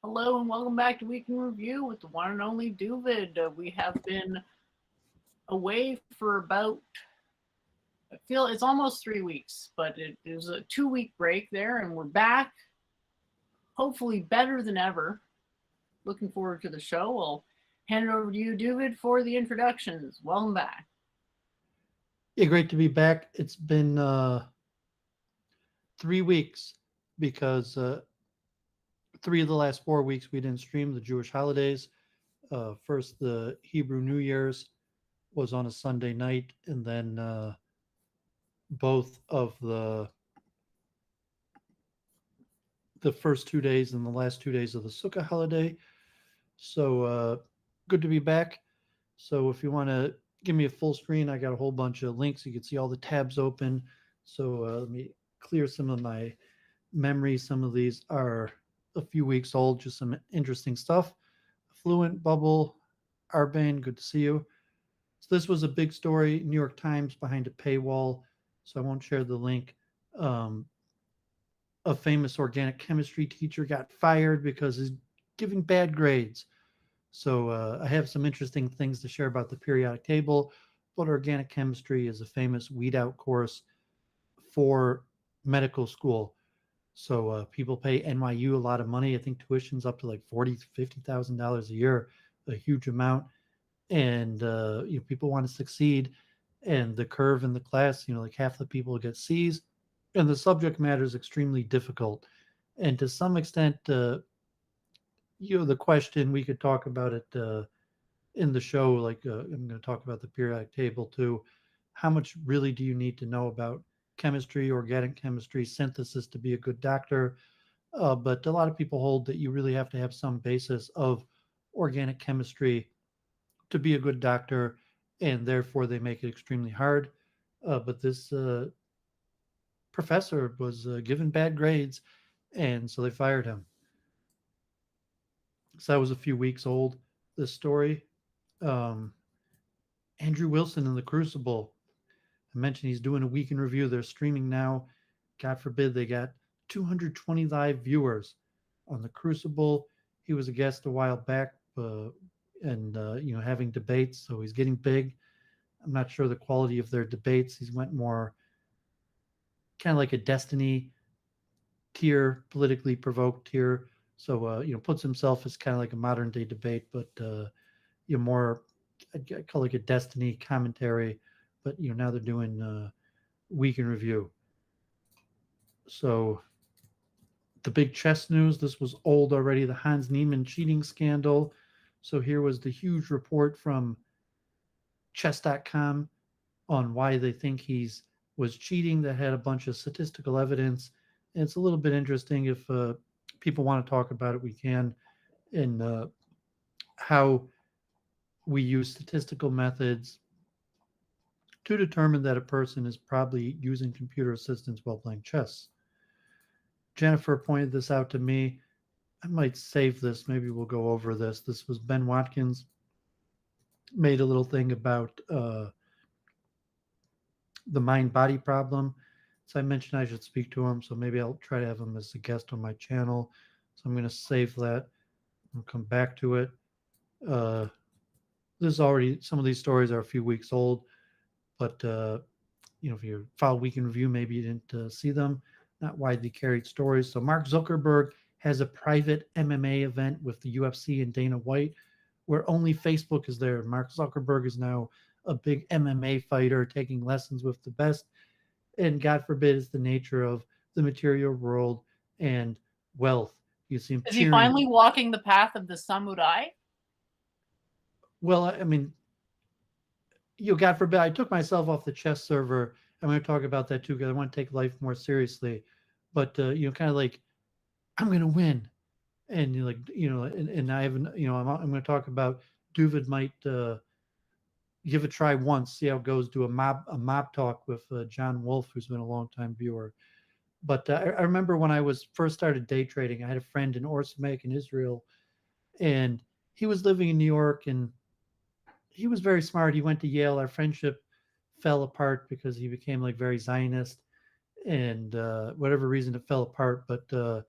Hello and welcome back to Week in Review with the one and only Doovid. We have been away for about, I feel it's almost 3 weeks, but it is a 2 week break there, and we're back, hopefully better than ever. Looking forward to the show. I'll hand it over to you, Doovid, for the introductions. Welcome back. Yeah, great to be back. It's been 3 weeks because 3 of the last 4 weeks we didn't stream the Jewish holidays. First, the Hebrew New Year's was on a Sunday night, and then both of the first 2 days and the last 2 days of the Sukkah holiday. So good to be back. So if you want to give me a full screen, I got a whole bunch of links. You can see all the tabs open. So let me clear some of my memory. Some of these are a few weeks old, just some interesting stuff. Fluent Bubble, Arbane, good to see you. So this was a big story, New York Times behind a paywall, so I won't share the link. Um, a famous organic chemistry teacher got fired because he's giving bad grades. So I have some interesting things to share about the periodic table, but organic chemistry is a famous weed out course for medical school. So people pay NYU a lot of money. I think tuition's up to like $40,000 to $50,000 a year, a huge amount. And people want to succeed. And the curve in the class, like half the people get C's, and the subject matter is extremely difficult. And to some extent, the question we could talk about it in the show. Like I'm going to talk about the periodic table too. How much really do you need to know about chemistry, organic chemistry, synthesis to be a good doctor? But a lot of people hold that you really have to have some basis of organic chemistry to be a good doctor, and therefore they make it extremely hard. But this professor was given bad grades, and so they fired him. So that was a few weeks old, this story. Um, Andrew Wilson in The Crucible. I mentioned he's doing a week in review. They're streaming now. God forbid they got 220 live viewers on The Crucible. He was a guest a while back, and having debates, so he's getting big. I'm not sure the quality of their debates. He's went more kind of like a Destiny tier, politically provoked tier. So puts himself as kind of like a modern day debate, but more I call it like a Destiny commentary. But now they're doing week in review. So the big chess news. This was old already. The Hans Niemann cheating scandal. So here was the huge report from chess.com on why they think he's was cheating, that had a bunch of statistical evidence. And it's a little bit interesting. If people want to talk about it, we can. And how we use statistical methods to determine that a person is probably using computer assistance while playing chess. Jennifer pointed this out to me. I might save this. Maybe we'll go over this. This was Ben Watkins made a little thing about the mind-body problem. So I mentioned I should speak to him. So maybe I'll try to have him as a guest on my channel. So I'm going to save that. I'll come back to it. This is already, some of these stories are a few weeks old, but if you follow Week in Review, maybe you didn't see them. Not widely carried stories. So Mark Zuckerberg has a private MMA event with the UFC and Dana White, where only Facebook is there. Mark Zuckerberg is now a big MMA fighter, taking lessons with the best. And God forbid, it's the nature of the material world and wealth. You see him Is he cheering. finally walking the path of the samurai? Well, I mean, God forbid, I took myself off the chess server. I'm going to talk about that too, because I want to take life more seriously. But kind of like, I'm going to win, and and I haven't, I'm going to talk about Doovid might give a try once, see how it goes. Do a mob talk with John Wolf, who's been a long time viewer. But I remember when I was first started day trading, I had a friend in Orsamek in Israel, and he was living in New York, and he was very smart. He went to Yale. Our friendship fell apart because he became like very Zionist, and whatever reason it fell apart. But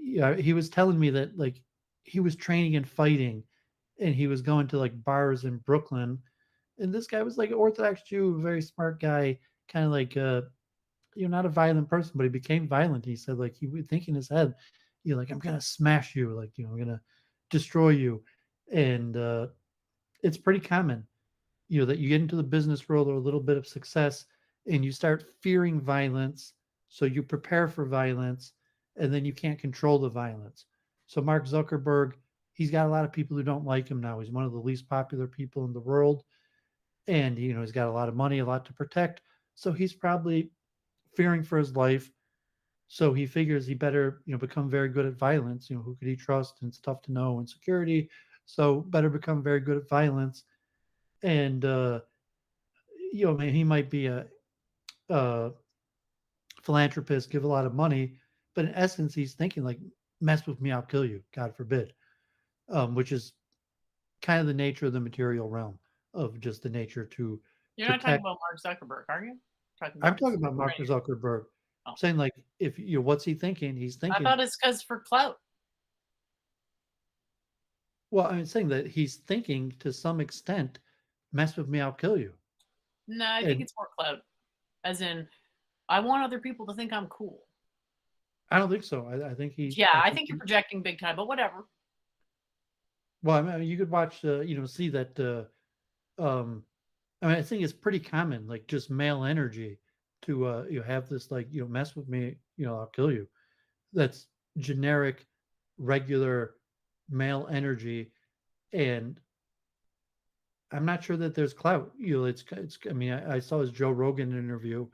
yeah, he was telling me that like he was training and fighting, and he was going to like bars in Brooklyn, and this guy was like an Orthodox Jew, very smart guy, kind of like not a violent person, but he became violent. He said like he would think in his head, like I'm gonna smash you, like I'm gonna destroy you, and it's pretty common, that you get into the business world or a little bit of success, and you start fearing violence, so you prepare for violence, and then you can't control the violence. So Mark Zuckerberg, he's got a lot of people who don't like him now. He's one of the least popular people in the world, and he's got a lot of money, a lot to protect, so he's probably fearing for his life. So he figures he better, become very good at violence. Who could he trust? And it's tough to know in security. So better become very good at violence. And man, he might be a philanthropist, give a lot of money, but in essence, he's thinking like, mess with me, I'll kill you. God forbid. Which is kind of the nature of the material realm, of just the nature to You're not talking protect. about Mark Zuckerberg, are you? Talking I'm about talking about Mark Ukrainian. Zuckerberg. Oh, Saying like, if what's he thinking? He's I thinking, thought it's because for clout. well, I'm saying that he's thinking to some extent, mess with me, I'll kill you. No, I think And it's more clout, as in I want other people to think I'm cool. I don't think so. I think Yeah, I think you're projecting big time, but whatever. Well, I mean, you could watch, see that. I mean, I think it's pretty common, like just male energy, to have this like mess with me, I'll kill you. That's generic, regular male energy, and I'm not sure that there's clout. It's. I mean, I saw his Joe Rogan interview,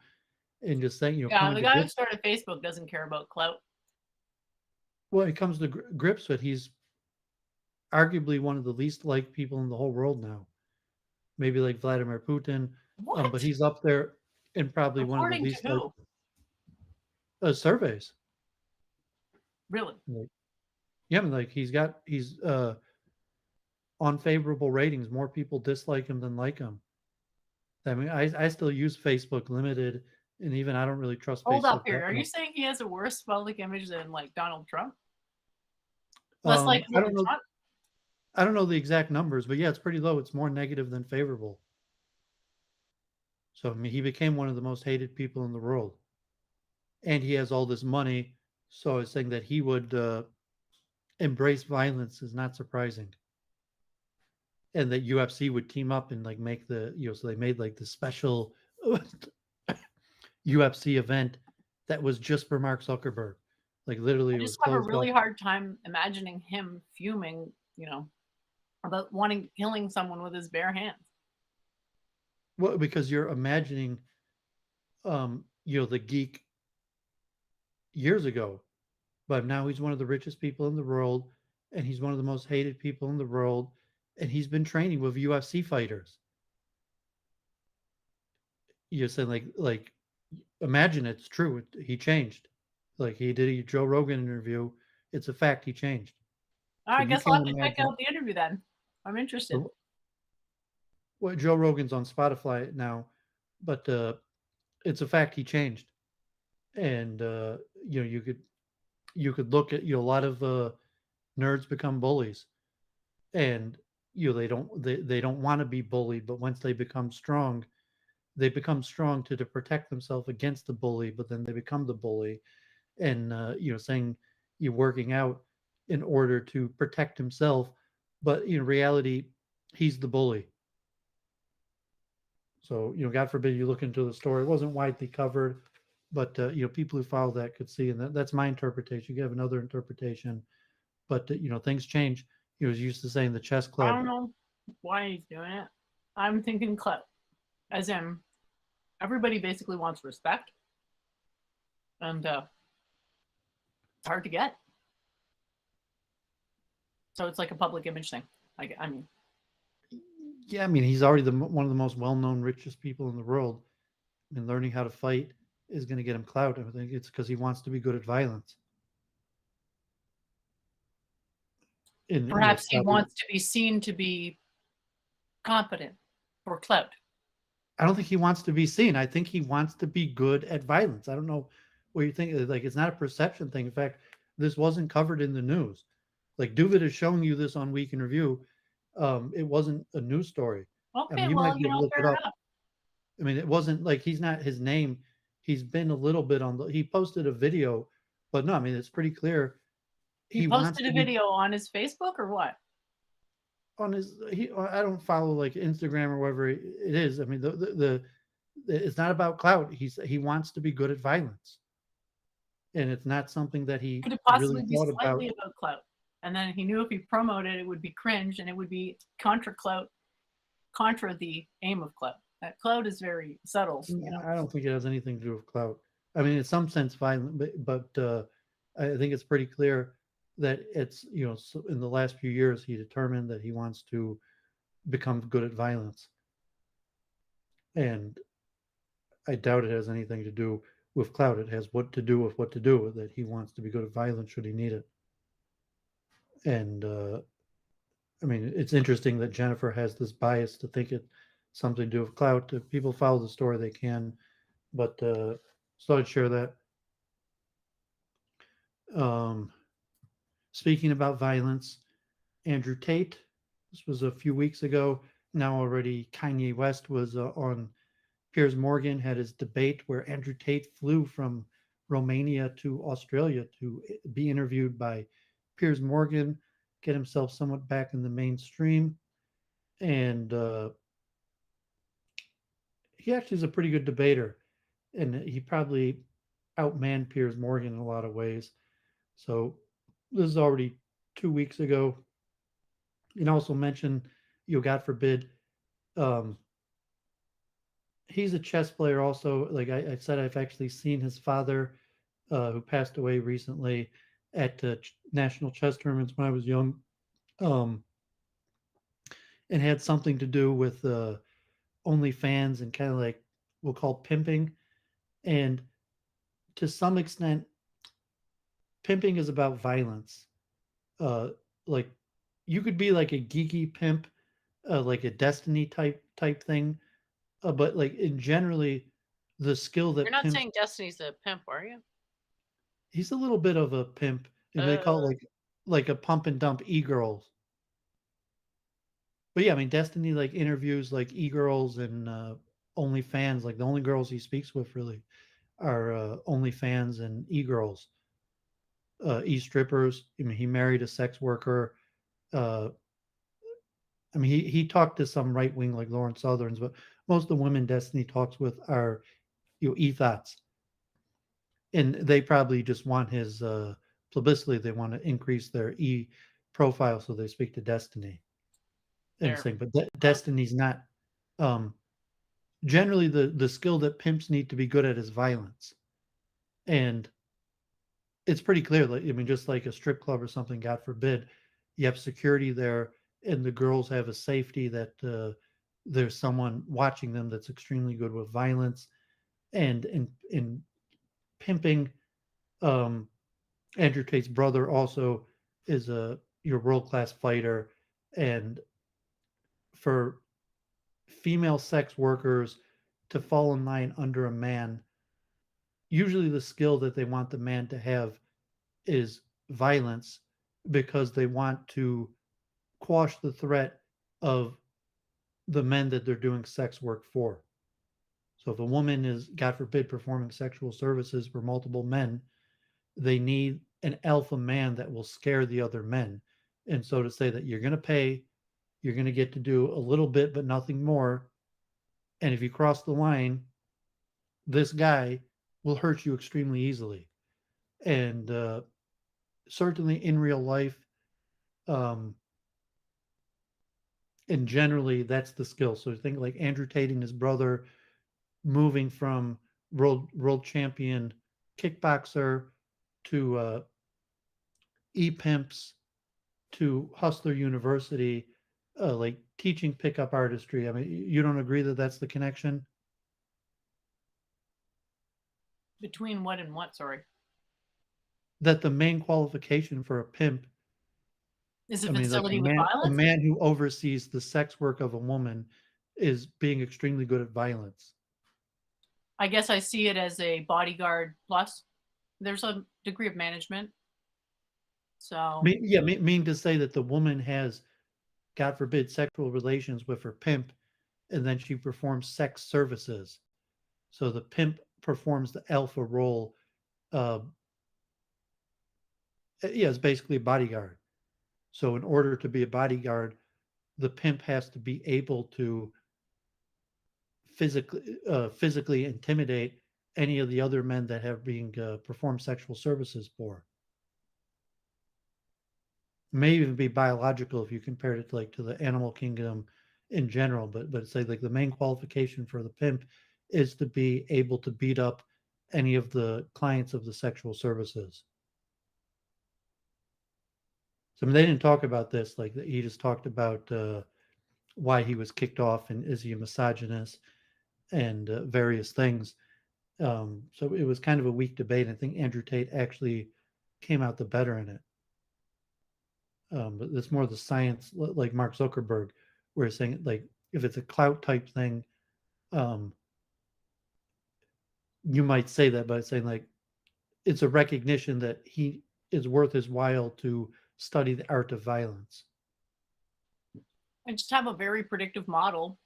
and just saying, Yeah, coming the to guy who grips. started Facebook doesn't care about clout. Well, it comes to grips with, he's arguably one of the least liked people in the whole world now. Maybe like Vladimir Putin, but What? he's up there and probably one of the According to least like who? surveys. Really? Like, yeah, I mean, like he's on favorable ratings. More people dislike him than like him. I mean, I still use Facebook limited, and even I don't really trust Hold up Facebook here. that Are you much. saying he has a worse public image than like Donald Trump? Less I likable don't than know. Trump? I don't know the exact numbers, but yeah, it's pretty low. It's more negative than favorable. So I mean, he became one of the most hated people in the world, and he has all this money. So I was saying that he would embrace violence is not surprising, and that UFC would team up and like make the so they made like the special UFC event that was just for Mark Zuckerberg. Like literally, I it just was have a closed really off. hard time imagining him fuming, about wanting killing someone with his bare hands. Well, because you're imagining, the geek years ago, but now he's one of the richest people in the world, and he's one of the most hated people in the world, and he's been training with UFC fighters. You're saying like imagine it's true. He changed. Like he did a Joe Rogan interview. It's a fact. He changed. So I you guess I'll can't have to check imagine. out the interview then. I'm interested. Well, Joe Rogan's on Spotify now, but it's a fact. He changed, and you could look at a lot of nerds become bullies, and they don't want to be bullied, but once they become strong to protect themselves against the bully, but then they become the bully, and saying you're working out in order to protect himself, but in reality he's the bully. So God forbid you look into the story. It wasn't widely covered, but people who follow that could see, and that's my interpretation. You have another interpretation, but things change. He was used to saying the chess I club. don't know why he's doing it. I'm thinking clout, as in everybody basically wants respect, and it's hard to get. So it's like a public image thing. I mean, Yeah, I mean he's already one of the most well-known, richest people in the world, and learning how to fight is going to get him clout. I think it's because he wants to be good at violence. And perhaps he probably, wants to be seen to be competent for clout. I don't think he wants to be seen. I think he wants to be good at violence. I don't know what you think. Like it's not a perception thing. In fact, this wasn't covered in the news. Like Doovid is showing you this on Week in Review. It wasn't a news story. I Okay, mean, you well, might be able to look it fair up. enough. I mean, it wasn't like he's not his name. He's been a little bit on the. He posted a video, but no, I mean, it's pretty clear He he wants posted to a be video on his Facebook or what? on his. He I don't follow like Instagram or whatever it is. I mean, it's not about clout. He wants to be good at violence, and it's not something that he Could it really possibly be thought about. slightly about clout? And then he knew if he promoted it would be cringe and it would be contra clout, contra the aim of clout. That clout is very subtle, you know. I don't think it has anything to do with clout. I mean, in some sense, violent, but I think it's pretty clear that it's in the last few years he determined that he wants to become good at violence, and I doubt it has anything to do with clout. It has what to do with that he wants to be good at violence should he need it. And I mean, it's interesting that Jennifer has this bias to think it's something to do with clout. If people follow the story, they can, but so I'd share that. Um, Speaking about violence, Andrew Tate. This was a few weeks ago. Now already, Kanye West was on Piers Morgan, had his debate where Andrew Tate flew from Romania to Australia to be interviewed by Piers Morgan, get himself somewhat back in the mainstream. And he actually is a pretty good debater. And he probably outmanned Piers Morgan in a lot of ways. So this is already 2 weeks ago. And also mention, God forbid, um, he's a chess player also. Like I said, I've actually seen his father, who passed away recently, at national chess tournaments when I was young, um, and had something to do with OnlyFans and kind of like we'll call pimping. And to some extent, pimping is about violence. Uh, like you could be like a geeky pimp, like a Destiny type thing, but like in generally, the skill You're that not pimps. saying Destiny's a pimp, are you? He's a little bit of a pimp, and they call it like a pump and dump e-girls. But yeah, I mean Destiny like interviews like e-girls and OnlyFans. Like the only girls he speaks with really are OnlyFans and e-girls, e-strippers. I mean he married a sex worker. Uh, I mean he talked to some right wing like Lauren Southerns, but most of the women Destiny talks with are e-thots, and they probably just want his publicity. They want to increase their e profile, so they speak to Destiny and There. sing. But Destiny's not. Um, Generally, the skill that pimps need to be good at is violence, and it's pretty clear. Like I mean, just like a strip club or something, God forbid, you have security there, and the girls have a safety that there's someone watching them that's extremely good with violence, and in pimping. Um, Andrew Tate's brother also is a your world class fighter, and for female sex workers to fall in line under a man, usually the skill that they want the man to have is violence because they want to quash the threat of the men that they're doing sex work for. So if a woman is, God forbid, performing sexual services for multiple men, they need an alpha man that will scare the other men. And so to say that you're going to pay, you're going to get to do a little bit, but nothing more. And if you cross the line, this guy will hurt you extremely easily. And certainly in real life, um, and generally that's the skill. So think like Andrew Tate and his brother moving from world champion kickboxer to e-pimps to Hustler University, like teaching pickup artistry. I mean, you don't agree that that's the connection? Between what and what? Sorry. That the main qualification for a pimp, Is a I mean, like facility with a violence? man who oversees the sex work of a woman is being extremely good at violence. I guess I see it as a bodyguard plus. There's a degree of management. So Mean to say that the woman has, God forbid, sexual relations with her pimp, and then she performs sex services. So the pimp performs the alpha role. Uh, yeah, it's basically a bodyguard. So in order to be a bodyguard, the pimp has to be able to physically intimidate any of the other men that have being performed sexual services for. May even be biological if you compared it to like to the animal kingdom in general, but it's like the main qualification for the pimp is to be able to beat up any of the clients of the sexual services. So I mean, they didn't talk about this. Like he just talked about why he was kicked off and is he a misogynist and various things. So it was kind of a weak debate. I think Andrew Tate actually came out the better in it. But it's more the science, like Mark Zuckerberg, where he's saying like if it's a clout type thing, um, you might say that, but saying like it's a recognition that he is worth his while to study the art of violence. I just have a very predictive model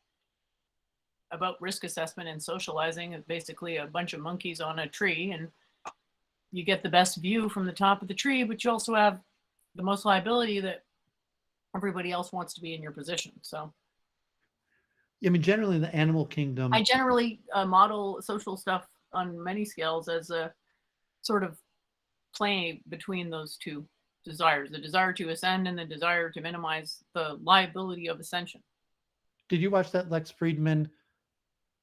about risk assessment and socializing. It's basically a bunch of monkeys on a tree, and you get the best view from the top of the tree, but you also have the most liability that everybody else wants to be in your position. So I mean, generally in the animal kingdom, I generally model social stuff on many scales as a sort of play between those two desires, the desire to ascend and the desire to minimize the liability of ascension. did you watch that Lex Friedman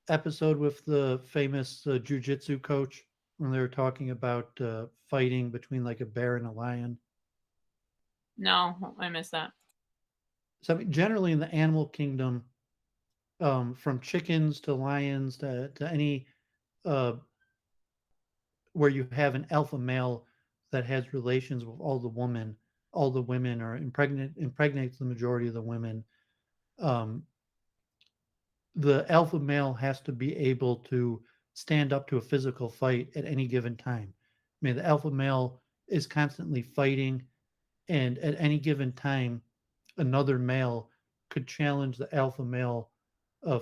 episode with the famous jujitsu coach when they were talking about fighting between like a bear and a lion? No, I missed that. So I mean, generally in the animal kingdom, from chickens to lions to any uh, where you have an alpha male that has relations with all the women or impregnates the majority of the women. Um, the alpha male has to be able to stand up to a physical fight at any given time. I mean, the alpha male is constantly fighting, and at any given time, another male could challenge the alpha male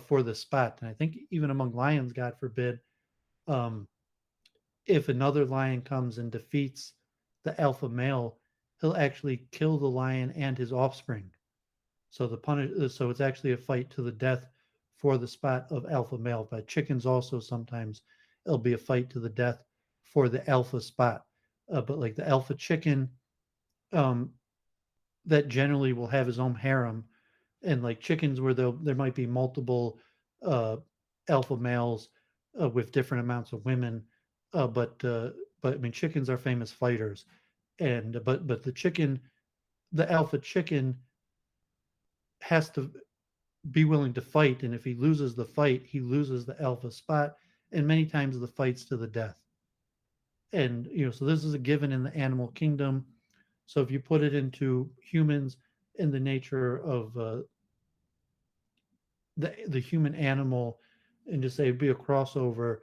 for the spot. And I think even among lions, God forbid, um, if another lion comes and defeats the alpha male, he'll actually kill the lion and his offspring. So it's actually a fight to the death for the spot of alpha male. But chickens also sometimes it'll be a fight to the death for the alpha spot. But like the alpha chicken, um, that generally will have his own harem, and like chickens where there might be multiple uh, alpha males with different amounts of women. But I mean, chickens are famous fighters, and but the alpha chicken has to be willing to fight, and if he loses the fight, he loses the alpha spot, and many times the fight's to the death. And so this is a given in the animal kingdom. So if you put it into humans in the nature of the human animal, and just say it'd be a crossover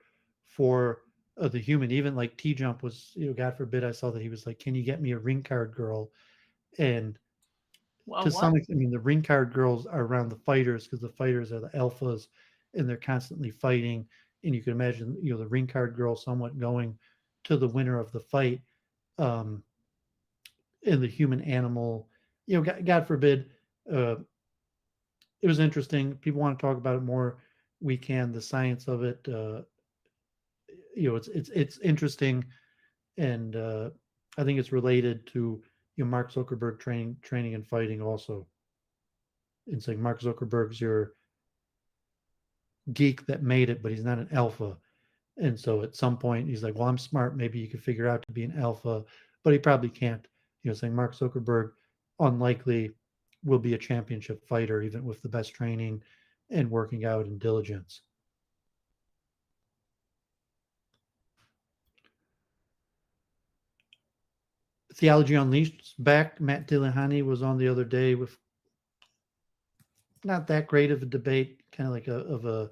for the human, even like T Jump was, God forbid, I saw that he was like, can you get me a ring card girl? And Well, to some what? extent, I mean, the ring card girls are around the fighters because the fighters are the alphas and they're constantly fighting. And you can imagine, the ring card girl somewhat going to the winner of the fight. Um, in the human animal, God forbid, uh, it was interesting. People want to talk about it more. We can. The science of it, it's interesting, and I think it's related to Mark Zuckerberg training and fighting also. It's like Mark Zuckerberg's your geek that made it, but he's not an alpha. And so at some point he's like, well, I'm smart. Maybe you could figure out to be an alpha, but he probably can't. Saying Mark Zuckerberg unlikely will be a championship fighter, even with the best training and working out and diligence. Theology Unleashed back. Matt Dillahunty was on the other day with not that great of a debate, kind of like a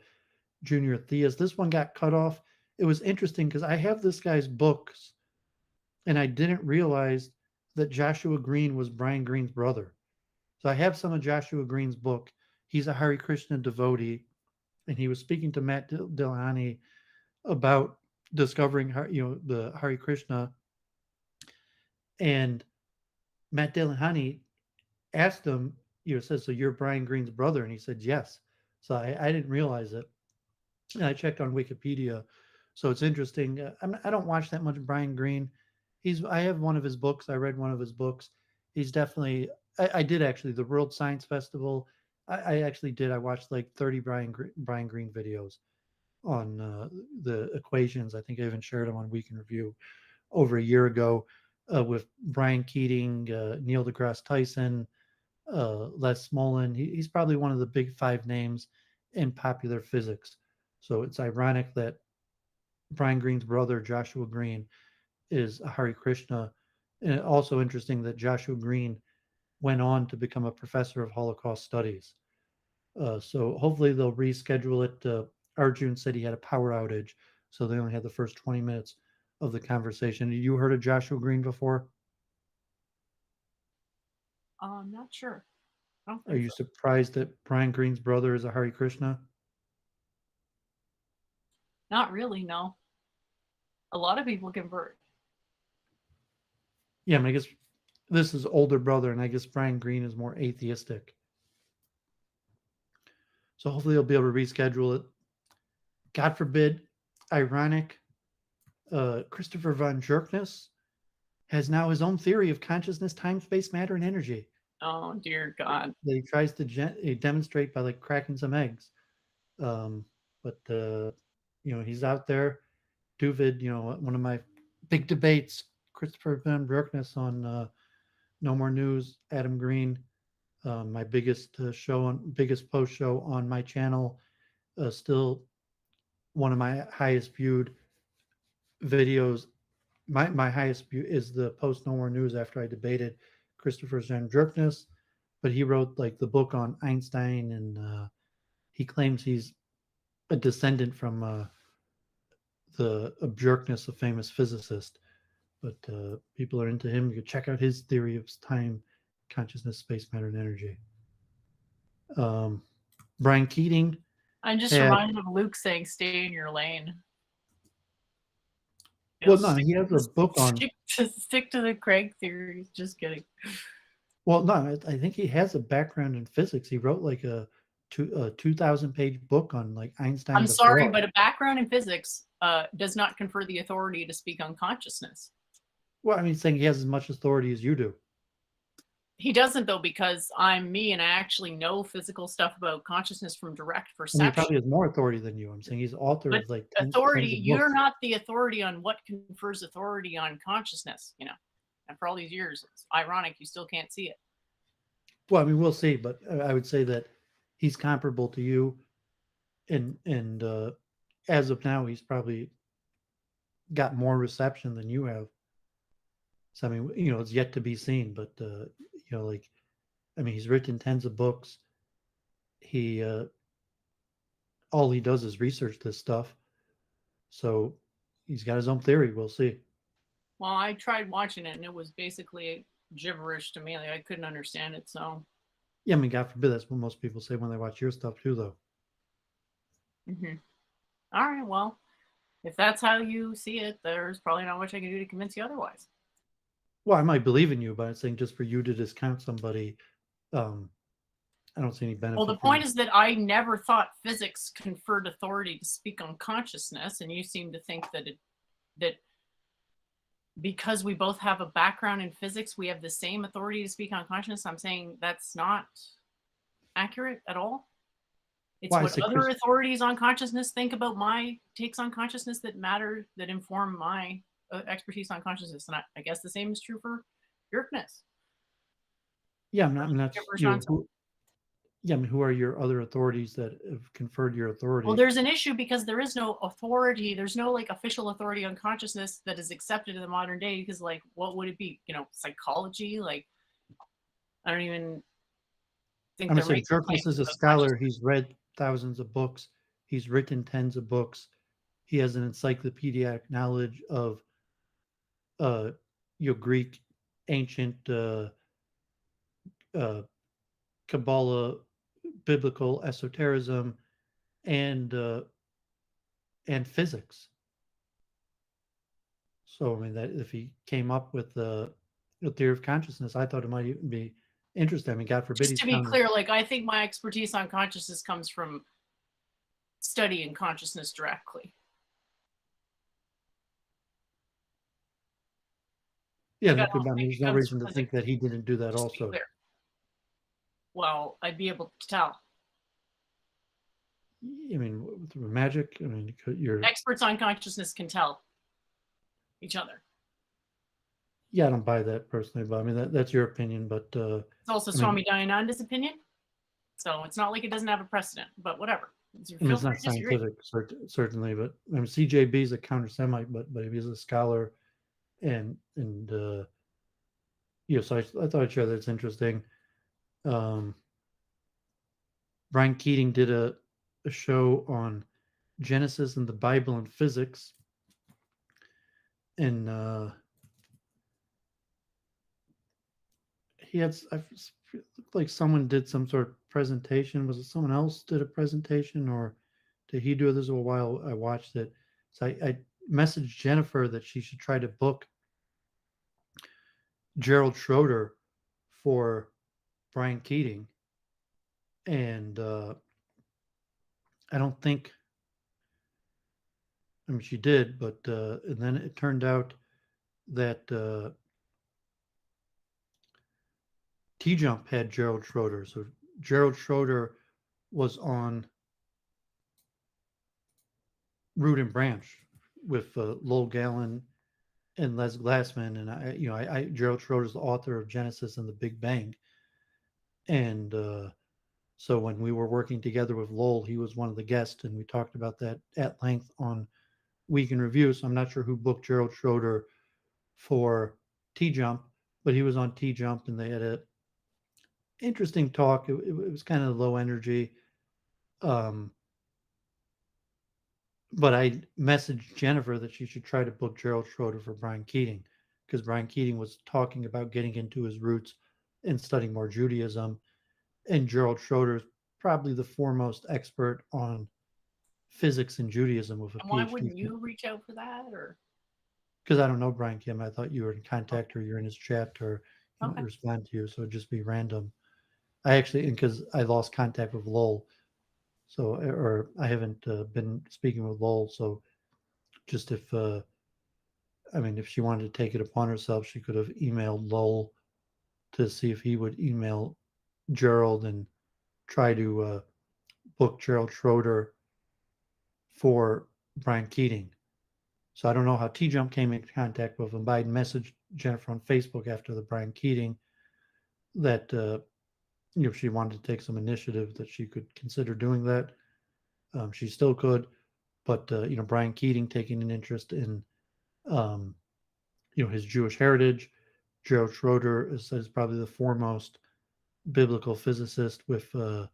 junior theist. This one got cut off. It was interesting because I have this guy's books, and I didn't realize that Joshua Green was Brian Green's brother. So I have some of Joshua Green's book. He's a Hare Krishna devotee, and he was speaking to Matt Dillahany about discovering, the Hare Krishna. And Matt Dillahany asked him, says, so you're Brian Green's brother? And he said, yes. So I didn't realize it. And I checked on Wikipedia. So it's interesting. I don't watch that much Brian Green. I have one of his books. I read one of his books. He's definitely, I did actually, the World Science Festival. I actually did. I watched like 30 Brian Green videos on the equations. I think I even shared them on Week in Review over a year ago with Brian Keating, Neil deGrasse Tyson, Les Smolin. He's probably one of the big five names in popular physics. So it's ironic that Brian Green's brother, Joshua Green, is a Hare Krishna. And also interesting that Joshua Green went on to become a professor of Holocaust studies. So hopefully they'll reschedule it. Arjun said he had a power outage, so they only had the first 20 minutes of the conversation. You heard of Joshua Green before? I'm not sure. I don't Are think you so. surprised that Brian Green's brother is a Hare Krishna? Not really, no. A lot of people convert. Yeah, I mean, I guess this is older brother, and I guess Brian Green is more atheistic. So hopefully they'll be able to reschedule it. God forbid, ironic, Christopher von Jerkness has now his own theory of consciousness, time, space, matter, and energy Oh dear God. that he tries to demonstrate by like cracking some eggs. But he's out there. Doovid, one of my big debates, Christopher von Jerkness on No More News, Adam Green, my biggest biggest post show on my channel, still one of my highest viewed videos. My highest view is the post No More News after I debated Christopher von Jerkness, but he wrote like the book on Einstein, and he claims he's a descendant from the Jerkness, a famous physicist. But people are into him. You can check out his theory of time, consciousness, space, matter, and energy. Brian Keating. I'm just had, reminded of Luke saying, "Stay in your lane." well, no, he has a book on. Stick to the Craig theory. Just kidding. Well, no, I think he has a background in physics. He wrote like a 2,000-page book on like Einstein. I'm sorry, but a background in physics does not confer the authority to speak on consciousness. Well, I mean, saying he has as much authority as you do. He doesn't, though, because I'm me and I actually know physical stuff about consciousness from direct perception. He probably has more authority than you. I'm saying he's author of like authority. tens of You're books. not the authority on what confers authority on consciousness, And for all these years, it's ironic you still can't see it. Well, I mean, we'll see, but I would say that he's comparable to you, and as of now, he's probably got more reception than you have. So I mean, it's yet to be seen, but he's written tens of books. He all he does is research this stuff, so he's got his own theory. We'll see. Well, I tried watching it, and it was basically gibberish to me. Like, I couldn't understand it. So yeah, I mean, God forbid, that's what most people say when they watch your stuff too, though. Mm-hmm. All right, well, if that's how you see it, there's probably not much I can do to convince you otherwise. Well, I might believe in you, but I'm saying just for you to discount somebody, I don't see any benefit. Well, the point is that I never thought physics conferred authority to speak on consciousness, and you seem to think that that because we both have a background in physics, we have the same authority to speak on consciousness. I'm saying that's not accurate at all. It's what other authorities on consciousness think about my takes on consciousness that matter, that inform my expertise on consciousness. And I guess the same is true for Jerkness. Yeah, I'm not who are your other authorities that have conferred your authority? Well, there's an issue because there is no authority. There's no like official authority on consciousness that is accepted in the modern day. Because like, what would it be? Psychology? Like, I don't even think. I'm saying Jerkness is a scholar. He's read thousands of books. He's written tens of books. He has an encyclopedic knowledge of Greek ancient uh, Kabbalah, biblical esotericism, and physics. So I mean, that if he came up with the theory of consciousness, I thought it might even be interesting. I mean, God forbid Just he's to be counting. clear, like I think my expertise on consciousness comes from studying consciousness directly. Yeah, Like, I no, don't I mean, think there's it no comes reason from to think physics, that he didn't do that just to be also. clear. Well, I'd be able to tell. I mean, through magic. I mean, you're. Experts on consciousness can tell each other. Yeah, I don't buy that personally, but I mean that's your opinion. But It's also I mean, Swami Dayananda's opinion, so it's not like it doesn't have a precedent. But whatever. I mean, Feel it's free not to disagree. scientific, certainly, but I mean, CJB is a counter Semite, but he's a scholar, and so I thought I'd share that's interesting. Um, Brian Keating did a show on Genesis and the Bible and physics, and he had looked like someone did some sort of presentation. Was it someone else did a presentation, or did he do it? This was a while I watched it. So I messaged Jennifer that she should try to book Gerald Schroeder for Brian Keating, and I don't think. I mean, she did, but and then it turned out that T Jump had Gerald Schroeder. So Gerald Schroeder was on Root and Branch with Lowell Gallen and Les Glassman, and I Gerald Schroeder's the author of Genesis and the Big Bang, and so when we were working together with Lowell, he was one of the guests, and we talked about that at length on Week in Review. So I'm not sure who booked Gerald Schroeder for T Jump, but he was on T Jump, and they had a interesting talk. It was kind of low energy. Um, but I messaged Jennifer that she should try to book Gerald Schroeder for Brian Keating, because Brian Keating was talking about getting into his roots and studying more Judaism. And Gerald Schroeder is probably the foremost expert on physics and Judaism with a And why PhD. wouldn't you reach out for that? Or Because I don't know Brian Kim. I thought you were in contact or you're in his chat or he might okay, respond to you. So it'd just be random. I actually, because I lost contact with Lowell. So, or I haven't been speaking with Lowell. So just if, I mean, if she wanted to take it upon herself, she could have emailed Lowell to see if he would email Gerald and try to book Gerald Schroeder for Brian Keating. So I don't know how T Jump came in contact with him. But I messaged Jennifer on Facebook after the Brian Keating that if she wanted to take some initiative, that she could consider doing that. She still could, but Brian Keating taking an interest in his Jewish heritage. Gerald Schroeder is probably the foremost biblical physicist with the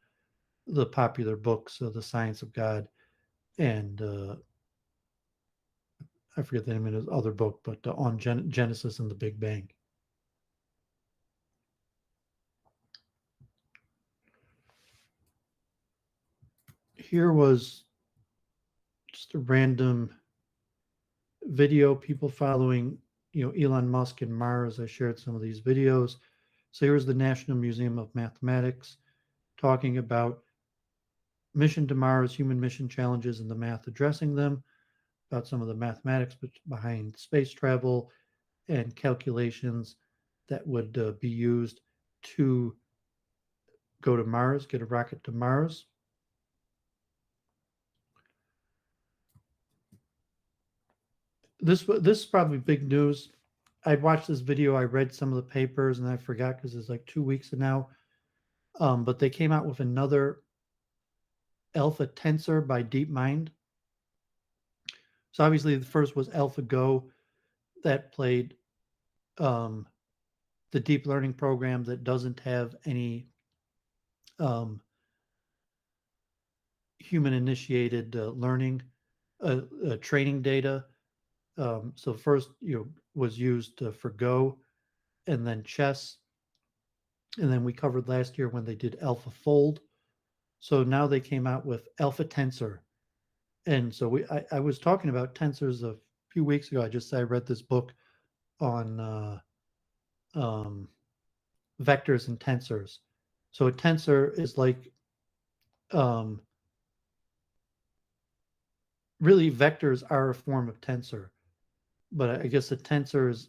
popular books, The Science of God, and I forget the name of his other book, but on Genesis and the Big Bang. Here was just a random video, people following, Elon Musk and Mars. I shared some of these videos. So here's the National Museum of Mathematics talking about mission to Mars, human mission challenges, and the math addressing them, about some of the mathematics behind space travel and calculations that would be used to go to Mars, get a rocket to Mars. This is probably big news. I'd watched this video, I read some of the papers, and I forgot because it's like 2 weeks now. But they came out with another alpha tensor by DeepMind. So obviously the first was AlphaGo, that played the deep learning program that doesn't have any human initiated learning training data. So first was used for Go, and then chess. And then we covered last year when they did AlphaFold. So now they came out with Alpha Tensor. And so I was talking about tensors a few weeks ago. I read this book on um, vectors and tensors. So a tensor is like um, really vectors are a form of tensor, but I guess a tensor is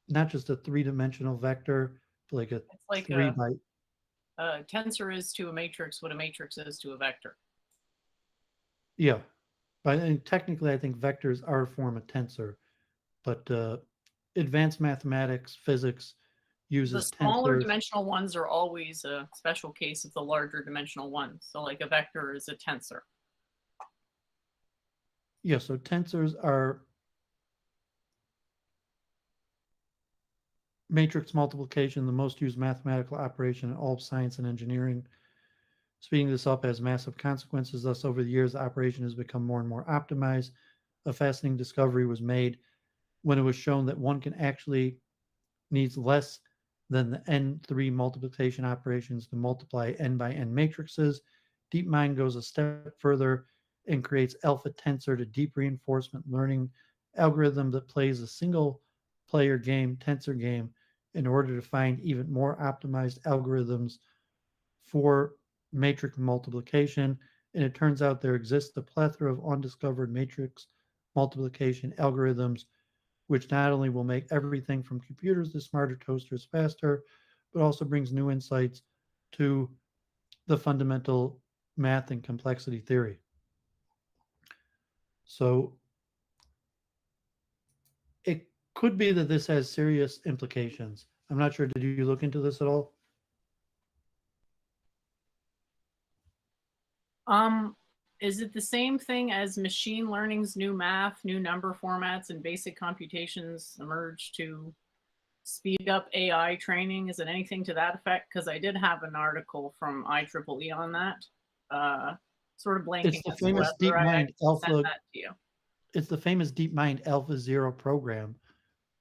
not just a three-dimensional vector, but like a It's like three by a tensor is to a matrix what a matrix is to a vector. yeah. But and technically, I think vectors are a form of tensor, but advanced mathematics, physics The uses smaller tensors. dimensional ones are always a special case of the larger dimensional ones. So like a vector is a tensor. Yeah, so tensors are matrix multiplication, the most used mathematical operation in all of science and engineering. Speeding this up has massive consequences. Thus, over the years, the operation has become more and more optimized. A fascinating discovery was made when it was shown that one can actually needs less than the n3 multiplication operations to multiply n by n matrices. DeepMind goes a step further and creates alpha tensor to deep reinforcement learning algorithm that plays a single player game, tensor game, in order to find even more optimized algorithms for matrix multiplication. And it turns out there exists a plethora of undiscovered matrix multiplication algorithms which not only will make everything from computers to smarter toasters faster, but also brings new insights to the fundamental math and complexity theory. So it could be that this has serious implications. I'm not sure. Did you look into this at all? Is it the same thing as machine learning's new math, new number formats, and basic computations emerge to speed up AI training? Is it anything to that effect? Because I did have an article from IEEE on that. Sort of blanking It's the as to famous whether I DeepMind actually sent Alpha. that to you. It's the famous DeepMind Alpha Zero program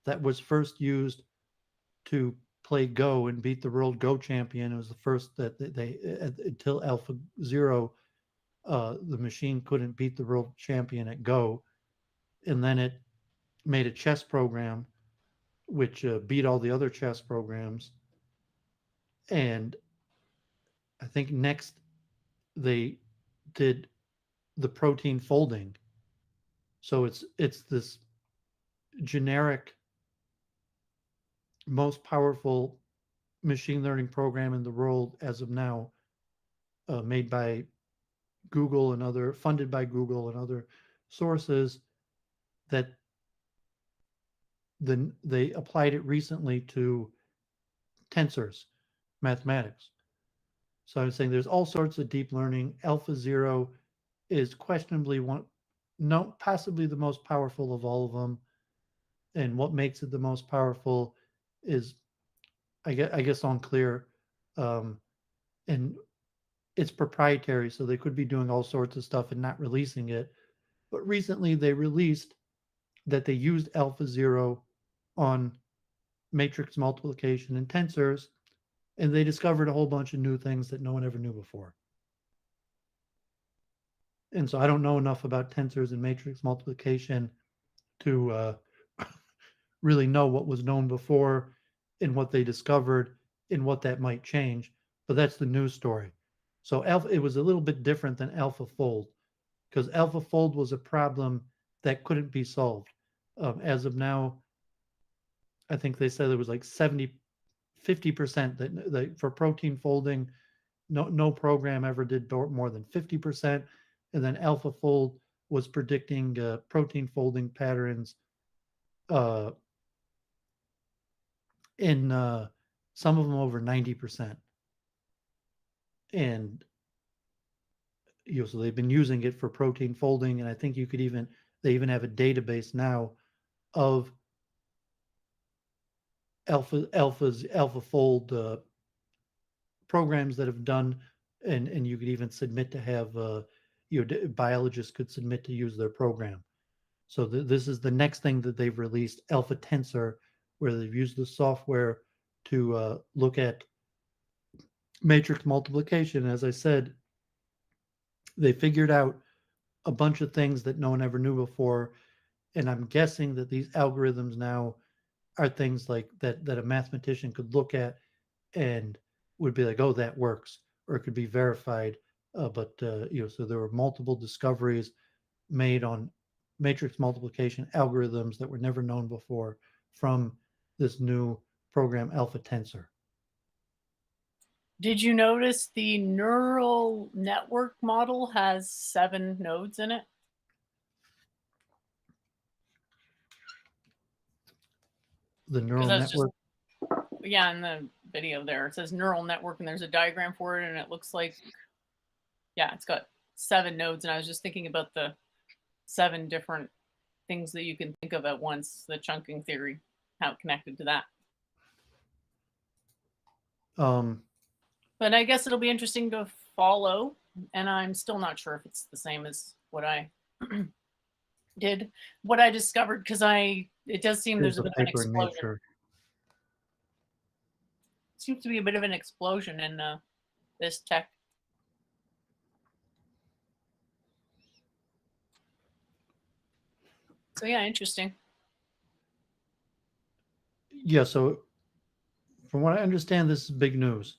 that was first used to play Go and beat the world Go champion. It was the first that they until Alpha Zero, the machine couldn't beat the world champion at Go, and then it made a chess program which beat all the other chess programs. And I think next they did the protein folding. So it's this generic, most powerful machine learning program in the world as of now, made by Google and other funded by Google and other sources that they applied it recently to tensors, mathematics. So I'm saying there's all sorts of deep learning. Alpha Zero is questionably one, no, possibly the most powerful of all of them. And what makes it the most powerful is, I guess, unclear. Um, and it's proprietary, so they could be doing all sorts of stuff and not releasing it. But recently they released that they used Alpha Zero on matrix multiplication and tensors, and they discovered a whole bunch of new things that no one ever knew before. And so I don't know enough about tensors and matrix multiplication to really know what was known before and what they discovered and what that might change. But that's the news story. So it was a little bit different than AlphaFold because AlphaFold was a problem that couldn't be solved. As of now, I think they said it was like 50% that for protein folding, no program ever did more than 50%. And then AlphaFold was predicting protein folding patterns uh, in some of them over 90%. And so they've been using it for protein folding, and I think they even have a database now of AlphaFold programs that have done, and you could even submit to have biologists could submit to use their program. So this is the next thing that they've released, Alpha Tensor, where they've used the software to look at matrix multiplication. As I said, they figured out a bunch of things that no one ever knew before, and I'm guessing that these algorithms now are things like that a mathematician could look at and would be like, oh, that works, or it could be verified. So there were multiple discoveries made on matrix multiplication algorithms that were never known before from this new program, Alpha Tensor. Did you notice the neural network model has 7 nodes in it? The neural that's network. Yeah, in the video there, it says neural network and there's a diagram for it and it looks like, yeah, it's got 7 nodes. And I was just thinking about the 7 different things that you can think of at once, the chunking theory, how it connected to that. But I guess it'll be interesting to follow. And I'm still not sure if it's the same as what I what I discovered, because it does seem there's a bit of an explosion. Seems to be a bit of an explosion in this tech. So yeah, interesting. Yeah, so from what I understand, this is big news.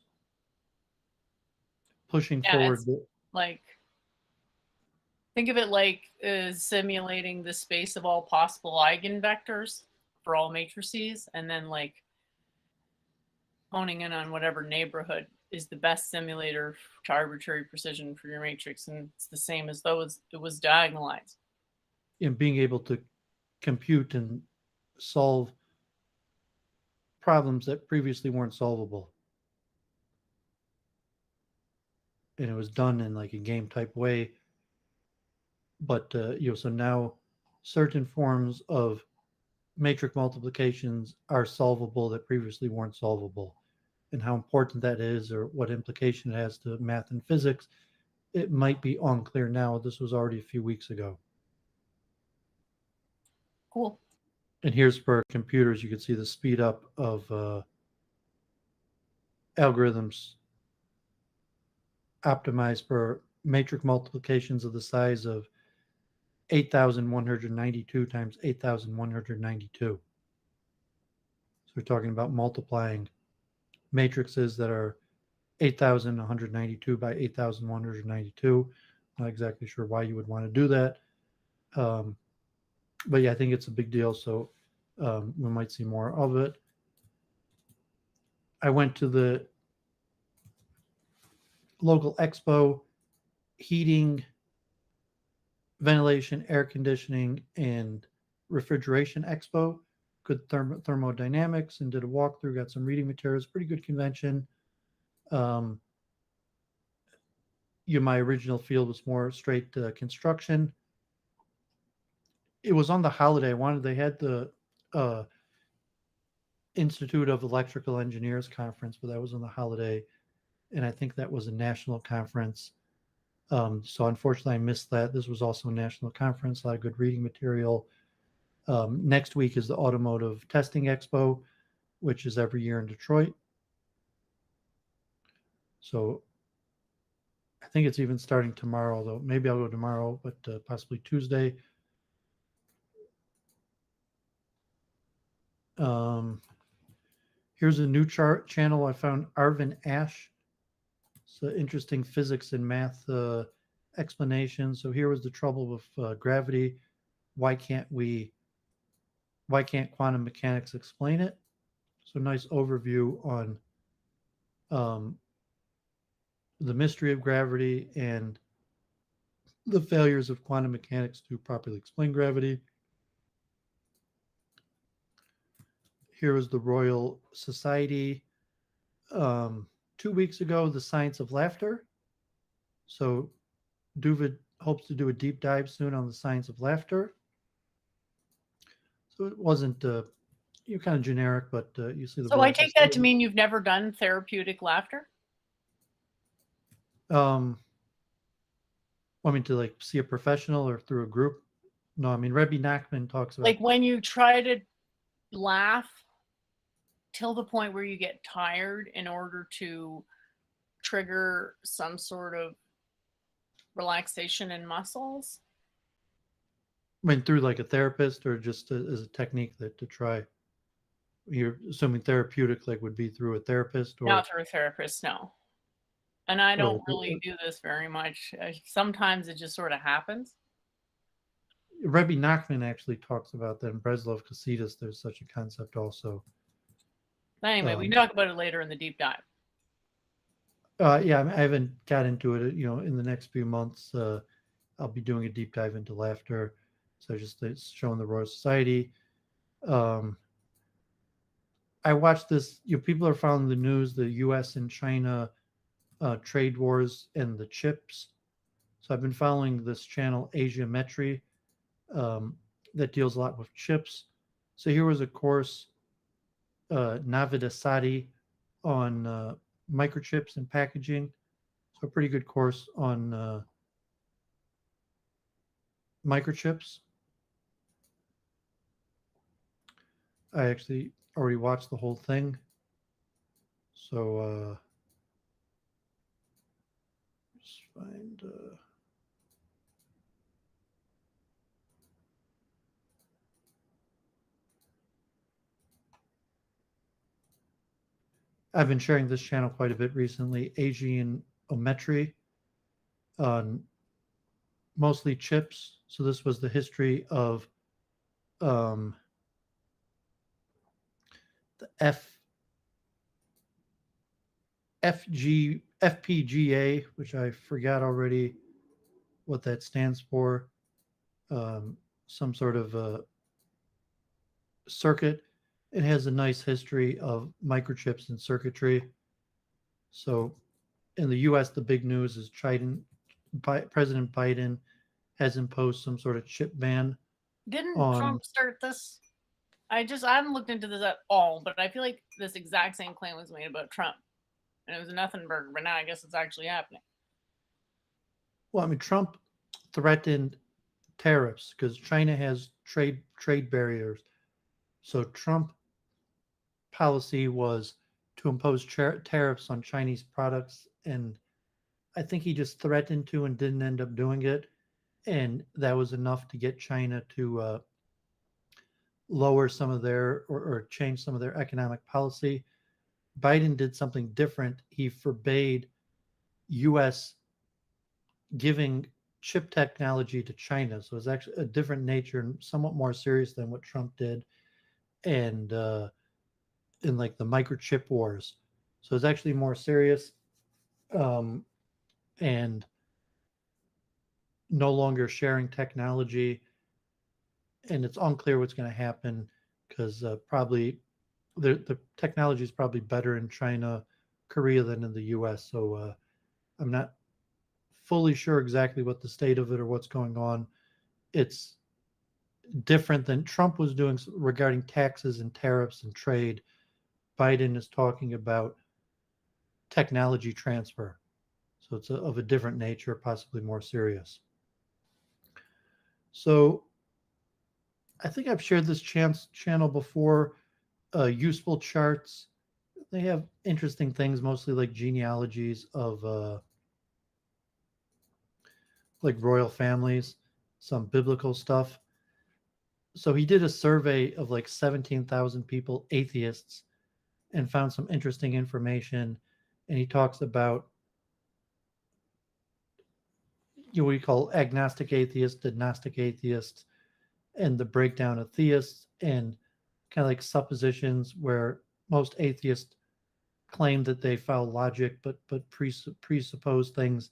Pushing forward. Like, think of it like simulating the space of all possible eigenvectors for all matrices, and then like honing in on whatever neighborhood is the best simulator to arbitrary precision for your matrix, and it's the same as though it was diagonalized. And being able to compute and solve problems that previously weren't solvable. And it was done in like a game type way. But so now certain forms of matrix multiplications are solvable that previously weren't solvable. And how important that is, or what implication it has to math and physics, it might be unclear now. This was already a few weeks ago. Cool. And here's for computers, you can see the speed up of algorithms optimized for matrix multiplications of the size of 8,192 times 8,192. So we're talking about multiplying matrices that are 8,192 by 8,192. Not exactly sure why you would want to do that. But yeah, I think it's a big deal. So we might see more of it. I went to the local expo, heating, ventilation, air conditioning, and refrigeration expo. Good thermodynamics, and did a walkthrough, got some reading materials. Pretty good convention. My original field was more straight construction. It was on the holiday. They had the Institute of Electrical Engineers conference, but that was on the holiday, and I think that was a national conference. So unfortunately, I missed that. This was also a national conference, a lot of good reading material. Next week is the Automotive Testing Expo, which is every year in Detroit. So I think it's even starting tomorrow, though. Maybe I'll go tomorrow, but possibly Tuesday. Here's a new channel I found, Arvin Ash. It's an interesting physics and math explanation. So here was the trouble with gravity. Why can't quantum mechanics explain it? So nice overview on the mystery of gravity and the failures of quantum mechanics to properly explain gravity. Here is the Royal Society. 2 weeks ago, the science of laughter. So Doooovid hopes to do a deep dive soon on the science of laughter. So it wasn't kind of generic, but you see the. So I take that to mean you've never done therapeutic laughter? I mean, to like see a professional or through a group? No, I mean, Rebbe Nachman talks about. Like when you try to laugh till the point where you get tired in order to trigger some sort of relaxation in muscles. I mean, through like a therapist or just as a technique that to try? You're assuming therapeutic, like would be through a therapist or Not through a therapist, no. And I don't like really do this very much. Sometimes it just sort of happens. Rebbe Nachman actually talks about that in Breslov Casitas. There's such a concept also. But anyway, we can talk about it later in the deep dive. Yeah, I haven't got into it. In the next few months, I'll be doing a deep dive into laughter. So just it's showing the Royal Society. I watched this. People are following the news, the U.S. and China trade wars and the chips. So I've been following this channel, Asiametry, that deals a lot with chips. So here was a course, Navid Asadi, on microchips and packaging. So a pretty good course on microchips. I actually already watched the whole thing. So just find I've been sharing this channel quite a bit recently, Asian Ometry, on mostly chips. So this was the history of the FPGA, which I forgot already what that stands for. Some sort of circuit. It has a nice history of microchips and circuitry. So in the U.S., the big news is President Biden has imposed some sort of chip ban. Didn't Trump start this? I haven't looked into this at all, but I feel like this exact same claim was made about Trump. And it was a nothing burger, but now I guess it's actually happening. Well, I mean, Trump threatened tariffs because China has trade barriers. So Trump policy was to impose tariffs on Chinese products, and I think he just threatened to and didn't end up doing it, and that was enough to get China to lower some of their or change some of their economic policy. Biden did something different. He forbade U.S. giving chip technology to China. So it's actually a different nature and somewhat more serious than what Trump did, and in like the microchip wars. So it's actually more serious, and no longer sharing technology. And it's unclear what's going to happen because probably the technology is probably better in China, Korea than in the U.S. So I'm not fully sure exactly what the state of it or what's going on. It's different than Trump was doing regarding taxes and tariffs and trade. Biden is talking about technology transfer. So it's of a different nature, possibly more serious. So I think I've shared this channel before. Useful charts. They have interesting things, mostly like genealogies of like royal families, some biblical stuff. So he did a survey of like 17,000 people, atheists, and found some interesting information. And he talks about what we call agnostic atheists, agnostic atheists, and the breakdown of theists, and kind of like suppositions where most atheists claim that they follow logic, but presuppose things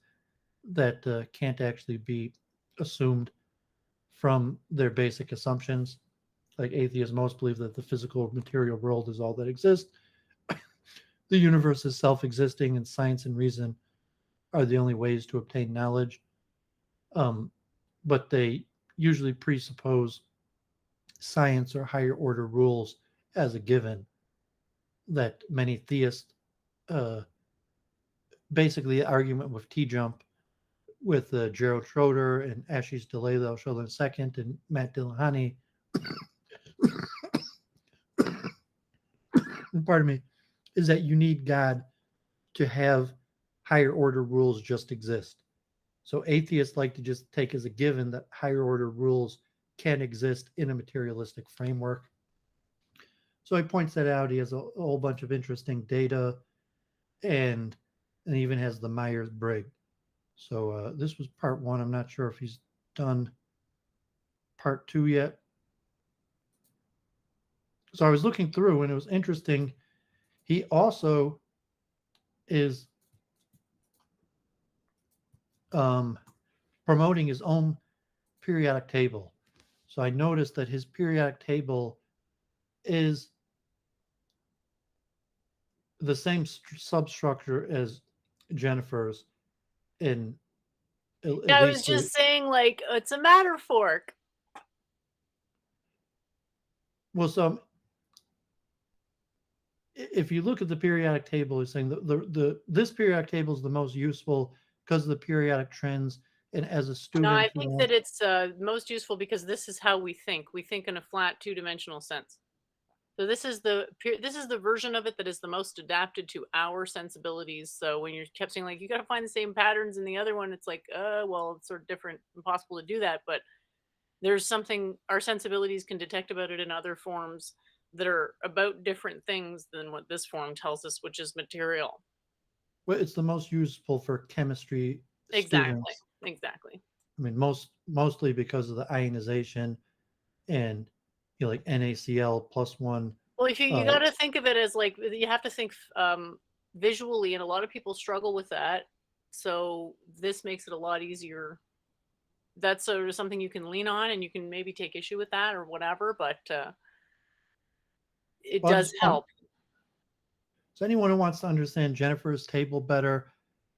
that can't actually be assumed from their basic assumptions. Like atheists most believe that the physical material world is all that exists. The universe is self-existing, and science and reason are the only ways to obtain knowledge. But they usually presuppose science or higher order rules as a given that many theists basically argument with T-Jump with Gerald Schroeder and Ashish Delay that I'll show in a second, and Matt Dillahunty. pardon me, is that you need God to have higher order rules just exist. So atheists like to just take as a given that higher order rules can exist in a materialistic framework. So he points that out. He has a whole bunch of interesting data, and even has the Myers-Briggs. So this was part one. I'm not sure if he's done part two yet. So I was looking through, and it was interesting. He also is promoting his own periodic table. So I noticed that his periodic table is the same substructure as Jennifer's in at I was least just saying, like, it's a matter fork. well, so if you look at the periodic table, it's saying the this periodic table is the most useful because of the periodic trends. And as a No, student, I think that it's most useful because this is how we think. We think in a flat two-dimensional sense. So this is the version of it that is the most adapted to our sensibilities. So when you're kept saying like you got to find the same patterns in the other one, it's like, well, it's sort of different, impossible to do that. But there's something our sensibilities can detect about it in other forms that are about different things than what this form tells us, which is material. well, it's the most useful for chemistry Exactly. students. Exactly. I mean, mostly because of the ionization and like NaCl plus one. Well, if you Uh, got to think of it as like you have to think visually, and a lot of people struggle with that. So this makes it a lot easier. That's sort of something you can lean on, and you can maybe take issue with that or whatever, but it well, does help. so anyone who wants to understand Jennifer's table better,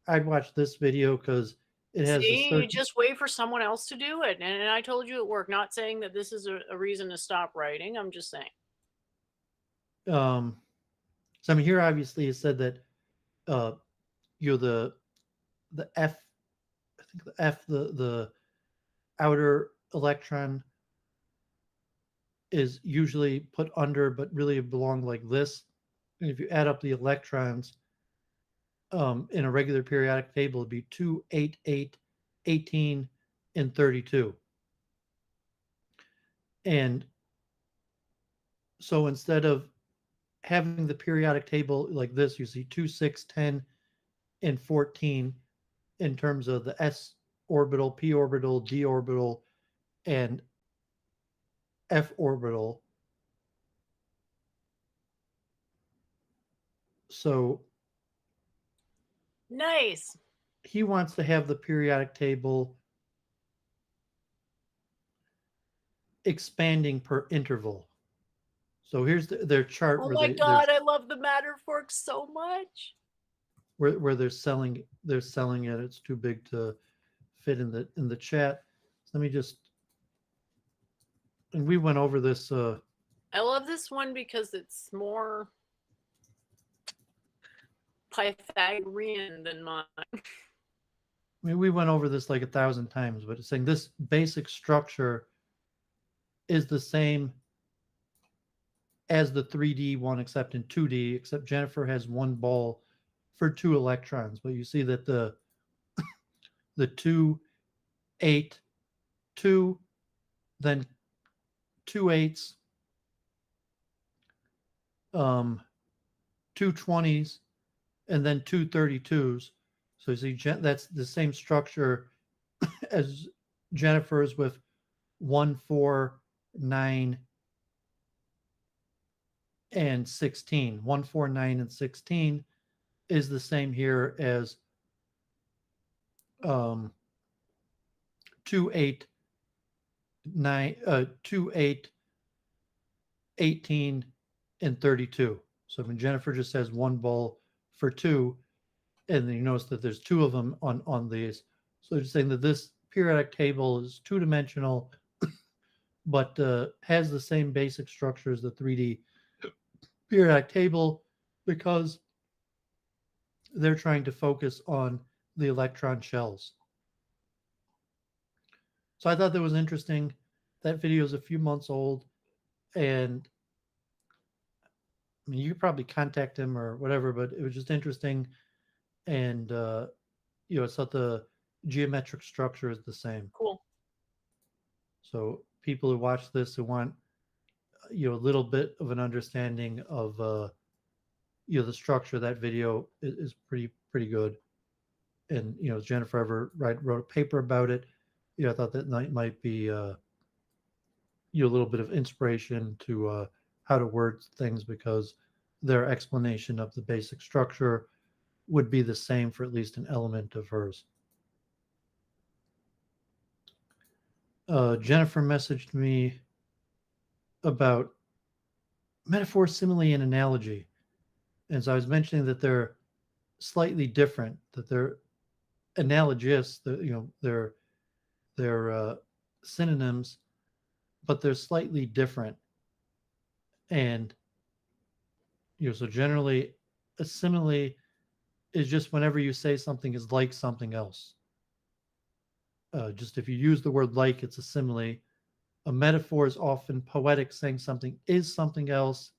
I'd watch this video because it has a See, you certain. just wait for someone else to do it, and I told you at work. Not saying that this is a reason to stop writing. I'm just saying. So I mean, here obviously it said that uh, you know the F, I think the F, the outer electron is usually put under, but really belong like this. And if you add up the electrons in a regular periodic table, it'd be 2, 8, 8, 18, and 32. And so instead of having the periodic table like this, you see 2, 6, 10, and 14 in terms of the s orbital, p orbital, d orbital, and f orbital. So Nice. he wants to have the periodic table expanding per interval. So here's their chart Oh where my they're god, I love the matter fork so much. where they're selling it. It's too big to fit in the chat. So let me just, and we went over this. I love this one because it's more Pythagorean than mine. I mean, we went over this like 1,000 times, but it's saying this basic structure is the same as the 3D one, except in 2D, except Jennifer has one ball for 2 electrons. But you see that the 2, 8, 2, then 2 8s, 2 20s, and then 2 32s. So you see that's the same structure as Jennifer's with 1, 4, 9, and 16. 1, 4, 9, and 16 is the same here as 2, 8, 9, 2, 8, 18, and 32. So when Jennifer just has one ball for 2, and then you notice that there's 2 of them on these. So just saying that this periodic table is two-dimensional, but has the same basic structure as the 3D periodic table because they're trying to focus on the electron shells. So I thought that was interesting. That video is a few months old, and I mean, you could probably contact him or whatever, but it was just interesting. And, it's that the geometric structure is the same. Cool. So people who watch this who want, a little bit of an understanding of, the structure of that video is pretty good. And, Jennifer ever wrote a paper about it. I thought that might be, a little bit of inspiration to how to word things, because their explanation of the basic structure would be the same for at least an element of hers. Jennifer messaged me about metaphor, simile, and analogy. And so I was mentioning that they're slightly different, that they're analogous, that, they're synonyms, but they're slightly different. And, so generally a simile is just whenever you say something is like something else. Just if you use the word like, it's a simile. A metaphor is often poetic, saying something is something else.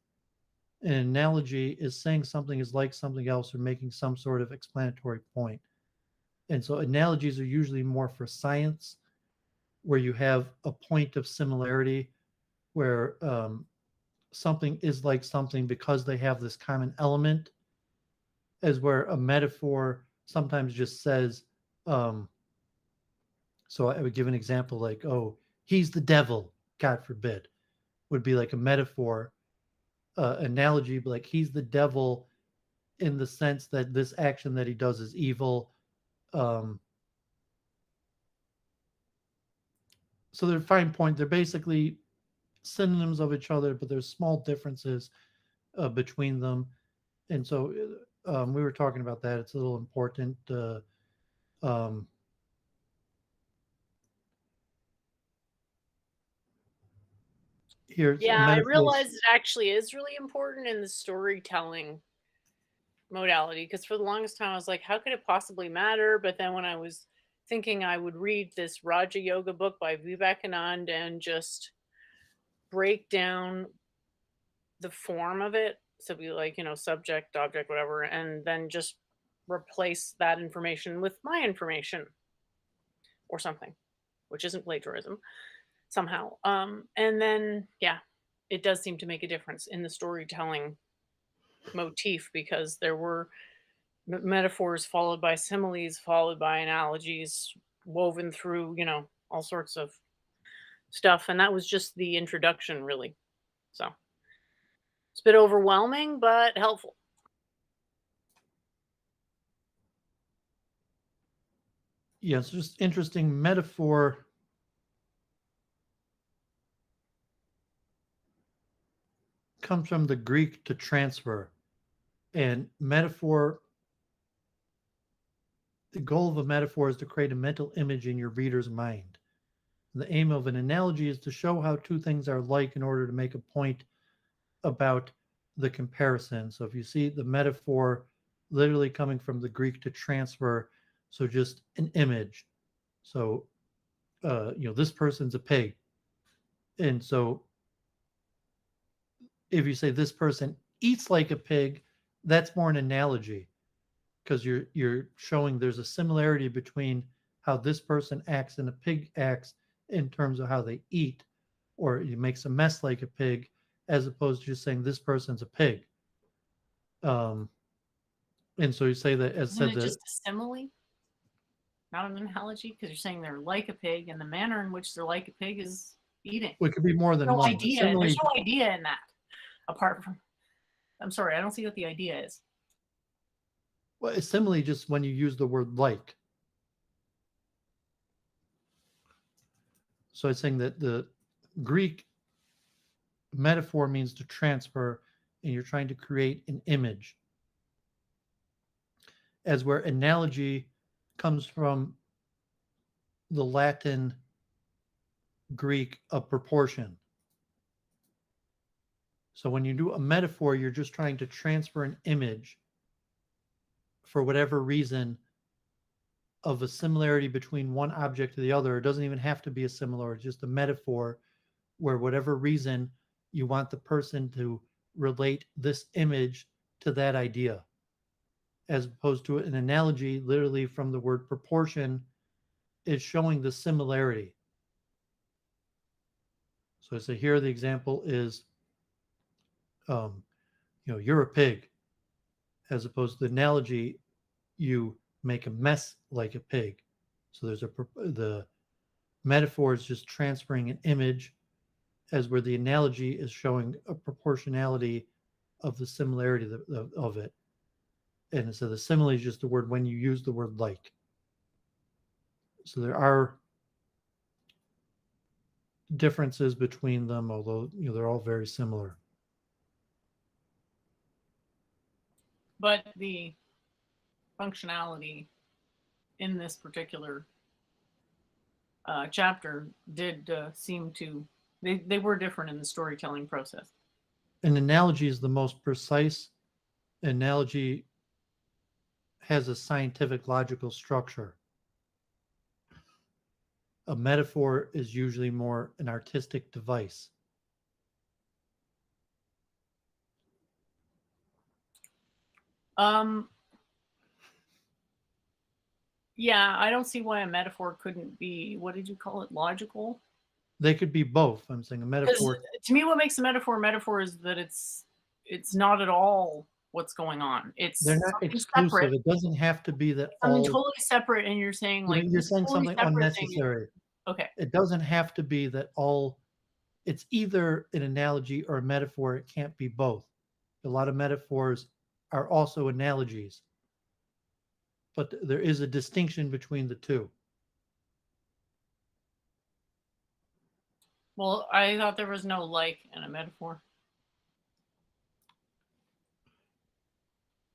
An analogy is saying something is like something else or making some sort of explanatory point. And so analogies are usually more for science, where you have a point of similarity, where something is like something because they have this common element, as where a metaphor sometimes just says, so I would give an example like, oh, he's the devil, God forbid, would be like a metaphor. Analogy, like he's the devil in the sense that this action that he does is evil. So they're fine point. They're basically synonyms of each other, but there's small differences between them. And so we were talking about that. It's a little important. Here's Yeah, I realized it actually is really important in the storytelling modality, because for the longest time I was like, how could it possibly matter? But then when I was thinking I would read this Raja Yoga book by Vivekananda and just break down the form of it, so be like, subject, object, whatever, and then just replace that information with my information or something, which isn't plagiarism somehow. And then, yeah, it does seem to make a difference in the storytelling motif, because there were metaphors followed by similes, followed by analogies, woven through, all sorts of stuff. And that was just the introduction, really. So it's a bit overwhelming, but helpful. Yeah, it's just interesting. Metaphor comes from the Greek to transfer. And metaphor, the goal of a metaphor is to create a mental image in your reader's mind. The aim of an analogy is to show how two things are like in order to make a point about the comparison. So if you see the metaphor literally coming from the Greek to transfer, so just an image. So, this person's a pig. And so if you say this person eats like a pig, that's more an analogy, because you're showing there's a similarity between how this person acts and a pig acts in terms of how they eat, or you makes a mess like a pig, as opposed to just saying this person's a pig. And so you say that, as Isn't said, it just a simile, not an analogy? Because you're saying they're like a pig, and the manner in which they're like a pig is eating. it could be more than No one. idea. Simile, There's no idea in that. Apart from, I'm sorry, I don't see what the idea is. well, it's simile just when you use the word like. So it's saying that the Greek metaphor means to transfer, and you're trying to create an image, as where analogy comes from the Latin Greek of proportion. So when you do a metaphor, you're just trying to transfer an image for whatever reason of a similarity between one object to the other. It doesn't even have to be a similar, it's just a metaphor where whatever reason you want the person to relate this image to that idea, as opposed to an analogy, literally from the word proportion, is showing the similarity. So here the example is, you're a pig, as opposed to the analogy, you make a mess like a pig. So the metaphor is just transferring an image, as where the analogy is showing a proportionality of the similarity of it. And so the simile is just the word when you use the word like. So there are differences between them, although they're all very similar. But the functionality in this particular chapter did seem to, they were different in the storytelling process. An analogy is the most precise. Analogy has a scientific logical structure. A metaphor is usually more an artistic device. Yeah, I don't see why a metaphor couldn't be, what did you call it, logical? They could be both. I'm saying a metaphor. To me, what makes a metaphor is that it's not at all what's going on. It's They're not something exclusive. separate. It doesn't have to be that Something all. totally separate, and you're saying like You're saying totally something separate thing unnecessary. okay. It doesn't have to be that all. It's either an analogy or a metaphor. It can't be both. A lot of metaphors are also analogies, but there is a distinction between the two. Well, I thought there was no like in a metaphor.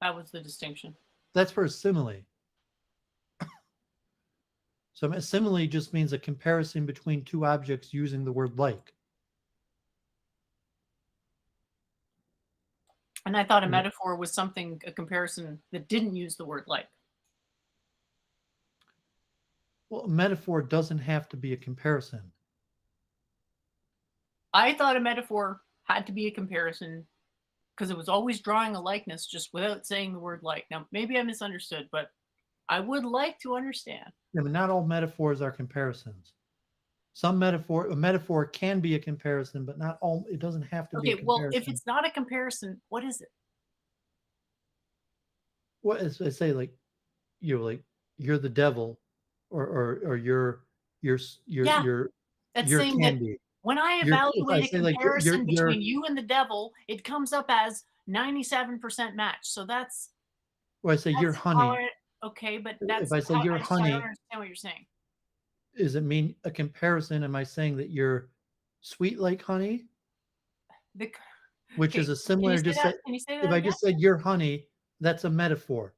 That was the distinction. That's for a simile. So a simile just means a comparison between two objects using the word like. And I thought a metaphor was a comparison that didn't use the word like. Well, a metaphor doesn't have to be a comparison. I thought a metaphor had to be a comparison because it was always drawing a likeness just without saying the word like. Now, maybe I misunderstood, but I would like to understand. I mean, not all metaphors are comparisons. A metaphor can be a comparison, but not all. It doesn't have to be a comparison. Well, if it's not a comparison, what is it? What is I say like you're the devil, or you're That's you're saying candy. that when I evaluate a comparison between you and the devil, it comes up as 97% match. So that's. Well, I say you're honey. Okay, but that's. If I say you're honey, I don't understand what you're saying. Does it mean a comparison? Am I saying that you're sweet like honey? Which is a similar. Can you say that if I just said you're honey, that's a metaphor.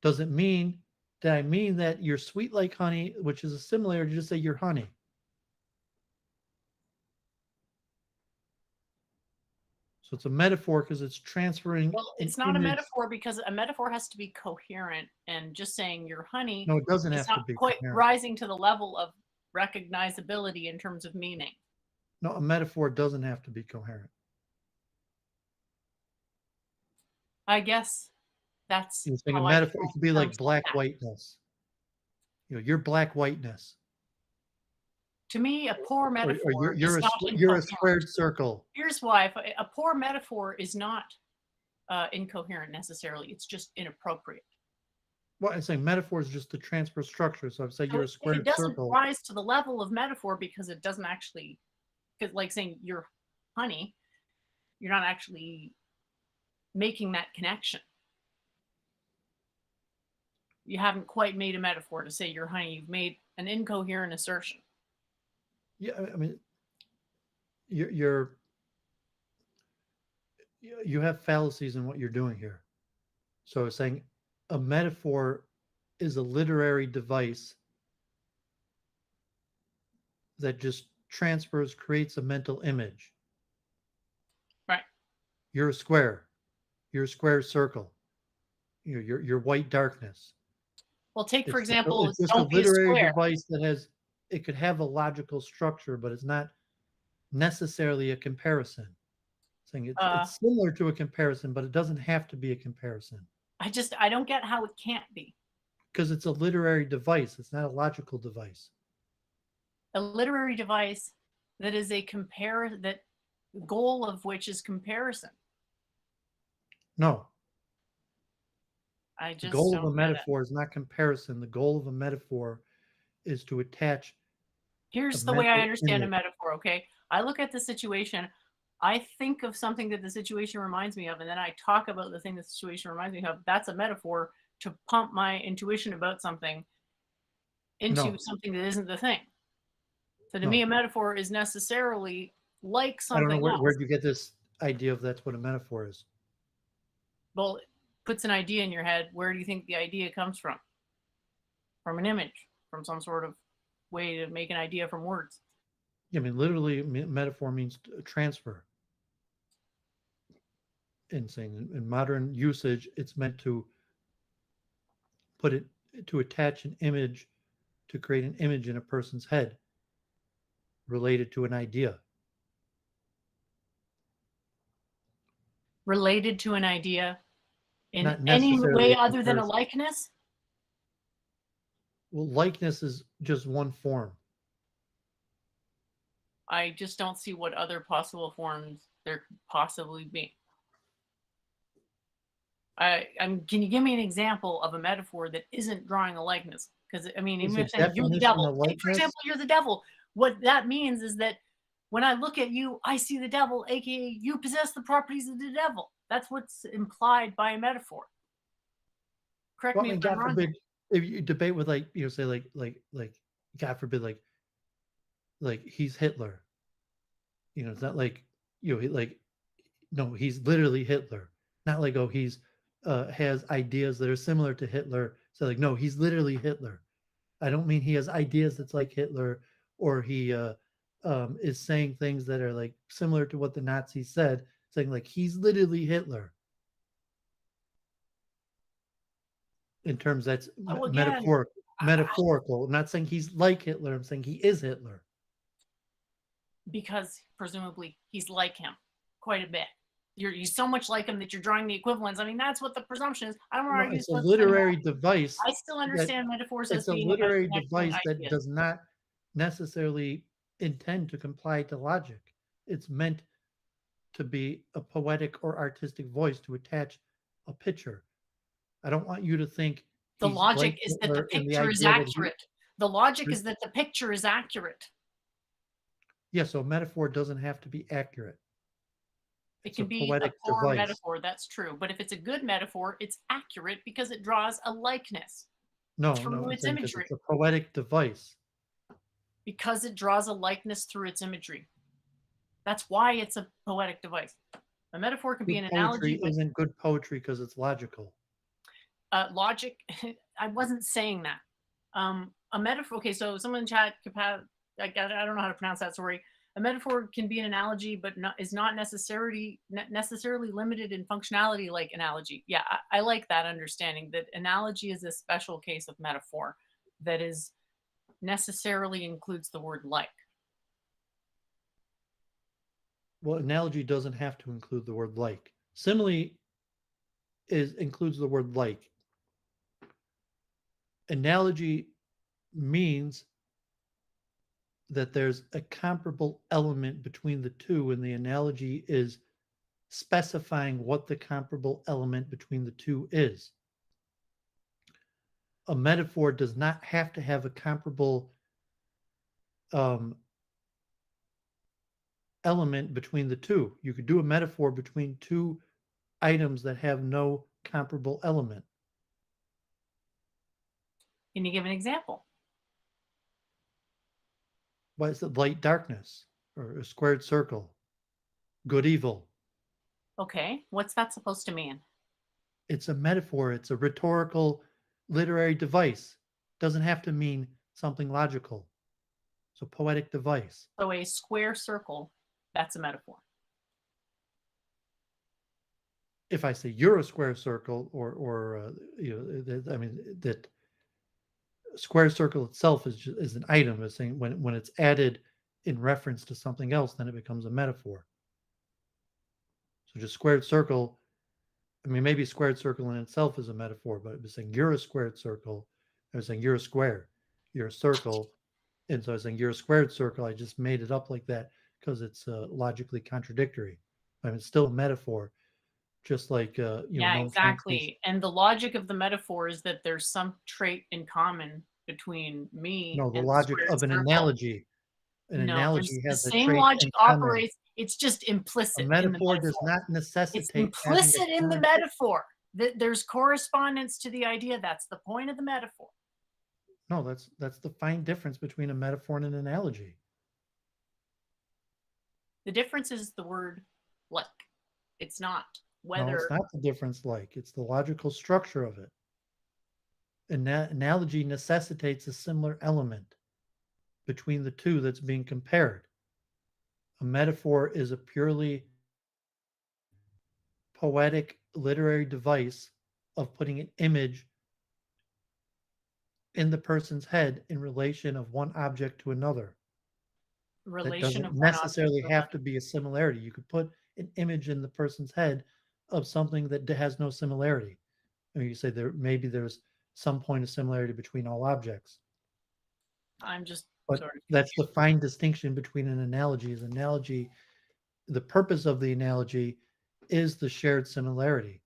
Does it mean that I mean that you're sweet like honey, which is a similar to just say you're honey? So it's a metaphor because it's transferring. Well, it's not a metaphor because a metaphor has to be coherent, and just saying you're honey. No, it doesn't have to be quite coherent. Rising to the level of recognizability in terms of meaning. No, a metaphor doesn't have to be coherent. I guess that's. You're saying a metaphor. It could be like black whiteness. You're black whiteness. To me, a poor metaphor. Or you're a squared circle. Here's why: a poor metaphor is not incoherent necessarily; it's just inappropriate. Well, I'm saying metaphor is just the transfer structure. So I've said you're a squared circle. It doesn't rise to the level of metaphor because it doesn't actually, because like saying you're honey, you're not actually making that connection. You haven't quite made a metaphor to say you're honey. You've made an incoherent assertion. Yeah, I mean, you have fallacies in what you're doing here. So I was saying a metaphor is a literary device that just creates a mental image. Right. You're a square. You're a square circle. You're white darkness. Well, take for example, it's just a literary device that it could have a logical structure, but it's not necessarily a comparison. Saying Uh, it's similar to a comparison, but it doesn't have to be a comparison I don't get how it can't be. because it's a literary device. It's not a logical device. A literary device that is that goal of which is comparison. No, I the just goal of don't a get it. metaphor is not comparison. The goal of a metaphor is to attach a Here's the way I mental understand a image. metaphor, okay? I look at the situation, I think of something that the situation reminds me of, and then I talk about the thing the situation reminds me of. That's a metaphor to pump my intuition about something into No, something that isn't the thing. So to me, a no. metaphor is necessarily like I don't know something where'd else. you get this idea of that's what a metaphor is. Well, it puts an idea in your head. Where do you think the idea comes from? From an image, from some sort of way to make an idea from words. I mean, literally, metaphor means transfer. In modern usage, it's meant to attach an image, to create an image in a person's head related to an idea. Related to an idea in Not any necessarily way a other than a comparison. likeness? Well, likeness is just one form. I just don't see what other possible forms there could possibly be. Can you give me an example of a metaphor that isn't drawing a likeness? Because I mean, Is even the if saying you're the definition devil, of take for likeness? example, you're the devil. What that means is that when I look at you, I see the devil, aka you possess the properties of the devil. That's what's implied by a metaphor. Correct Well, I me if mean, I'm God wrong. forbid, if you debate with say God forbid, like he's Hitler. It's not like no, he's literally Hitler. Not like, oh, he's has ideas that are similar to Hitler. So like, no, he's literally Hitler. I don't mean he has ideas that's like Hitler, or he is saying things that are like similar to what the Nazis said, saying like he's literally Hitler. In terms that's Oh, again, metaphorical. I'm not saying he's like Hitler. I'm saying he is Hitler. because presumably he's like him quite a bit. He's so much like him that you're drawing the equivalence. I mean, that's what the presumption is. I don't want to No, argue it's a this anymore. literary device I still that understand metaphors as it's a being about literary connecting device that ideas. does not necessarily intend to comply to logic. It's meant to be a poetic or artistic voice to attach a picture. I don't want you to think The he's like logic is that the Hitler in the picture is idea that he. accurate. The logic is that the picture is accurate. Yeah, so a metaphor doesn't have to be accurate. It It's a can be a poetic poor device. metaphor, that's true. But if it's a good metaphor, it's accurate because it draws a likeness No, through I'm its saying because imagery. it's a poetic device. Because it draws a likeness through its imagery. That's why it's a poetic device. A metaphor can be Good an poetry analogy, but isn't good poetry because it's logical. logic, I wasn't saying that. A metaphor, okay, so someone in chat, I don't know how to pronounce that, sorry. A metaphor can be an analogy, but is not necessarily limited in functionality like analogy. Yeah, I like that understanding that analogy is a special case of metaphor that is necessarily includes the word like. Well, analogy doesn't have to include the word like. Simile includes the word like. Analogy means that there's a comparable element between the two, and the analogy is specifying what the comparable element between the two is. A metaphor does not have to have a comparable element between the two. You could do a metaphor between two items that have no comparable element. Can you give an example? Why is it light darkness or a squared circle? Good evil. Okay, what's that supposed to mean? It's a metaphor. It's a rhetorical literary device. Doesn't have to mean something logical. It's a poetic device. So a square circle, that's a metaphor. If I say you're a square circle, or I mean that square circle itself is an item. It's saying when it's added in reference to something else, then it becomes a metaphor. So just squared circle. I mean, maybe squared circle in itself is a metaphor, but it was saying you're a squared circle. I was saying you're a square, you're a circle. And so I was saying you're a squared circle. I just made it up like that because it's logically contradictory. I mean, it's still a metaphor, just like, Yeah, no Chinese. exactly. And the logic of the metaphor is that there's some trait in common between me No, the and the logic squared of an circle. analogy. An No, there's analogy the has a same trait logic in common. operates. It's just A implicit in the metaphor does metaphor. not It's necessitate having implicit a in the common. metaphor. There's correspondence to the idea. That's the point of the metaphor. No, that's the fine difference between a metaphor and an analogy. The difference is the word like. It's not No, whether. it's not the difference. Like, it's the logical structure of it. An analogy necessitates a similar element between the two that's being compared. A metaphor is a purely poetic literary device of putting an image in the person's head in relation of one object to another. That relation of doesn't one object necessarily to have another. to be a similarity. You could put an image in the person's head of something that has no similarity. I mean, you say there's some point of similarity between all objects. I'm just But sort of that's the confused. fine distinction between an analogy. Is analogy, the purpose of the analogy is the shared similarity.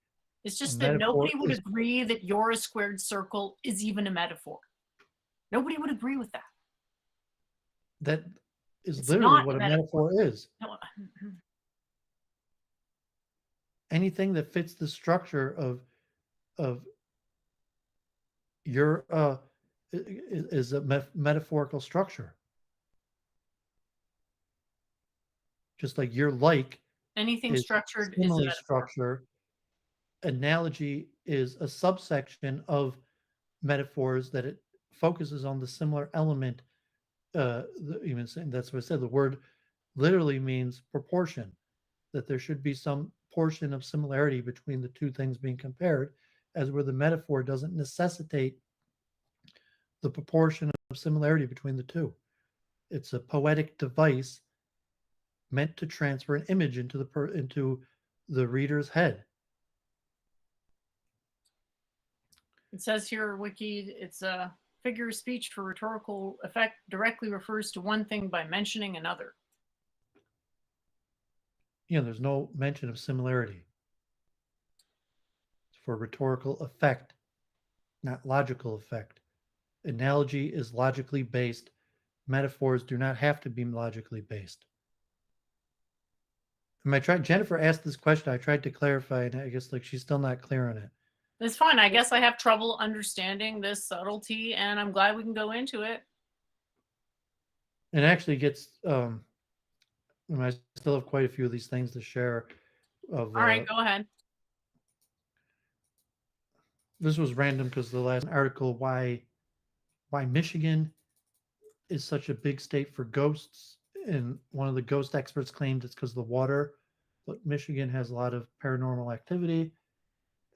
It's A just that metaphor nobody would is agree that you're a squared circle is even a metaphor. Nobody would agree with that. that is It's literally not what a a metaphor. metaphor is. No, Anything that fits the structure of your is a metaphorical structure. Just like your like anything is structured is a simile metaphor. structure, analogy is a subsection of metaphors that it focuses on the similar element. Even saying that's what I said. The word literally means proportion. That there should be some portion of similarity between the two things being compared, as where the metaphor doesn't necessitate the proportion of similarity between the two. It's a poetic device meant to transfer an image into the reader's head. It says here, Wiki, it's a figure of speech for rhetorical effect directly refers to one thing by mentioning another. There's no mention of similarity. It's for rhetorical effect, not logical effect. Analogy is logically based. Metaphors do not have to be logically based. Jennifer asked this question. I tried to clarify, and I guess she's still not clear on it. It's fine. I guess I have trouble understanding this subtlety, and I'm glad we can go into it. It actually gets. I still have quite a few of these things to share. All right, go ahead. This was random because the last article, why Michigan is such a big state for ghosts, and one of the ghost experts claimed it's because of the water, but Michigan has a lot of paranormal activity,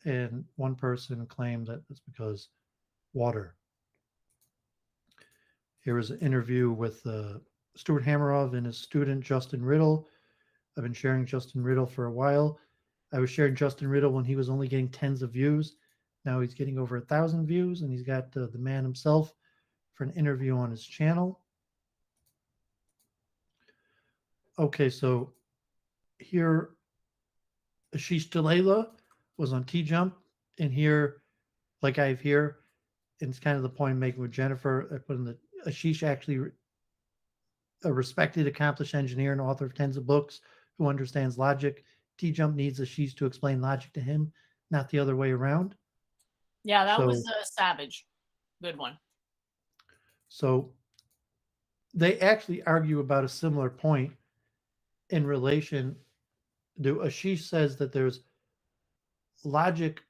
and one person claimed that it's because water. Here was an interview with Stuart Hameroff and his student Justin Riddle. I've been sharing Justin Riddle for a while. I was sharing Justin Riddle when he was only getting tens of views. Now he's getting over 1,000 views, and he's got the man himself for an interview on his channel. Okay, so here, Ashish Delela was on T-Jump, and here, like I have here, and it's kind of the point I'm making with Jennifer, I put in the Ashish actually a respected, accomplished engineer and author of tens of books who understands logic. T-Jump needs Ashish to explain logic to him, not the other way around. Yeah, that was Savage. Good one. So they actually argue about a similar point in relation to Ashish says that there's logic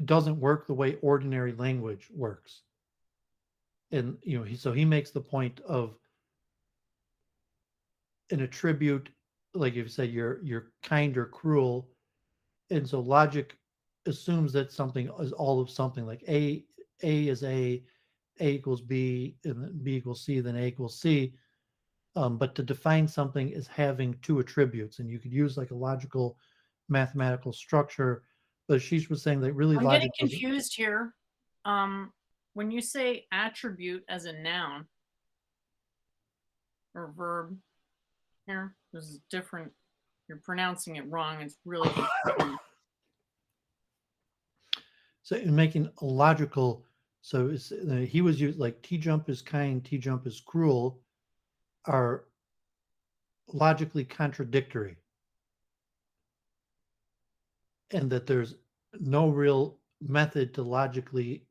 doesn't work the way ordinary language works. And so he makes the point of an attribute, like you said, you're kind or cruel. And so logic assumes that something is all of something, like A is A equals B, and B equals C, then A equals C. But to define something as having two attributes, and you could use like a logical mathematical structure, but Ashish was saying that really I'm getting logic doesn't. confused here. When you say attribute as a noun or verb, here, this is different. You're pronouncing it wrong. It's really confusing. So in making a logical, so it's, he was used like T jump is kind, T jump is cruel, are logically contradictory, and that there's no real method to logically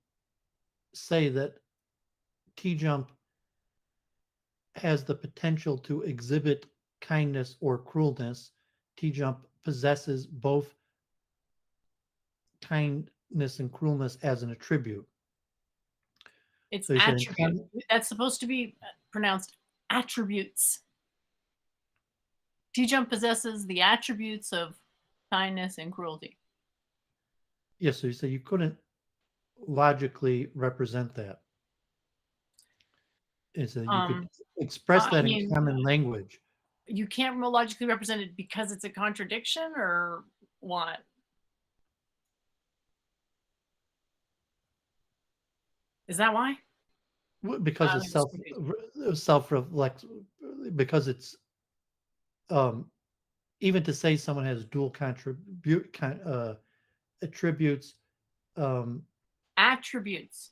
say that T jump has the potential to exhibit kindness or cruelness. T jump possesses both kindness and cruelness as an attribute. It's So he said, attribute. That's supposed to be pronounced attributes. T-Jump possesses the attributes of kindness and cruelty. yes, so you say you couldn't logically represent that. Is that you could express that in common language. You can't logically represent it because it's a contradiction, or what? Is that why? Because it's self-reflex, because it's even to say someone has dual attributes. Attributes.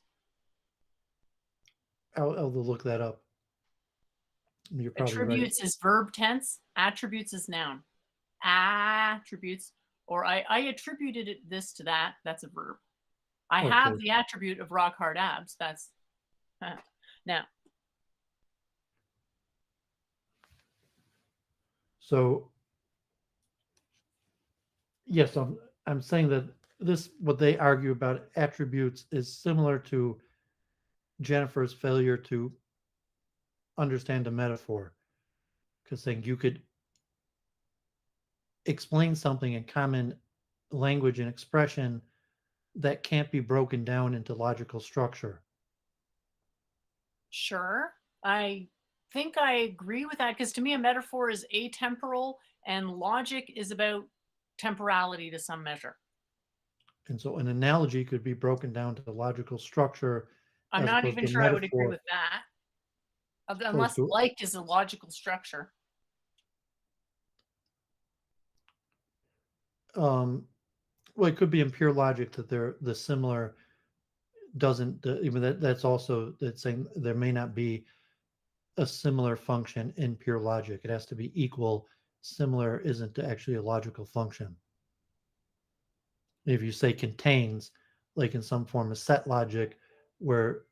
I'll look that up. You're probably Attributes right. is verb tense. Attributes is noun. Attributes, or I attributed this to that. That's a verb. I have the attribute of rock hard abs. That's now. So yes, I'm saying that this, what they argue about attributes, is similar to Jennifer's failure to understand a metaphor, because saying you could explain something in common language and expression that can't be broken down into logical structure. Sure. I think I agree with that, because to me a metaphor is atemporal and logic is about temporality to some measure. And so an analogy could be broken down to the logical structure. I'm not even sure I would agree with that. Unless like is a logical structure. Well, it could be in pure logic that they're the similar doesn't even that's also that's saying there may not be a similar function in pure logic. It has to be equal. Similar isn't actually a logical function. If you say contains, like in some form of set logic, where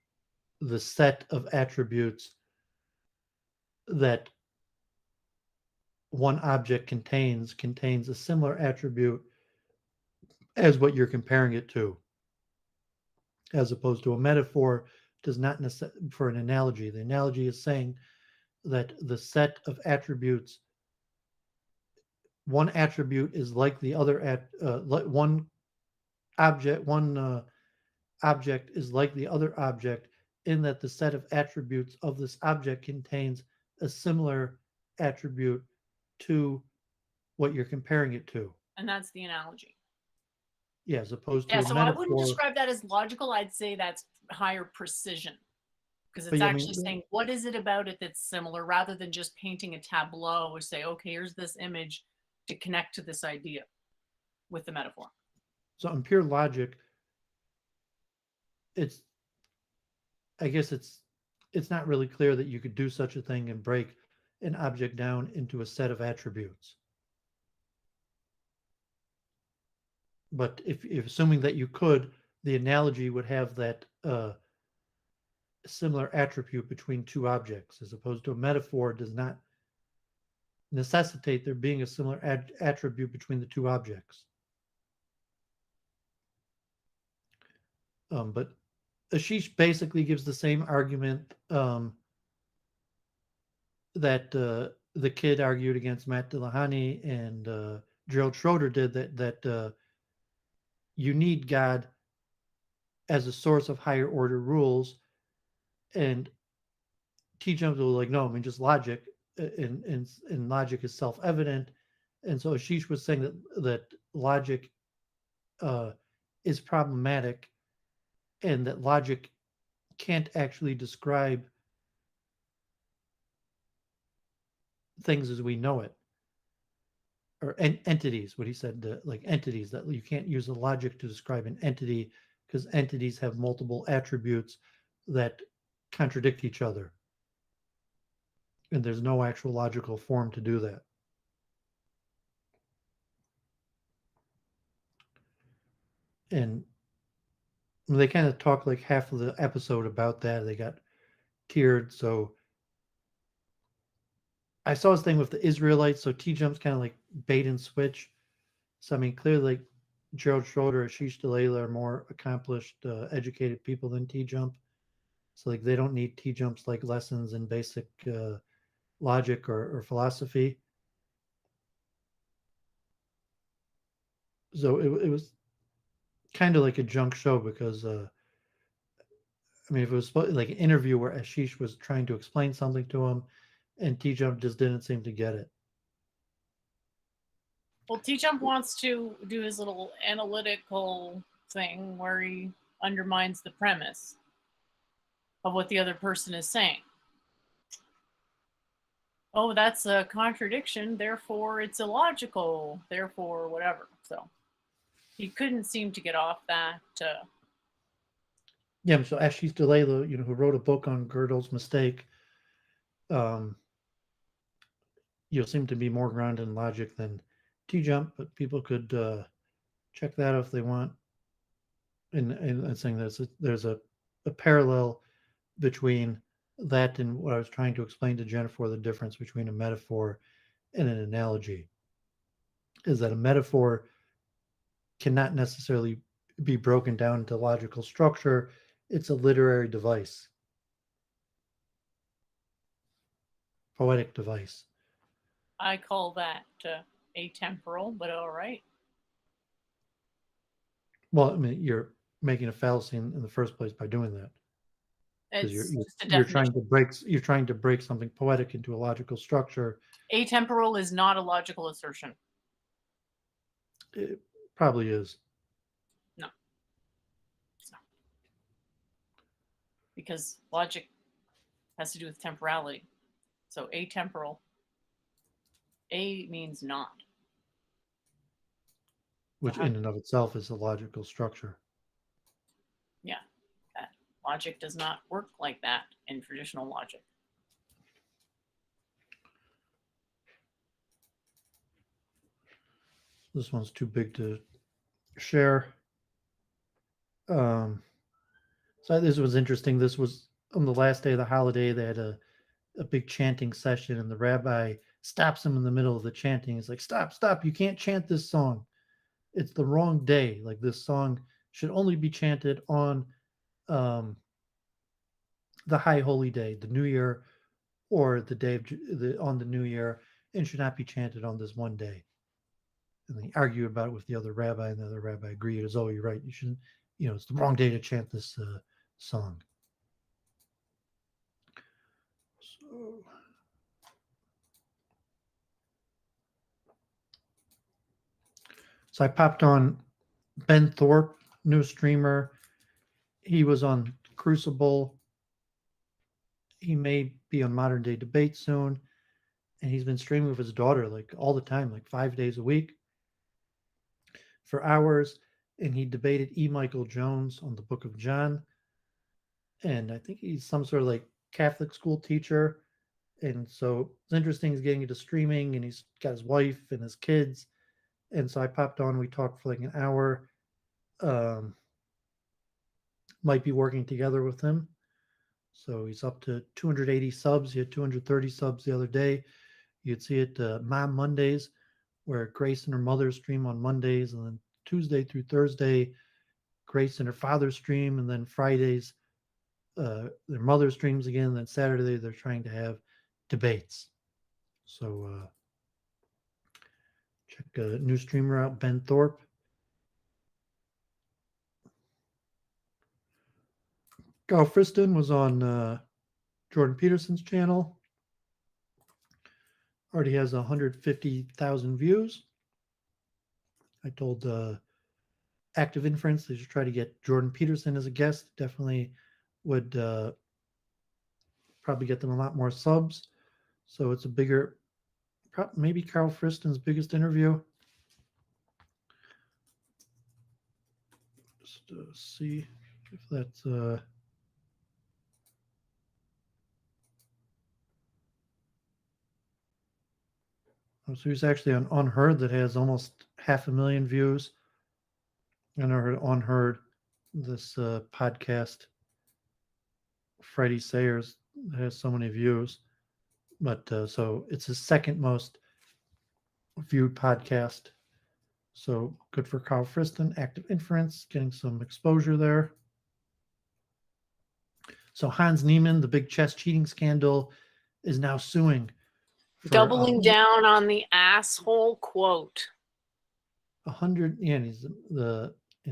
the set of attributes that one object contains a similar attribute as what you're comparing it to, as opposed to a metaphor does not necessarily. For an analogy, the analogy is saying that the set of attributes, one attribute is like the other one object is like the other object, in that the set of attributes of this object contains a similar attribute to what you're comparing it to. And that's the analogy. Yeah, as opposed to yeah, a so metaphor. I wouldn't describe that as logical. I'd say that's higher precision, because it's actually saying what is it about it that's similar, rather than just painting a tableau or say, okay, here's this image to connect to this idea with the metaphor. So in pure logic, I guess it's not really clear that you could do such a thing and break an object down into a set of attributes. But if assuming that you could, the analogy would have that similar attribute between two objects, as opposed to a metaphor does not necessitate there being a similar attribute between the two objects. But Ashish basically gives the same argument that the kid argued against Matt Dillahunty and Gerald Schroeder did, that you need God as a source of higher order rules. And T-Jumps were like, no, I mean, just logic. and logic is self-evident. And so Ashish was saying that logic is problematic, and that logic can't actually describe things as we know it, or entities. What he said, like entities, that you can't use the logic to describe an entity because entities have multiple attributes that contradict each other, and there's no actual logical form to do that. And they kind of talk like half of the episode about that. They got tiered. So I saw this thing with the Israelites. So T Jump's kind of like bait and switch. So I mean, clearly, like Gerald Schroeder, Ashish Delela are more accomplished, educated people than T Jump. So like they don't need T Jump's like lessons in basic logic or philosophy. So it was kind of like a junk show because I mean, if it was like an interview where Ashish was trying to explain something to him, and T Jump just didn't seem to get it. Well, T Jump wants to do his little analytical thing where he undermines the premise of what the other person is saying. Oh, that's a contradiction, therefore it's illogical, therefore whatever. So he couldn't seem to get off that. Yeah, so Ashish Delela, who wrote a book on Gödel's mistake, seem to be more grounded in logic than T Jump, but people could check that out if they want. And saying there's a parallel between that and what I was trying to explain to Jennifer, the difference between a metaphor and an analogy is that a metaphor cannot necessarily be broken down into logical structure. It's a literary device, poetic device. I call that atemporal, but all right. Well, I mean, you're making a fallacy in the first place by doing that. Because you're trying to break something poetic into a logical structure. Atemporal is not a logical assertion. It probably is. No. It's not. Because logic has to do with temporality. So atemporal, A means not. Which in and of itself is a logical structure. Yeah. Logic does not work like that in traditional logic. This one's too big to share. So this was interesting. This was on the last day of the holiday. They had a big chanting session, and the rabbi stops him in the middle of the chanting. He's like, stop, you can't chant this song. It's the wrong day. Like, this song should only be chanted on the high holy day, the New Year, or the day on the New Year, and should not be chanted on this one day. And they argued about it with the other rabbi, and the other rabbi agreed, as, oh, you're right, you shouldn't, it's the wrong day to chant this song. So I popped on Ben Thorpe, new streamer. He was on Crucible. He may be on Modern Day Debate soon. And he's been streaming with his daughter like all the time, like 5 days a week for hours. And he debated E. Michael Jones on the Book of John. And I think he's some sort of like Catholic school teacher. And so it's interesting. He's getting into streaming, and he's got his wife and his kids. And so I popped on. We talked for like an hour. Might be working together with him. So he's up to 280 subs. He had 230 subs the other day. You'd see it Mom Mondays, where Grace and her mother stream on Mondays, and then Tuesday through Thursday, Grace and her father stream, and then Fridays, their mother streams again, and then Saturday they're trying to have debates. So check a new streamer out, Ben Thorpe. Carl Friston was on Jordan Peterson's channel. already has 150,000 views. I told Active Inference they should try to get Jordan Peterson as a guest. Definitely would probably get them a lot more subs. So it's a bigger, maybe Carl Friston's biggest interview. Just see if that's so he's actually on Unheard that has almost 500,000 views. I never heard Unheard, this podcast. Freddie Sayers has so many views, but so it's his second most viewed podcast. So good for Carl Friston. Active Inference getting some exposure there. So Hans Niemann, the big chess cheating scandal, is now suing. Doubling down on the asshole quote. 100, yeah, and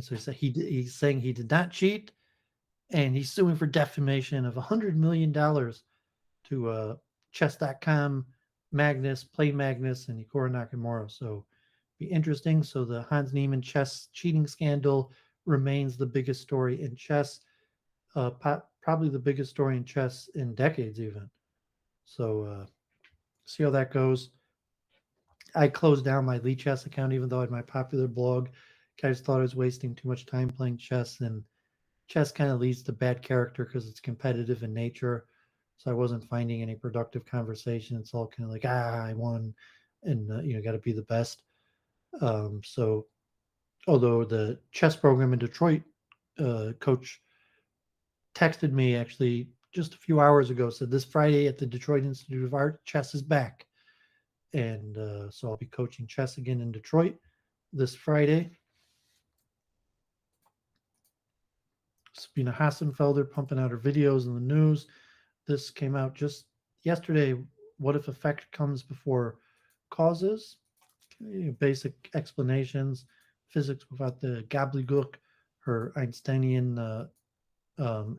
so he's saying he did not cheat, and he's suing for defamation of $100 million to chess.com, Magnus, Play Magnus, and Ikora Nakamura. So be interesting. So the Hans Niemann chess cheating scandal remains the biggest story in chess, probably the biggest story in chess in decades even. So see how that goes. I closed down my Lee Chess account, even though I had my popular blog. I just thought I was wasting too much time playing chess, and chess kind of leads to bad character because it's competitive in nature. So I wasn't finding any productive conversation. It's all kind of like, I won, and got to be the best. So, although the chess program in Detroit coach texted me actually just a few hours ago, said this Friday at the Detroit Institute of Art, chess is back. And so I'll be coaching chess again in Detroit this Friday. Sabina Hassenfelder pumping out her videos in the news. This came out just yesterday. What if effect comes before causes? Basic explanations, physics without the gobbledygook, her Einsteinian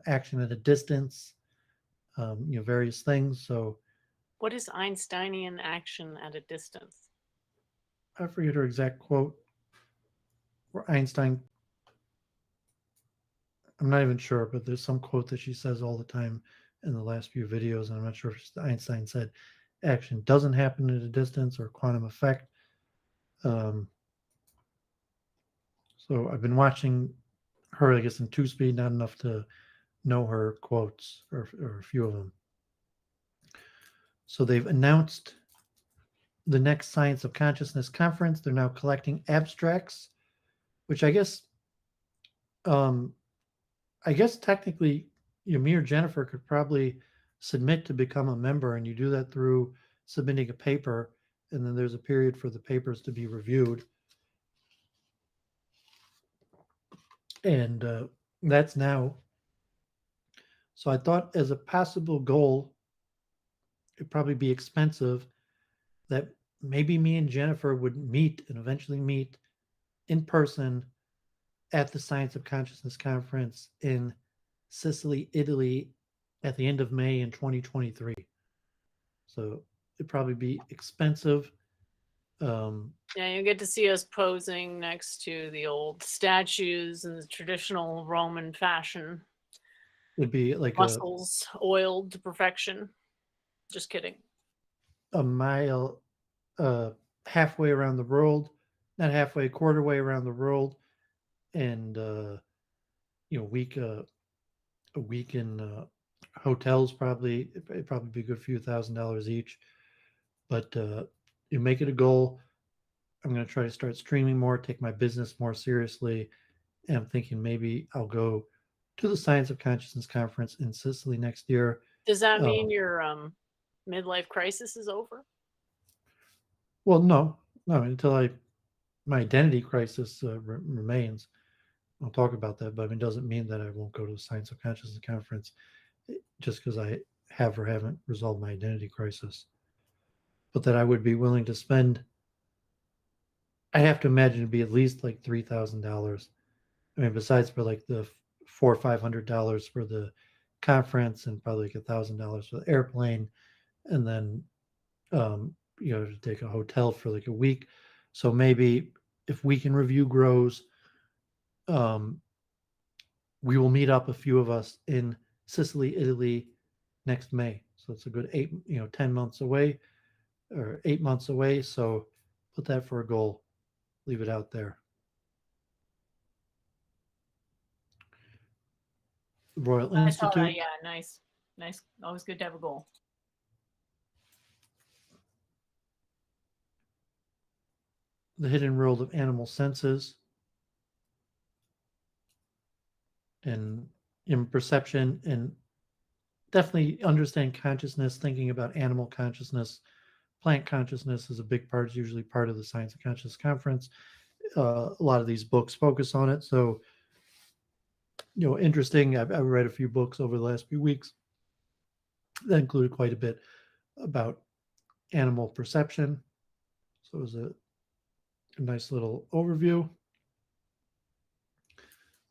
action at a distance, various things. So what is Einsteinian action at a distance? I forget her exact quote. Where Einstein, I'm not even sure, but there's some quote that she says all the time in the last few videos, and I'm not sure if Einstein said action doesn't happen at a distance or quantum effect. So I've been watching her, I guess, in 2-speed, not enough to know her quotes or a few of them. So they've announced the next Science of Consciousness conference. They're now collecting abstracts, which I guess technically me or Jennifer could probably submit to become a member, and you do that through submitting a paper, and then there's a period for the papers to be reviewed. And that's now. So I thought as a possible goal, it'd probably be expensive, that maybe me and Jennifer would meet and eventually meet in person at the Science of Consciousness conference in Sicily, Italy at the end of May in 2023. So it'd probably be expensive. Yeah, you get to see us posing next to the old statues in the traditional Roman fashion. It'd be like muscles oiled to perfection. Just kidding. A mile, halfway around the world, not halfway, a quarter way around the world, and a week in hotels. Probably it'd probably be a good few $1,000s each. But you make it a goal. I'm going to try to start streaming more, take my business more seriously, and I'm thinking maybe I'll go to the Science of Consciousness conference in Sicily next year. Does that mean your midlife crisis is over? Well, no, until my identity crisis remains. I'll talk about that, but it doesn't mean that I won't go to the Science of Consciousness conference just because I have or haven't resolved my identity crisis. But that I would be willing to spend, I have to imagine it'd be at least like $3,000. I mean, besides for like the $400 or $500 for the conference, and probably like $1,000 for the airplane, and then to take a hotel for like a week. So maybe if Week in Review grows, um, we will meet up, a few of us, in Sicily, Italy next May. So it's a good 10 months away, or 8 months away. So put that for a goal. Leave it out there. Royal I saw that. Institute. Yeah, nice. Nice. Always good to have a goal. The Hidden World of Animal Senses and in perception, and definitely understand consciousness, thinking about animal consciousness. Plant consciousness is a big part, usually part of the Science of Consciousness conference. A lot of these books focus on it. So, interesting. I've read a few books over the last few weeks that included quite a bit about animal perception. So it was a nice little overview.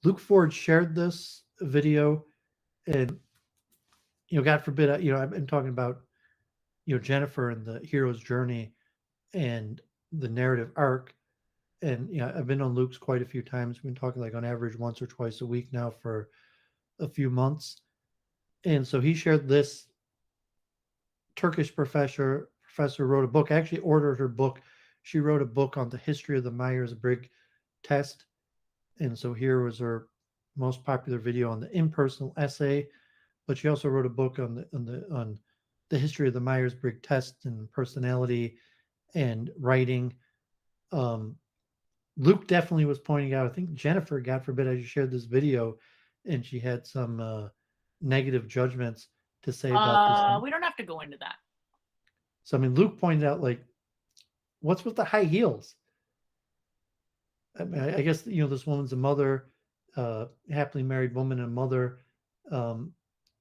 Luke Ford shared this video, and God forbid, I've been talking about Jennifer and the hero's journey and the narrative arc, and I've been on Luke's quite a few times. We've been talking like on average once or twice a week now for a few months, and so he shared this. Turkish professor wrote a book. I actually ordered her book. She wrote a book on the history of the Myers-Briggs test, and so here was her most popular video on the impersonal essay. But she also wrote a book on the history of the Myers-Briggs test and personality and writing. Luke definitely was pointing out. I think Jennifer, God forbid, I shared this video, and she had some negative judgments to say about this. We don't have to go into that. So I mean, Luke pointed out, like, what's with the high heels? I mean, I guess this woman's a mother, happily married woman and mother. I'm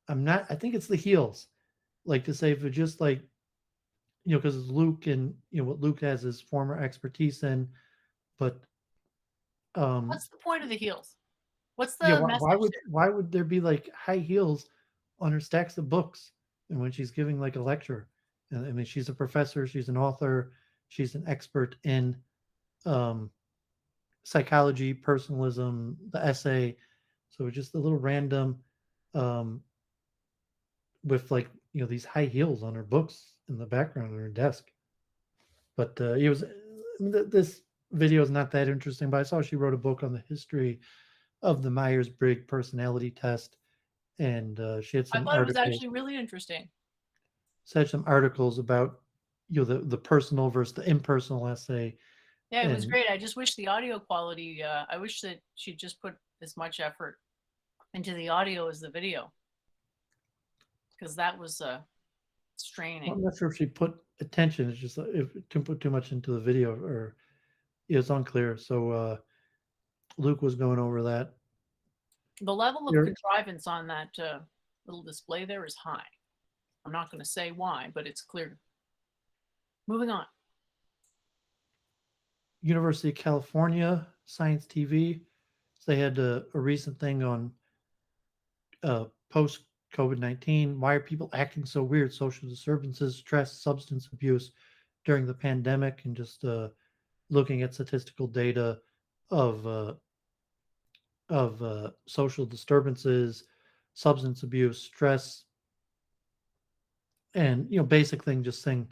not. I think it's the heels. Like, to say, if it just like, because it's Luke, and what Luke has his former expertise in, but What's the point of the heels? What's the message? Why would there be like high heels on her stacks of books, and when she's giving like a lecture? And I mean, she's a professor, she's an author, she's an expert in psychology, personalism, the essay. So just a little random, with like these high heels on her books in the background on her desk. But it was this video is not that interesting. But I saw she wrote a book on the history of the Myers-Briggs personality test, and she had I some thought it was articles. actually really interesting. Said some articles about the personal versus the impersonal essay. Yeah, it was great. I just wish the audio quality. I wish that she'd just put as much effort into the audio as the video, because that was straining. I'm not sure if she put attention. It's just if to put too much into the video, or it's unclear. So Luke was going over that. The level of contrivance on that little display there is high. I'm not going to say why, but it's clear. Moving on. University of California Science TV. So they had a recent thing on post COVID-19. Why are people acting so weird? Social disturbances, stress, substance abuse during the pandemic, and just looking at statistical data of social disturbances, substance abuse, stress, and basic thing, just saying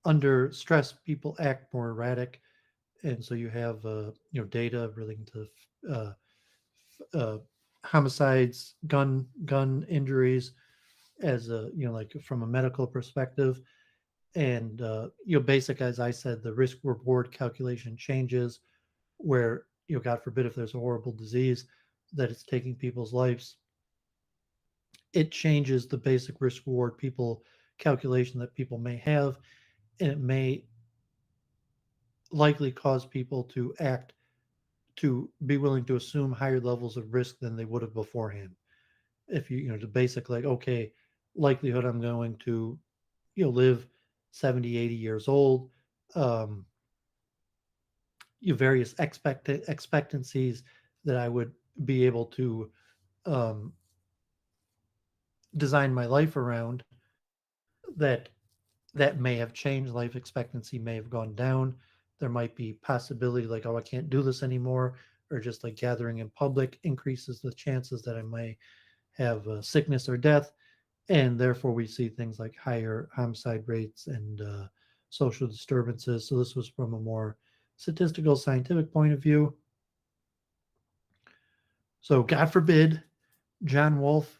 under stress people act more erratic, and so you have data relating to homicides, gun injuries, as a like from a medical perspective, and basic, as I said, the risk reward calculation changes, where God forbid, if there's a horrible disease that it's taking people's lives, it changes the basic risk reward people calculation that people may have, and it may likely cause people to be willing to assume higher levels of risk than they would have beforehand. If the basic, like, okay, likelihood I'm going to live 70, 80 years old, various expectancies that I would be able to design my life around, that that may have changed. Life expectancy may have gone down. There might be possibility like, oh, I can't do this anymore, or just like gathering in public increases the chances that I may have sickness or death, and therefore we see things like higher homicide rates and social disturbances. So this was from a more statistical, scientific point of view. So God forbid, John Wolfe,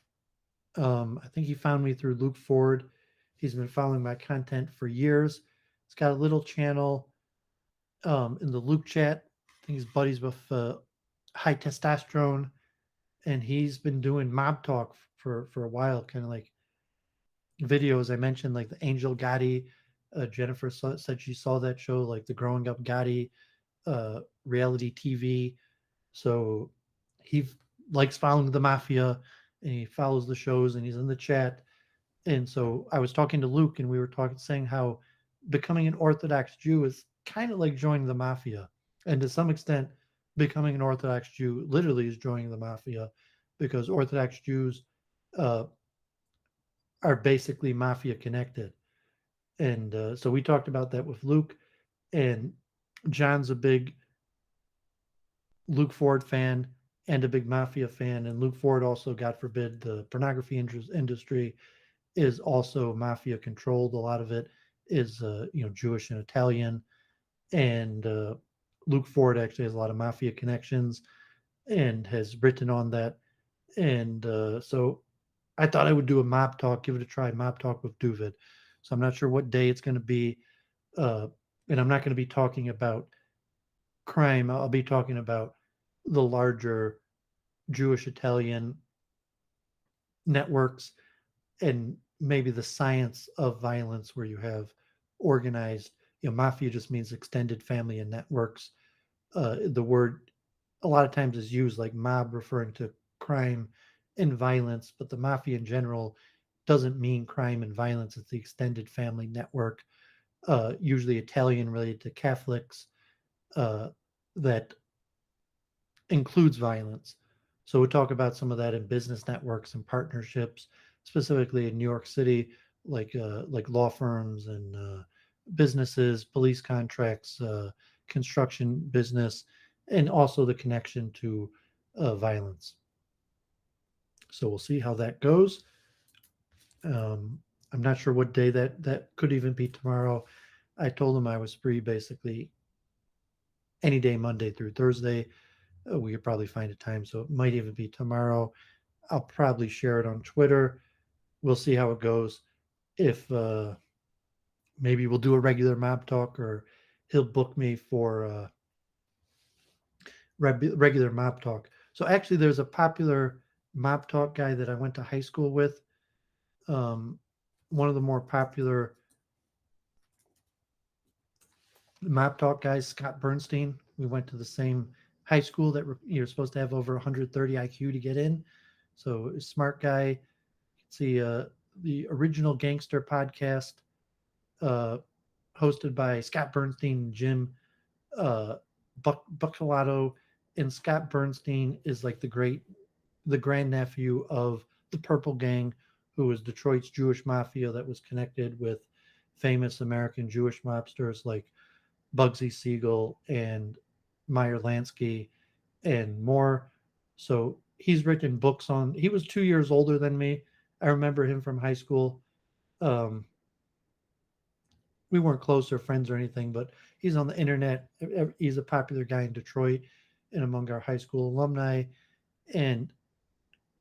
I think he found me through Luke Ford. He's been following my content for years. He's got a little channel in the Luke chat. I think he's buddies with High Testosterone, and he's been doing mob talk for a while, kind of like videos. I mentioned like the Angel Gotti. Jennifer said she saw that show, like the Growing Up Gotti reality TV. So he likes following the mafia, and he follows the shows, and he's in the chat. And so I was talking to Luke, and we were talking, saying how becoming an Orthodox Jew is kind of like joining the mafia, and to some extent, becoming an Orthodox Jew literally is joining the mafia, because Orthodox Jews uh, are basically mafia connected. And so we talked about that with Luke, and John's a big Luke Ford fan and a big mafia fan. And Luke Ford also, God forbid, the pornography industry is also mafia controlled. A lot of it is, Jewish and Italian. And Luke Ford actually has a lot of mafia connections and has written on that. And so I thought I would do a mob talk, give it a try, mob talk with Doovid. So I'm not sure what day it's going to be. And I'm not going to be talking about crime. I'll be talking about the larger Jewish Italian networks and maybe the science of violence, where you have organized, mafia just means extended family and networks. The word a lot of times is used like mob, referring to crime and violence, but the mafia in general doesn't mean crime and violence. It's the extended family network, usually Italian, related to Catholics, uh, that includes violence. So we'll talk about some of that in business networks and partnerships, specifically in New York City, like law firms and businesses, police contracts, construction business, and also the connection to violence. So we'll see how that goes. Um, I'm not sure what day that could even be tomorrow. I told him I was free basically any day, Monday through Thursday. We could probably find a time, so it might even be tomorrow. I'll probably share it on Twitter. We'll see how it goes. If maybe we'll do a regular mob talk, or he'll book me for regular mob talk. So actually, there's a popular mob talk guy that I went to high school with. One of the more popular mob talk guys, Scott Bernstein. We went to the same high school that you're supposed to have over 130 IQ to get in. So smart guy. See the Original Gangster podcast, uh, hosted by Scott Bernstein and Jim Buccellato. And Scott Bernstein is like the grandnephew of the Purple Gang, who was Detroit's Jewish mafia that was connected with famous American Jewish mobsters like Bugsy Siegel and Meyer Lansky and more. So he's written books on. He was 2 years older than me. I remember him from high school. Um, we weren't close or friends or anything, but he's on the internet. He's a popular guy in Detroit and among our high school alumni. And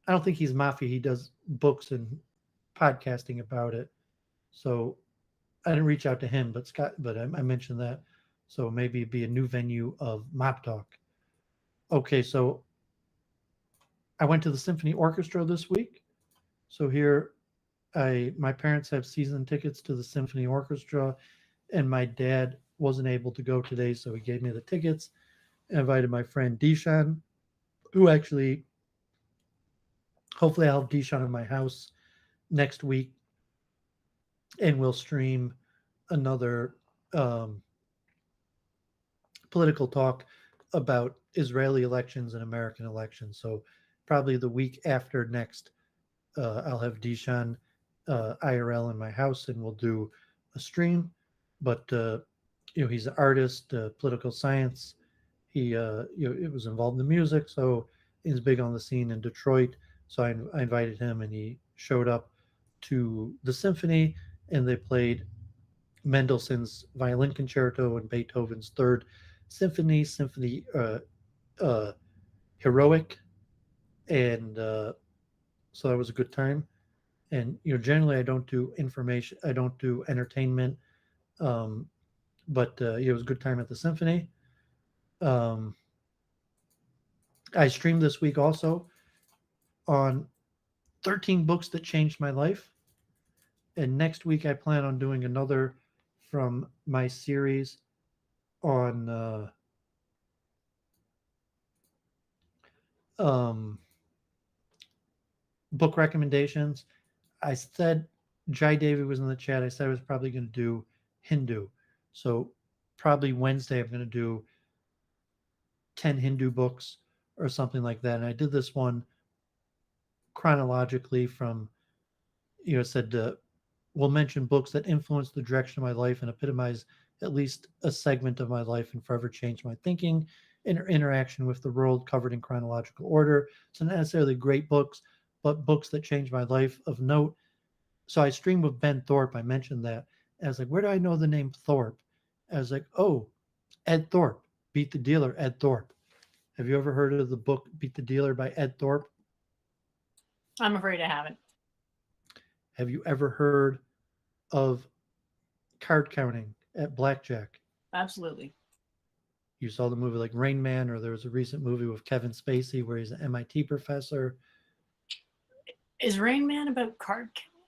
I don't think he's mafia. He does books and podcasting about it. So I didn't reach out to him, but I mentioned that. So maybe it'd be a new venue of mob talk. Okay, so I went to the symphony orchestra this week. So here, my parents have season tickets to the symphony orchestra, and my dad wasn't able to go today, so he gave me the tickets. I invited my friend Deshaun, who actually, hopefully, I'll have Deshaun in my house next week, and we'll stream another political talk about Israeli elections and American elections. So probably the week after next, I'll have Deshaun IRL in my house, and we'll do a stream, but he's an artist, political science. He it was involved in music, so he's big on the scene in Detroit. So I invited him, and he showed up to the symphony, and they played Mendelssohn's Violin Concerto and Beethoven's Third Symphony uh, Heroic, and so that was a good time. And generally I don't do information, I don't do entertainment, um, but it was a good time at the symphony. Um, I streamed this week also on 13 books that changed my life, and next week I plan on doing another from my series on um, book recommendations. I said Jai David was in the chat. I said I was probably going to do Hindu. So probably Wednesday I'm going to do 10 Hindu books or something like that. And I did this one chronologically from, said we'll mention books that influenced the direction of my life and epitomize at least a segment of my life and forever changed my thinking and interaction with the world, covered in chronological order. So not necessarily great books, but books that changed my life of note. So I streamed with Ben Thorpe. I mentioned that. I was like, where do I know the name Thorpe? I was like, oh, Ed Thorpe, Beat the Dealer, Ed Thorpe. Have you ever heard of the book Beat the Dealer by Ed Thorpe? I'm afraid I haven't. Have you ever heard of card counting at blackjack? Absolutely. You saw the movie like Rain Man, or there was a recent movie with Kevin Spacey where he's an MIT professor. Is Rain Man about card counting?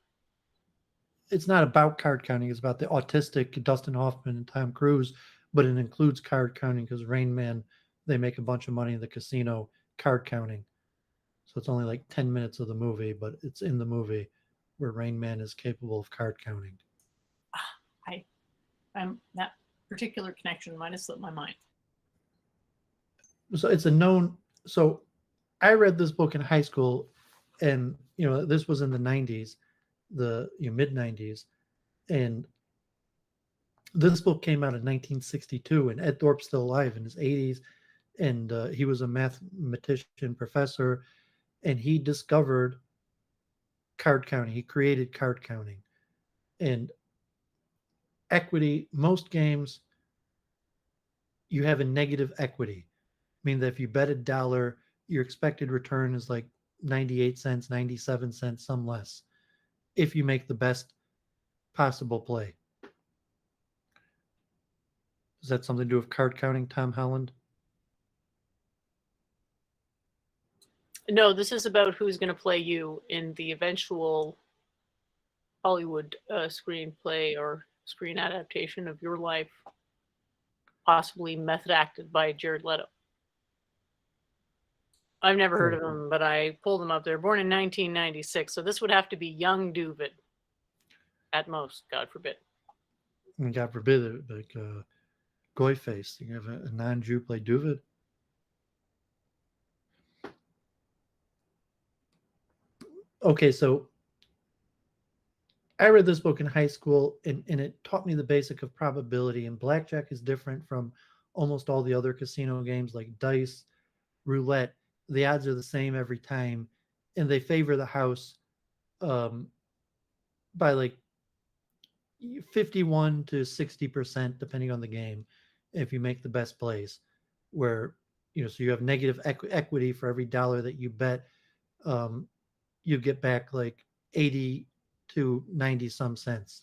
It's not about card counting. It's about the autistic Dustin Hoffman and Tom Cruise, but it includes card counting because Rain Man, they make a bunch of money in the casino card counting. So it's only like 10 minutes of the movie, but it's in the movie where Rain Man is capable of card counting. That particular connection might have slipped my mind. So it's a known. So I read this book in high school, and this was in the 90s, the mid 90s, and this book came out in 1962, and Ed Thorpe's still alive in his 80s, and he was a mathematician professor, and he discovered card counting. He created card counting, and equity. Most games, you have a negative equity, meaning that if you bet $1, your expected return is like 98 cents, 97 cents, some less, if you make the best possible play. Does that something to do with card counting, Tom Holland? No, this is about who's going to play you in the eventual Hollywood screenplay or screen adaptation of your life, possibly method acted by Jared Leto. I've never heard of him, but I pulled him up there. Born in 1996, so this would have to be young Doovid, at most, God forbid. And God forbid, like Goy Face. You have a non-Jew play Doovid. Okay, so I read this book in high school, and it taught me the basic of probability. And blackjack is different from almost all the other casino games like dice, roulette. The odds are the same every time, and they favor the house by like 51 to 60%, depending on the game, if you make the best plays. Where so you have negative equity for every dollar that you bet. You get back like 80 to 90 some cents.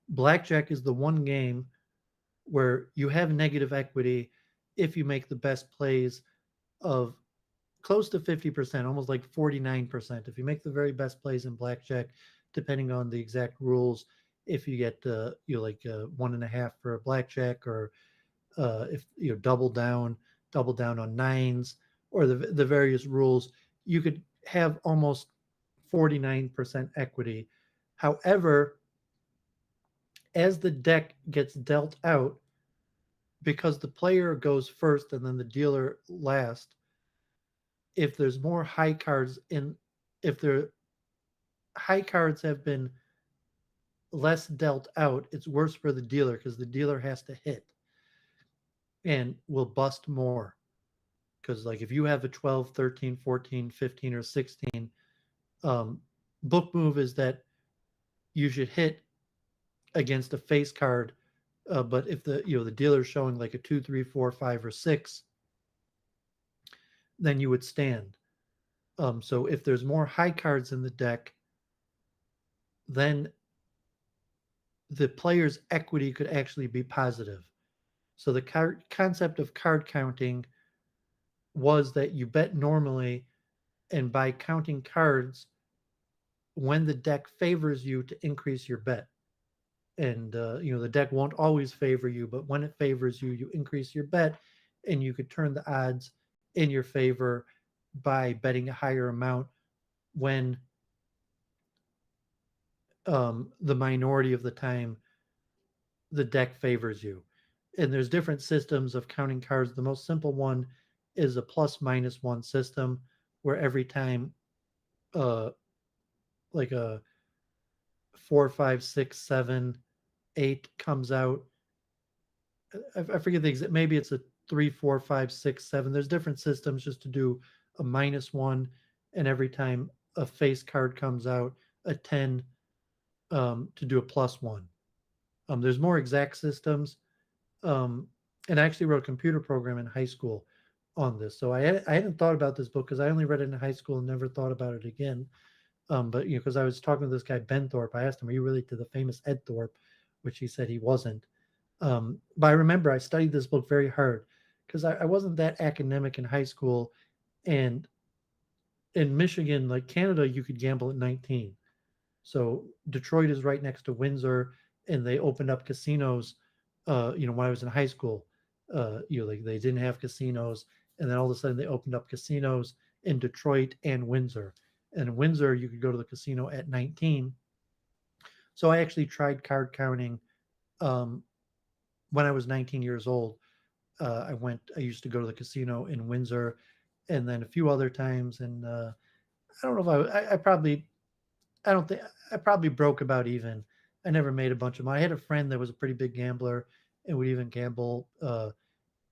Blackjack is the one game where you have negative equity if you make the best plays of close to 50%, almost like 49%. If you make the very best plays in blackjack, depending on the exact rules, if you get 1.5 for a blackjack, or if double down on nines, or the various rules, you could have almost 49% equity. However, as the deck gets dealt out, because the player goes first and then the dealer last, if there's more high cards if the high cards have been less dealt out, it's worse for the dealer because the dealer has to hit and will bust more. Because, like, if you have a 12, 13, 14, 15, or 16, book move is that you should hit against a face card. But if the dealer's showing like a 2, 3, 4, 5, or 6, then you would stand. So if there's more high cards in the deck, then the player's equity could actually be positive. So the concept of card counting was that you bet normally, and by counting cards, when the deck favors you, to increase your bet. And the deck won't always favor you, but when it favors you, you increase your bet, and you could turn the odds in your favor by betting a higher amount when the minority of the time the deck favors you. And there's different systems of counting cards. The most simple one is a plus minus one system, where every time like a 4, 5, 6, 7, 8 comes out, I forget the exact, maybe it's a 3, 4, 5, 6, 7. There's different systems just to do a minus one, and every time a face card comes out, a 10, to do a plus one. There's more exact systems. And I actually wrote a computer program in high school on this. So I hadn't thought about this book because I only read it in high school and never thought about it again. But because I was talking to this guy Ben Thorpe, I asked him, "Are you related to the famous Ed Thorpe?" Which he said he wasn't. But I remember I studied this book very hard because I wasn't that academic in high school, and in Michigan, like Canada, you could gamble at 19. So Detroit is right next to Windsor, and they opened up casinos. When I was in high school, like they didn't have casinos, and then all of a sudden they opened up casinos in Detroit and Windsor. And in Windsor, you could go to the casino at 19. So I actually tried card counting when I was 19 years old. I used to go to the casino in Windsor, and then a few other times. And I don't know if I don't think I probably broke about even. I never made a bunch of money. I had a friend that was a pretty big gambler and would even gamble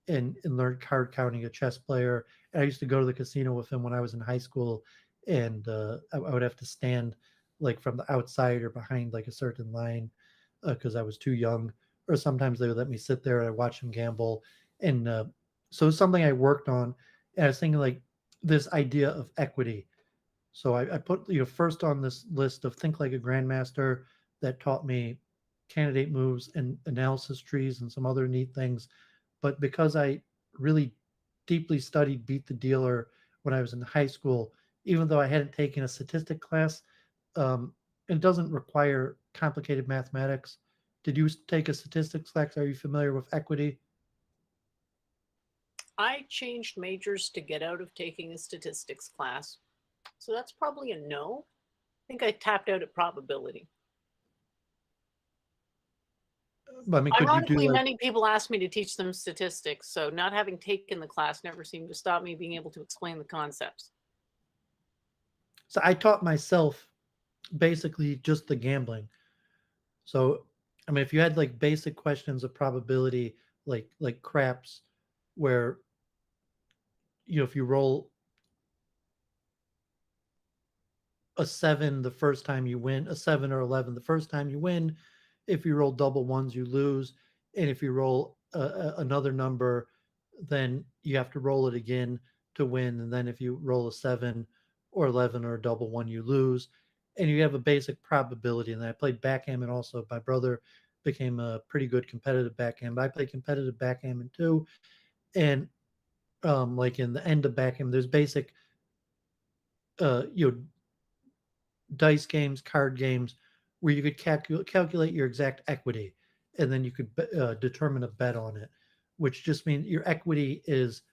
and learn card counting, a chess player. And I used to go to the casino with him when I was in high school, and I would have to stand like from the outside or behind like a certain line because I was too young. Or sometimes they would let me sit there and I watch him gamble. And so it's something I worked on. And I was thinking like this idea of equity. So I put first on this list of Think Like a Grandmaster, that taught me candidate moves and analysis trees and some other neat things. But because I really deeply studied Beat the Dealer when I was in high school, even though I hadn't taken a statistic class, it doesn't require complicated mathematics. Did you take a statistics class? Are you familiar with equity? I changed majors to get out of taking a statistics class. So that's probably a no. I think I tapped out at probability. I mean, could you do Ironically, like, many people ask me to teach them statistics, so not having taken the class never seemed to stop me being able to explain the concepts. so I taught myself basically just the gambling. So, I mean, if you had like basic questions of probability, like craps, where if you roll a 7 the first time you win, a 7 or 11 the first time you win. If you roll double ones, you lose, and if you roll another number, then you have to roll it again to win. And then if you roll a 7 or 11 or a double one, you lose, and you have a basic probability. And I played backgammon also. My brother became a pretty good competitive backgammon. I played competitive backgammon too, and like in the end of backgammon, there's basic uh, you know dice games, card games, where you could calculate your exact equity, and then you could determine a bet on it, which just means your equity is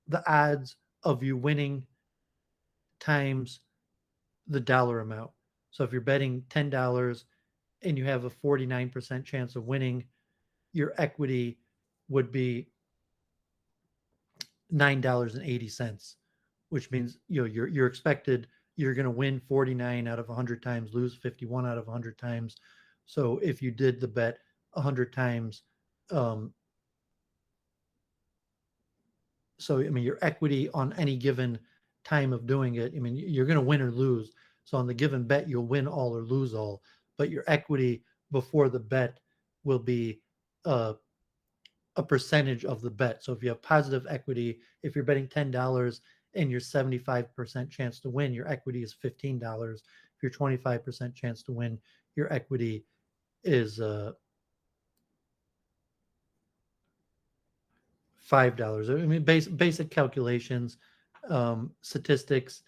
the odds of you winning times the dollar amount. So if you're betting $10 and you have a 49% chance of winning, your equity would be $9.80, which means you're expected, you're going to win 49 out of 100 times, lose 51 out of 100 times, So if you did the bet 100 times, um, so I mean your equity on any given time of doing it, I mean you're going to win or lose. So on the given bet, you'll win all or lose all, but your equity before the bet will be uh, a percentage of the bet. So if you have positive equity, if you're betting $10 and your 75% chance to win, your equity is $15. If your 25% chance to win, your equity is $5. I mean, basic calculations, statistics,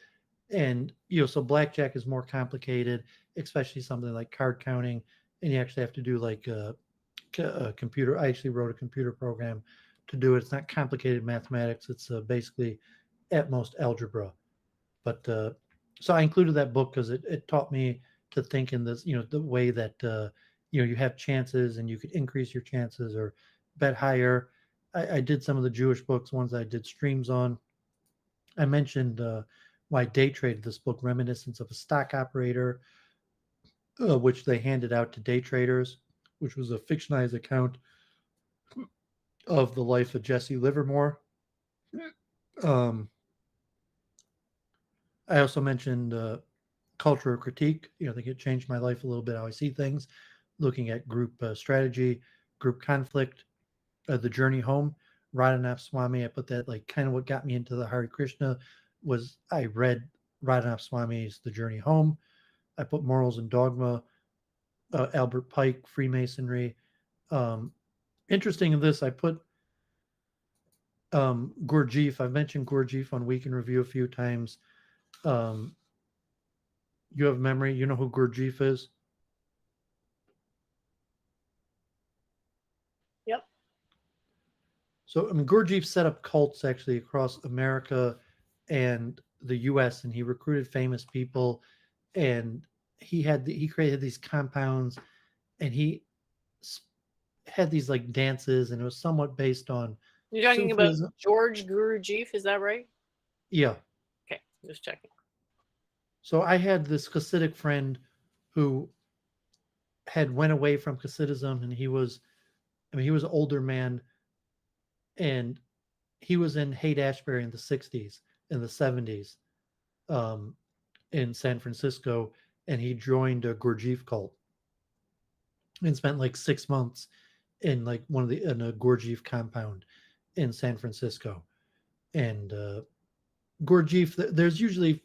and so blackjack is more complicated, especially something like card counting, and you actually have to do like a computer. I actually wrote a computer program to do it. It's not complicated mathematics. It's basically at most algebra. But so I included that book because it taught me to think in this, the way that you have chances and you could increase your chances or bet higher. I did some of the Jewish books, ones I did streams on. I mentioned why day traded this book, Reminiscence of a Stock Operator, which they handed out to day traders, which was a fictionalized account of the life of Jesse Livermore. Um, I also mentioned cultural critique. I think it changed my life a little bit how I see things, looking at group strategy, group conflict, the journey home. Radhanath Swami, I put that like kind of what got me into the Hare Krishna was I read Radhanath Swami's The Journey Home. I put Morals and Dogma, Albert Pike, Freemasonry. Interesting in this, I put Gurdjieff. I've mentioned Gurdjieff on Week in Review a few times. You have memory. You know who Gurdjieff is? Yep. So, I mean, Gurdjieff set up cults actually across America and the U.S., and he recruited famous people, and he created these compounds, and he had these like dances, and it was somewhat based on You're talking about Sufism. George Gurdjieff, is that right? Yeah. Okay, just checking. So I had this Hasidic friend who had went away from Hasidism, and he was an older man, and he was in Haight-Ashbury in the 60s, in the 70s, um, in San Francisco, and he joined a Gurdjieff cult and spent like 6 months in like in a Gurdjieff compound in San Francisco. And Gurdjieff, there's usually,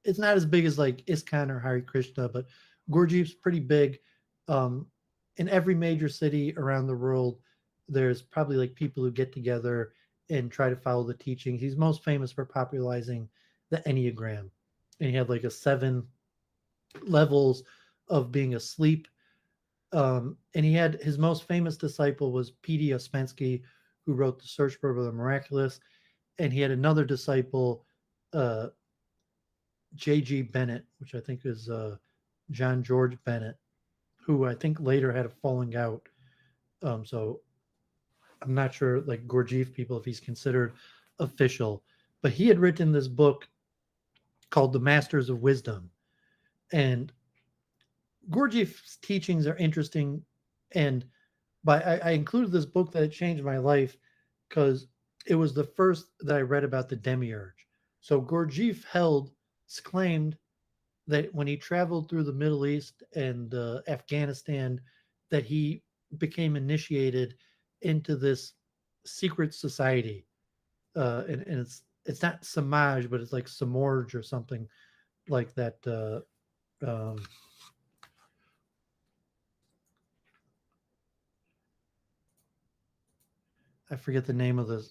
it's not as big as like ISKCON or Hare Krishna, but Gurdjieff's pretty big. In every major city around the world, there's probably like people who get together and try to follow the teachings. He's most famous for popularizing the Enneagram, and he had like a 7 levels of being asleep. And he had his most famous disciple was P.D. Ouspensky, who wrote The Search for the Miraculous, and he had another disciple, J.G. Bennett, which I think is John George Bennett, who I think later had a falling out. So I'm not sure, like Gurdjieff people, if he's considered official, but he had written this book called The Masters of Wisdom. And Gurdjieff's teachings are interesting. And I included this book that it changed my life because it was the first that I read about the demiurge. So Gurdjieff claimed that when he traveled through the Middle East and Afghanistan, that he became initiated into this secret society, and it's not Samaj, but it's like Samorj or something like that. I forget the name of the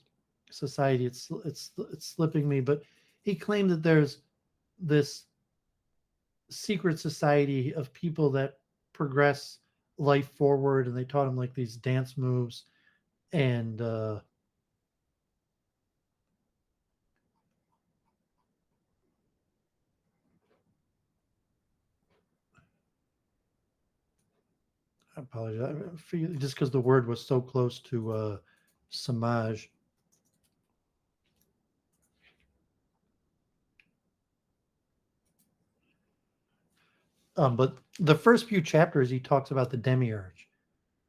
society. It's slipping me, but he claimed that there's this secret society of people that progress life forward, and they taught him like these dance moves, and I apologize just because the word was so close to Samaj. But the first few chapters, he talks about the demiurge.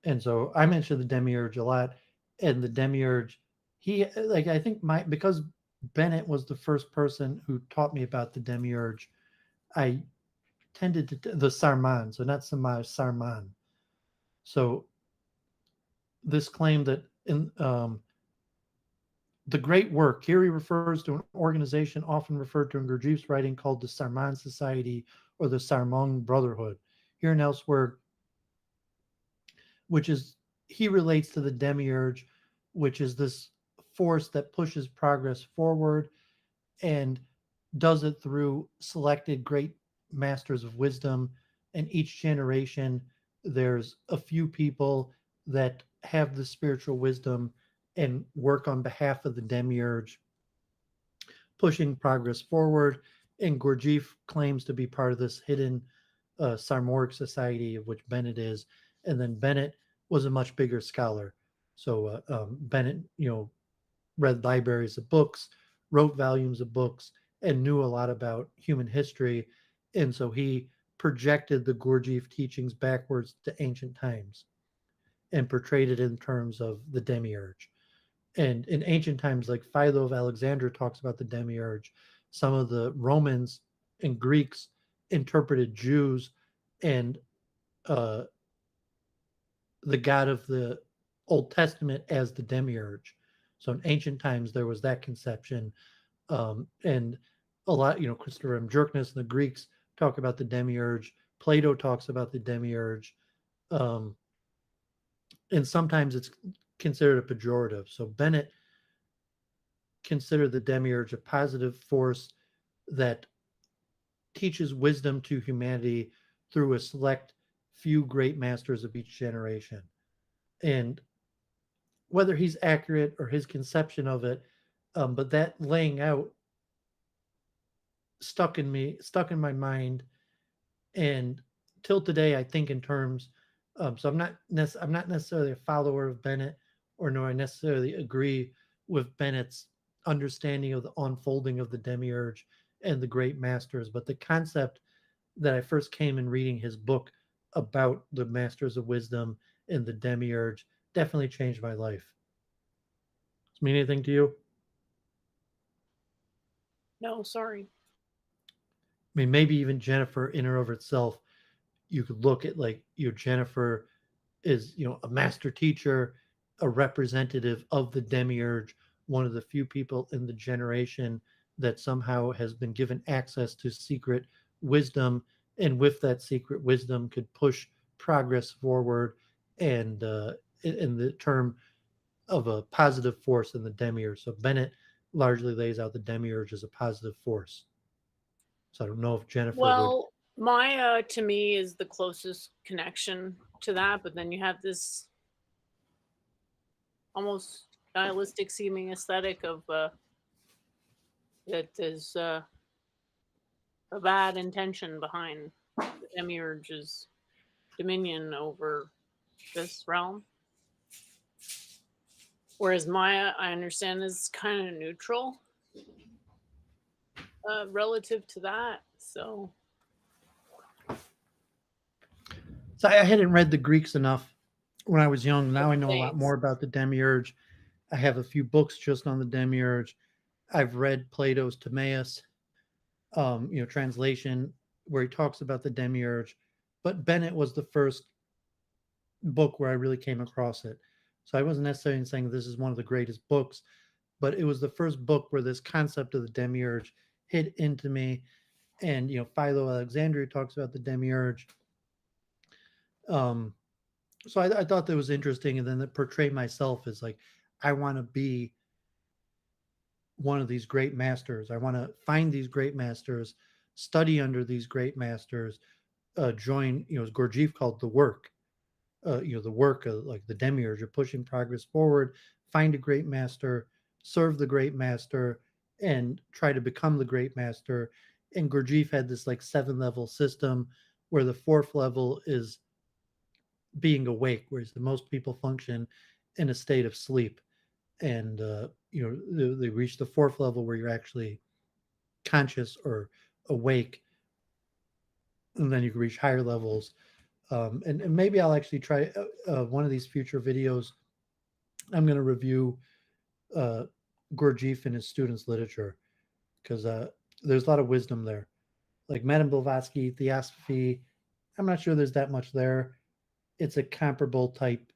And so I mentioned the demiurge a lot. And the demiurge, he, like, I think because Bennett was the first person who taught me about the demiurge, I tended to, the Sarman, so not Samaj, Sarman. So this claim that in the great work, here he refers to an organization often referred to in Gurdjieff's writing called the Sarman Society or the Sarmong Brotherhood. Here and elsewhere, which is, he relates to the demiurge, which is this force that pushes progress forward and does it through selected great masters of wisdom. And each generation, there's a few people that have the spiritual wisdom and work on behalf of the demiurge, pushing progress forward. And Gurdjieff claims to be part of this hidden Sarmoric society, of which Bennett is. And then Bennett was a much bigger scholar. So Bennett, read libraries of books, wrote volumes of books, and knew a lot about human history. And so he projected the Gurdjieff teachings backwards to ancient times and portrayed it in terms of the demiurge. And in ancient times, like Philo of Alexandria talks about the demiurge, some of the Romans and Greeks interpreted Jews and uh, the God of the Old Testament as the demiurge. So in ancient times, there was that conception. And a lot, Christopher M. Jerkness and the Greeks talk about the demiurge. Plato talks about the demiurge. Um, and sometimes it's considered a pejorative. So Bennett considered the demiurge a positive force that teaches wisdom to humanity through a select few great masters of each generation. And whether he's accurate or his conception of it, but that laying out stuck in my mind, and till today I think in terms. So I'm not necessarily a follower of Bennett, or nor I necessarily agree with Bennett's understanding of the unfolding of the demiurge and the great masters, but the concept that I first came in reading his book about the masters of wisdom and the demiurge definitely changed my life. Does it mean anything to you? No, sorry. I mean, maybe even Jennifer in and of itself, you could look at, like, Jennifer is, a master teacher, a representative of the demiurge, one of the few people in the generation that somehow has been given access to secret wisdom, and with that secret wisdom could push progress forward, and in the term of a positive force in the demiurge. So Bennett largely lays out the demiurge as a positive force. So I don't know if Jennifer would. Well, Maya to me is the closest connection to that, but then you have this almost nihilistic seeming aesthetic of that is a bad intention behind the demiurge's dominion over this realm. Whereas Maya, I understand, is kind of neutral relative to that. So I hadn't read the Greeks enough when I was young. Now I know a lot Thanks. more about the demiurge. I have a few books just on the demiurge. I've read Plato's Timaeus, translation, where he talks about the demiurge. But Bennett was the first book where I really came across it. So I wasn't necessarily saying this is one of the greatest books, but it was the first book where this concept of the demiurge hit into me. And, Philo Alexandria talks about the demiurge. So I thought that was interesting, and then to portray myself as, like, I want to be one of these great masters. I want to find these great masters, study under these great masters, join, as Gurdjieff called the work, the work of, like, the demiurge, you're pushing progress forward, find a great master, serve the great master, and try to become the great master. And Gurdjieff had this, like, 7-level system where the 4th level is being awake, whereas the most people function in a state of sleep. And they reach the 4th level where you're actually conscious or awake. and then you can reach higher levels. And maybe I'll actually try one of these future videos. I'm going to review uh, Gurdjieff and his students' literature because there's a lot of wisdom there. Like Madame Blavatsky, Theosophy, I'm not sure there's that much there. It's a comparable type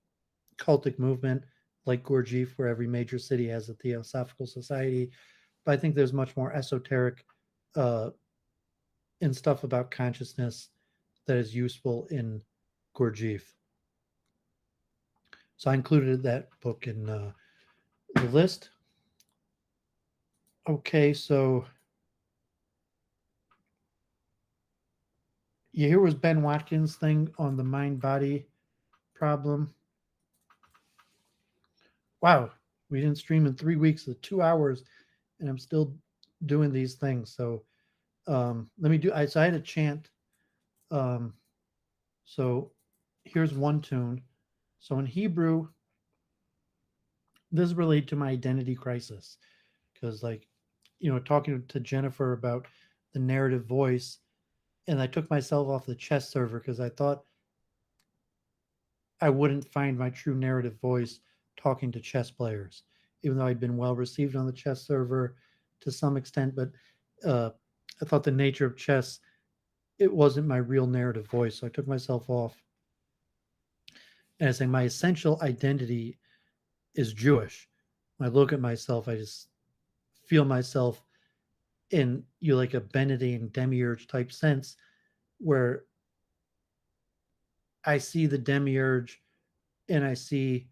cultic movement like Gurdjieff, where every major city has a theosophical society. But I think there's much more esoteric uh, and stuff about consciousness that is useful in Gurdjieff. So I included that book in the list. Okay, so you hear was Ben Watkins' thing on the mind body problem. Wow, we didn't stream in 3 weeks, so 2 hours, and I'm still doing these things. So let me do. So I had a chant. Um, so here's one tune. So in Hebrew, this is related to my identity crisis because, like, talking to Jennifer about the narrative voice, and I took myself off the chess server because I thought I wouldn't find my true narrative voice talking to chess players, even though I'd been well received on the chess server to some extent. But I thought the nature of chess, it wasn't my real narrative voice. So I took myself off. And I say my essential identity is Jewish. When I look at myself, I just feel myself in like a Benedict demiurge type sense where I see the demiurge and I see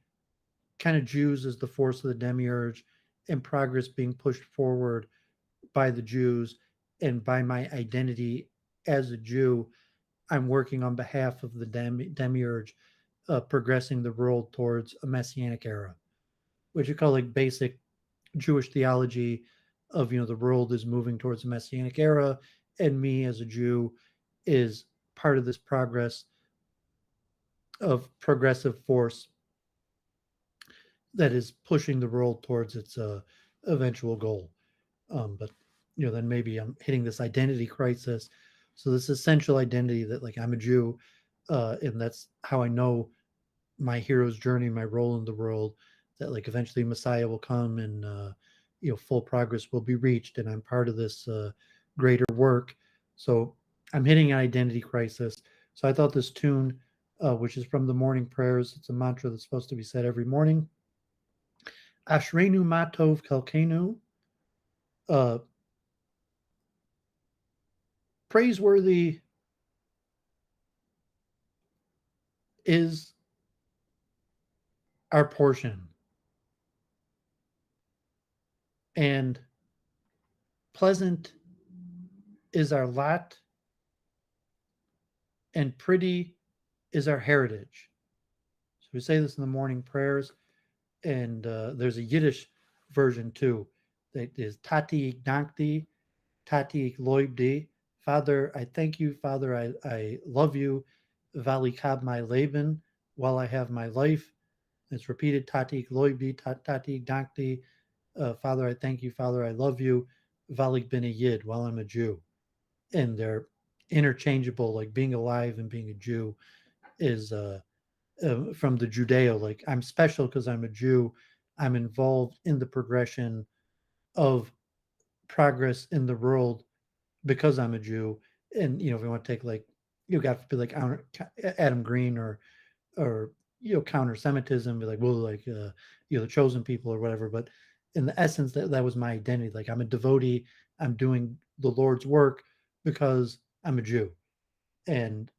kind of Jews as the force of the demiurge and progress being pushed forward by the Jews, and by my identity as a Jew, I'm working on behalf of the demiurge, progressing the world towards a messianic era, which you call like basic Jewish theology of the world is moving towards a messianic era, and me as a Jew is part of this progress of progressive force that is pushing the world towards its eventual goal. But then maybe I'm hitting this identity crisis. So this essential identity that like I'm a Jew, and that's how I know my hero's journey, my role in the world. That like eventually Messiah will come and full progress will be reached, and I'm part of this greater work. So I'm hitting an identity crisis. So I thought this tune, which is from the morning prayers, it's a mantra that's supposed to be said every morning. Ashrenu Matov Kalkenu. Uh, Praiseworthy is our portion, and pleasant is our lot, and pretty is our heritage. So we say this in the morning prayers, and there's a Yiddish version too that is Tati Ignankti, Tati Loibdi. Father, I thank you. Father, I love you. Vali Kab my Leben, while I have my life. It's repeated Tati Loibdi, Tati Ignankti. Father, I thank you. Father, I love you. Valik bin a Yid, while I'm a Jew. And they're interchangeable, like being alive and being a Jew is from the Judeo. Like I'm special because I'm a Jew. I'm involved in the progression of progress in the world because I'm a Jew. And if you want to take like got to be like Adam Green or counter-Semitism, be like, well, like the chosen people or whatever. But in the essence, that was my identity. Like I'm a devotee. I'm doing the Lord's work because I'm a Jew, and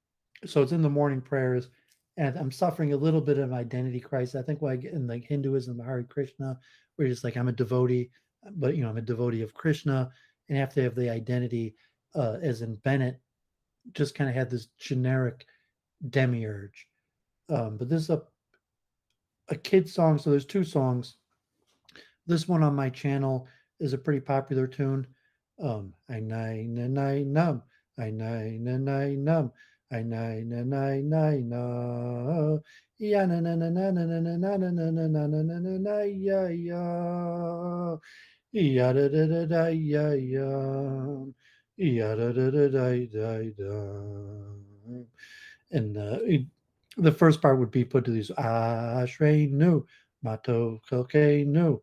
so it's in the morning prayers. And I'm suffering a little bit of identity crisis. I think like in like Hinduism, Hare Krishna, where you're just like I'm a devotee, but I'm a devotee of Krishna, and you have to have the identity as in Bennett just kind of had this generic demiurge. But this is a kid song, so there's two songs. This one on my channel is a pretty popular tune. I nine na nine num, I nine na nine num, I nine na nine nine no, ya na na na na na na na na na na na na na na na ya ya, ya da da da da ya ya, Ya-da-da-da-da-da-da. And the first part would be put to these Ashray Mato Kelke no.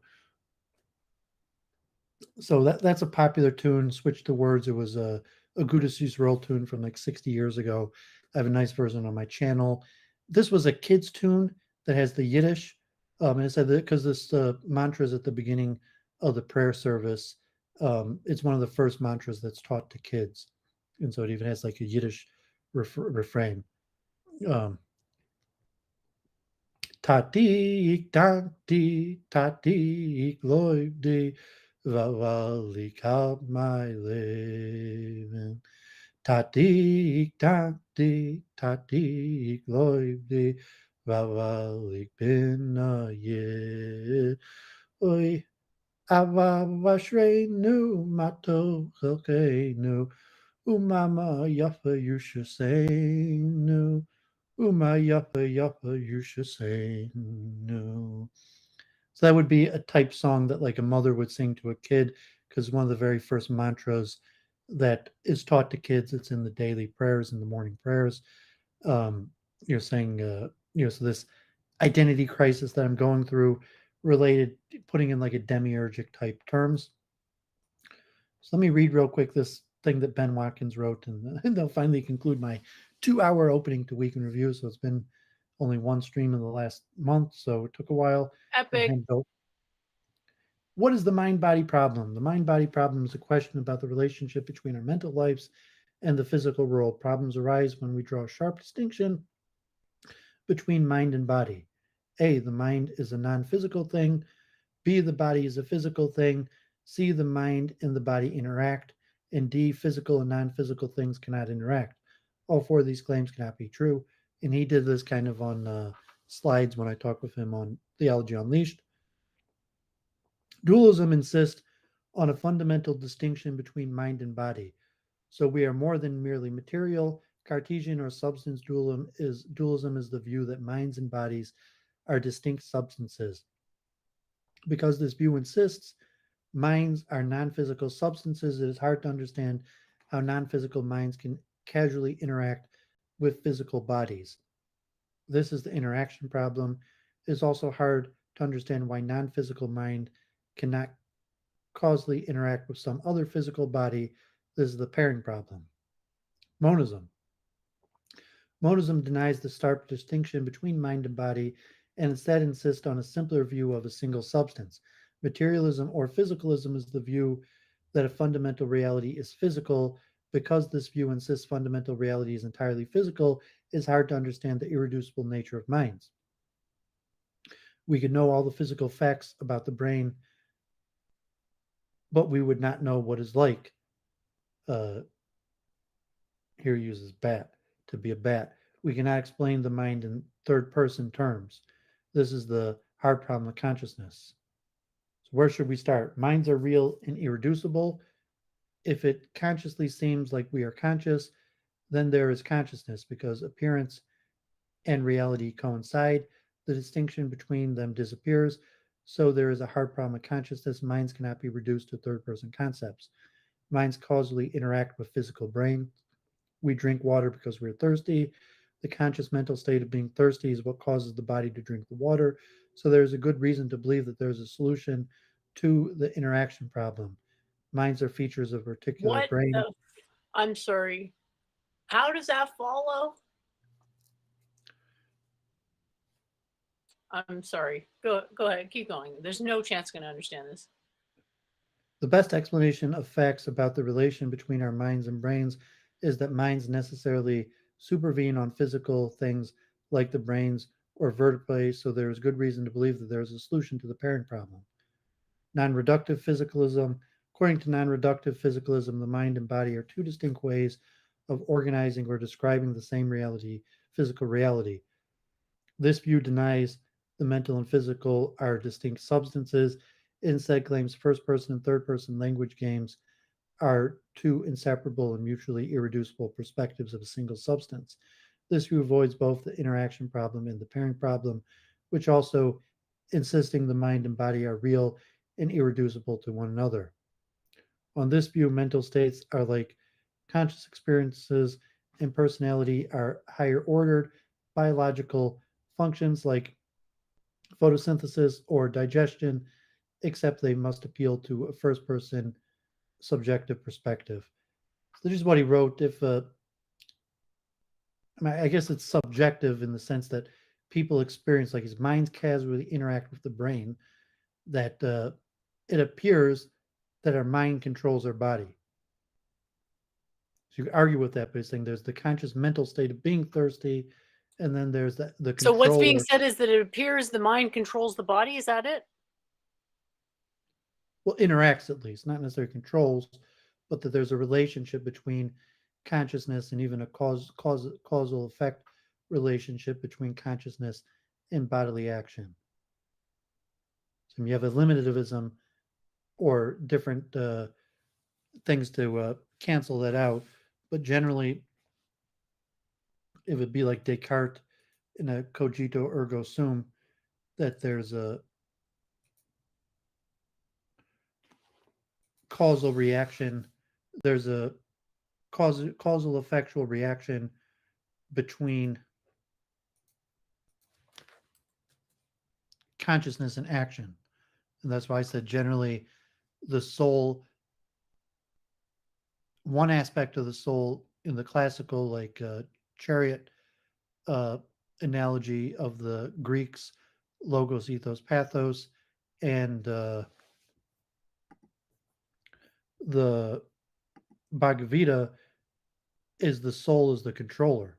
So that's a popular tune. Switch to words. It was a Gudis Roll tune from like 60 years ago. I have a nice version on my channel. This was a kid's tune that has the Yiddish. And it said that because this mantra is at the beginning of the prayer service. It's one of the first mantras that's taught to kids. And so it even has like a Yiddish refrain. Um, Tatik, tatik, tatik, loyde, vavalik my leven. Tatik, tatik, tatik, loyde, vavalik bin ye. Oi, avavashreinu, mato chelkeinu, umama yafa yushaseinu. Uma yuppa yuppa, you should say no. So that would be a type song that like a mother would sing to a kid because one of the very first mantras that is taught to kids. It's in the daily prayers and the morning prayers. Um, you're saying, so this identity crisis that I'm going through, related, putting in like a demiurgic type terms. So let me read real quick this thing that Ben Watkins wrote, and they'll finally conclude my 2-hour opening to Week in Review. So it's been only one stream in the last month, so it took a while. Epic. What is the mind body problem? The mind body problem is a question about the relationship between our mental lives and the physical world. Problems arise when we draw a sharp distinction between mind and body. A, the mind is a non physical thing. B, the body is a physical thing. C, the mind and the body interact. And D, physical and non physical things cannot interact. All four of these claims cannot be true. And he did this kind of on slides when I talked with him on Theology Unleashed. Dualism insists on a fundamental distinction between mind and body. So we are more than merely material. Cartesian or substance dualism is the view that minds and bodies are distinct substances. Because this view insists minds are non-physical substances, it is hard to understand how non-physical minds can casually interact with physical bodies. This is the interaction problem. It is also hard to understand why non-physical mind cannot causally interact with some other physical body. This is the pairing problem. Monism. Monism denies the stark distinction between mind and body and instead insists on a simpler view of a single substance. Materialism or physicalism is the view that a fundamental reality is physical. Because this view insists fundamental reality is entirely physical, it's hard to understand the irreducible nature of minds. We could know all the physical facts about the brain, but we would not know what it's like. Here uses bat to be a bat. We cannot explain the mind in third person terms. This is the hard problem of consciousness. So where should we start? Minds are real and irreducible. If it consciously seems like we are conscious, then there is consciousness because appearance and reality coincide. The distinction between them disappears. So there is a hard problem of consciousness. Minds cannot be reduced to third person concepts. Minds causally interact with physical brain. We drink water because we're thirsty. The conscious mental state of being thirsty is what causes the body to drink the water. So there's a good reason to believe that there's a solution to the interaction problem. Minds are features of a particular What brain. I'm sorry. How does that follow? I'm sorry. Go ahead. Keep going. There's no chance I'm going to understand this. The best explanation of facts about the relation between our minds and brains is that minds necessarily supervene on physical things like the brains or vertebrae, so there is good reason to believe that there is a solution to the pairing problem. Non-reductive physicalism. According to non-reductive physicalism, the mind and body are two distinct ways of organizing or describing the same reality, physical reality. This view denies the mental and physical are distinct substances. It instead claims first person and third person language games are two inseparable and mutually irreducible perspectives of a single substance. This view avoids both the interaction problem and the pairing problem, which also insisting the mind and body are real and irreducible to one another. On this view, mental states are like Conscious experiences and personality are higher ordered biological functions like photosynthesis or digestion, except they must appeal to a first person subjective perspective. So this is what he wrote. If I guess it's subjective in the sense that people experience, like his minds casually interact with the brain, that it appears that our mind controls our body. So you argue with that, but he's saying there's the conscious mental state of being thirsty, and then there's the So what's being controller. said is that it appears the mind controls the body. Is that it? Well, interacts at least, not necessarily controls, but that there's a relationship between consciousness and even a causal effect relationship between consciousness and bodily action. So you have a limitativism or different things to cancel that out, but generally it would be like Descartes in a cogito ergo sum, that there's a causal reaction, there's a causal effectual reaction between consciousness and action. And that's why I said generally the soul, one aspect of the soul in the classical, like chariot uh, analogy of the Greeks, logos, ethos, pathos, and the Bhagavad Gita is the soul is the controller.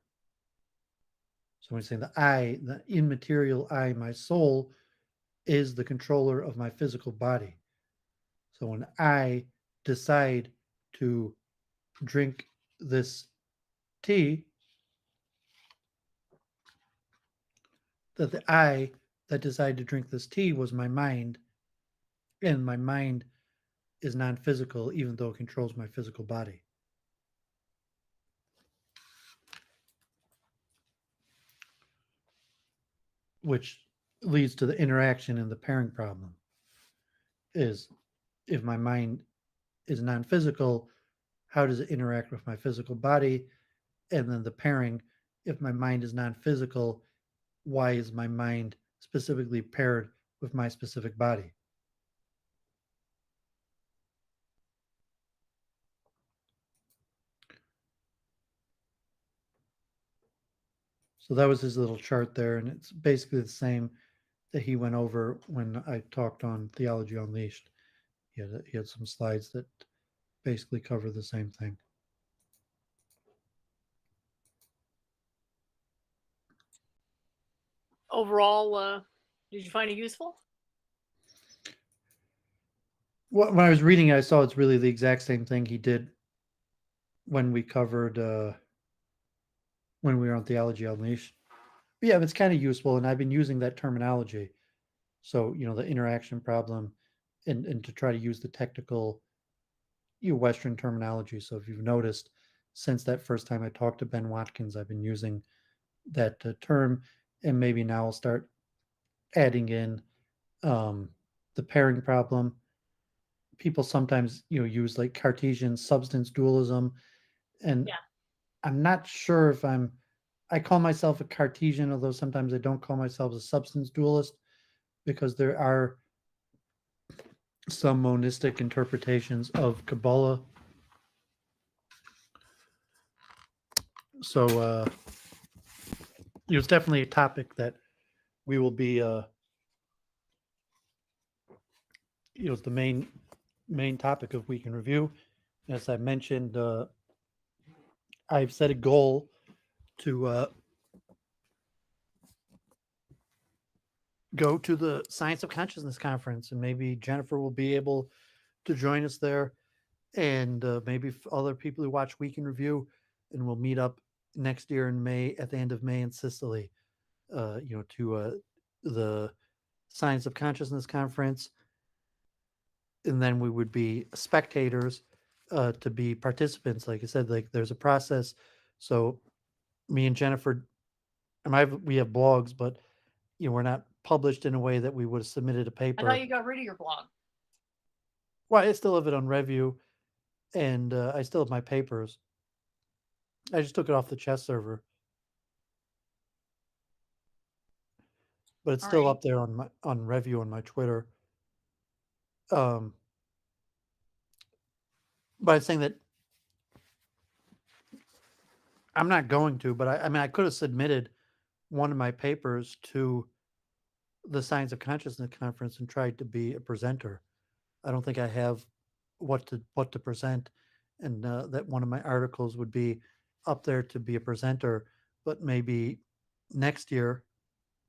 So when we say the I, the immaterial I, my soul, is the controller of my physical body. So when I decide to drink this tea, that the I that decided to drink this tea was my mind, and my mind is non-physical, even though it controls my physical body. Which leads to the interaction in the pairing problem. Is if my mind is non-physical, how does it interact with my physical body? And then the pairing, if my mind is non-physical, why is my mind specifically paired with my specific body? So that was his little chart there, and it's basically the same that he went over when I talked on Theology Unleashed. He had some slides that basically cover the same thing. Overall, did you find it useful? Well, when I was reading it, I saw it's really the exact same thing he did when we covered when we were on Theology Unleashed. But yeah, it's kind of useful, and I've been using that terminology. So the interaction problem, and to try to use the technical, Western terminology. So if you've noticed, since that first time I talked to Ben Watkins, I've been using that term, and maybe now I'll start adding in the pairing problem. People sometimes use like Cartesian substance dualism, and Yeah. I'm not sure if I call myself a Cartesian, although sometimes I don't call myself a substance dualist, because there are some monistic interpretations of Kabbalah. So it's definitely a topic that we will be it's the main topic of Week in Review. As I mentioned, I've set a goal to go to the Science of Consciousness conference, and maybe Jennifer will be able to join us there, and maybe other people who watch Week in Review, and we'll meet up next year in May, at the end of May in Sicily, to the Science of Consciousness conference, and then we would be spectators to be participants. Like I said, like there's a process. So me and Jennifer, we have blogs, but we're not published in a way that we would have submitted a I paper. thought you got rid of your blog. Well, I still have it on review, and I still have my papers. I just took it off the chess server, but it's All still right. up there on review on my Twitter. Um, but I'm saying that I'm not going to. But I mean, I could have submitted one of my papers to the Science of Consciousness conference and tried to be a presenter. I don't think I have what to present, and that one of my articles would be up there to be a presenter. But maybe next year,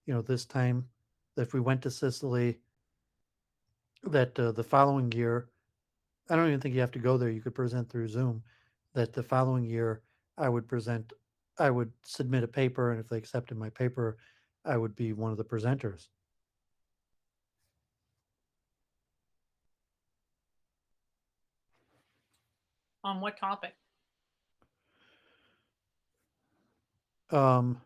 this time, if we went to Sicily, that the following year, I don't even think you have to go there. You could present through Zoom. That the following year, I would present, I would submit a paper, and if they accepted my paper, I would be one of the presenters. On what topic? Um,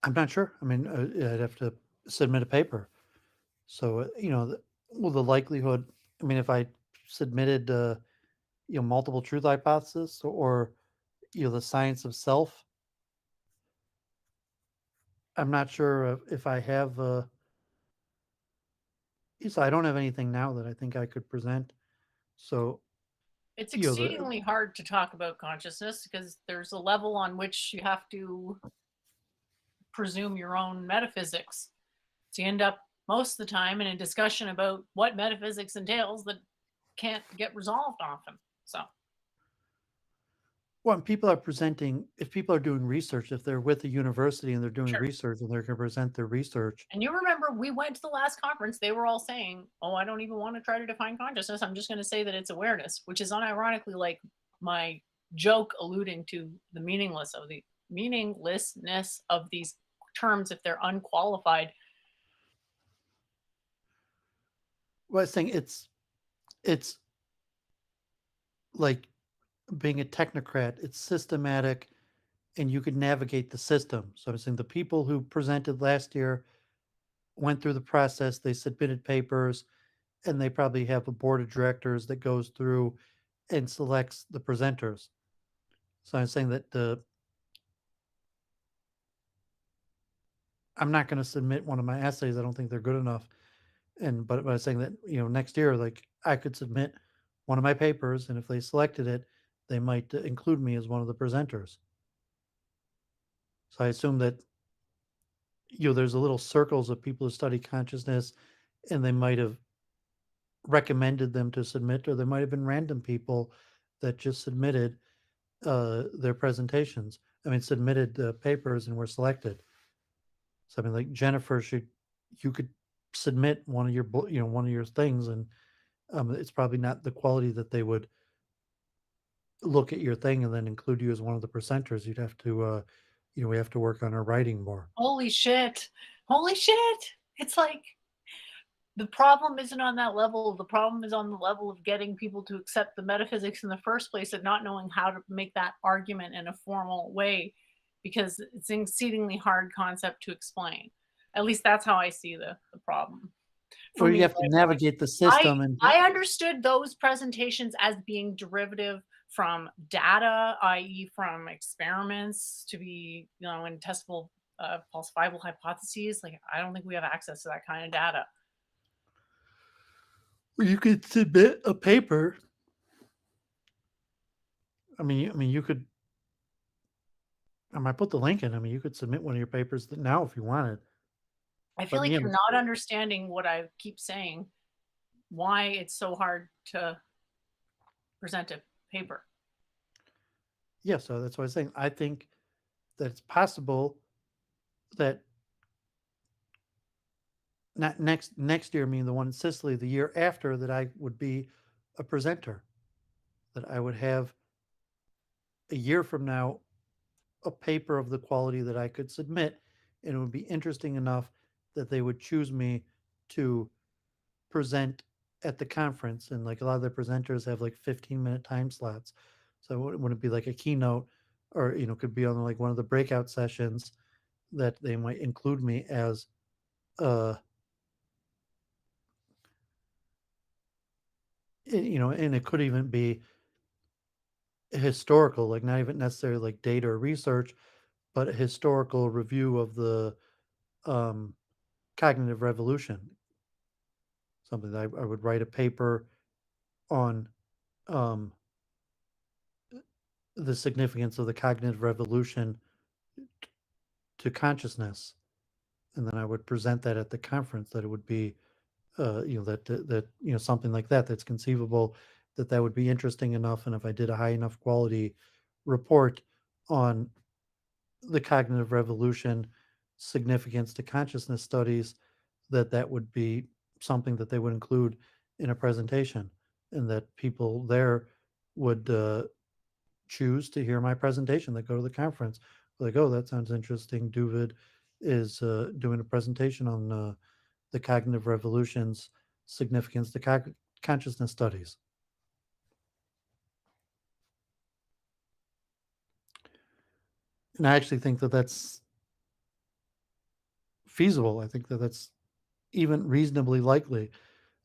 I'm not sure. I mean, I'd have to submit a paper. So, the likelihood, I mean, if I submitted, multiple truth hypothesis or, the science of self, I'm not sure if I have, so I don't have anything now that I think I could present. So, It's the, exceedingly hard to talk about consciousness because there's a level on which you have to presume your own metaphysics. So you end up most of the time in a discussion about what metaphysics entails that can't get resolved often. So when people are presenting, if people are doing research, if they're with a university and they're doing sure. research and they're going to present their research, And you remember we went to the last conference, they were all saying, "Oh, I don't even want to try to define consciousness. I'm just going to say that it's awareness," which is unironically like my joke alluding to the meaninglessness of these terms if they're unqualified. well, I was saying it's like being a technocrat. It's systematic, and you could navigate the system. So I'm saying the people who presented last year went through the process, they submitted papers, and they probably have a board of directors that goes through and selects the presenters. So I'm saying that I'm not going to submit one of my essays. I don't think they're good enough. But I was saying that next year, like I could submit one of my papers, and if they selected it, they might include me as one of the presenters. So I assume that there's a little circles of people who study consciousness, and they might have recommended them to submit, or there might have been random people that just submitted their presentations. I mean, submitted papers and were selected. So I mean, like Jennifer, you could submit one of your one of your things, and it's probably not the quality that they would look at your thing and then include you as one of the presenters. You'd have to, we have to work on our writing more. Holy shit. Holy shit. It's like the problem isn't on that level. The problem is on the level of getting people to accept the metaphysics in the first place and not knowing how to make that argument in a formal way because it's an exceedingly hard concept to explain. At least that's how I see the problem. For Or you me, have to navigate the system and I understood those presentations as being derivative from data, i.e., from experiments to be, in testable falsifiable hypotheses. Like, I don't think we have access to that kind of data. you could submit a paper. I mean, you could. I might put the link in. I mean, you could submit one of your papers now if you wanted. I feel But like yeah, you're not understanding what I keep saying, why it's so hard to present a paper. yeah. So that's what I was saying. I think that it's possible that not next year, I mean the one in Sicily, the year after, that I would be a presenter. That I would have a year from now a paper of the quality that I could submit, and it would be interesting enough that they would choose me to present at the conference. And like a lot of the presenters have like 15-minute time slots, so it wouldn't be like a keynote, or could be on like one of the breakout sessions that they might include me as uh and it could even be historical, like not even necessarily like data or research, but a historical review of the um, cognitive revolution. Something that I would write a paper on um, the significance of the cognitive revolution to consciousness, and then I would present that at the conference. That it would be, that something like that that's conceivable, that would be interesting enough, and if I did a high enough quality report on the cognitive revolution significance to consciousness studies, that would be something that they would include in a presentation, and that people there would choose to hear my presentation, that go to the conference. Like, oh, that sounds interesting. Doovid is doing a presentation on the cognitive revolution's significance to consciousness studies. And I actually think that that's feasible. I think that that's even reasonably likely,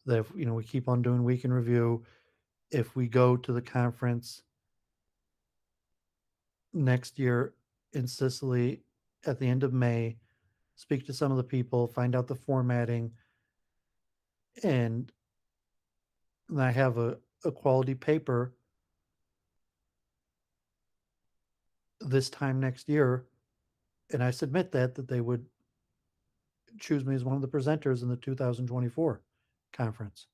that if we keep on doing week in review, if we go to the conference next year in Sicily at the end of May, speak to some of the people, find out the formatting, and I have a quality paper this time next year, and I submit that they would choose me as one of the presenters in the 2024 conference.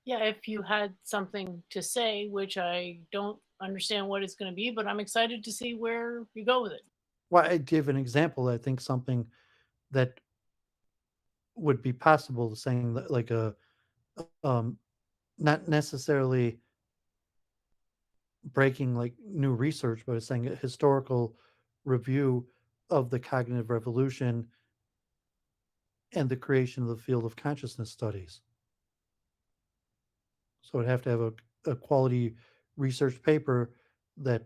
Yeah, if you had something to say, which I don't understand what it's going to be, but I'm excited to see where you go with it. Well, I give an example. I think something that would be possible, saying that like a um, not necessarily breaking like new research, but it's saying a historical review of the cognitive revolution and the creation of the field of consciousness studies. So it'd have to have a quality research paper that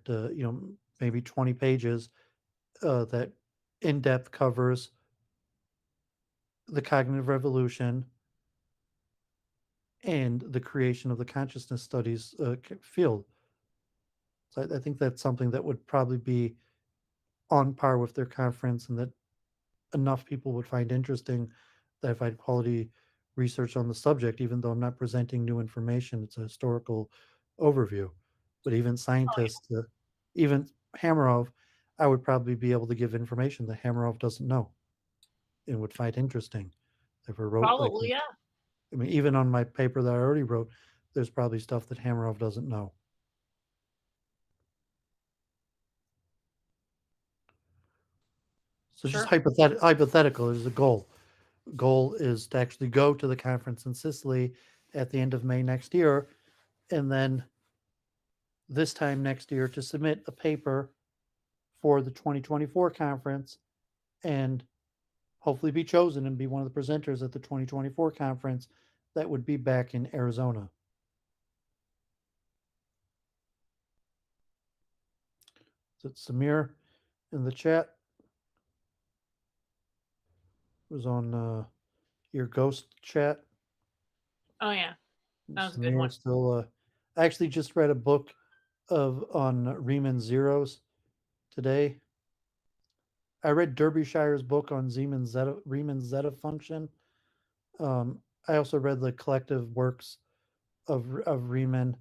maybe 20 pages, that in depth covers the cognitive revolution and the creation of the consciousness studies field. So I think that's something that would probably be on par with their conference, and that enough people would find interesting, that if I had quality research on the subject, even though I'm not presenting new information, it's a historical overview. But even scientists, even Hamarov, I would probably be able to give information that Hamarov doesn't know and would find interesting. If I wrote like, Probably, yeah. I mean, even on my paper that I already wrote, there's probably stuff that Hamarov doesn't know. So just Sure. hypothetical is a goal. Goal is to actually go to the conference in Sicily at the end of May next year, and then this time next year to submit a paper for the 2024 conference, and hopefully be chosen and be one of the presenters at the 2024 conference that would be back in Arizona. So it's Samir in the chat. It was on your ghost chat. Oh, yeah. That was a good one. Samir still. I actually just read a book on Riemann zeros today. I read Derbyshire's book on Riemann zeta function. I also read the collective works of Riemann.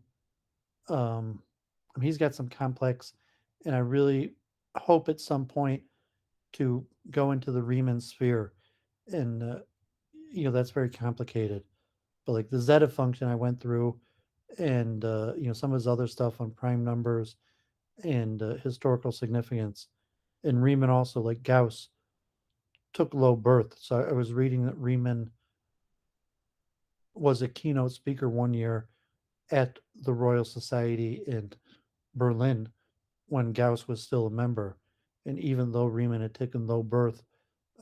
He's got some complex, and I really hope at some point to go into the Riemann sphere, and that's very complicated. But like the zeta function, I went through, and some of his other stuff on prime numbers and historical significance. And Riemann also, like Gauss, took low birth. So I was reading that Riemann was a keynote speaker one year at the Royal Society in Berlin when Gauss was still a member. And even though Riemann had taken low birth,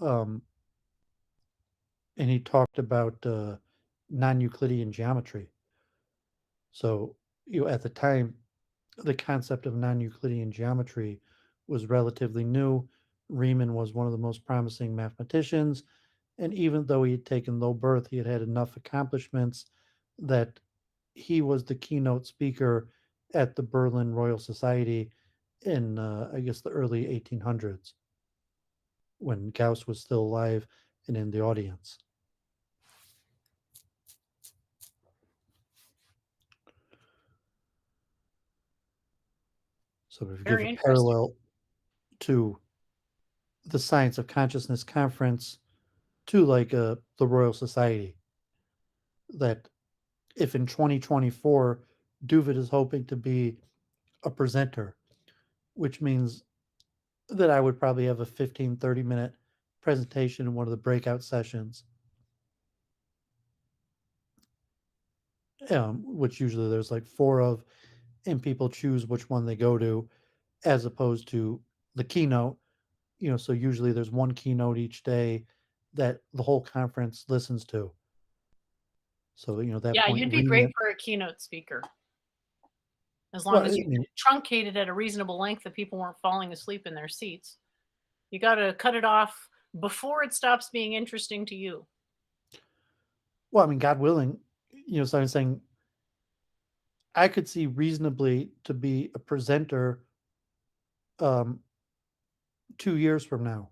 um, and he talked about non Euclidean geometry. So, at the time, the concept of non Euclidean geometry was relatively new. Riemann was one of the most promising mathematicians. And even though he had taken low birth, he had enough accomplishments that he was the keynote speaker at the Berlin Royal Society in, I guess, the early 1800s when Gauss was still alive and in the audience. So if you give Very a interesting. parallel to the Science of Consciousness conference to like the Royal Society, that if in 2024 Doovid is hoping to be a presenter, which means that I would probably have a 15-30 minute presentation in one of the breakout sessions, which usually there's like four of, and people choose which one they go to, as opposed to the keynote. So usually there's one keynote each day that the whole conference listens to. So that Yeah, point, you'd be great Riemann. for a keynote speaker as Well, long I as you mean, truncated at a reasonable length that people weren't falling asleep in their seats. You got to cut it off before it stops being interesting to you. God willing, so I'm saying I could see reasonably to be a presenter, um, 2 years from now.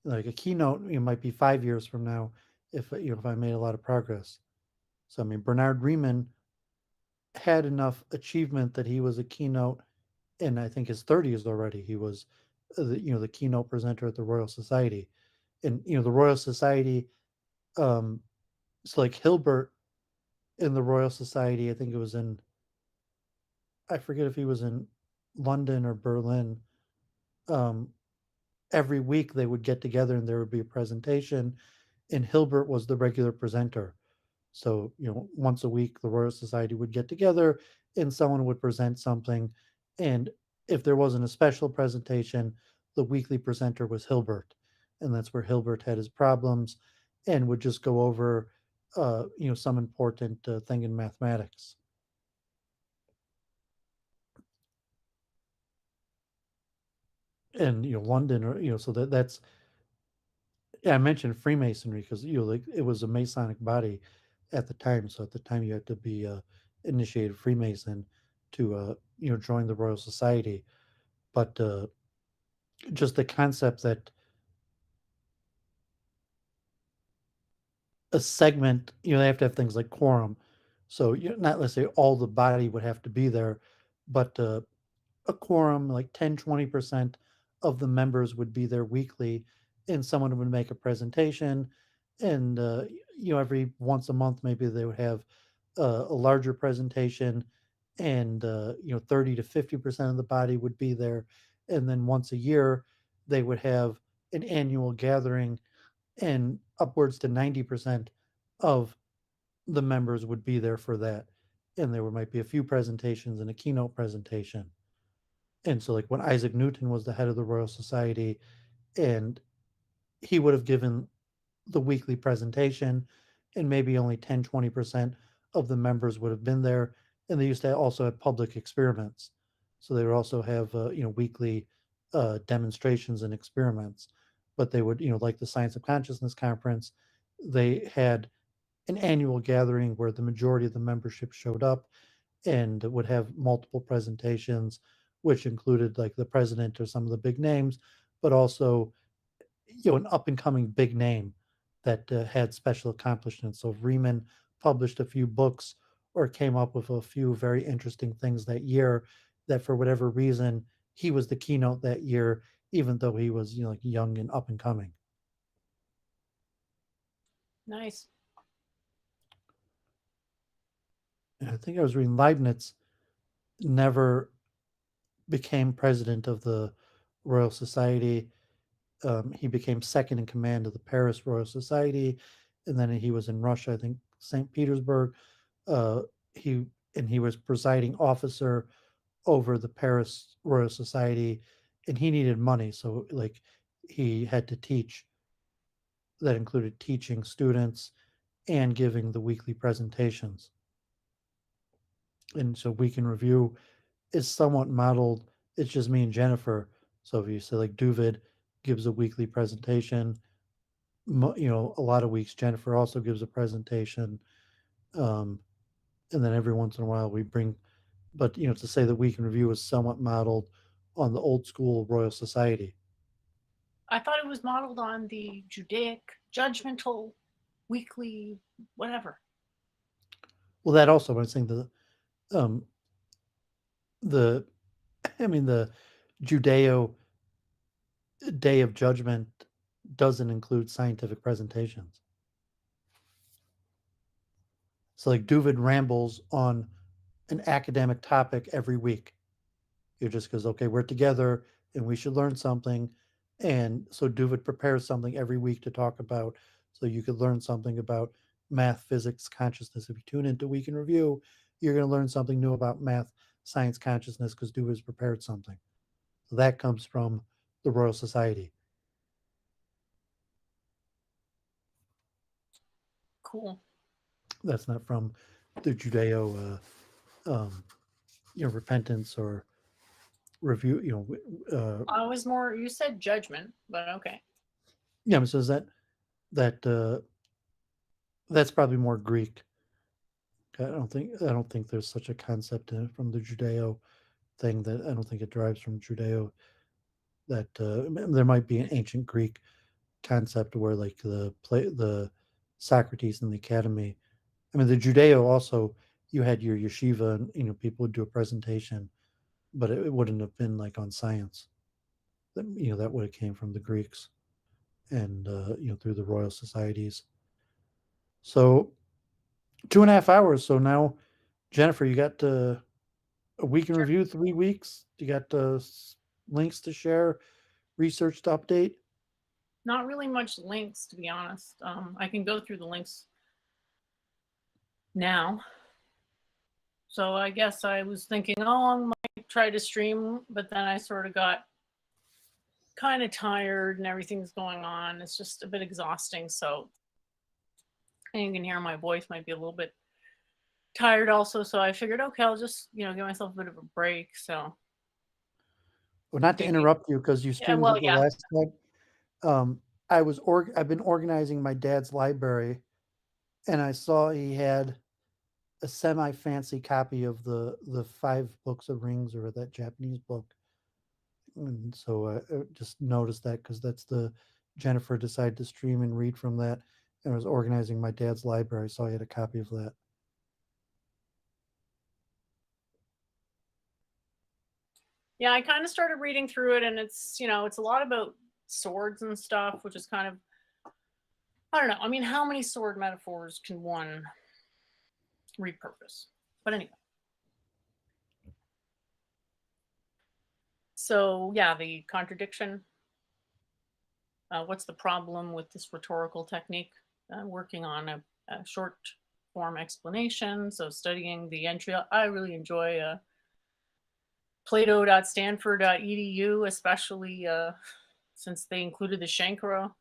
Like a keynote, might be 5 years from now if I made a lot of progress. So Bernard Riemann had enough achievement that he was a keynote in, I think, his 30s already. He was the keynote presenter at the Royal Society, and the Royal Society. So like Hilbert in the Royal Society, I think it was in, I forget if he was in London or Berlin. Um, every week they would get together and there would be a presentation, and Hilbert was the regular presenter. So, once a week, the Royal Society would get together and someone would present something. And if there wasn't a special presentation, the weekly presenter was Hilbert. And that's where Hilbert had his problems and would just go over, some important thing in mathematics. And, London, or, so that's, yeah, I mentioned Freemasonry because, like it was a Masonic body at the time. So at the time you had to be initiated Freemason to, join the Royal Society. But just the concept that a segment, they have to have things like quorum. So not, let's say all the body would have to be there, but a quorum, like 10-20% of the members would be there weekly, and someone would make a presentation. And every once a month maybe they would have a larger presentation, and 30 to 50% of the body would be there. And then once a year they would have an annual gathering, and upwards to 90% of the members would be there for that. And there might be a few presentations and a keynote presentation. And so, like when Isaac Newton was the head of the Royal Society, and he would have given the weekly presentation, and maybe only 10-20% of the members would have been there. And they used to also have public experiments. So they would also have, weekly demonstrations and experiments. But they would, like the Science of Consciousness conference, they had an annual gathering where the majority of the membership showed up and would have multiple presentations, which included like the president or some of the big names, but also an up and coming big name that had special accomplishments. So if Riemann published a few books or came up with a few very interesting things that year, that for whatever reason he was the keynote that year, even though he was like young and up and coming. Nice. And I think I was reading Leibniz never became president of the Royal Society. He became second in command of the Paris Royal Society, and then he was in Russia, I think St. Petersburg. Uh, he he was presiding officer over the Paris Royal Society, and he needed money, so like he had to teach. That included teaching students and giving the weekly presentations. And so we can review is somewhat modeled. It's just me and Jennifer. So if you say like Doovid gives a weekly presentation, a lot of weeks Jennifer also gives a presentation, and then every once in a while we bring but to say that Week in Review is somewhat modeled on the old school Royal Society. I thought it was modeled on the Judaic, judgmental, weekly, whatever. Well, that also, but I'm saying um, the the Judeo Day of Judgment doesn't include scientific presentations. So like Doovid rambles on an academic topic every week. It just goes, okay, we're together and we should learn something. And so Doovid prepares something every week to talk about. So you could learn something about math, physics, consciousness. If you tune into Week in Review, you're going to learn something new about math, science, consciousness because Doovid's prepared something. So that comes from the Royal Society. Cool. That's not from the Judeo, repentance or review. I was more. You said judgment, but okay. Yeah. So is that that's probably more Greek. I don't think there's such a concept from the Judeo thing. That I don't think it derives from Judeo. That there might be an ancient Greek concept where like the Socrates and the Academy. I mean, the Judeo also, you had your yeshiva and people would do a presentation, but it wouldn't have been like on science. That would have came from the Greeks and through the royal societies. So 2.5 hours. So now, Jennifer, you got a Week in Sure. Review, 3 weeks. You got links to share, research to update. Not really much links, to be honest. I can go through the links now. So I guess I was thinking, oh, I might try to stream, but then I sort of got kind of tired and everything's going on. It's just a bit exhausting. So, and you can hear my voice might be a little bit tired also. So I figured, okay, I'll just, give myself a bit of a break. So, Well, not to interrupt you because you yeah, streamed well, the yeah. last time. I've been organizing my dad's library, and I saw he had a semi fancy copy of the 5 Books of Rings or that Japanese book, and so I just noticed that because that's the Jennifer decided to stream and read from that, and I was organizing my dad's library, so I had a copy of that. Yeah, I kind of started reading through it, and it's a lot about swords and stuff, which is kind of, I don't know. I mean, how many sword metaphors can one repurpose? But anyway. So yeah, the contradiction. What's the problem with this rhetorical technique? Working on a short form explanation. So studying the entry. I really enjoy plato.stanford.edu, especially since they included the Shankara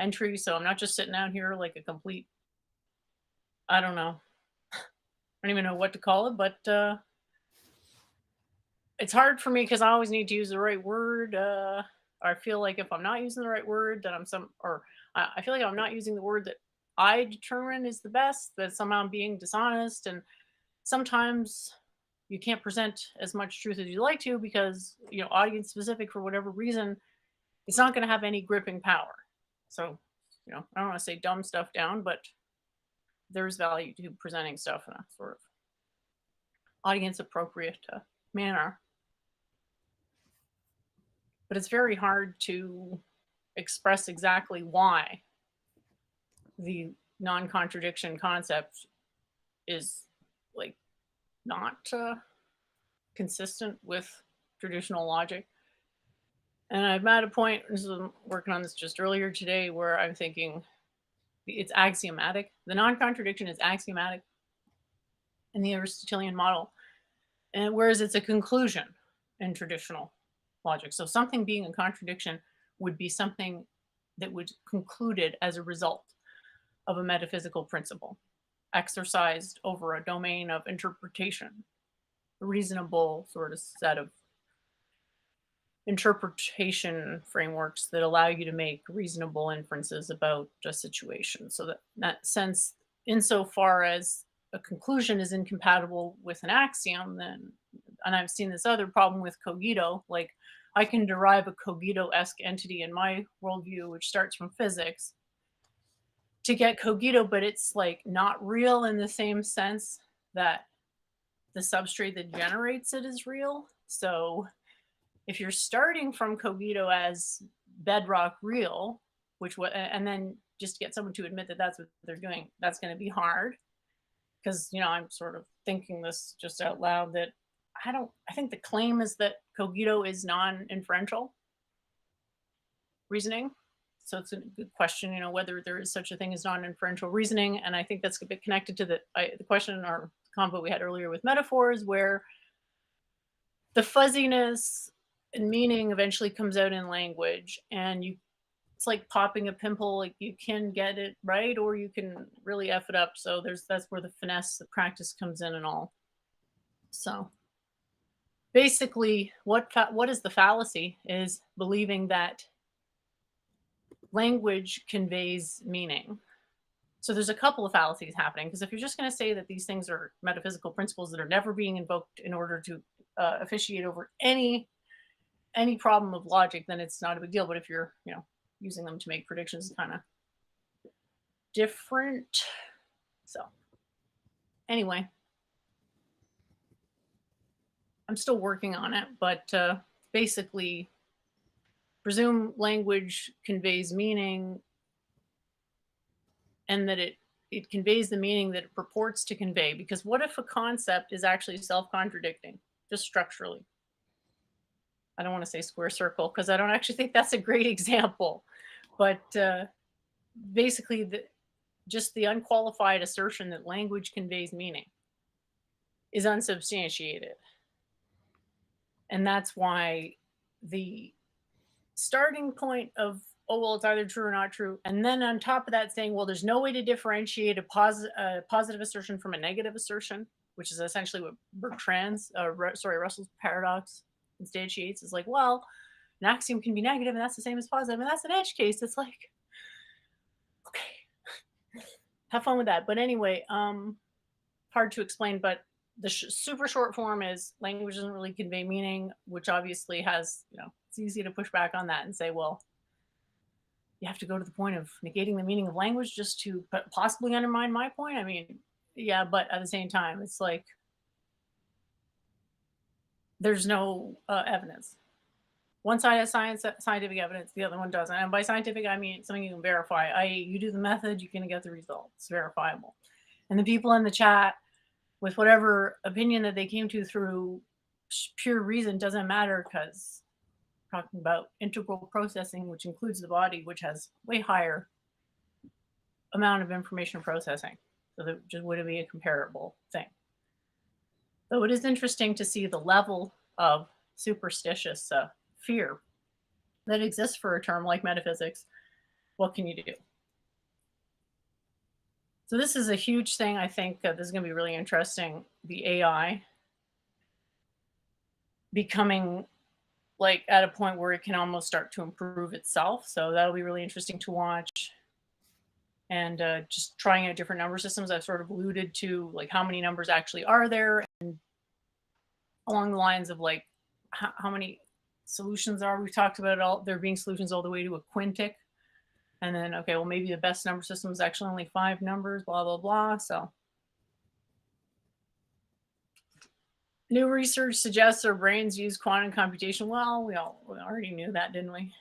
entry. So I'm not just sitting out here like a complete, I don't know. I don't even know what to call it, but it's hard for me because I always need to use the right word. I feel like if I'm not using the right word, that I feel like I'm not using the word that I determine is the best, that somehow I'm being dishonest. And sometimes you can't present as much truth as you like to because, audience specific for whatever reason, it's not going to have any gripping power. So, I don't want to say dumb stuff down, but there's value to presenting stuff in a sort of audience appropriate manner. But it's very hard to express exactly why the non-contradiction concept is like not consistent with traditional logic. And I'm at a point, I'm working on this just earlier today, where I'm thinking it's axiomatic. The non-contradiction is axiomatic in the Aristotelian model, and whereas it's a conclusion in traditional logic. So something being a contradiction would be something that would concluded as a result of a metaphysical principle exercised over a domain of interpretation, a reasonable sort of set of interpretation frameworks that allow you to make reasonable inferences about a situation. So that sense, insofar as a conclusion is incompatible with an axiom, then and I've seen this other problem with cogito, like I can derive a cogito-esque entity in my worldview, which starts from physics, to get cogito, but it's like not real in the same sense that the substrate that generates it is real. So if you're starting from cogito as bedrock real, and then just get someone to admit that that's what they're doing, that's going to be hard. Because, I'm sort of thinking this just out loud that I think the claim is that cogito is non-inferential reasoning. So it's a good question, whether there is such a thing as non-inferential reasoning. And I think that's a bit connected to the question or convo we had earlier with metaphors, where the fuzziness and meaning eventually comes out in language, and it's like popping a pimple. Like you can get it right, or you can really F it up. So that's where the finesse, the practice comes in and all. So basically what is the fallacy is believing that language conveys meaning. So there's a couple of fallacies happening, because if you're just going to say that these things are metaphysical principles that are never being invoked in order to officiate over any problem of logic, then it's not a big deal. But if you're using them to make predictions, kind of different. So anyway, I'm still working on it, but basically presume language conveys meaning, and that it conveys the meaning that it purports to convey. Because what if a concept is actually self-contradicting, just structurally? I don't want to say square circle, because I don't actually think that's a great example. But basically, just the unqualified assertion that language conveys meaning is unsubstantiated. And that's why the starting point of, oh, well, it's either true or not true, and then on top of that saying, well, there's no way to differentiate a positive assertion from a negative assertion, which is essentially what Russell's paradox instantiates, is like, well, an axiom can be negative and that's the same as positive, and that's an edge case. It's like, okay, have fun with that. But anyway, hard to explain, but the super short form is language doesn't really convey meaning, which obviously has, it's easy to push back on that and say, well, you have to go to the point of negating the meaning of language just to possibly undermine my point. I mean, yeah, but at the same time, it's like there's no evidence. One side has scientific evidence, the other one doesn't. And by scientific, I mean something you can verify. I.e., you do the method, you can get the result. It's verifiable. And the people in the chat, with whatever opinion that they came to through pure reason, doesn't matter, because talking about integral processing, which includes the body, which has way higher amount of information processing. So there just wouldn't be a comparable thing. Though it is interesting to see the level of superstitious fear that exists for a term like metaphysics. What can you do? So this is a huge thing. I think this is going to be really interesting. The AI becoming like at a point where it can almost start to improve itself. So that'll be really interesting to watch. And just trying out different number systems. I've sort of alluded to like how many numbers actually are there, and along the lines of like how many solutions are. We've talked about it all. There being solutions all the way to a quintic. And then, okay, well, maybe the best number system is actually only 5 numbers, blah, blah, blah. So new research suggests our brains use quantum computation. Well, we already knew that, didn't we?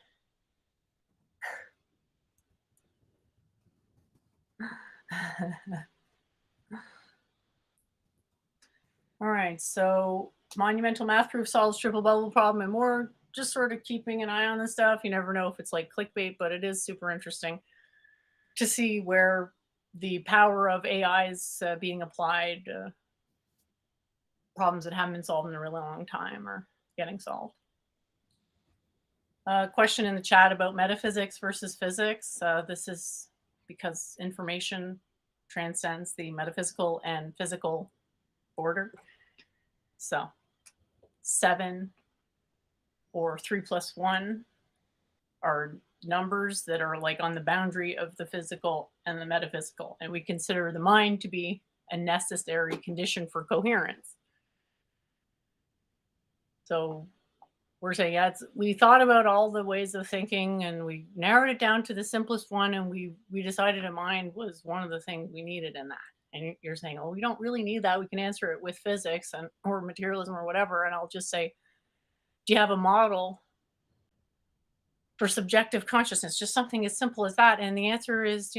All right, so monumental math proof solves triple bubble problem and more. Just sort of keeping an eye on this stuff. You never know if it's like clickbait, but it is super interesting to see where the power of AI is being applied. Problems that haven't been solved in a really long time are getting solved. Question in the chat about metaphysics versus physics. This is because information transcends the metaphysical and physical border. So 7 or 3 plus 1 are numbers that are like on the boundary of the physical and the metaphysical. And we consider the mind to be a necessary condition for coherence. So we're saying, yeah, we thought about all the ways of thinking and we narrowed it down to the simplest one, and we decided a mind was one of the things we needed in that. And you're saying, oh, we don't really need that. We can answer it with physics and or materialism or whatever. And I'll just say, do you have a model for subjective consciousness? Just something as simple as that. And the answer is,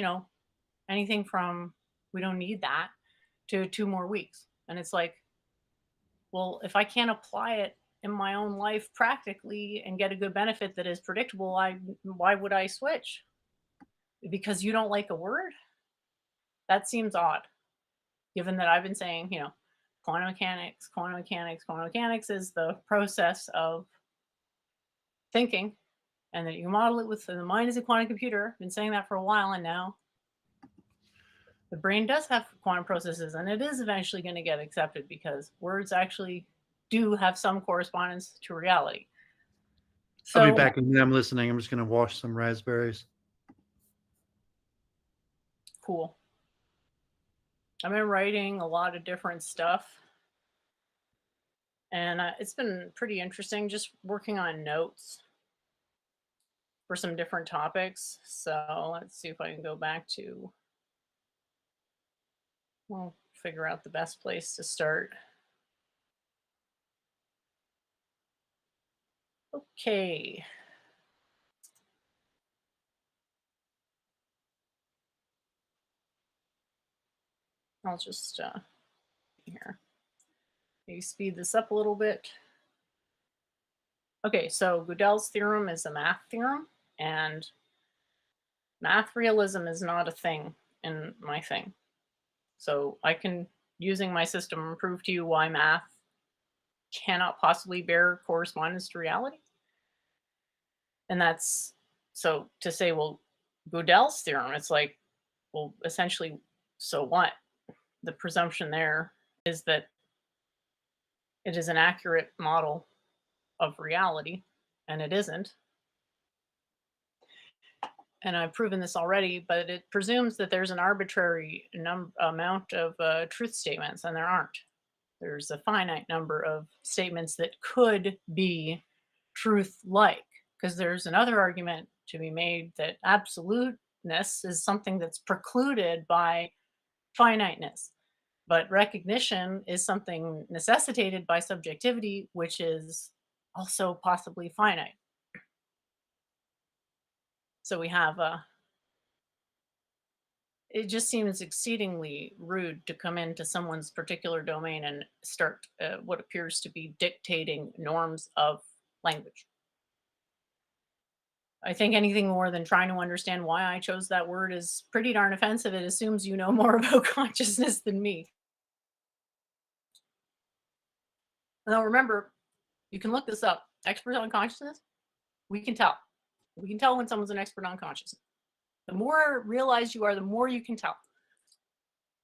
anything from we don't need that to 2 more weeks. And it's like, well, if I can't apply it in my own life practically and get a good benefit that is predictable, why would I switch? Because you don't like a word? That seems odd, given that I've been saying, quantum mechanics, quantum mechanics, quantum mechanics is the process of thinking, and that you model it with the mind as a quantum computer. I've been saying that for a while, and now the brain does have quantum processes, and it is eventually going to get accepted because words actually do have some correspondence to reality. So, I'll be back in a minute. I'm listening. I'm just going to wash some raspberries. cool. I've been writing a lot of different stuff, and it's been pretty interesting just working on notes for some different topics. So let's see if I can go back to, we'll figure out the best place to start. Okay. I'll just here. Maybe speed this up a little bit. Okay, so Gödel's theorem is a math theorem, and math realism is not a thing in my thing. So I can, using my system, prove to you why math cannot possibly bear correspondence to reality. And that's, so to say, well, Gödel's theorem, it's like, well, essentially, so what? The presumption there is that it is an accurate model of reality, and it isn't. And I've proven this already, but it presumes that there's an arbitrary amount of truth statements, and there aren't. There's a finite number of statements that could be truth-like, because there's another argument to be made that absoluteness is something that's precluded by finiteness. But recognition is something necessitated by subjectivity, which is also possibly finite. So we have it just seems exceedingly rude to come into someone's particular domain and start what appears to be dictating norms of language. I think anything more than trying to understand why I chose that word is pretty darn offensive. It assumes you know more about consciousness than me. Now remember, you can look this up. Expert on consciousness, we can tell. We can tell when someone's an expert on consciousness. The more realized you are, the more you can tell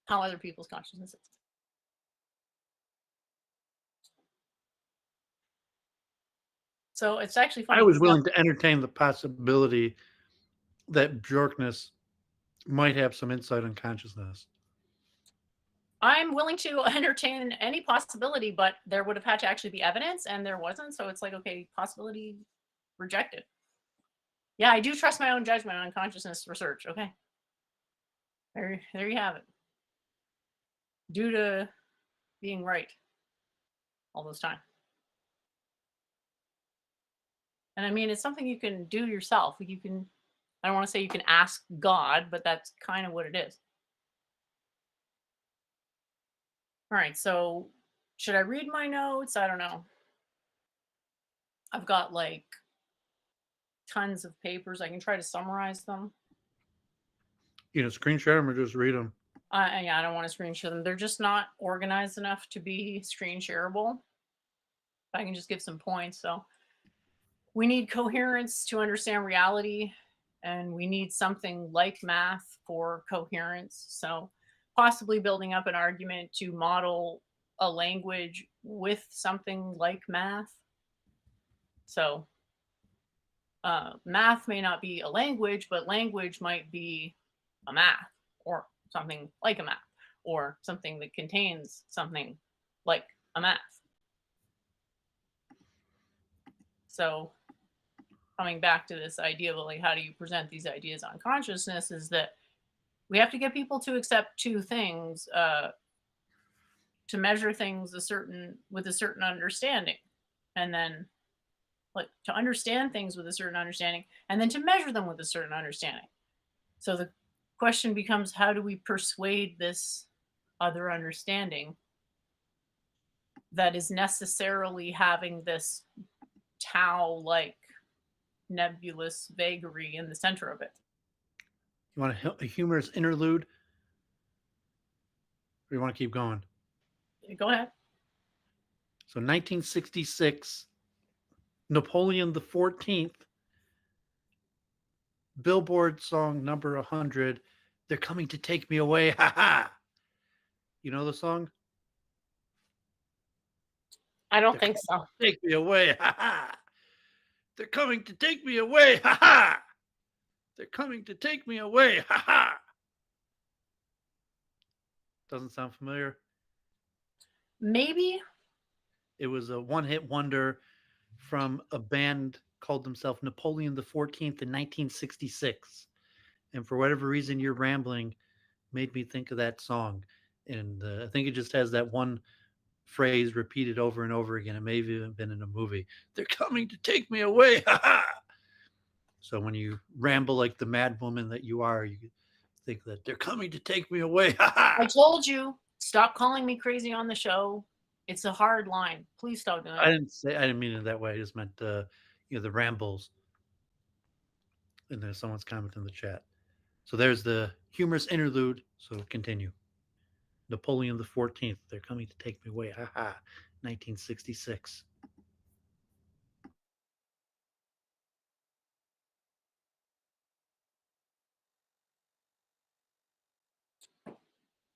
how other people's consciousness is. So it's actually funny. I was willing to entertain the possibility that Bjorkness might have some insight on consciousness. I'm willing to entertain any possibility, but there would have had to actually be evidence, and there wasn't. So it's like, okay, possibility rejected. Yeah, I do trust my own judgment on consciousness research. Okay. There you have it. Due to being right all this time. And I mean, it's something you can do yourself. You can, I don't want to say you can ask God, but that's kind of what it is. All right, so should I read my notes? I don't know. I've got like tons of papers. I can try to summarize them. Screen share them or just read them. Yeah, I don't want to screen share them. They're just not organized enough to be screen shareable. I can just give some points. So we need coherence to understand reality, and we need something like math for coherence. So possibly building up an argument to model a language with something like math. So math may not be a language, but language might be a math or something like a math or something that contains something like a math. So coming back to this idea of like, how do you present these ideas on consciousness, is that we have to get people to accept two things, to measure things with a certain understanding, and then like to understand things with a certain understanding, and then to measure them with a certain understanding. So the question becomes, how do we persuade this other understanding that is necessarily having this Tao like nebulous vagary in the center of it? You want a humorous interlude, or you want to keep going? Go ahead. So 1966, Napoleon the 14th, Billboard song number 100, "They're Coming to Take Me Away." Ha ha. You know the song? I don't They're think so. Take me away. Ha ha. They're coming to take me away. Ha ha. They're coming to take me away. Ha ha. Doesn't sound familiar. Maybe. It was a one-hit wonder from a band called themselves Napoleon the 14th in 1966. And for whatever reason, your rambling made me think of that song. And I think it just has that one phrase repeated over and over again. It may have even been in a movie. They're coming to take me away. Ha ha. So when you ramble like the mad woman that you are, you think that they're coming to take me away. Ha ha. I told you, stop calling me crazy on the show. It's a hard line. Please stop doing I it. didn't mean it that way. I just meant the rambles. And then someone's commenting in the chat. So there's the humorous interlude. So continue. Napoleon the 14th. They're coming to take me away. Ha ha. 1966.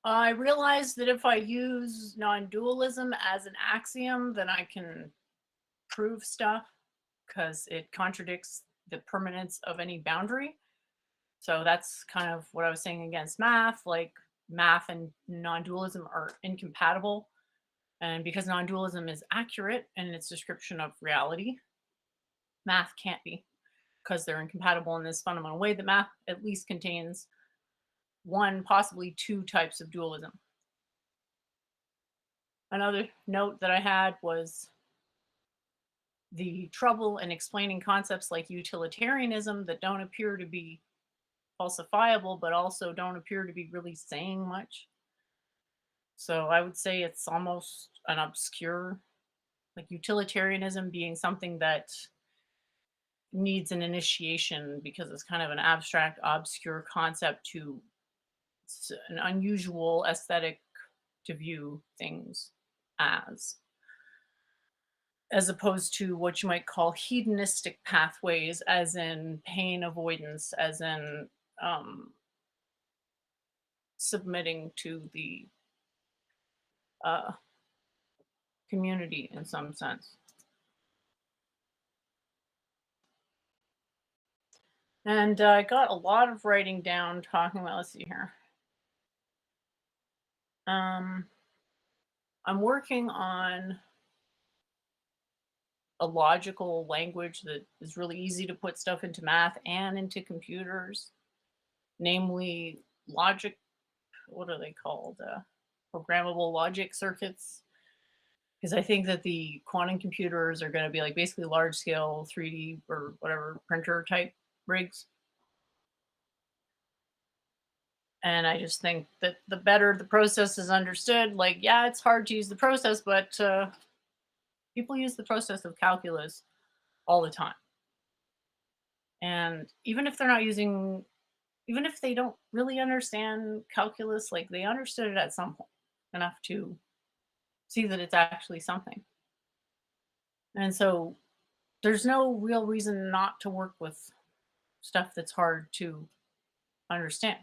I realized that if I use non-dualism as an axiom, then I can prove stuff because it contradicts the permanence of any boundary. So that's kind of what I was saying against math. Like math and non-dualism are incompatible. And because non-dualism is accurate in its description of reality, math can't be, because they're incompatible in this fundamental way that math at least contains one, possibly two types of dualism. Another note that I had was the trouble in explaining concepts like utilitarianism that don't appear to be falsifiable, but also don't appear to be really saying much. So I would say it's almost an obscure, like utilitarianism being something that needs an initiation because it's kind of an abstract, obscure concept to an unusual aesthetic to view things as opposed to what you might call hedonistic pathways, as in pain avoidance, as in submitting to the community in some sense. And I got a lot of writing down talking about, let's see here. I'm working on a logical language that is really easy to put stuff into math and into computers, namely logic. What are they called? Programmable logic circuits. Because I think that the quantum computers are going to be like basically large scale 3D or whatever printer type rigs. And I just think that the better the process is understood, like, yeah, it's hard to use the process, but people use the process of calculus all the time. And even if they're not using, even if they don't really understand calculus, like they understood it at some point enough to see that it's actually something. And so there's no real reason not to work with stuff that's hard to understand.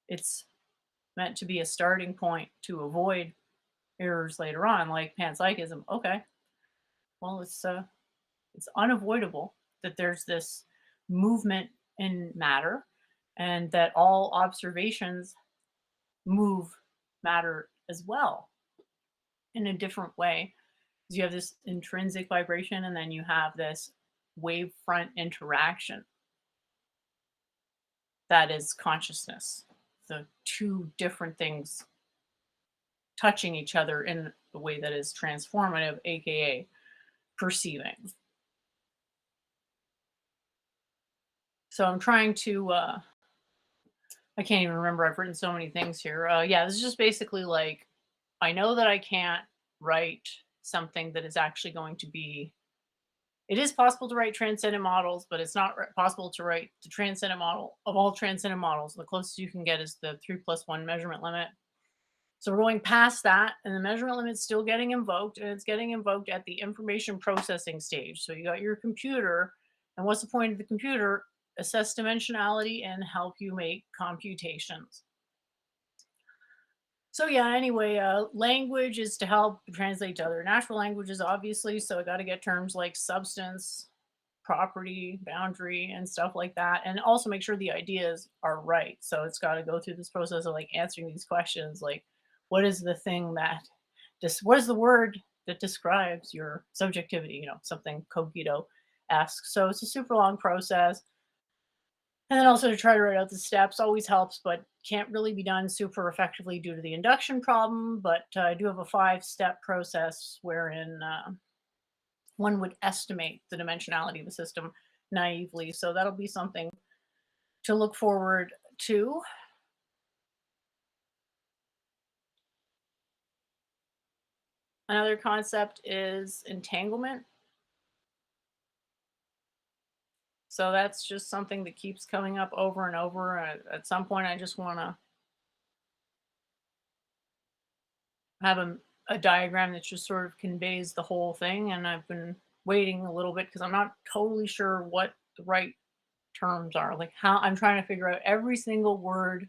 It's meant to be a starting point to avoid errors later on, like panpsychism. Okay, well, it's unavoidable that there's this movement in matter, and that all observations move matter as well in a different way. is you have this intrinsic vibration and then you have this wavefront interaction. That is consciousness. The two different things touching each other in a way that is transformative, aka perceiving. So I'm trying to I can't even remember. I've written so many things here. Yeah, this is just basically like, I know that I can't write something that is actually going to be. It is possible to write transcendent models, but it's not possible to write the transcendent model of all transcendent models. The closest you can get is the 3+1 measurement limit. So we're going past that, and the measurement limit's still getting invoked, and it's getting invoked at the information processing stage. So you got your computer, and what's the point of the computer? Assess dimensionality and help you make computations. So yeah, anyway, language is to help translate to other natural languages, obviously. So I got to get terms like substance, property, boundary, and stuff like that, and also make sure the ideas are right. So it's got to go through this process of like answering these questions, like what is the thing that what is the word that describes your subjectivity? You know, something Cogito asks. So it's a super long process. And then also to try to write out the steps always helps, but can't really be done super effectively due to the induction problem. But I do have a 5-step process wherein one would estimate the dimensionality of the system naively. So that'll be something to look forward to. Another concept is entanglement. So that's just something that keeps coming up over and over. At some point, I just want to have a diagram that just sort of conveys the whole thing. And I've been waiting a little bit because I'm not totally sure what the right terms are. Like how I'm trying to figure out every single word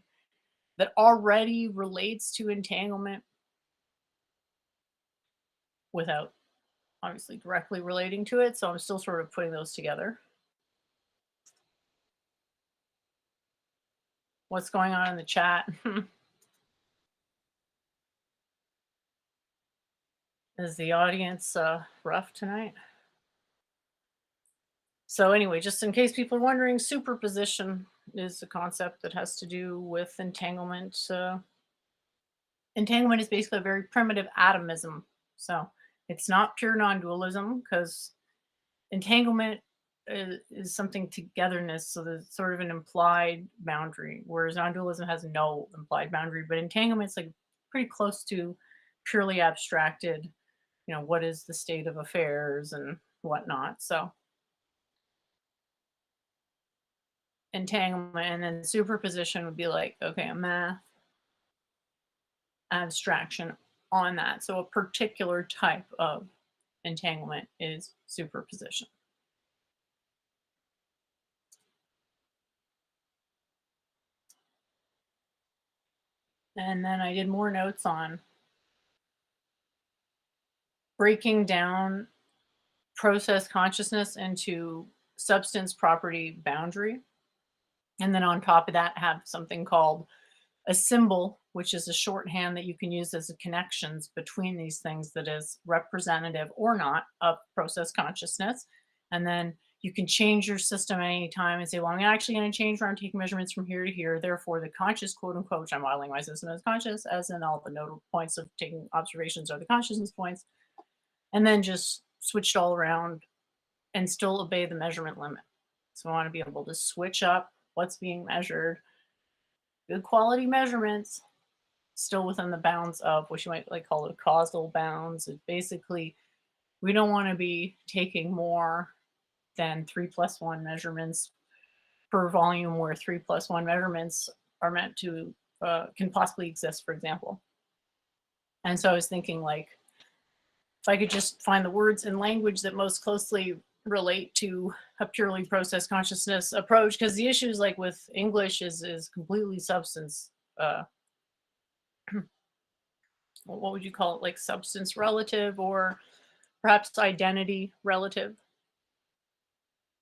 that already relates to entanglement without obviously directly relating to it. So I'm still sort of putting those together. What's going on in the chat? Is the audience rough tonight? So anyway, just in case people are wondering, superposition is a concept that has to do with entanglement. Entanglement is basically a very primitive atomism. So it's not pure non-dualism because entanglement is something togetherness. So there's sort of an implied boundary, whereas non-dualism has no implied boundary. But entanglement's like pretty close to purely abstracted. You know, what is the state of affairs and whatnot. So entanglement, and then superposition would be like, okay, a math abstraction on that. So a particular type of entanglement is superposition. And then I did more notes on breaking down process consciousness into substance, property, boundary. And then on top of that, have something called a symbol, which is a shorthand that you can use as a connections between these things that is representative or not of process consciousness. And then you can change your system at any time and say, well, I'm actually going to change where I'm taking measurements from here to here. Therefore, the conscious, quote unquote, which I'm modeling my system as conscious, as in all the nodal points of taking observations are the consciousness points. And then just switch it all around and still obey the measurement limit. So I want to be able to switch up what's being measured, good quality measurements, still within the bounds of what you might like call it causal bounds. It basically, we don't want to be taking more than 3+1 measurements per volume, where 3+1 measurements are meant to can possibly exist, for example. And so I was thinking, like, if I could just find the words in language that most closely relate to a purely process consciousness approach, because the issues like with English is completely substance. What would you call it? Like substance relative, or perhaps identity relative.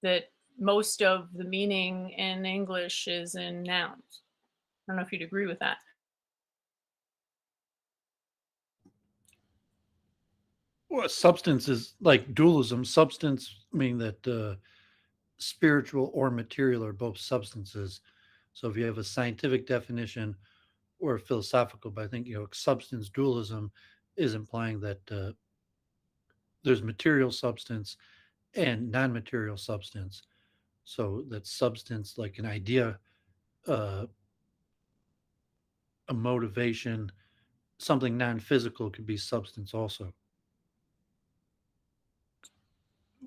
That most of the meaning in English is in nouns. I don't know if you'd agree with that. Well, substance is like dualism. Substance meaning that spiritual or material are both substances. So if you have a scientific definition or a philosophical, but I think substance dualism is implying that there's material substance and non-material substance. So that substance, like an idea, uh, a motivation, something non-physical could be substance also,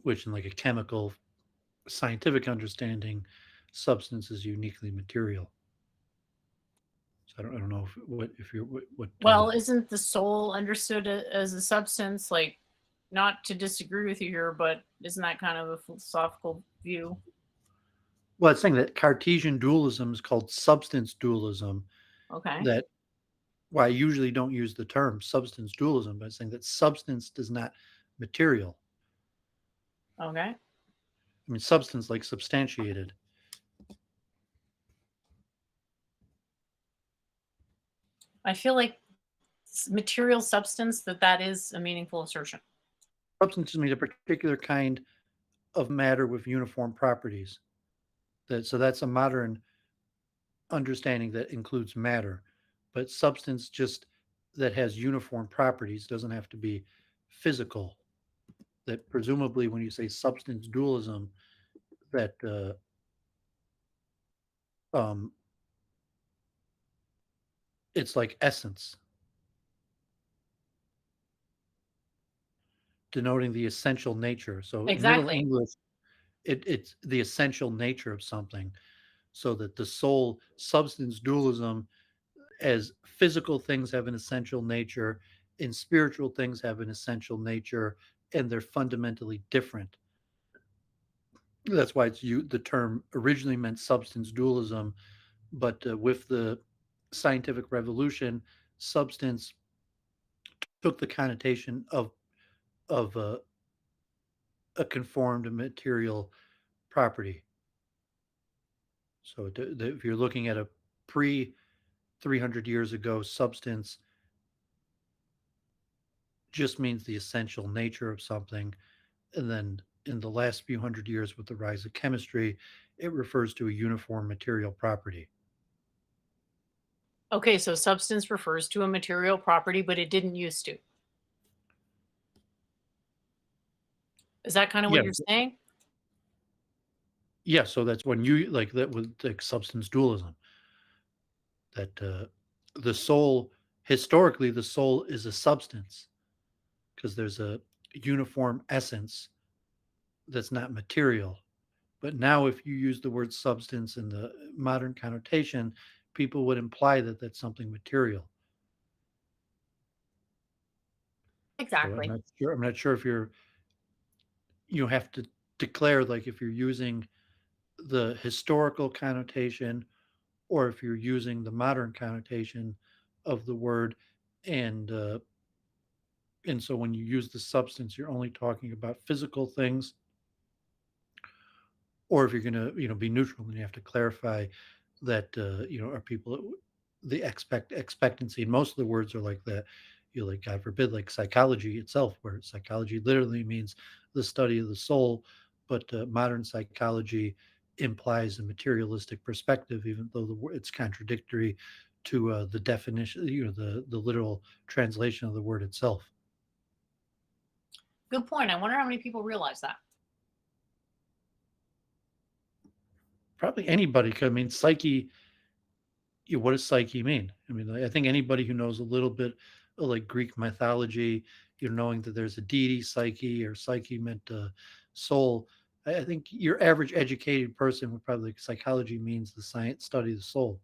which in like a chemical scientific understanding, substance is uniquely material. So I don't know if you're what Well, isn't the soul understood as a substance? Like, not to disagree with you here, but isn't that kind of a philosophical view? well, it's saying that Cartesian dualism is called substance dualism. Okay. That why I usually don't use the term substance dualism, but it's saying that substance does not material. Okay. I mean, substance like substantiated. I feel like material substance, that is a meaningful assertion. Substance means a particular kind of matter with uniform properties. That's a modern understanding that includes matter, but substance just that has uniform properties doesn't have to be physical. That presumably, when you say substance dualism, that um, it's like essence, denoting the essential nature. So in Middle Exactly. English, it's the essential nature of something. So that the soul substance dualism, as physical things have an essential nature and spiritual things have an essential nature, and they're fundamentally different. That's why the term originally meant substance dualism, but with the scientific revolution, substance took the connotation of a conformed material property. So if you're looking at a pre 300 years ago, substance just means the essential nature of something. And then in the last few hundred years, with the rise of chemistry, it refers to a uniform material property. Okay, so substance refers to a material property, but it didn't used to. Is that kind of what Yeah. you're saying? Yeah. So that's when you like that with like substance dualism, that the soul, historically, the soul is a substance because there's a uniform essence that's not material. But now, if you use the word substance in the modern connotation, people would imply that that's something material. So Exactly. I'm not sure if you have to declare like if you're using the historical connotation or if you're using the modern connotation of the word, and and so when you use the substance, you're only talking about physical things, or if you're going to be neutral, then you have to clarify that are people the expectancy, and most of the words are like that. Like God forbid, like psychology itself, where psychology literally means the study of the soul, but modern psychology implies a materialistic perspective, even though it's contradictory to the definition, the literal translation of the word itself. Good point. I wonder how many people realize that. Probably anybody could. I mean, psyche, what does psyche mean? I mean, I think anybody who knows a little bit of like Greek mythology, knowing that there's a deity, psyche, or psyche meant soul. I think your average educated person would probably like psychology means the science study of the soul,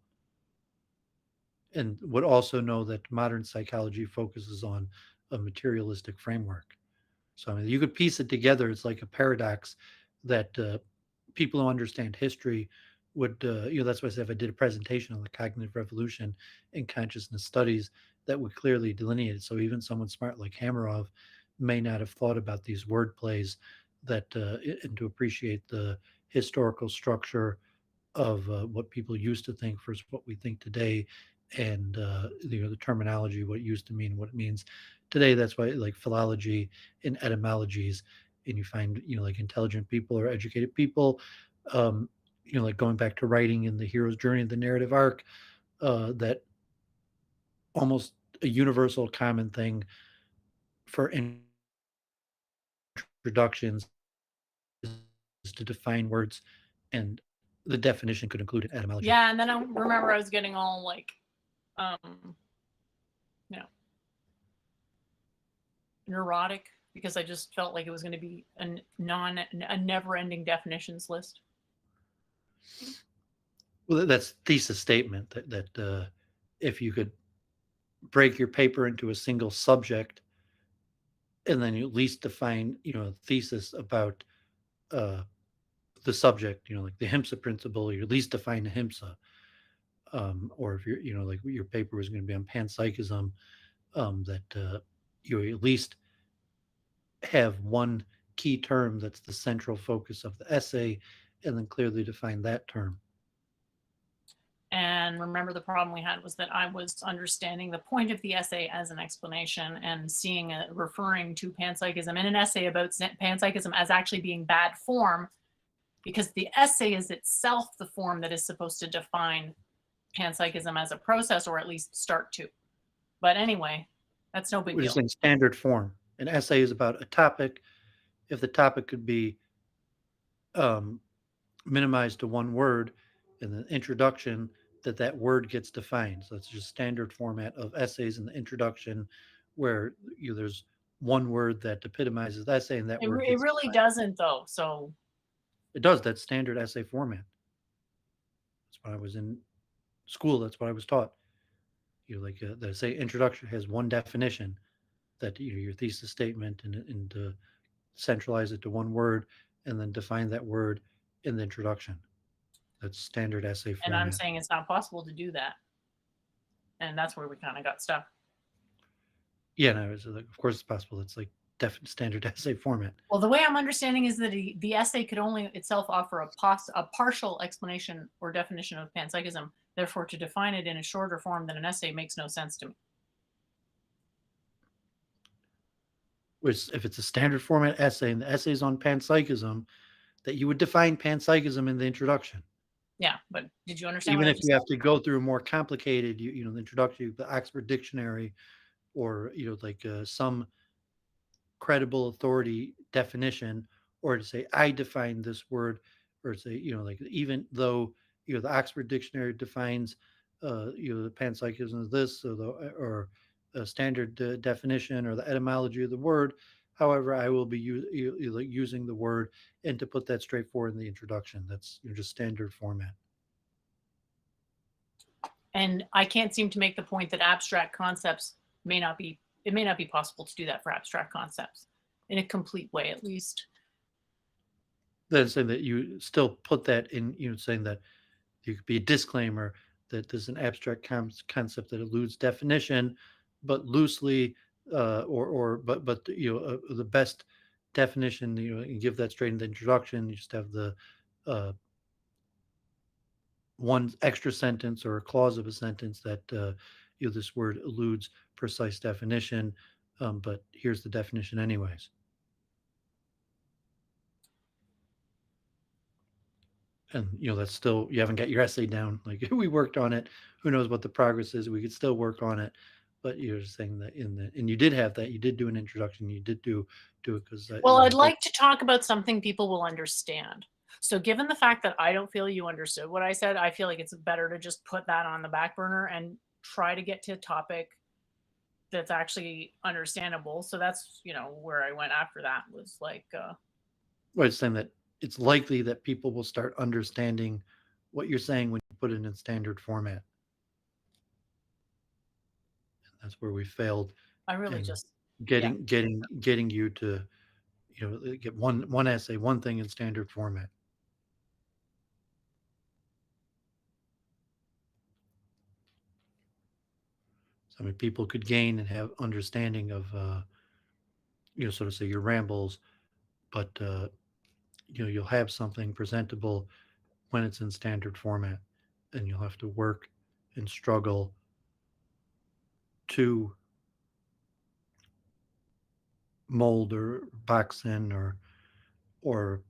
and would also know that modern psychology focuses on a materialistic framework. So I mean, you could piece it together. It's like a paradox that people who understand history would, that's why I said if I did a presentation on the cognitive revolution in consciousness studies, that would clearly delineate it. So even someone smart like Hamerov may not have thought about these word plays that, and to appreciate the historical structure of what people used to think versus what we think today, and the terminology, what it used to mean, what it means today. That's why like philology and etymologies, and you find like intelligent people or educated people, um, like going back to writing in the hero's journey, the narrative arc, that almost a universal common thing for introductions is to define words, and the definition could include an etymology. Yeah, and then I remember I was getting all like, you know, neurotic because I just felt like it was going to be a never-ending definitions list. Well, that's thesis statement that if you could break your paper into a single subject, and then you at least define a thesis about uh, the subject, like the HIMSA principle, you at least define the HIMSA. Or if you're like your paper was going to be on panpsychism, that you at least have one key term that's the central focus of the essay, and then clearly define that term. And remember, the problem we had was that I was understanding the point of the essay as an explanation and seeing it referring to panpsychism in an essay about panpsychism as actually being bad form, because the essay is itself the form that is supposed to define panpsychism as a process, or at least start to. But anyway, that's no big We're deal. just saying standard form. An essay is about a topic. If the topic could be minimized to one word in the introduction, that word gets defined. So it's just standard format of essays in the introduction, where there's one word that epitomizes the essay, and that word It really defined. doesn't, though. So It does. That's standard essay format. That's when I was in school. That's what I was taught. Like the essay introduction has one definition, that your thesis statement, and centralize it to one word, and then define that word in the introduction. That's standard essay and I'm format. saying it's not possible to do that. And that's where we kind of got stuck. Yeah, no, it's like, of course it's possible. It's like standard essay format. Well, the way I'm understanding is that the essay could only itself offer a partial explanation or definition of panpsychism. Therefore, to define it in a shorter form than an essay makes no sense to me. Which, if it's a standard format essay and the essay is on panpsychism, that you would define panpsychism in the introduction. Yeah, but did you understand Even what I if just you said? have to go through a more complicated, the introduction, the Oxford Dictionary, or like some credible authority definition, or to say I define this word, or say like, even though the Oxford Dictionary defines the panpsychism as this, or a standard definition, or the etymology of the word. However, I will be using the word, and to put that straightforward in the introduction. That's just standard format. And I can't seem to make the point that abstract concepts may not be possible to do that for abstract concepts in a complete way, at least. Then saying that you still put that in, saying that there could be a disclaimer that there's an abstract concept that eludes definition, but loosely, but the best definition, you give that straight in the introduction. You just have the one extra sentence or a clause of a sentence that this word eludes precise definition, but here's the definition anyways. And that's still, you haven't got your essay down. Like, we worked on it. Who knows what the progress is? We could still work on it. But you're just saying that and you did have that. You did do an introduction. You did do it because. Well, I'd like to talk about something people will understand. So, given the fact that I don't feel you understood what I said, I feel like it's better to just put that on the back burner and try to get to a topic that's actually understandable. So that's where I went after that, was like. Well, it's saying that it's likely that people will start understanding what you're saying when you put it in standard format. And that's where we failed. I really just getting you to get one essay, one thing in standard format. So, I mean, people could gain and have understanding of sort of say your rambles, but you'll have something presentable when it's in standard format, and you'll have to work and struggle to mold or box in, or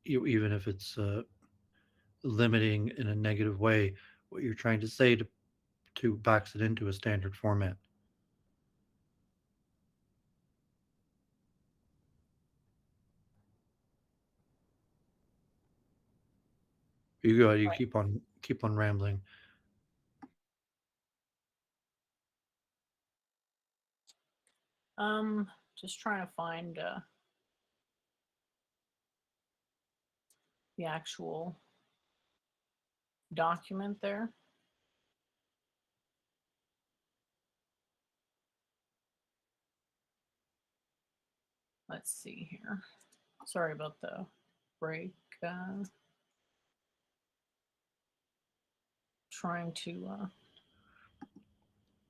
even if it's limiting in a negative way what you're trying to say to box it into a standard format. You go. You Right. keep on rambling. Just trying to find the actual document there. Let's see here. Sorry about the break. Trying to.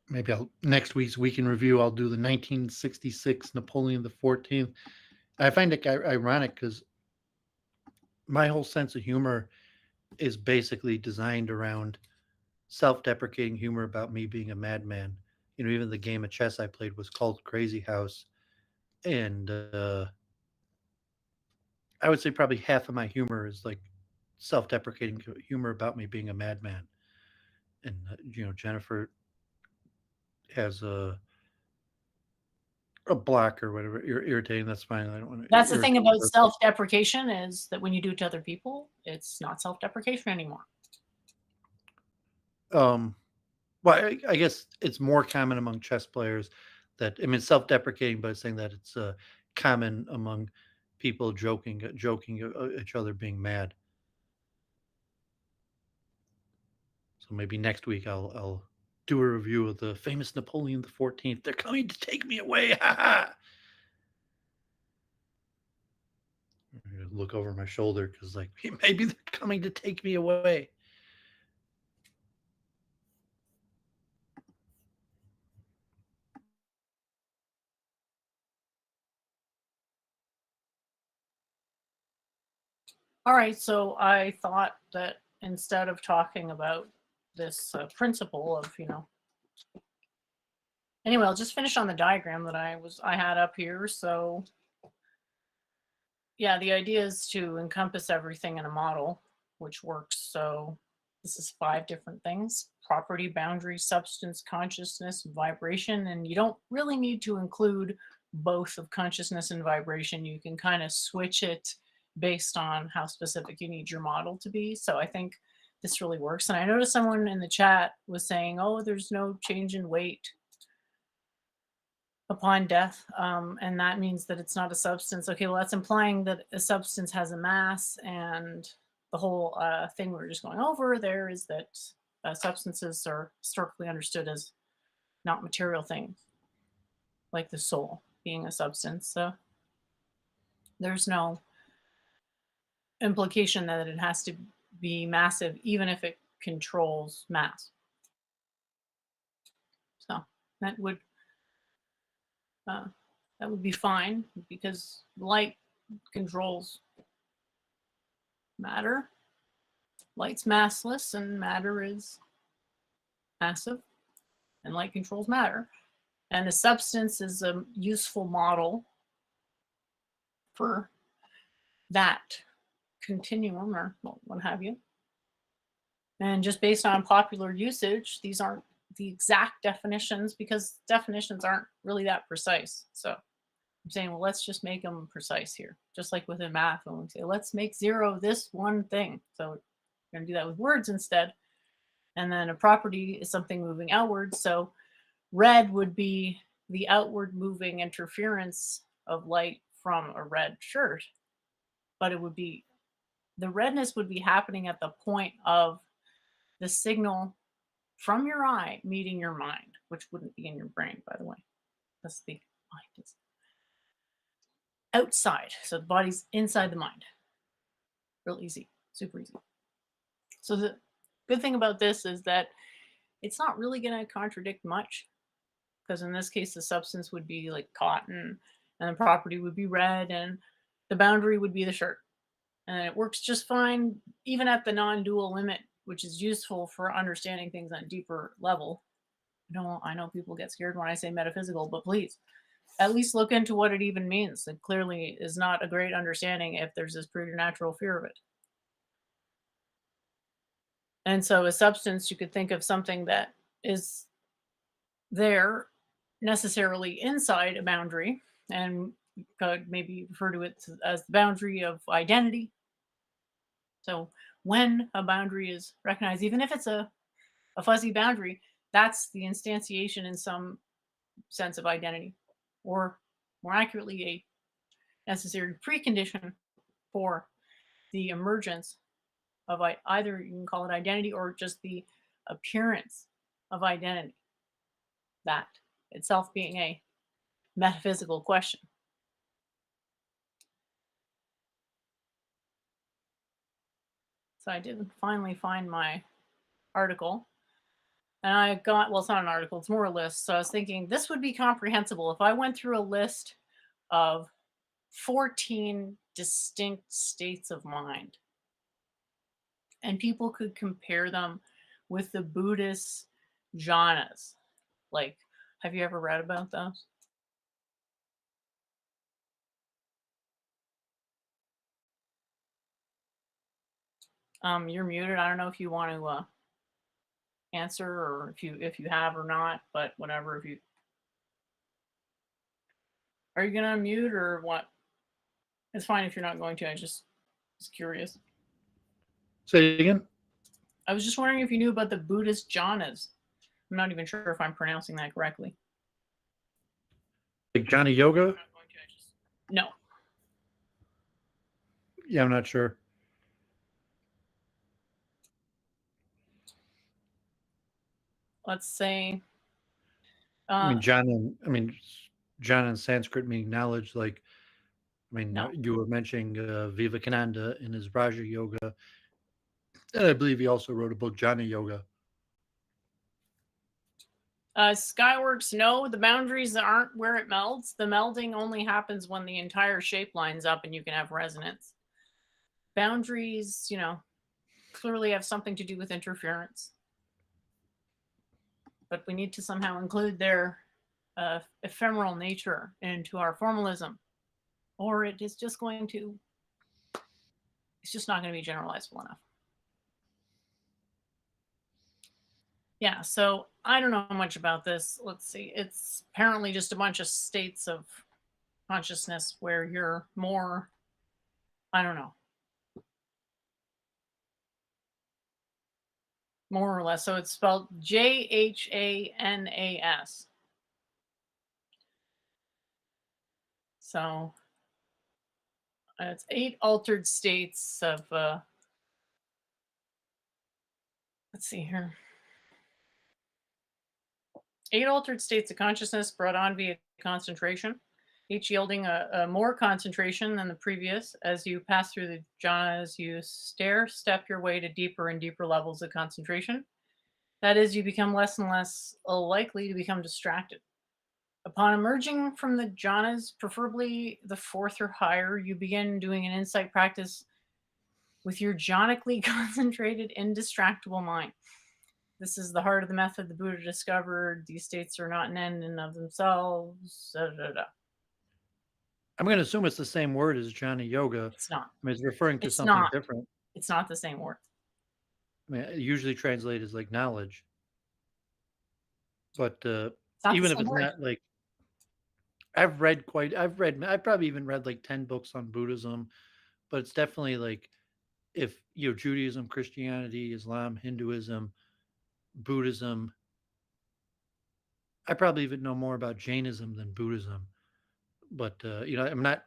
Maybe I'll next week's week in review. I'll do the 1966 Napoleon the 14th. I find it ironic because my whole sense of humor is basically designed around self-deprecating humor about me being a madman. Even the game of chess I played was called Crazy House, and I would say probably half of my humor is like self-deprecating humor about me being a madman. And Jennifer has a block or whatever, irritating. That's fine. I don't want to That's the irritate thing about her. self-deprecation is that when you do it to other people, it's not self-deprecation anymore. Well, I guess it's more common among chess players that, I mean, self-deprecating, but saying that it's common among people joking each other being mad. So maybe next week I'll do a review of the famous Napoleon the 14th. They're coming to take me away. Ha ha. Look over my shoulder because like maybe they're coming to take me away. All right, so I thought that instead of talking about this principle of, anyway, I'll just finish on the diagram that I had up here. So yeah, the idea is to encompass everything in a model, which works. So this is 5 different things: property, boundary, substance, consciousness, vibration. And you don't really need to include both of consciousness and vibration. You can kind of switch it based on how specific you need your model to be. So I think this really works. And I noticed someone in the chat was saying, oh, there's no change in weight upon death, and that means that it's not a substance. Okay, well, that's implying that a substance has a mass, and the whole thing we were just going over there is that substances are historically understood as not material things, like the soul being a substance. So there's no implication that it has to be massive, even if it controls mass. So that would be fine because light controls matter. Light's massless and matter is massive, and light controls matter. And the substance is a useful model for that continuum or what have you. And just based on popular usage, these aren't the exact definitions because definitions aren't really that precise. So I'm saying, well, let's just make them precise here. Just like within math, when we say, let's make 0 this one thing. So we're going to do that with words instead. And then a property is something moving outward. So red would be the outward moving interference of light from a red shirt. But it would be, the redness would be happening at the point of the signal from your eye meeting your mind, which wouldn't be in your brain, by the way. That's the mind is outside. So the body's inside the mind. Real easy, super easy. So the good thing about this is that it's not really going to contradict much, because in this case, the substance would be like cotton, and the property would be red, and the boundary would be the shirt. And it works just fine, even at the non-dual limit, which is useful for understanding things on a deeper level. No, I know people get scared when I say metaphysical, but please at least look into what it even means. It clearly is not a great understanding if there's this preternatural fear of it. And so, a substance, you could think of something that is there necessarily inside a boundary, and you could maybe refer to it as the boundary of identity. So, when a boundary is recognized, even if it's a fuzzy boundary, that's the instantiation in some sense of identity, or more accurately, a necessary precondition for the emergence of either you can call it identity or just the appearance of identity, that itself being a metaphysical question. So I did finally find my article, and I got, well, it's not an article, it's more a list. So I was thinking this would be comprehensible if I went through a list of 14 distinct states of mind, and people could compare them with the Buddhist jhanas. Like, have you ever read about those? You're muted. I don't know if you want to answer, or if you have or not, but whatever. If you are, you gonna unmute or what? It's fine if you're not going to. I just was curious. Say it again. I was just wondering if you knew about the Buddhist jhanas. I'm not even sure if I'm pronouncing that correctly. Like Johnny Yoga? No. Yeah, I'm not sure. Let's say. I mean, John in Sanskrit meaning knowledge. Like, I mean, No. you were mentioning Vivekananda in his Raja Yoga, and I believe he also wrote a book, Jnana Yoga. Skyworks, no, the boundaries aren't where it melds. The melding only happens when the entire shape lines up and you can have resonance. Boundaries, clearly have something to do with interference. But we need to somehow include their ephemeral nature into our formalism, or it is just going to, it's just not going to be generalizable enough. Yeah, so I don't know much about this. Let's see. It's apparently just a bunch of states of consciousness where you're more, I don't know, more or less. So it's spelled Jhanas. So it's 8 altered states of, let's see here. 8 altered states of consciousness brought on via concentration, each yielding a more concentration than the previous. As you pass through the jhanas, you step your way to deeper and deeper levels of concentration. That is, you become less and less likely to become distracted. Upon emerging from the jhanas, preferably the 4th or higher, you begin doing an insight practice with your jhanically concentrated, indistractable mind. This is the heart of the method the Buddha discovered. These states are not an end in of themselves. Da, da, da. I'm going to assume it's the same word as Jnana Yoga. It's not. I mean, it's referring to It's something not. different. It's not the same word. I mean, it usually translated as like knowledge. But Not even the if same it's word. not like, I've probably even read like 10 books on Buddhism, but it's definitely like, if Judaism, Christianity, Islam, Hinduism, Buddhism, I probably even know more about Jainism than Buddhism. But I'm not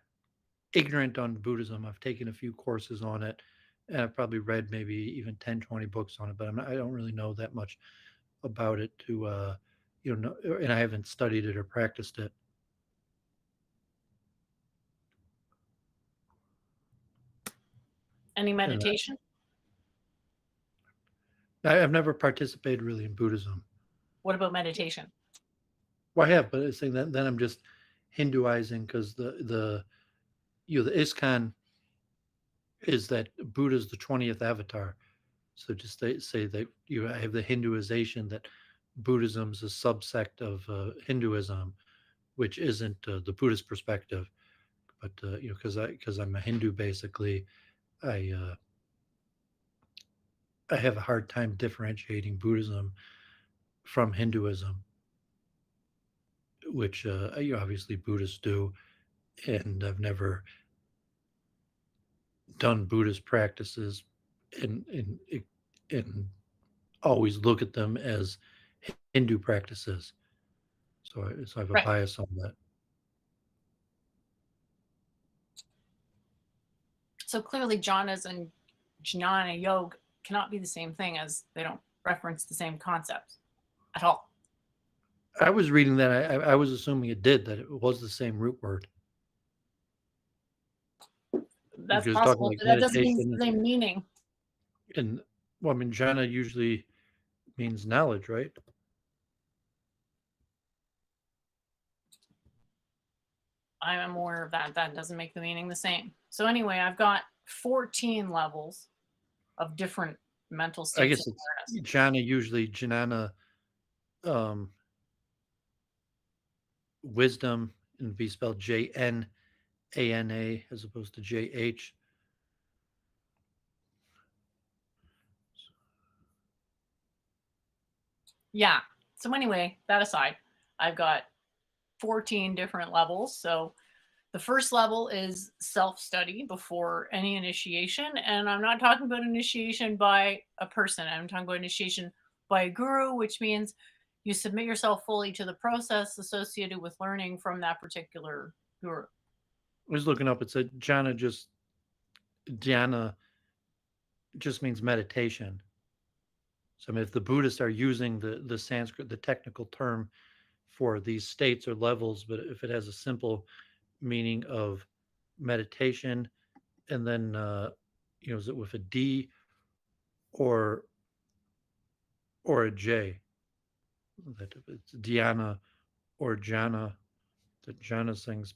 ignorant on Buddhism. I've taken a few courses on it, and I've probably read maybe even 10, 20 books on it, but I don't really know that much about it to know, and I haven't studied it or practiced it. Any meditation? I've never participated really in Buddhism. What about meditation? Well, I have, but it's saying that then I'm just Hinduizing, because the ISKCON is that Buddha's the 20th avatar. So just they say that you have the Hinduization that Buddhism's a subsect of Hinduism, which isn't the Buddhist perspective. But because I'm a Hindu, basically, I uh, I have a hard time differentiating Buddhism from Hinduism, which obviously Buddhists do, and I've never done Buddhist practices and always look at them as Hindu practices. So I have a Right. bias on that. So clearly, jhanas and jnana yoga cannot be the same thing, as they don't reference the same concepts at all. I was reading that. I was assuming that it was the same root word. That's Because talking possible, like but that doesn't mean it's meditation the same meaning. and well, I mean, jhana usually means knowledge, right? I'm aware of that. That doesn't make the meaning the same. So anyway, I've got 14 levels of different mental I states guess of it's awareness. jhana usually jnana, um, wisdom, and be spelled JNANA as opposed to JH. Yeah. So anyway, that aside, I've got 14 different levels. So the first level is self-study before any initiation. And I'm not talking about initiation by a person. I'm talking about initiation by a guru, which means you submit yourself fully to the process associated with learning from that particular guru. I was looking up. It said jhana just means meditation. So I mean, if the Buddhists are using the Sanskrit, the technical term for these states or levels, but if it has a simple meaning of meditation, and then is it with a D or or a J? That if it's Dhyana or Jhana, that Jhana things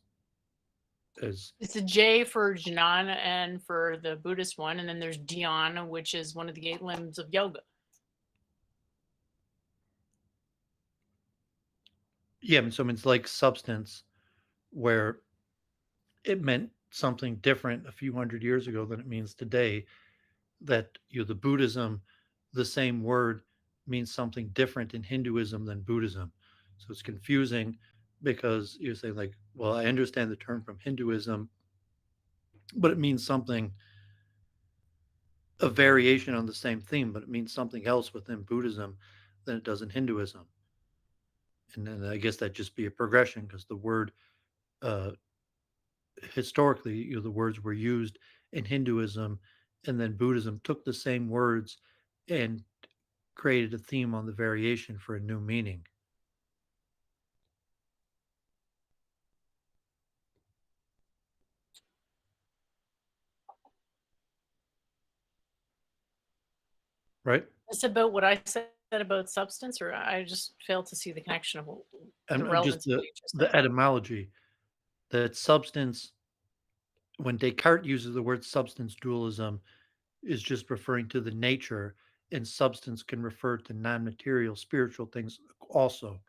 as It's a J for jnana and for the Buddhist one. And then there's dhyana, which is one of the 8 limbs of yoga. yeah. So it's like substance, where it meant something different a few hundred years ago than it means today. That the Buddhism, the same word means something different in Hinduism than Buddhism. So it's confusing because you say like, well, I understand the term from Hinduism, but it means something, a variation on the same theme, but it means something else within Buddhism than it does in Hinduism. And then I guess that just be a progression because the word uh, historically, the words were used in Hinduism, and then Buddhism took the same words and created a theme on the variation for a new meaning. Right? It's about what I said about substance, or I just failed to see the connection of the And just relevance of what you just said. the etymology that substance, when Descartes uses the word substance dualism, is just referring to the nature, and substance can refer to non-material spiritual things also.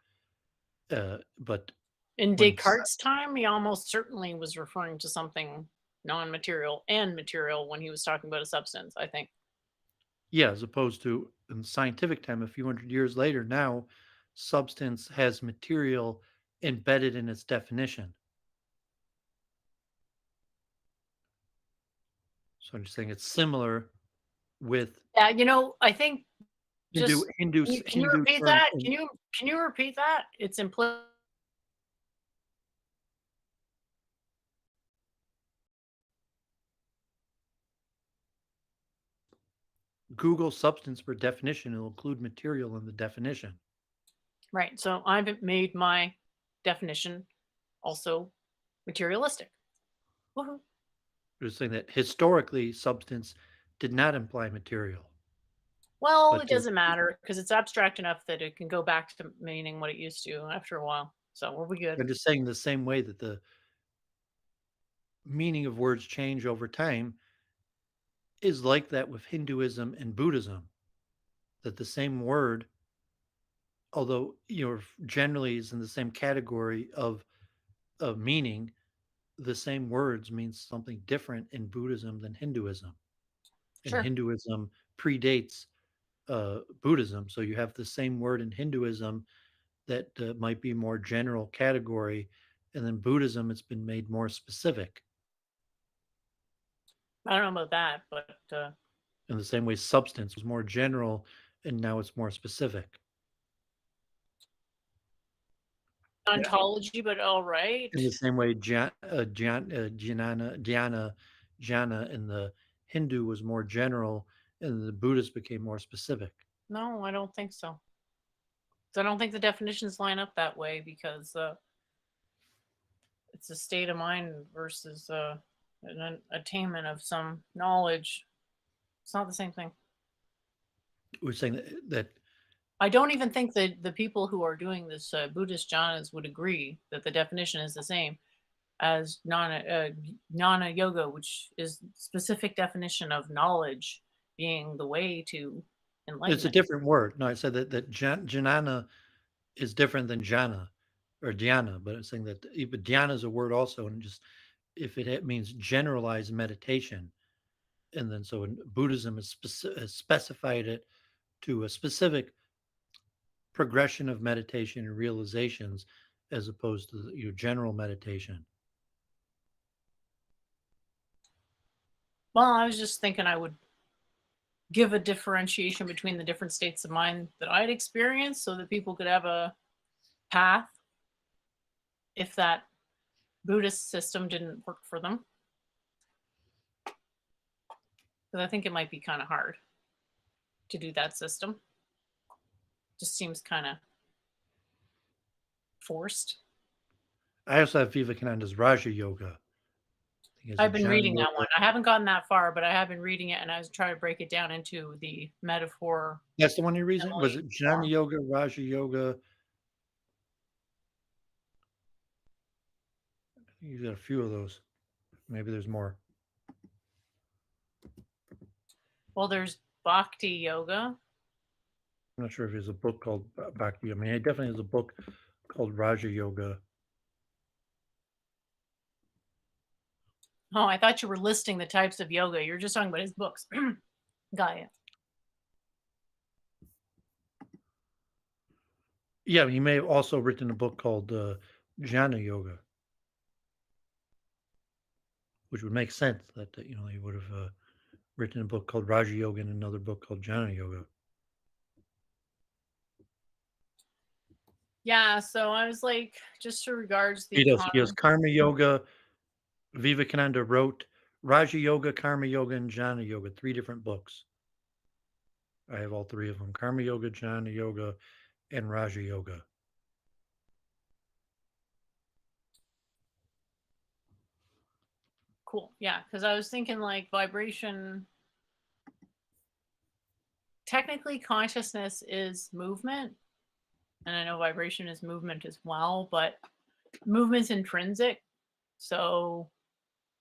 But In when Descartes' time, he almost certainly was referring to something non-material and material when he was talking about a substance, I think. yeah, as opposed to in scientific time, a few hundred years later, now substance has material embedded in its definition. So I'm just saying it's similar with Yeah, I think Hindu just Hindu can you Hindu repeat terms. that? Can you repeat that? It's implicit. Google substance for definition. It'll include material in the definition. Right. So I've made my definition also materialistic. Woohoo. Just saying that historically, substance did not imply material, Well, but it doesn't matter because it's abstract enough that it can go back to meaning what it used to after a while. So we'll be good. I'm just saying the same way that the meaning of words change over time is like that with Hinduism and Buddhism. That the same word although generally is in the same category of meaning, the same words means something different in Buddhism than Hinduism. And Sure. Hinduism predates Buddhism, so you have the same word in Hinduism that might be more general category, and then Buddhism it's been made more specific. I don't know about that, but In the same way, substance was more general, and now it's more specific. Yeah. ontology, but all right. In the same way, jnana in the Hindu was more general, and the Buddhist became more specific. No, I don't think so. So I don't think the definitions line up that way because it's a state of mind versus an attainment of some knowledge. It's not the same thing. We're saying that I don't even think that the people who are doing this Buddhist jhanas would agree that the definition is the same as jnana yoga, which is specific definition of knowledge being the way to it's a enlightenment. different word. No, I said that jnana is different than jhana or dhyana, but I'm saying that but dhyana is a word also, and just if it means generalized meditation, and then so in Buddhism has specified it to a specific progression of meditation and realizations, as opposed to your general meditation. Well, I was just thinking I would give a differentiation between the different states of mind that I'd experienced so that people could have a path if that Buddhist system didn't work for them. Because I think it might be kind of hard to do that system. Just seems kind of forced. I also have Vivekananda's Raja Yoga. I've been reading that one. I haven't gotten that far, but I have been reading it, and I was trying to break it down into the metaphor. That's the one you're reading? Was it Jnana Yoga, Raja Yoga? You got a few of those. Maybe there's more. Well, there's Bhakti Yoga. I'm not sure if there's a book called Bhakti. I mean, it definitely has a book called Raja Yoga. Oh, I thought you were listing the types of yoga. You're just talking about his books. Got it. Yeah, he may have also written a book called Jnana Yoga, which would make sense that he would have written a book called Raja Yoga and another book called Jnana Yoga. Yeah, so I was like, just regards the He does Karma Yoga. Vivekananda wrote Raja Yoga, Karma Yoga, and Jnana Yoga, 3 different books. I have all 3 of them: Karma Yoga, Jnana Yoga, and Raja Yoga. Cool. Yeah, because I was thinking like vibration. Technically, consciousness is movement, and I know vibration is movement as well, but movement's intrinsic. So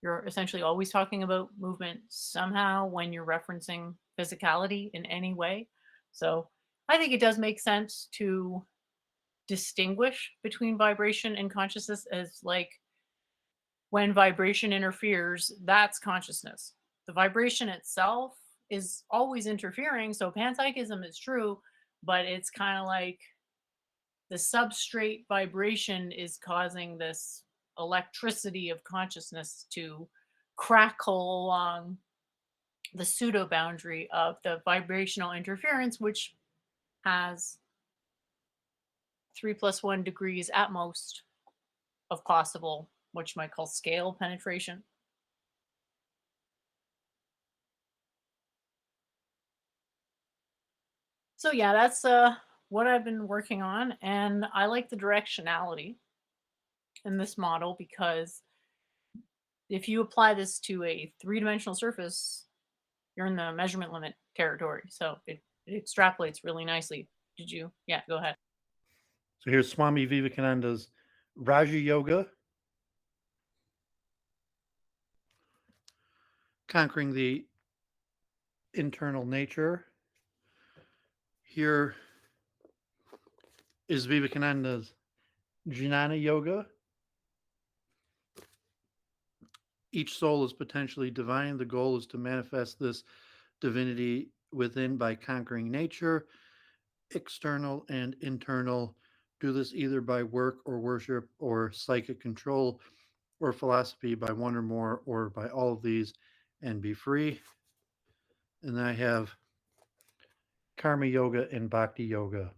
you're essentially always talking about movement somehow when you're referencing physicality in any way. So I think it does make sense to distinguish between vibration and consciousness as like when vibration interferes, that's consciousness. The vibration itself is always interfering. So panpsychism is true, but it's kind of like the substrate vibration is causing this electricity of consciousness to crackle along the pseudo boundary of the vibrational interference, which has 3+1 degrees at most of possible, what you might call scale penetration. So yeah, that's what I've been working on, and I like the directionality in this model because if you apply this to a 3-dimensional surface, you're in the measurement limit territory. So it extrapolates really nicely. Did you? Yeah, go ahead. So here's Swami Vivekananda's Raja Yoga, conquering the internal nature. Here is Vivekananda's Jnana Yoga. Each soul is potentially divine. The goal is to manifest this divinity within by conquering nature, external and internal. Do this either by work or worship or psychic control or philosophy, by one or more or by all of these, and be free. And then I have Karma Yoga and Bhakti Yoga.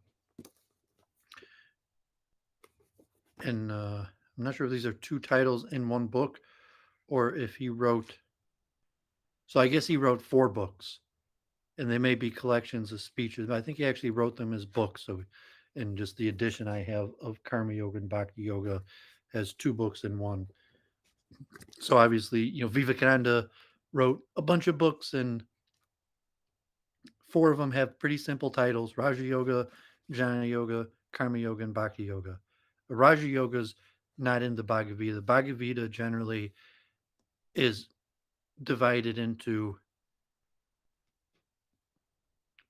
And I'm not sure if these are two titles in one book or if he wrote. So I guess he wrote 4 books, and they may be collections of speeches, but I think he actually wrote them as books. So, and just the edition I have of Karma Yoga and Bhakti Yoga has 2 books in one. So obviously, Vivekananda wrote a bunch of books, and 4 of them have pretty simple titles: Raja Yoga, Jnana Yoga, Karma Yoga, and Bhakti Yoga. Raja Yoga is not in the Bhagavad Gita. The Bhagavad Gita generally is divided into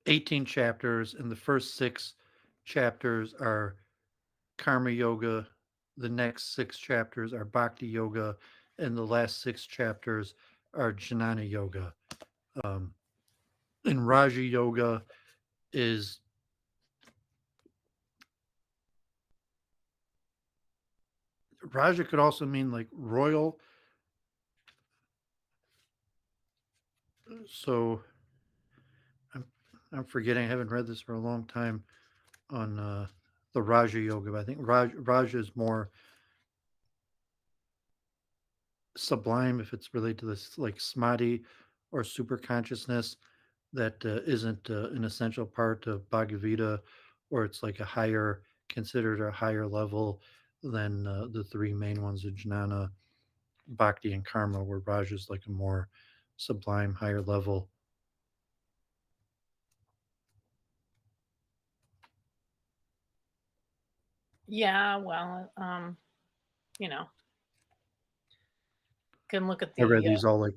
18 chapters, and the first 6 chapters are Karma Yoga, the next 6 chapters are Bhakti Yoga, and the last 6 chapters are Jnana Yoga. And Raja Yoga is Raja could also mean like royal. So I'm forgetting. I haven't read this for a long time on the Raja Yoga, but I think Raja is more sublime if it's related to this like samadhi or super consciousness that isn't an essential part of Bhagavad Gita, or it's like considered a higher level than the 3 main ones of Jnana, Bhakti, and Karma, where Raja is like a more sublime, higher level. Yeah, well, can look at I read the these all like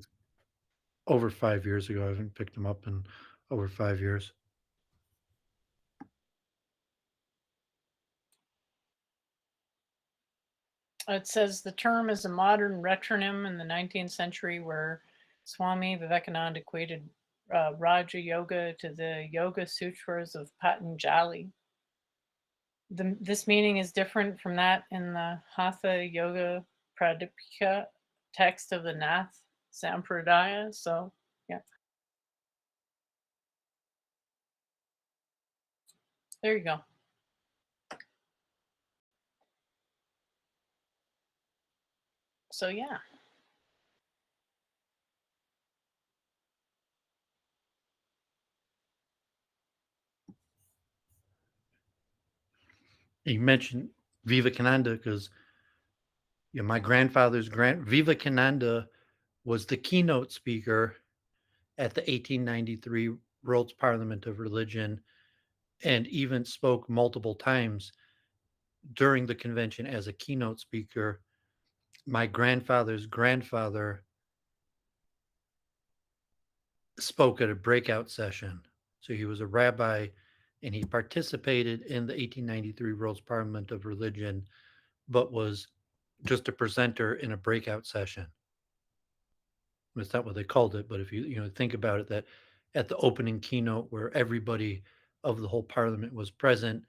over 5 years ago. I haven't picked them up in over 5 years. it says the term is a modern retronym in the 19th century where Swami Vivekananda equated Raja Yoga to the Yoga Sutras of Patanjali. This meaning is different from that in the Hatha Yoga Pradipika text of the Nath Sampradaya. So, yeah, there you go. So, yeah. You mentioned Vivekananda because my grandfather's Vivekananda was the keynote speaker at the 1893 World's Parliament of Religion, and even spoke multiple times during the convention as a keynote speaker. My grandfather's grandfather spoke at a breakout session. So he was a rabbi, and he participated in the 1893 World's Parliament of Religion, but was just a presenter in a breakout session. It's not what they called it, but if you think about it, that at the opening keynote where everybody of the whole parliament was present,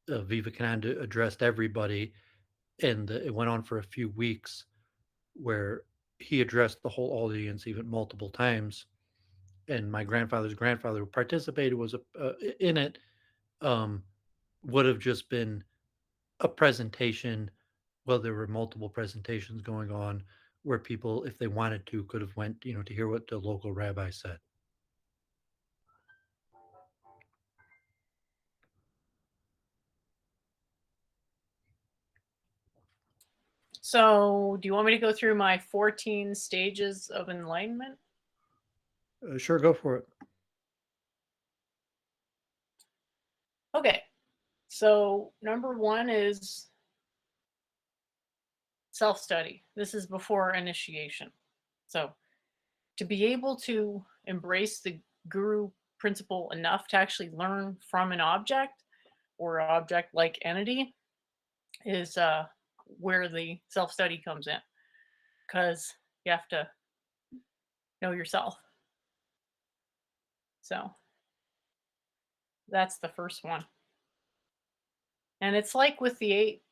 Vivekananda addressed everybody, and it went on for a few weeks where he addressed the whole audience even multiple times. And my grandfather's grandfather who participated was in it, would have just been a presentation. Well, there were multiple presentations going on where people, if they wanted to, could have went, to hear what the local rabbi said. So, do you want me to go through my 14 stages of enlightenment? Sure, go for it. Okay. So, number 1 is self-study. This is before initiation. So, to be able to embrace the guru principle enough to actually learn from an object, or object-like entity is where the self-study comes in, because you have to know yourself. So that's the first one. And it's like with the 8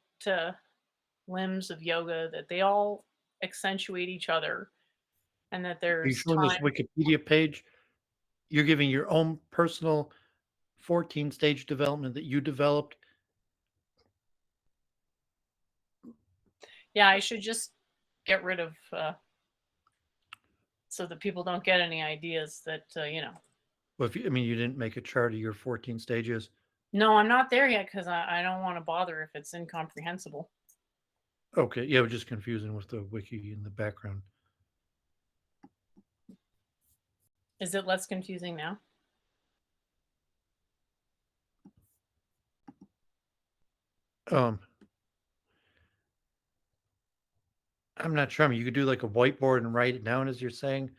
limbs of yoga that they all accentuate each other, and that Are you there's showing this time. Wikipedia page? You're giving your own personal 14-stage development that you developed? Yeah, I should just get rid of so that people don't get any ideas that Well, if you, I mean, you didn't make a chart of your 14 stages. No, I'm not there yet because I don't want to bother if it's incomprehensible. Okay, yeah, it was just confusing with the wiki in the background. Is it less confusing now? I'm not sure. I mean, you could do like a whiteboard and write it down as you're saying,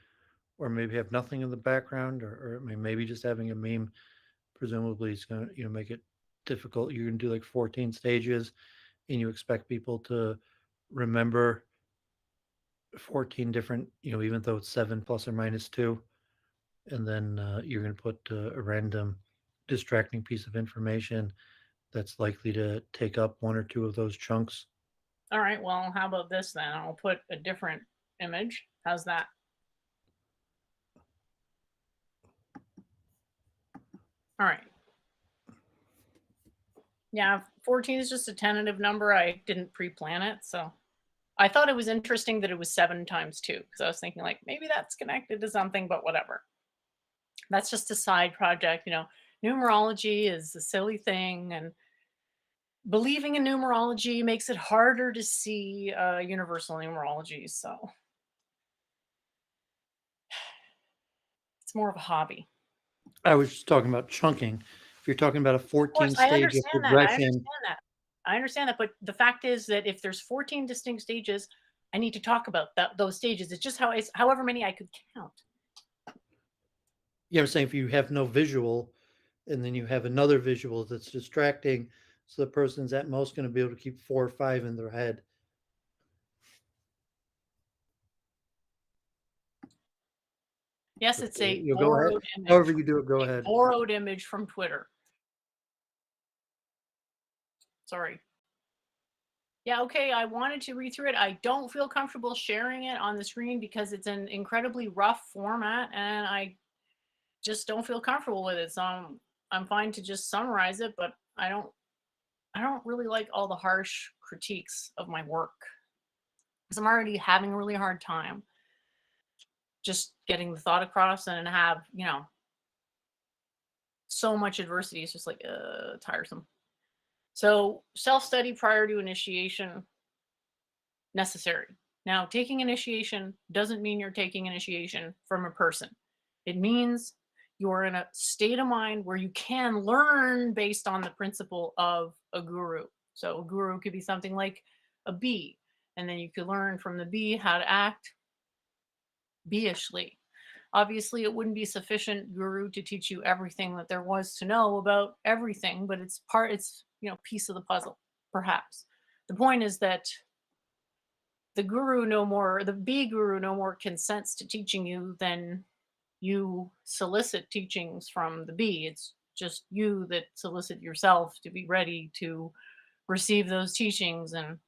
or maybe have nothing in the background, or I mean, maybe just having a meme. Presumably, it's going to make it difficult. You're going to do like 14 stages, and you expect people to remember 14 different, even though it's 7 plus or minus 2, and then you're going to put a random distracting piece of information that's likely to take up 1 or 2 of those chunks. All right, well, how about this then? I'll put a different image. How's that? All right. Yeah, 14 is just a tentative number. I didn't pre-plan it, so I thought it was interesting that it was 7 times 2, because I was thinking like maybe that's connected to something, but whatever. That's just a side project. Numerology is a silly thing, and believing in numerology makes it harder to see universal numerology. So it's more of a hobby. I was just talking about chunking. If you're talking about a Of course, 14 I stage of understand that. progression, I understand that. But the fact is that if there's 14 distinct stages, I need to talk about those stages. It's just however many I could count. I'm saying if you have no visual and then you have another visual that's distracting, so the person's at most going to be able to keep 4 or 5 in their head. Yes, it's a You'll go ahead. borrowed image. However you do it, go ahead. Borrowed image from Twitter. Sorry. Yeah, okay, I wanted to read through it. I don't feel comfortable sharing it on the screen because it's an incredibly rough format, and I just don't feel comfortable with it. So I'm fine to just summarize it, but I don't really like all the harsh critiques of my work, because I'm already having a really hard time just getting the thought across, and have so much adversity. It's just like tiresome. So self-study prior to initiation necessary. Now, taking initiation doesn't mean you're taking initiation from a person. It means you're in a state of mind where you can learn based on the principle of a guru. So a guru could be something like a bee, and then you could learn from the bee how to act beishly. Obviously, it wouldn't be sufficient guru to teach you everything that there was to know about everything, but it's piece of the puzzle, perhaps. The point is that the bee guru no more consents to teaching you than you solicit teachings from the bee. It's just you that solicit yourself to be ready to receive those teachings. And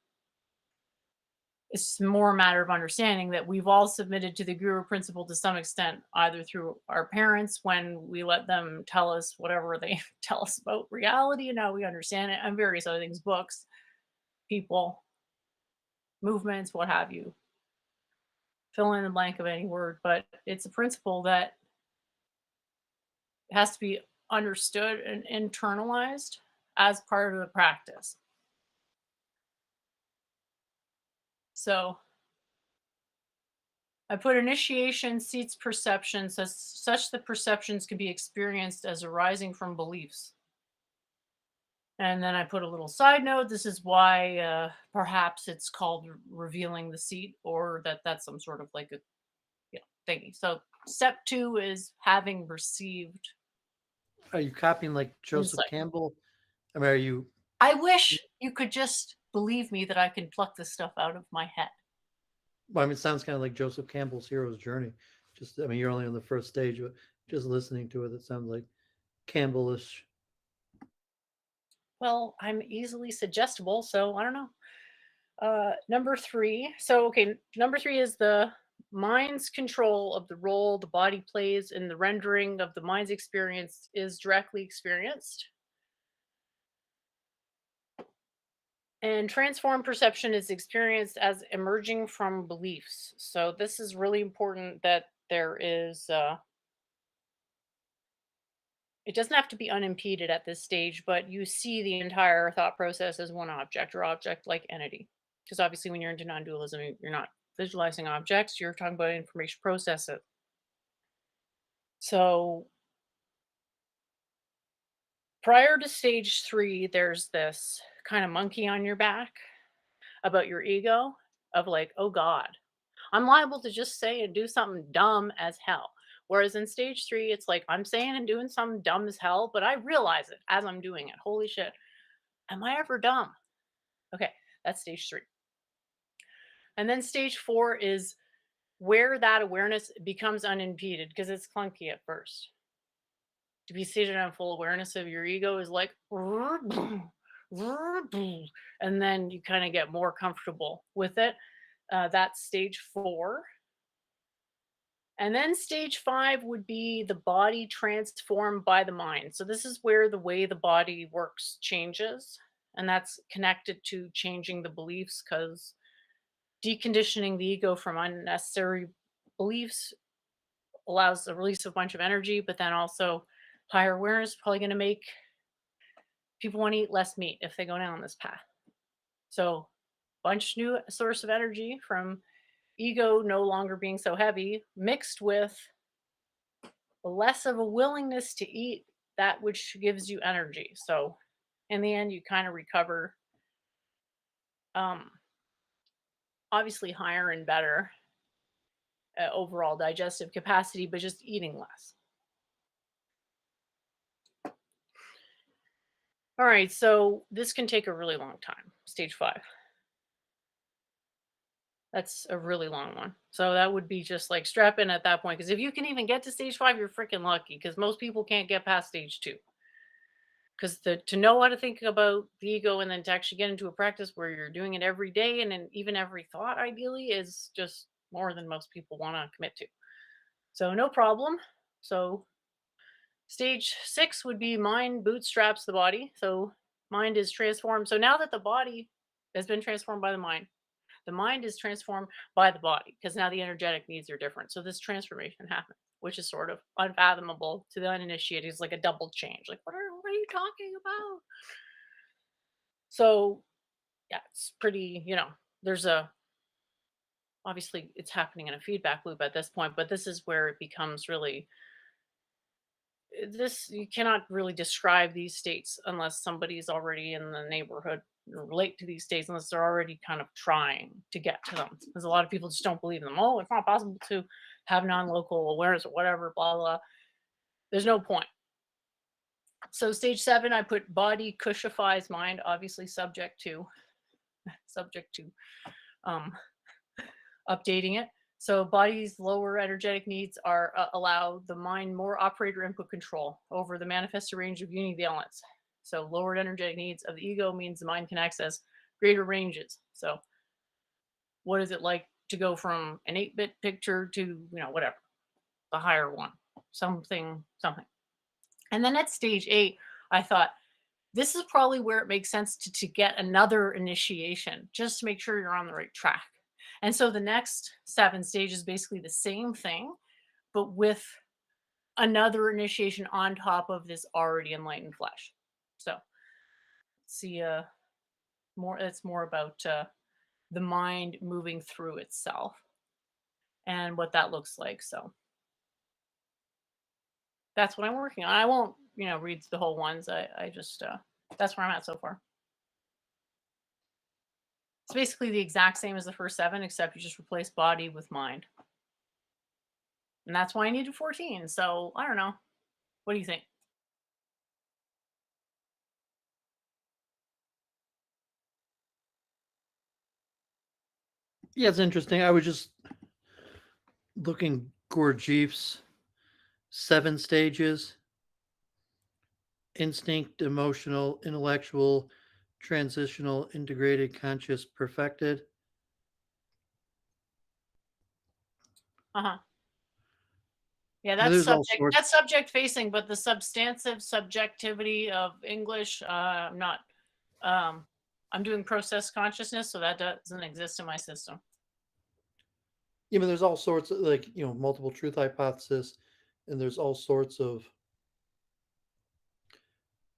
it's more a matter of understanding that we've all submitted to the guru principle to some extent, either through our parents when we let them tell us whatever they tell us about reality and how we understand it, and various other things, books, people, movements, what have you. Fill in the blank of any word, but it's a principle that has to be understood and internalized as part of the practice. So I put initiation seats perceptions as such that perceptions can be experienced as arising from beliefs. And then I put a little side note. This is why perhaps it's called revealing the seat, or that's some sort of like a thingy. So step 2 is having received. Are you copying like Joseph Insight. Campbell? I mean, are you? I wish you could just believe me that I can pluck this stuff out of my head. Well, I mean, it sounds kind of like Joseph Campbell's hero's journey. Just, I mean, you're only on the first stage, but just listening to it, it sounds like Campbellish. Well, I'm easily suggestible, so I don't know. Number three. So, okay, number three is the mind's control of the role the body plays in the rendering of the mind's experience is directly experienced. And transformed perception is experienced as emerging from beliefs. So, this is really important that there is, it doesn't have to be unimpeded at this stage, but you see the entire thought process as one object or object like entity. Because obviously, when you're into non dualism, you're not visualizing objects, you're talking about information processes. So, prior to stage three, there's this kind of monkey on your back about your ego of like, oh God, I'm liable to just say and do something dumb as hell. Whereas in stage three, it's like I'm saying and doing something dumb as hell, but I realize it as I'm doing it. Holy shit. Am I ever dumb? Okay, that's stage three. And then stage four is where that awareness becomes unimpeded because it's clunky at first. To be seated on full awareness of your ego is like, and then you kind of get more comfortable with it. That's stage four. And then stage five would be the body transformed by the mind. So this is where the way the body works changes. And that's connected to changing the beliefs because deconditioning the ego from unnecessary beliefs allows the release of a bunch of energy, but then also higher awareness is probably going to make people want to eat less meat if they go down this path. So bunch new source of energy from ego no longer being so heavy mixed with less of a willingness to eat that which gives you energy. So in the end, you kind of recover um, obviously higher and better overall digestive capacity, but just eating less. All right, so this can take a really long time, stage five. That's a really long one. So that would be just like strap in at that point. Because if you can even get to stage five, you're freaking lucky. Because most people can't get past stage two. Because to know how to think about the ego and then to actually get into a practice where you're doing it every day and then even every thought, ideally, is just more than most people want to commit to. So no problem. So stage six would be mind bootstraps the body. So mind is transformed. So now that the body has been transformed by the mind is transformed by the body because now the energetic needs are different. So this transformation happens, which is sort of unfathomable to the uninitiated. It's like a double change. Like, what are you talking about? So yeah, it's pretty, there's a obviously it's happening in a feedback loop at this point, but this is where it becomes really this you cannot really describe these states unless somebody's already in the neighborhood or relate to these states unless they're already kind of trying to get to them because a lot of people just don't believe them. Oh, it's not possible to have non-local awareness or whatever, blah blah. There's no point. So stage seven, I put body cushifies mind, obviously subject to um updating it. So body's lower energetic needs are allow the mind more operator input control over the manifested range of unity of the elements. So lowered energetic needs of the ego means the mind can access greater ranges. So what is it like to go from an 8-bit picture to, whatever, the higher one, something. And then at stage 8, I thought, this is probably where it makes sense to get another initiation just to make sure you're on the right track. And so the next 7 stages basically the same thing, but with another initiation on top of this already enlightened flesh. So see more it's more about the mind moving through itself and what that looks like. So that's what I'm working on. I won't, read the whole ones. I just that's where I'm at so far. It's basically the exact same as the first 7, except you just replace body with mind. And that's why I needed 14. So I don't know. What do you think? Yeah, it's interesting. I was just looking Gurdjieff's 7 stages: instinct, emotional, intellectual, transitional, integrated, conscious, perfected. Uh-huh. Yeah, I mean, there's all sorts. that's subject facing, but the substantive subjectivity of English, I'm not I'm doing process consciousness, so that doesn't exist in my system. Yeah, but there's all sorts of, like, multiple truth hypothesis, and there's all sorts of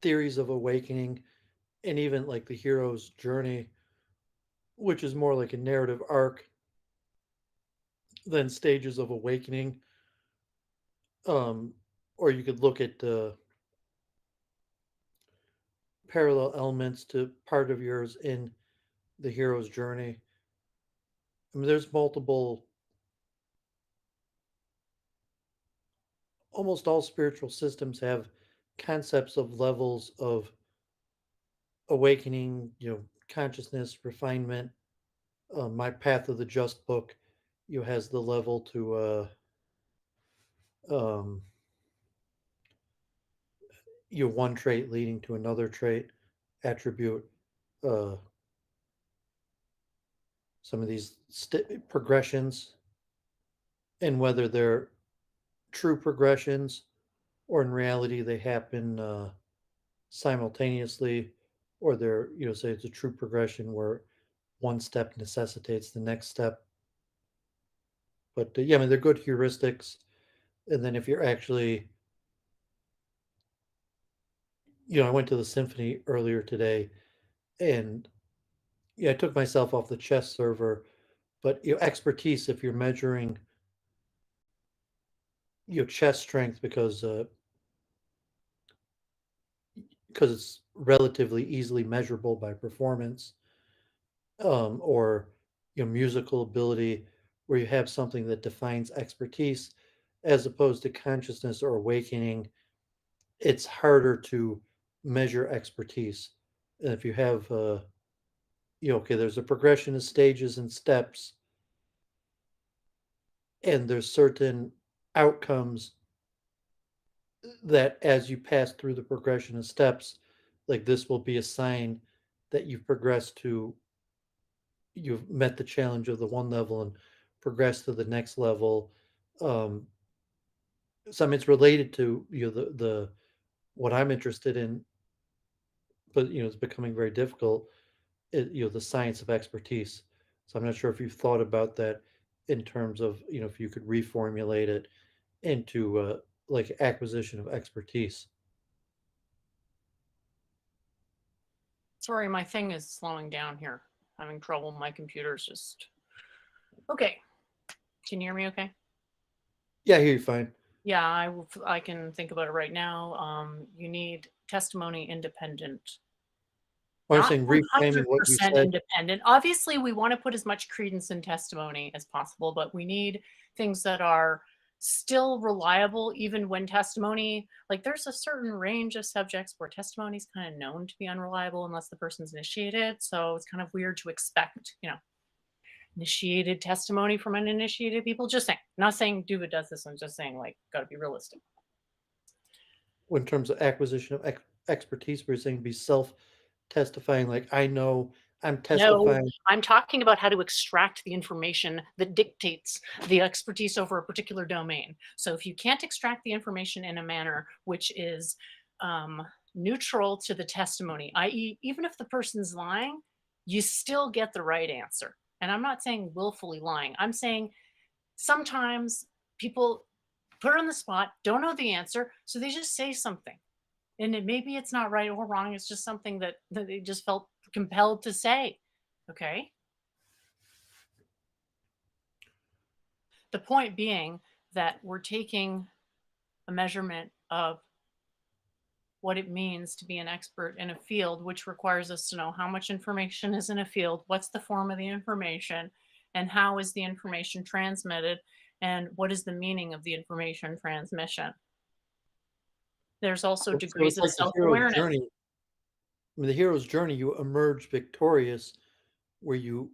theories of awakening, and even like the hero's journey, which is more like a narrative arc than stages of awakening. Um, or you could look at parallel elements to part of yours in the hero's journey. I mean, there's multiple. Almost all spiritual systems have concepts of levels of awakening, consciousness, refinement. My Path of the Just book, has the level to um, one trait leading to another trait, attribute. Uh, some of these progressions, and whether they're true progressions or in reality they happen simultaneously, or they're, say it's a true progression where one step necessitates the next step. But yeah, I mean, they're good heuristics. And then if you're actually, I went to the symphony earlier today, and yeah, I took myself off the chess server. But expertise, if you're measuring chess strength, because it's relatively easily measurable by performance, or musical ability, where you have something that defines expertise as opposed to consciousness or awakening, it's harder to measure expertise. And if you have okay, there's a progression of stages and steps, and there's certain outcomes that as you pass through the progression of steps, like this will be a sign that you've progressed to, you've met the challenge of the one level and progressed to the next level. um some it's related to, the what I'm interested in, but it's becoming very difficult, the science of expertise. So I'm not sure if you've thought about that in terms of, if you could reformulate it into like acquisition of expertise. Sorry, my thing is slowing down here. Having trouble. My computer's just okay. Can you hear me okay? Yeah, I hear you fine. Yeah, I can think about it right now. You need testimony independent, I was not saying reframing what you 100% said. independent. Obviously, we want to put as much credence in testimony as possible, but we need things that are still reliable even when testimony, like there's a certain range of subjects where testimony is kind of known to be unreliable unless the person's initiated. So it's kind of weird to expect, initiated testimony from uninitiated people. Just saying, not saying Doooovid does this. I'm just saying, like, got to be realistic. In terms of acquisition of expertise, we're saying be self testifying, like I know I'm No, testifying. I'm talking about how to extract the information that dictates the expertise over a particular domain. So if you can't extract the information in a manner which is neutral to the testimony, i.e., even if the person's lying, you still get the right answer. And I'm not saying willfully lying. I'm saying sometimes people put on the spot, don't know the answer, so they just say something. And maybe it's not right or wrong. It's just something that they just felt compelled to say. Okay. The point being that we're taking a measurement of what it means to be an expert in a field, which requires us to know how much information is in a field, what's the form of the information, and how is the information transmitted, and what is the meaning of the information transmission. There's also So degrees it's of like the hero's self-awareness. journey. I mean, the hero's journey, you emerge victorious, where you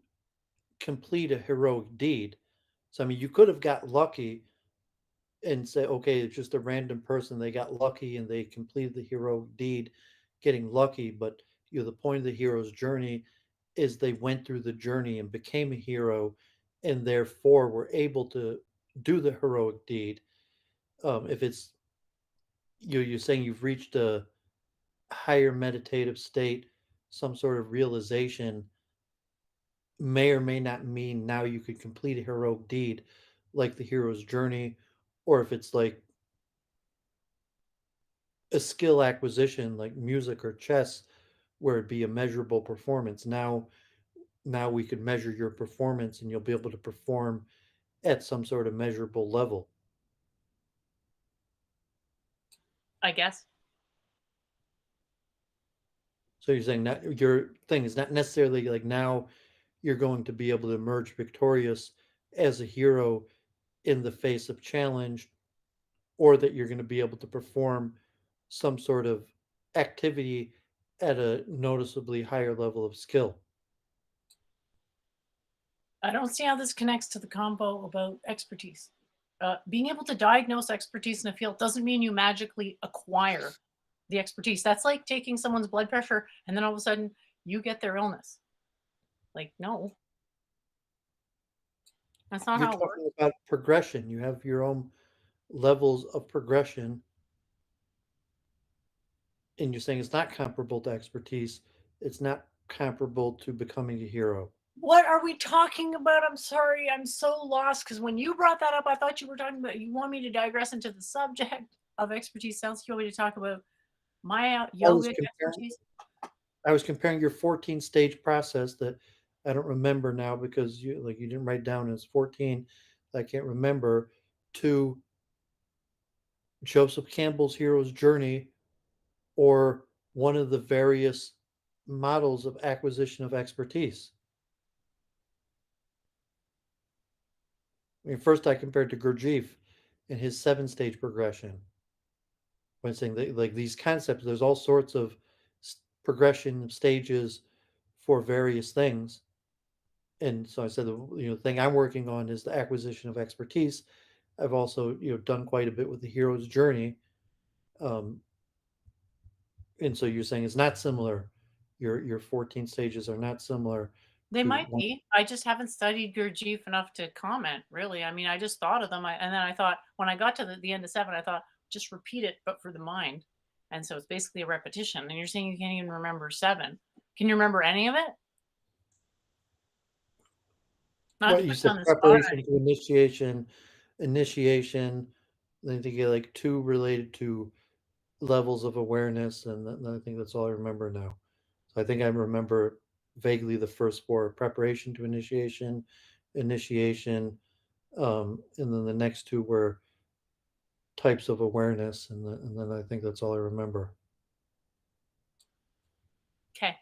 complete a heroic deed. So I mean, you could have got lucky and say, okay, it's just a random person. They got lucky and they completed the heroic deed, getting lucky. But the point of the hero's journey is they went through the journey and became a hero, and therefore were able to do the heroic deed. If it's you're saying you've reached a higher meditative state, some sort of realization, may or may not mean now you could complete a heroic deed like the hero's journey, or if it's like a skill acquisition like music or chess where it'd be a measurable performance. Now we could measure your performance and you'll be able to perform at some sort of measurable level. I guess. So you're saying that your thing is not necessarily like now you're going to be able to emerge victorious as a hero in the face of challenge, or that you're going to be able to perform some sort of activity at a noticeably higher level of skill. I don't see how this connects to the combo about expertise. Being able to diagnose expertise in a field doesn't mean you magically acquire the expertise. That's like taking someone's blood pressure and then all of a sudden you get their illness. Like, no. That's not You're how it works. talking about progression. You have your own levels of progression, and you're saying it's not comparable to expertise. It's not comparable to becoming a hero. What are we talking about? I'm sorry. I'm so lost because when you brought that up, I thought you were talking about, you want me to digress into the subject of expertise. Sounds like you want me to talk about my I was yogic comparing expertise. I was comparing your 14 stage process that I don't remember now because you didn't write down as 14. I can't remember, to Joseph Campbell's hero's journey, or one of the various models of acquisition of expertise. I mean, first I compared to Gurdjieff and his 7 stage progression. When saying that, like these concepts, there's all sorts of progression stages for various things. And so I said, the thing I'm working on is the acquisition of expertise. I've also, done quite a bit with the hero's journey. Um, and so you're saying it's not similar. Your 14 stages are not similar They to might one. be. I just haven't studied Gurdjieff enough to comment, really. I mean, I just thought of them. And then I thought, when I got to the end of 7, I thought, just repeat it, but for the mind. And so it's basically a repetition. And you're saying you can't even remember 7. Can you remember any of it? Not to What you put you said, on the spot. preparation to initiation. Then you get like 2 related to levels of awareness, and I think that's all I remember now. So I think I remember vaguely the first 4: preparation to initiation, and then the next 2 were types of awareness, and then I think that's all I remember. Okay.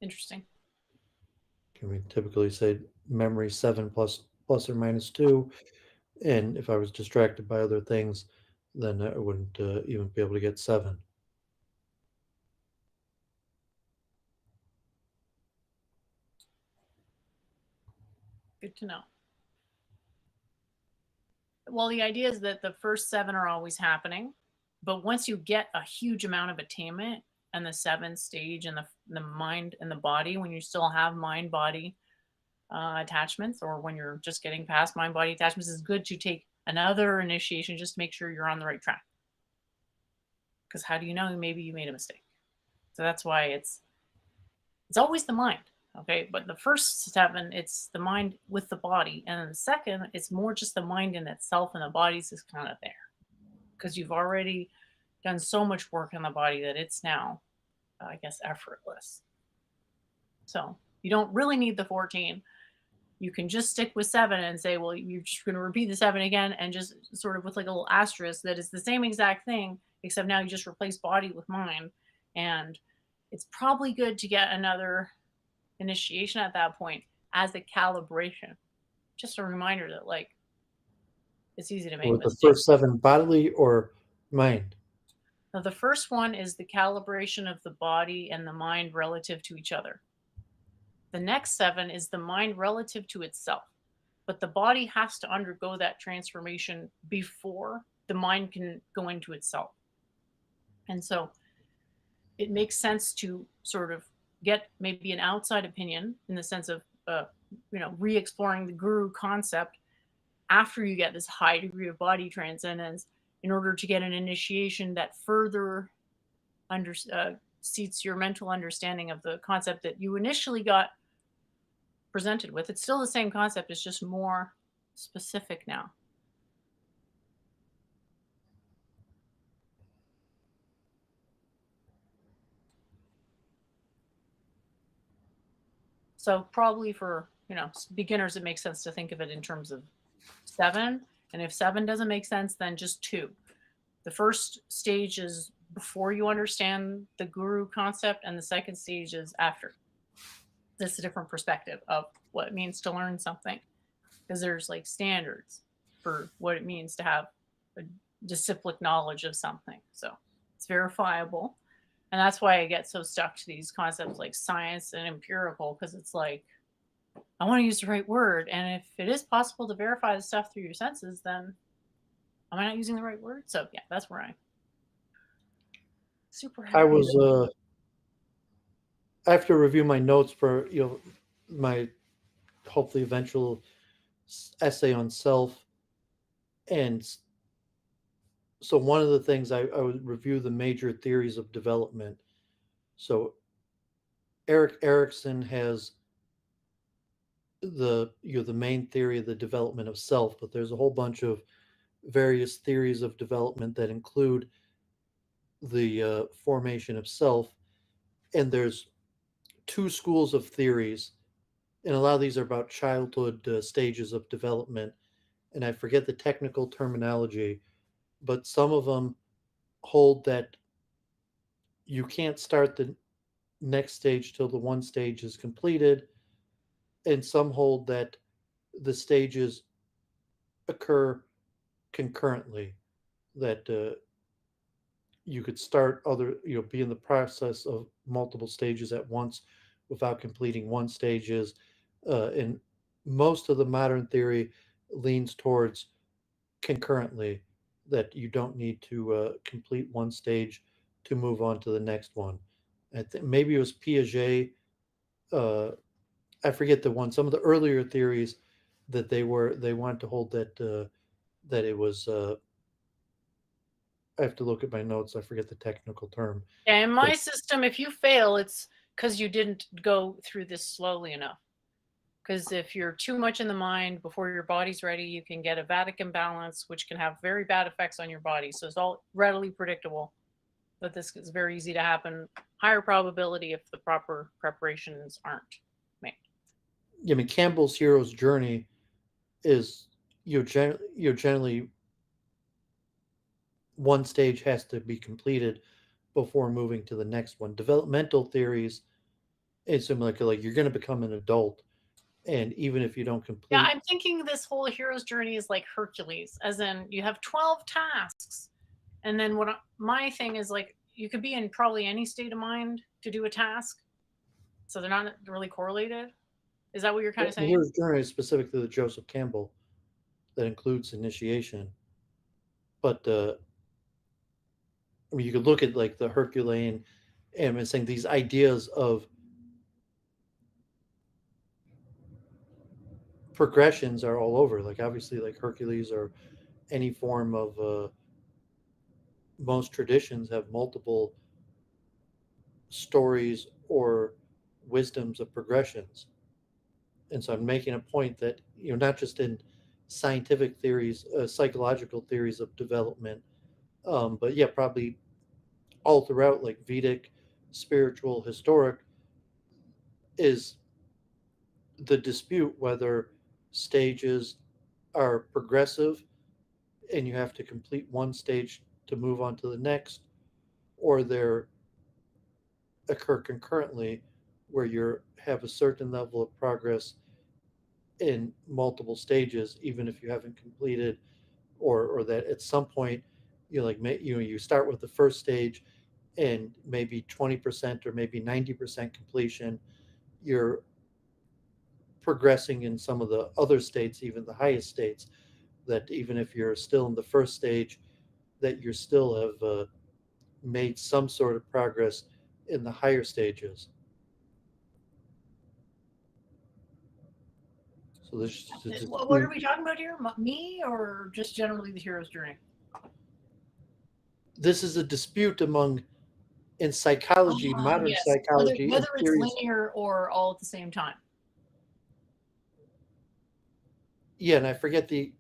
Interesting. Can we typically say memory 7 plus or minus 2, and if I was distracted by other things, then I wouldn't even be able to get 7. Good to know. Well, the idea is that the first 7 are always happening, but once you get a huge amount of attainment and the 7th stage and the mind and the body, when you still have mind body attachments, or when you're just getting past mind body attachments, it's good to take another initiation just to make sure you're on the right track. Because how do you know? Maybe you made a mistake. So that's why it's always the mind. Okay, but the first 7, it's the mind with the body, and then the second, it's more just the mind in itself, and the body's just kind of there because you've already done so much work on the body that it's now, I guess, effortless. So you don't really need the 14. You can just stick with 7 and say, well, you're just going to repeat the 7 again, and just sort of with like a little asterisk that is the same exact thing, except now you just replace body with mind. And it's probably good to get another initiation at that point as a calibration. Just a reminder that, like, it's easy to make With the mistakes. first 7 bodily or mind? Now, the first one is the calibration of the body and the mind relative to each other. The next 7 is the mind relative to itself. But the body has to undergo that transformation before the mind can go into itself. And so it makes sense to sort of get maybe an outside opinion in the sense of, re-exploring the guru concept after you get this high degree of body transcendence in order to get an initiation that further seats your mental understanding of the concept that you initially got presented with. It's still the same concept, it's just more specific now. So probably for, beginners, it makes sense to think of it in terms of 7. And if 7 doesn't make sense, then just 2. The first stage is before you understand the guru concept, and the second stage is after. That's a different perspective of what it means to learn something, because there's like standards for what it means to have a disciplic knowledge of something. So it's verifiable. And that's why I get so stuck to these concepts like science and empirical, because it's like, I want to use the right word. And if it is possible to verify the stuff through your senses, then am I not using the right word? So yeah, that's where I'm super happy. I was I have to review my notes for my hopefully eventual essay on self, and so one of the things I would review the major theories of development. So Erik Erikson has the main theory of the development of self, but there's a whole bunch of various theories of development that include the formation of self, and there's 2 schools of theories, and a lot of these are about childhood stages of development, and I forget the technical terminology, but some of them hold that you can't start the next stage till the one stage is completed, and some hold that the stages occur concurrently, that you could start be in the process of multiple stages at once without completing one stages, and most of the modern theory leans towards concurrently, that you don't need to complete one stage to move on to the next one. I think maybe it was Piaget. Uh, I forget the one. Some of the earlier theories that they wanted to hold that it was. I have to look at my notes. I forget the technical term. Yeah, in my But system, if you fail, it's because you didn't go through this slowly enough. Because if you're too much in the mind before your body's ready, you can get a Vatican imbalance, which can have very bad effects on your body. So it's all readily predictable that this is very easy to happen. Higher probability if the proper preparations aren't made. I mean, Campbell's hero's journey is generally one stage has to be completed before moving to the next one. Developmental theories is similar to like you're going to become an adult, and even if you don't complete, Yeah, I'm thinking this whole hero's journey is like Hercules, as in you have 12 tasks. And then my thing is like, you could be in probably any state of mind to do a task. So they're not really correlated. Is that what you're kind of the saying? hero's journey is specific to the Joseph Campbell that includes initiation. But I mean, you could look at like the Herculean, and I'm saying these ideas of progressions are all over. Like obviously, like Hercules or any form of most traditions have multiple stories or wisdoms of progressions. And so I'm making a point that not just in scientific theories, psychological theories of development, but yeah, probably all throughout, like Vedic, spiritual, historic, is the dispute whether stages are progressive and you have to complete one stage to move on to the next, or they're occur concurrently where you have a certain level of progress in multiple stages, even if you haven't completed, or that at some point you start with the first stage and maybe 20% or maybe 90% completion, you're progressing in some of the other states, even the highest states, that even if you're still in the first stage, that you still have made some sort of progress in the higher stages. So What are we talking about here? Me or just generally the hero's journey? this is a dispute among in psychology, modern Yes, psychology, and whether it's theories. linear or all at the same time. Yeah, and I forget the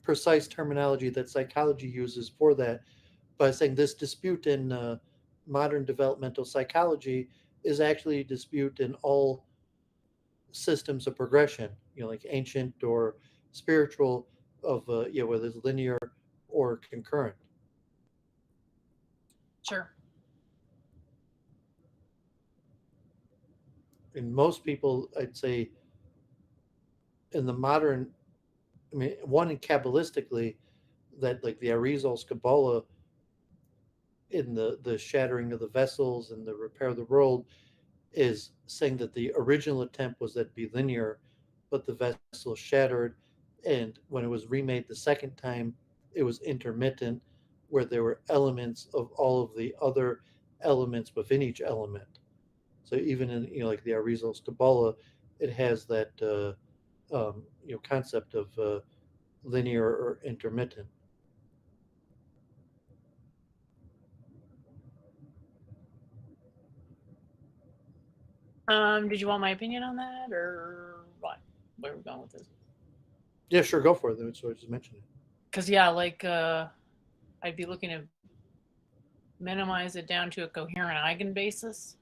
precise terminology that psychology uses for that, but I'm saying this dispute in modern developmental psychology is actually a dispute in all systems of progression, like ancient or spiritual, of whether it's linear or concurrent. Sure. And most people, I'd say, in the modern, I mean, one in Kabbalistically, that like the Arizal's Kabbalah in the shattering of the vessels and the repair of the world is saying that the original attempt was that be linear, but the vessel shattered, and when it was remade the second time, it was intermittent, where there were elements of all of the other elements within each element. So even in like the Arizal's Kabbalah, it has that concept of linear or intermittent. Did you want my opinion on that, or what? Where are we going with this? Yeah, sure, go for it. That's what I just mentioned. Because yeah, like I'd be looking to minimize it down to a coherent eigenbasis,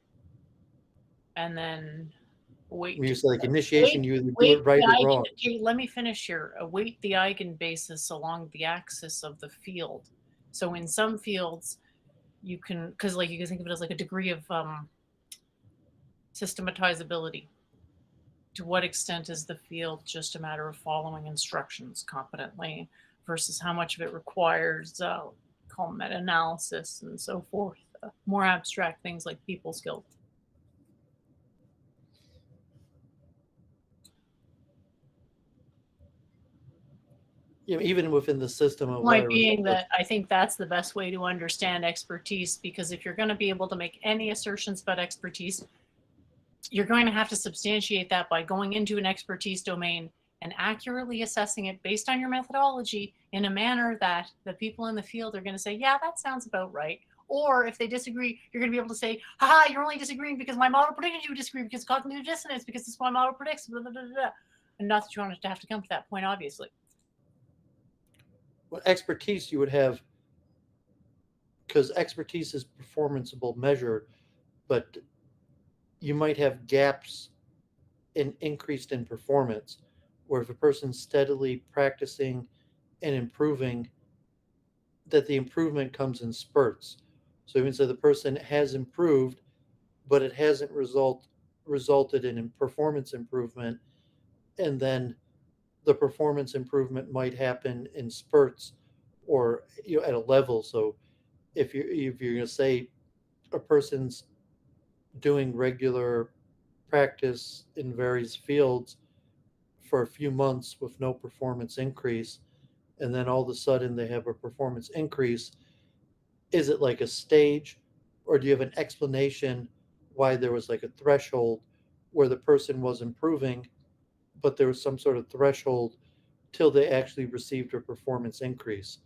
and then When weight you say like initiation, you either do weight it right the or wrong. okay, let me finish here. Weight the eigenbasis along the axis of the field. So in some fields, you can, because like you can think of it as like a degree of systematizability. To what extent is the field just a matter of following instructions competently versus how much of it requires call meta-analysis and so forth, more abstract things like people skills. Even within the system of Point being that I think that's the best way to understand expertise, because if you're going to be able to make any assertions about expertise, you're going to have to substantiate that by going into an expertise domain and accurately assessing it based on your methodology in a manner that the people in the field are going to say, yeah, that sounds about right. Or if they disagree, you're going to be able to say, haha, you're only disagreeing because my model predicted you disagree, because cognitive dissonance, because this is my model predicts, blah, blah, blah, blah. And not that you want to have to come to that point, obviously. Well, expertise you would have, because expertise is performanceable measure, but you might have gaps in increased in performance, where if a person's steadily practicing and improving, that the improvement comes in spurts. So even so the person has improved, but it hasn't resulted in performance improvement, and then the performance improvement might happen in spurts or at a level. So if you're going to say a person's doing regular practice in various fields for a few months with no performance increase, and then all of a sudden they have a performance increase, is it like a stage, or do you have an explanation why there was like a threshold where the person was improving, but there was some sort of threshold till they actually received a performance increase?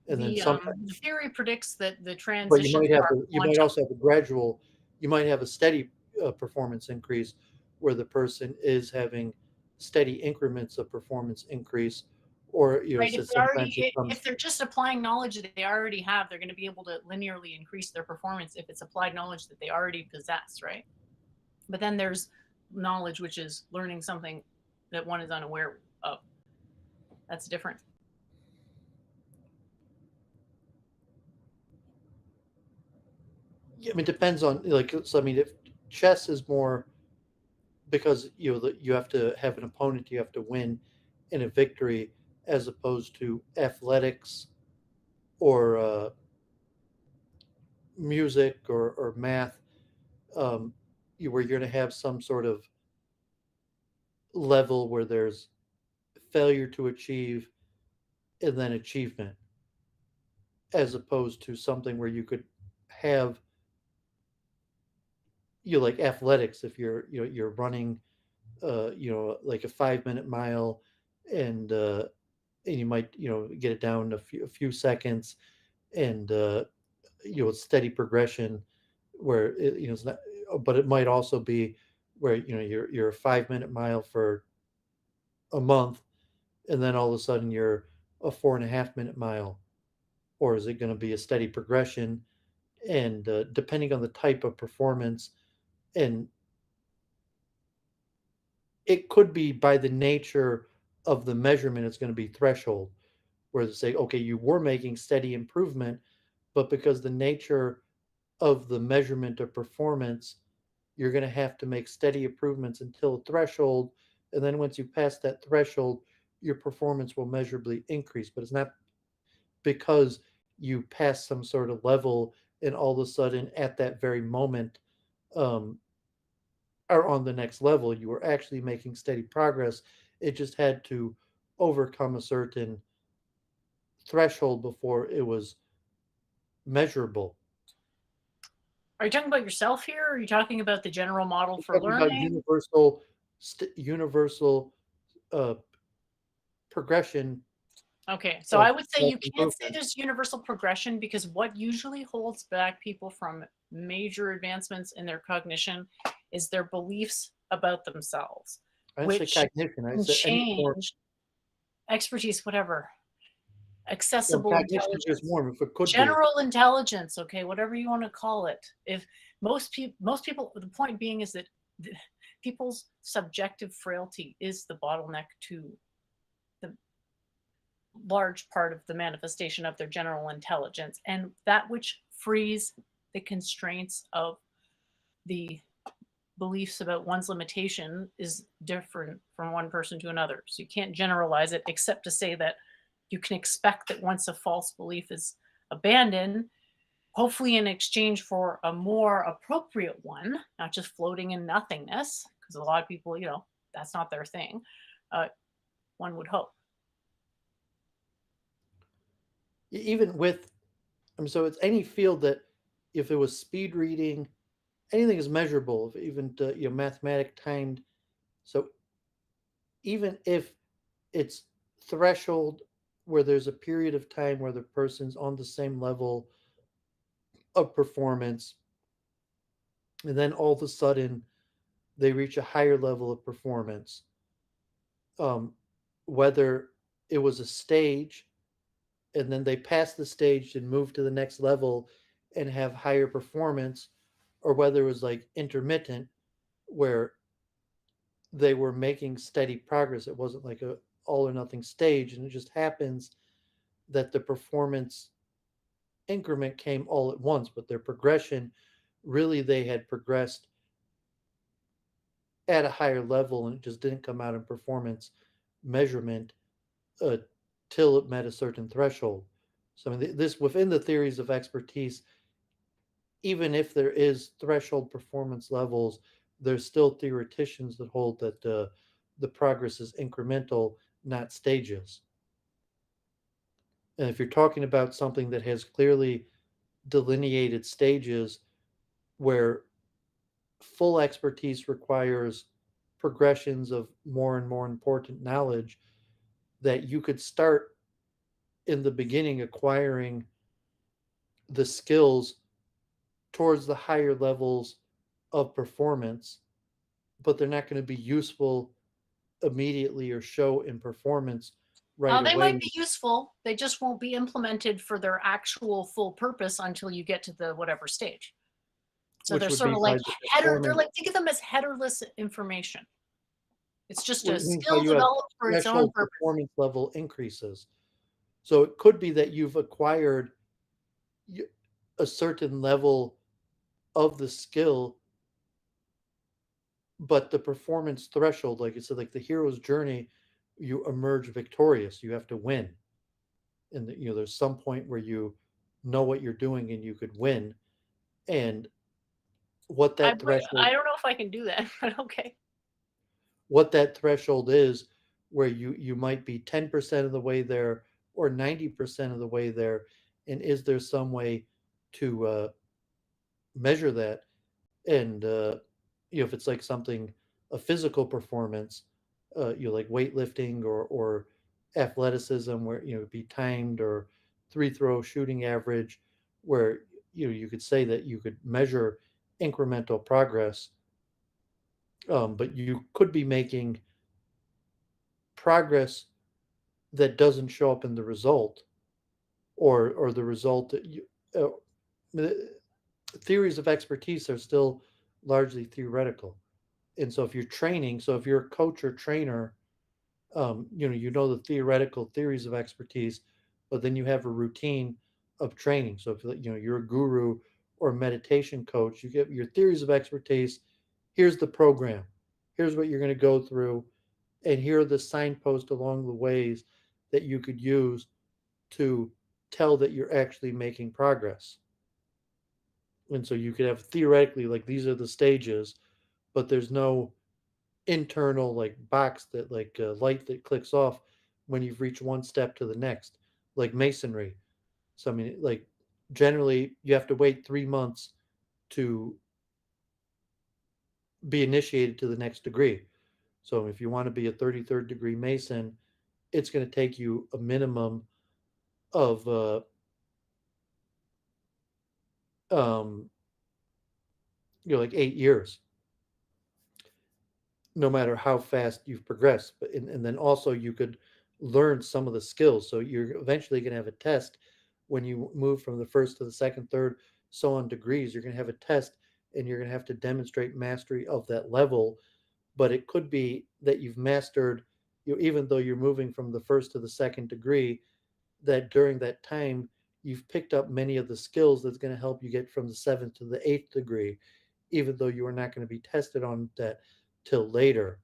And then The theory predicts that the but transition. you might also have a gradual, you might have a steady performance increase where the person is having steady increments of performance increase, or Right, so sometimes it comes. if they're just applying knowledge that they already have, they're going to be able to linearly increase their performance if it's applied knowledge that they already possess, right? But then there's knowledge, which is learning something that one is unaware of. That's different. Yeah, I mean, it depends on like. So I mean, if chess is more because you have to have an opponent you have to win in a victory, as opposed to athletics or music or math, where you're going to have some sort of level where there's failure to achieve and then achievement, as opposed to something where you could have, like athletics. If you're running like a 5 minute mile, and you might get it down a few seconds, and steady progression, where it's not, but it might also be where you're a 5 minute mile for a month, and then all of a sudden you're a 4.5 minute mile. Or is it going to be a steady progression? And depending on the type of performance, and it could be by the nature of the measurement, it's going to be threshold, where they say, okay, you were making steady improvement, but because the nature of the measurement of performance, you're going to have to make steady improvements until a threshold. And then once you pass that threshold, your performance will measurably increase. But it's not because you pass some sort of level and all of a sudden at that very moment um, are on the next level. You were actually making steady progress. It just had to overcome a certain threshold before it was measurable. Are you talking about yourself here? Or are you talking about the general model I'm for talking about learning? universal uh, progression Okay, so I of would say you can't say self-improvement. there's universal progression, because what usually holds back people from major advancements in their cognition is their beliefs about themselves, I didn't say which cognition. I can said any form. change expertise, whatever, Well, accessible cognition is intelligence, more if it could be. general intelligence, okay, whatever you want to call it. If most people, the point being is that people's subjective frailty is the bottleneck to the large part of the manifestation of their general intelligence, and that which frees the constraints of the beliefs about one's limitation is different from one person to another. So you can't generalize it, except to say that you can expect that once a false belief is abandoned, hopefully in exchange for a more appropriate one, not just floating in nothingness, because a lot of people, that's not their thing. Uh, One would hope. Even with, so it's any field that, if it was speed reading, anything is measurable. If even mathematic timed. So even if it's threshold, where there's a period of time where the person's on the same level of performance, and then all of a sudden they reach a higher level of performance, um, whether it was a stage and then they pass the stage and move to the next level and have higher performance, or whether it was like intermittent, where they were making steady progress. It wasn't like a all or nothing stage, and it just happens that the performance increment came all at once, but their progression, really, they had progressed at a higher level, and it just didn't come out in performance measurement uh, till it met a certain threshold. So I mean, this within the theories of expertise, even if there is threshold performance levels, there's still theoreticians that hold that the progress is incremental, not stages. And if you're talking about something that has clearly delineated stages, where full expertise requires progressions of more and more important knowledge, that you could start in the beginning acquiring the skills towards the higher levels of performance, but they're not going to be useful immediately or show in performance right They might away. be useful. They just won't be implemented for their actual full purpose until you get to the whatever stage. So Which they're would sort be of by like the header. They're performance. like, think of them as headerless information. It's just a Which means how skill you have developed for its own threshold purpose. performance level increases. So it could be that you've acquired a certain level of the skill, but the performance threshold, like I said, like the hero's journey, you emerge victorious. You have to win, and there's some point where you know what you're doing and you could win, and what I that bring, threshold. I don't know if I can do that, but okay. what that threshold is, where you might be 10% of the way there or 90% of the way there, and is there some way to measure that? And if it's like something, a physical performance, like weightlifting or athleticism, where it'd be timed, or three throw shooting average, where you could say that you could measure incremental progress, but you could be making progress that doesn't show up in the result, or the result that the theories of expertise are still largely theoretical. And so if you're training, so if you're a coach or trainer, the theoretical theories of expertise, but then you have a routine of training. So if you're a guru or a meditation coach, you get your theories of expertise. Here's the program. Here's what you're going to go through, and here are the signposts along the ways that you could use to tell that you're actually making progress. And so you could have theoretically, like, these are the stages, but there's no internal like box that, like, light that clicks off when you've reached one step to the next, like masonry. So I mean, like, generally you have to wait 3 months to be initiated to the next degree. So if you want to be a 33rd degree mason, it's going to take you a minimum of um like 8 years, no matter how fast you've progressed. But and then also you could learn some of the skills. So you're eventually going to have a test when you move from the first to the second, third, so on degrees. You're going to have a test, and you're going to have to demonstrate mastery of that level. But it could be that you've mastered, even though you're moving from the first to the second degree, that during that time you've picked up many of the skills that's going to help you get from the seventh to the eighth degree, even though you are not going to be tested on that till later.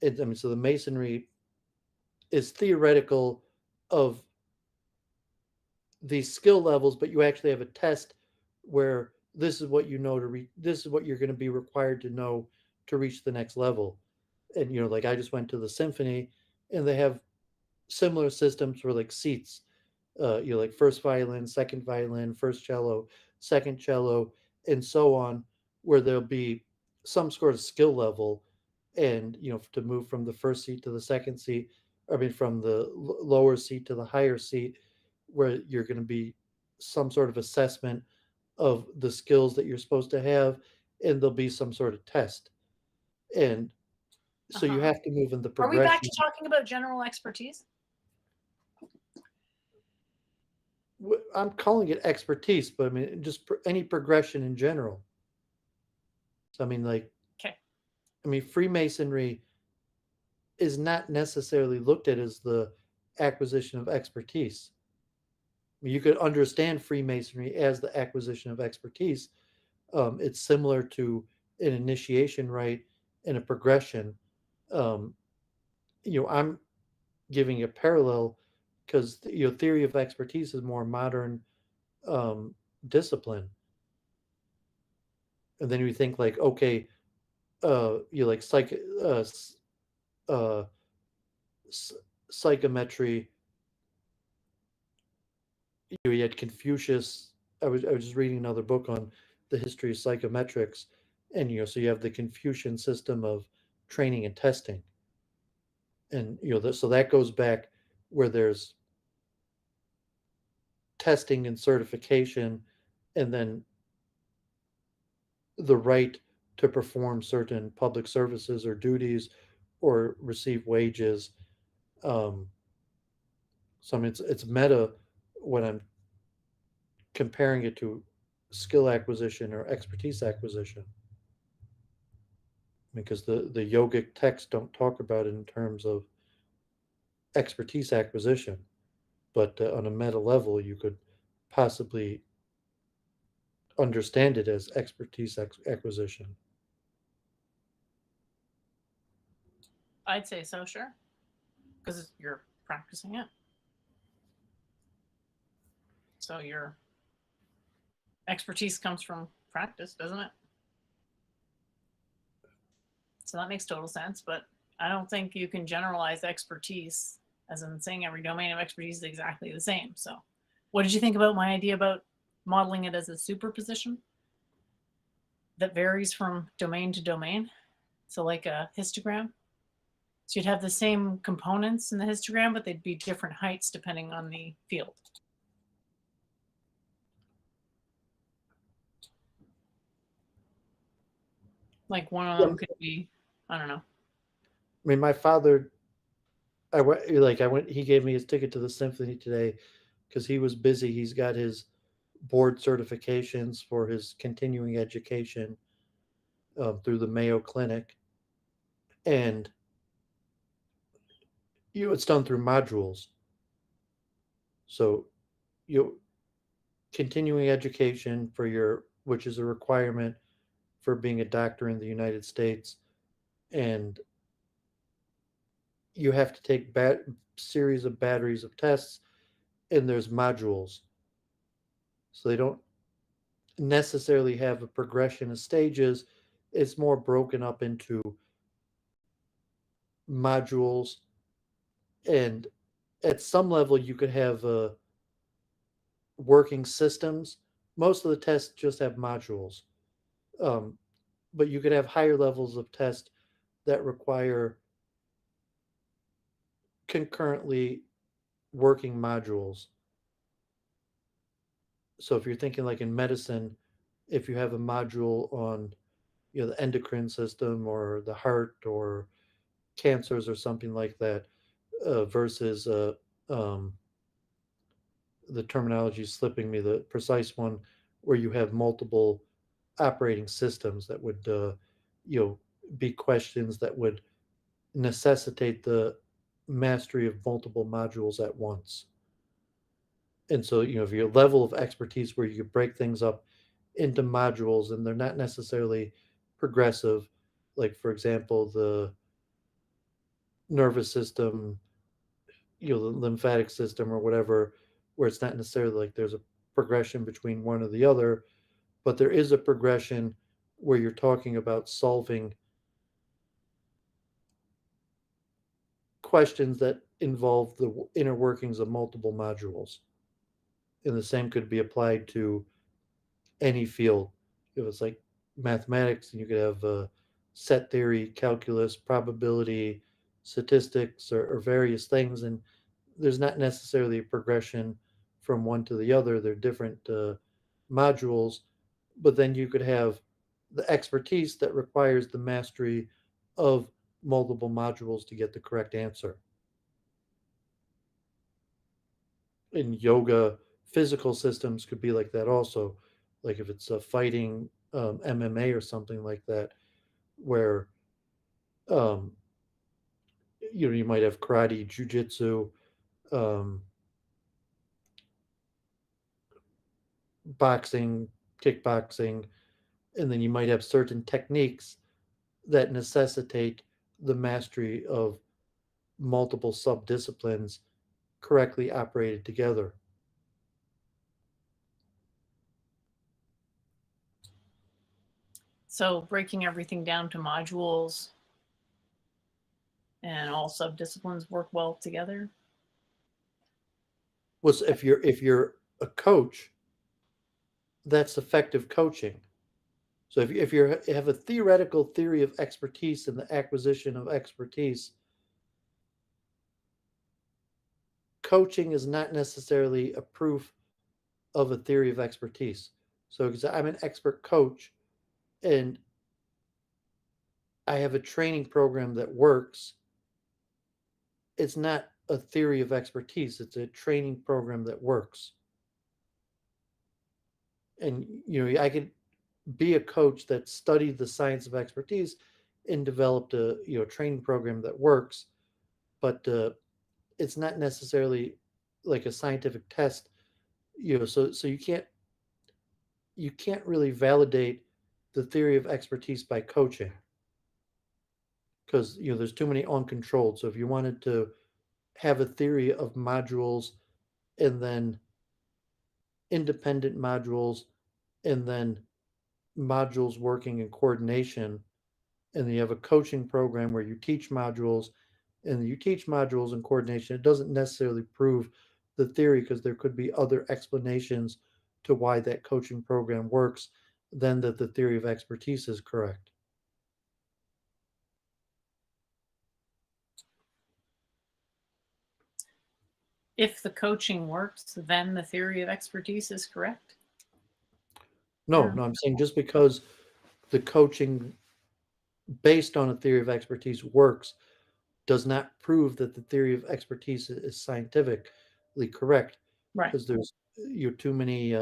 So the masonry is theoretical of these skill levels, but you actually have a test where this is what you know to reach. This is what you're going to be required to know to reach the next level. And like, I just went to the symphony, and they have similar systems for like seats. Like first violin, second violin, first cello, second cello, and so on, where there'll be some sort of skill level, and to move from the first seat to the second seat, I mean from the lower seat to the higher seat, where you're going to be some sort of assessment of the skills that you're supposed to have, and there'll be some sort of test. And so you have to move in the Are we back progression. to talking about general expertise? I'm calling it expertise, but I mean just any progression in general. So I mean, like, Okay. I mean, Freemasonry is not necessarily looked at as the acquisition of expertise. I mean, you could understand Freemasonry as the acquisition of expertise. It's similar to an initiation rite and a progression. Um, I'm giving a parallel because theory of expertise is more modern discipline. And then you think like, okay, like uh, psychometry. You had Confucius. I was just reading another book on the history of psychometrics, and so you have the Confucian system of training and testing, and so that goes back where there's testing and certification, and then the right to perform certain public services or duties or receive wages. Um, so I mean, it's meta when I'm comparing it to skill acquisition or expertise acquisition, because the yogic texts don't talk about it in terms of expertise acquisition, but on a meta level you could possibly understand it as expertise acquisition. I'd say so, sure. Because you're practicing it. So your expertise comes from practice, doesn't it? So that makes total sense. But I don't think you can generalize expertise as in saying every domain of expertise is exactly the same. So what did you think about my idea about modeling it as a superposition that varies from domain to domain? So like a histogram. So you'd have the same components in the histogram, but they'd be different heights depending on the field. Like one of them could be, I don't know. I mean, my father, he gave me his ticket to the symphony today because he was busy. He's got his board certifications for his continuing education through the Mayo Clinic. And it's done through modules. So you continuing education for which is a requirement for being a doctor in the United States, and you have to take series of batteries of tests, and there's modules. So they don't necessarily have a progression of stages. It's more broken up into modules, and at some level you could have working systems. Most of the tests just have modules, um, but you could have higher levels of test that require concurrently working modules. So if you're thinking like in medicine, if you have a module on the endocrine system or the heart or cancers or something like that, versus um, the terminology is slipping me, the precise one, where you have multiple operating systems that would be questions that would necessitate the mastery of multiple modules at once. And so, if your level of expertise where you could break things up into modules and they're not necessarily progressive, like for example, the nervous system, the lymphatic system or whatever, where it's not necessarily like there's a progression between one or the other, but there is a progression where you're talking about solving questions that involve the inner workings of multiple modules. And the same could be applied to any field. If it's like mathematics, and you could have set theory, calculus, probability, statistics, or various things, and there's not necessarily a progression from one to the other. They're different modules, but then you could have the expertise that requires the mastery of multiple modules to get the correct answer. In yoga, physical systems could be like that also. Like if it's a fighting MMA or something like that, where um, you might have karate, jujitsu, um, boxing, kickboxing, and then you might have certain techniques that necessitate the mastery of multiple sub-disciplines correctly operated together. So breaking everything down to modules and all sub-disciplines work well together. Was if you're a coach, that's effective coaching. So if you have a theoretical theory of expertise and the acquisition of expertise, coaching is not necessarily a proof of a theory of expertise. So because I'm an expert coach and I have a training program that works, it's not a theory of expertise. It's a training program that works. And I could be a coach that studied the science of expertise and developed a training program that works, but it's not necessarily like a scientific test. So you can't really validate the theory of expertise by coaching, because there's too many uncontrolled. So if you wanted to have a theory of modules and then independent modules and then modules working in coordination and you have a coaching program where you teach modules, and you teach modules in coordination. It doesn't necessarily prove the theory, because there could be other explanations to why that coaching program works than that the theory of expertise is correct. If the coaching works, then the theory of expertise is correct. No, Yeah. no, I'm saying just because the coaching based on a theory of expertise works does not prove that the theory of expertise is scientifically correct, Right. because there's too many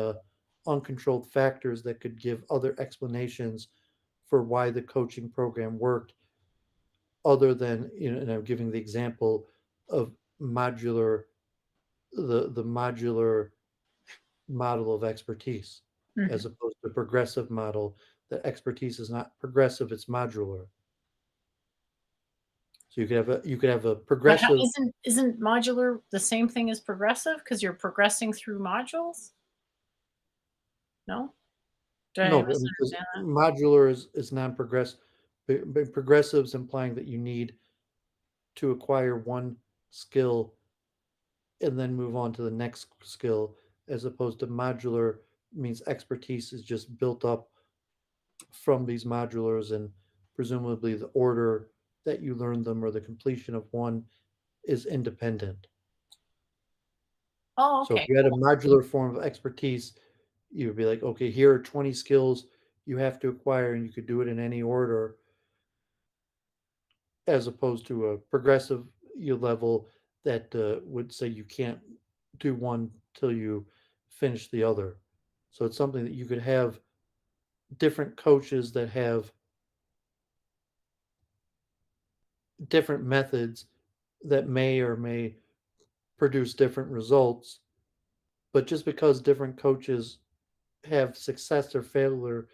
uncontrolled factors that could give other explanations for why the coaching program worked, other than, and I'm giving the example of modular the modular model of expertise, Mhm. as opposed to progressive model, that expertise is not progressive, it's modular. So you could have a But how, progressive. isn't modular the same thing as progressive? Because you're progressing through modules. No, did I No, because misunderstand that? modular is non-progressive. Progressives implying that you need to acquire one skill and then move on to the next skill, as opposed to modular means expertise is just built up from these modulars, and presumably the order that you learn them or the completion of one is independent. Oh, So if okay. you had a modular form of expertise, you would be like, okay, here are 20 skills you have to acquire, and you could do it in any order, as opposed to a progressive level that would say you can't do one till you finish the other. So it's something that you could have different coaches that have different methods that may or may produce different results. But just because different coaches have success or failure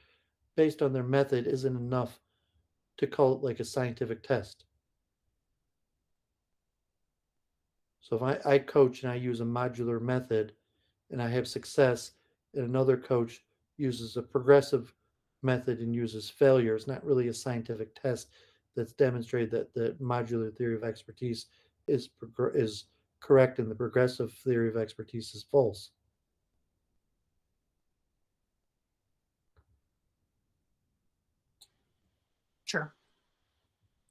based on their method isn't enough to call it like a scientific test. So if I coach and I use a modular method and I have success, and another coach uses a progressive method and uses failure, it's not really a scientific test that's demonstrated that the modular theory of expertise is correct and the progressive theory of expertise is false. Sure.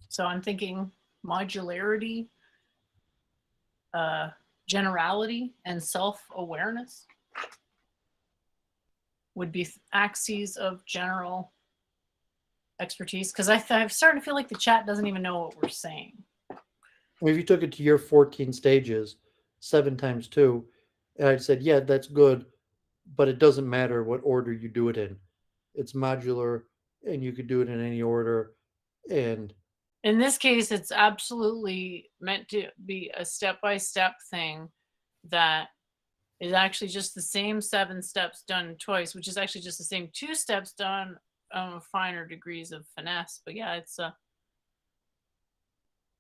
So I'm thinking modularity, uh, generality, and self-awareness would be axes of general expertise. Because I'm starting to feel like the chat doesn't even know what we're saying. If you took it to your 14 stages, 7 times 2, and I said, yeah, that's good, but it doesn't matter what order you do it in. It's modular, and you could do it in any order. And In this case, it's absolutely meant to be a step-by-step thing that is actually just the same 7 steps done twice, which is actually just the same 2 steps done finer degrees of finesse. But yeah, it's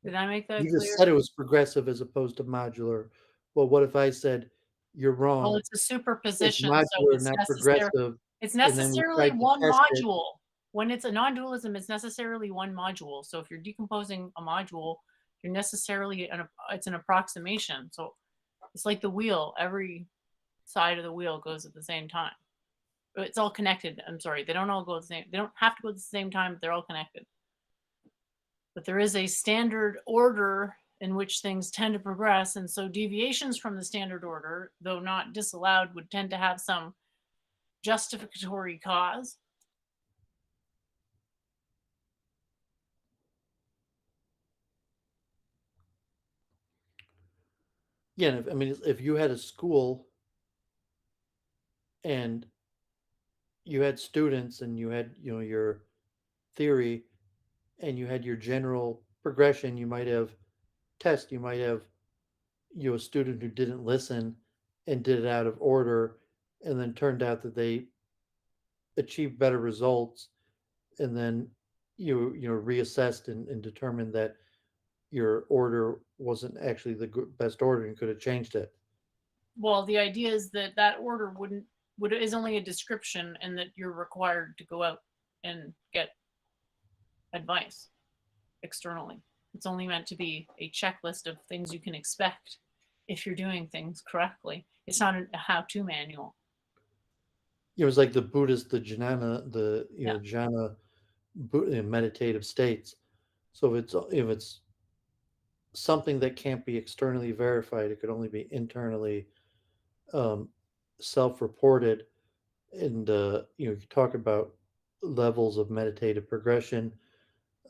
did I make that you just clear? said it was progressive as opposed to modular. Well, what if I said you're Well, wrong? it's a It's superposition, so modular, not progressive. it's And then we necessarily tried to one test it. module. When it's a non-dualism, it's necessarily one module. So if you're decomposing a module, you're necessarily it's an approximation. So it's like the wheel. Every side of the wheel goes at the same time. It's all connected. I'm sorry, they don't all go at the same. They don't have to go at the same time. But they're all connected. But there is a standard order in which things tend to progress, and so deviations from the standard order, though not disallowed, would tend to have some justificatory cause. Yeah, I mean, if you had a school and you had students and you had, your theory, and you had your general progression, you might have you might have, a student who didn't listen and did it out of order, and then turned out that they achieved better results, and then reassessed and determined that your order wasn't actually the best order and could have changed it. Well, the idea is that that order is only a description, and that you're required to go out and get advice externally. It's only meant to be a checklist of things you can expect if you're doing things correctly. It's not a how-to manual. It was like the Buddhist, the jnana, the Yeah. jhana, meditative states. So if it's something that can't be externally verified, it could only be internally um, self-reported. And you talk about levels of meditative progression.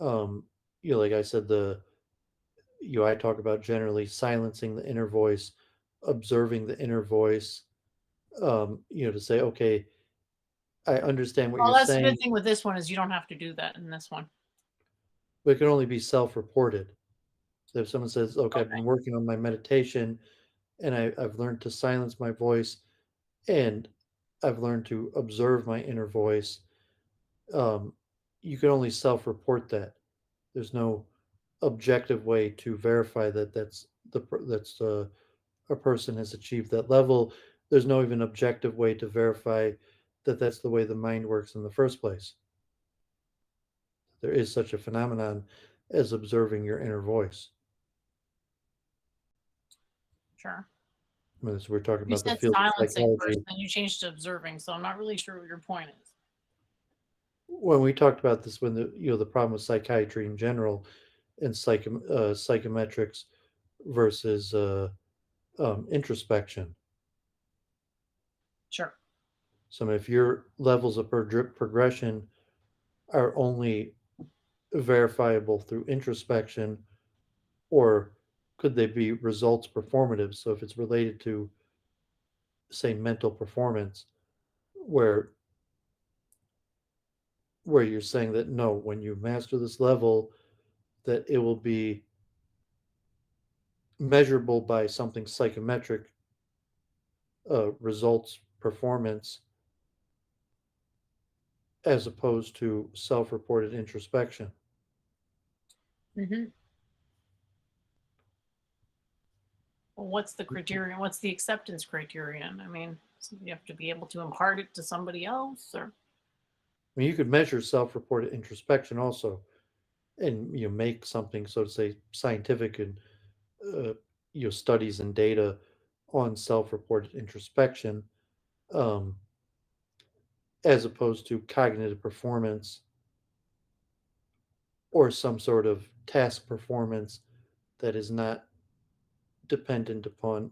Um, like I said, I talk about generally silencing the inner voice, observing the inner voice. To say, okay, I understand what Well, you're that's the saying, good thing with this one is you don't have to do that in this one. but it can only be self-reported. So if someone says, okay, I've Okay. been working on my meditation and I've learned to silence my voice and I've learned to observe my inner voice, um, you can only self-report that. There's no objective way to verify that that's a person has achieved that level. There's no even objective way to verify that that's the way the mind works in the first place. There is such a phenomenon as observing your inner voice. Sure. I mean, so we're talking You about the said field of silencing first, psychology. then you changed to observing, so I'm not really sure what your point is. When we talked about this, when the problem with psychiatry in general and psychometrics versus introspection. Sure. So if your levels of progression are only verifiable through introspection, or could they be results performative? So if it's related to, say, mental performance, where you're saying that no, when you master this level, that it will be measurable by something psychometric, results performance, as opposed to self-reported introspection. Mm-hmm. Well, what's the criterion? What's the acceptance criterion? I mean, you have to be able to impart it to somebody else, or I mean, you could measure self-reported introspection also, and make something, so to say, scientific and uh, studies and data on self-reported introspection, um, as opposed to cognitive performance or some sort of task performance that is not dependent upon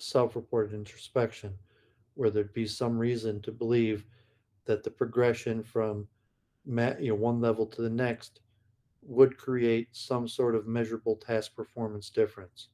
self-reported introspection, where there'd be some reason to believe that the progression from one level to the next would create some sort of measurable task performance difference.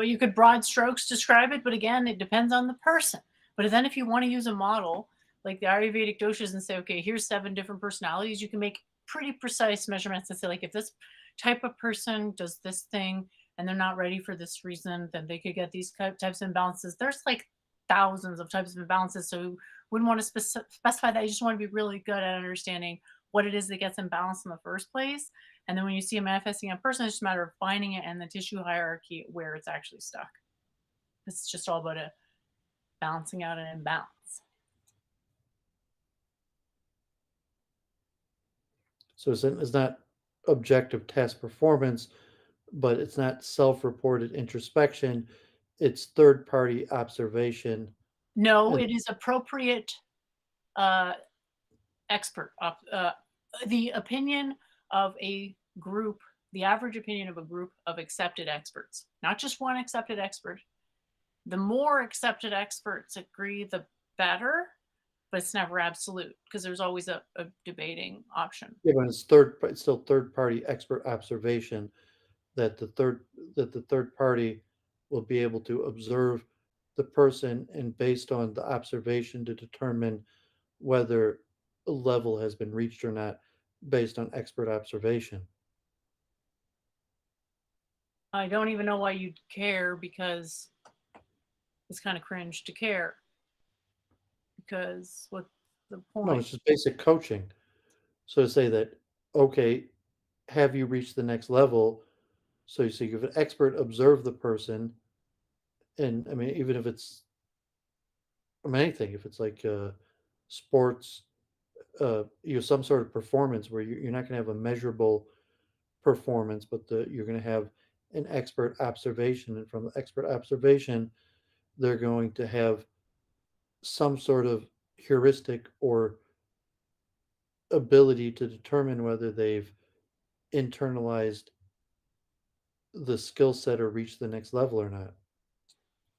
you could broad strokes describe it, but again, it depends on the person. But then if you want to use a model like the Ayurvedic doshas and say, okay, here's 7 different personalities, you can make pretty precise measurements and say, like, if this type of person does this thing and they're not ready for this reason, then they could get these types of imbalances. There's like thousands of types of imbalances. So wouldn't want to specify that. You just want to be really good at understanding what it is that gets imbalanced in the first place. And then when you see it manifesting in a person, it's just a matter of finding it in the tissue hierarchy where it's actually stuck. It's just all about balancing out an imbalance. So it's not objective task performance, but it's not self-reported introspection. It's third-party observation. No, And it is appropriate uh, expert. The opinion of a group, the average opinion of a group of accepted experts, not just one accepted expert. The more accepted experts agree, the better, but it's never absolute because there's always a debating option. yeah, but it's still third-party expert observation that the third party will be able to observe the person and based on the observation to determine whether a level has been reached or not based on expert observation. I don't even know why you'd care because it's kind of cringe to care. Because what's the No, point? it's just basic coaching. So to say that, okay, have you reached the next level? So you have an expert observe the person, and I mean, even if it's, I mean, anything, if it's like sports, some sort of performance where you're not going to have a measurable performance, but you're going to have an expert observation, and from the expert observation, they're going to have some sort of heuristic or ability to determine whether they've internalized the skill set or reached the next level or not.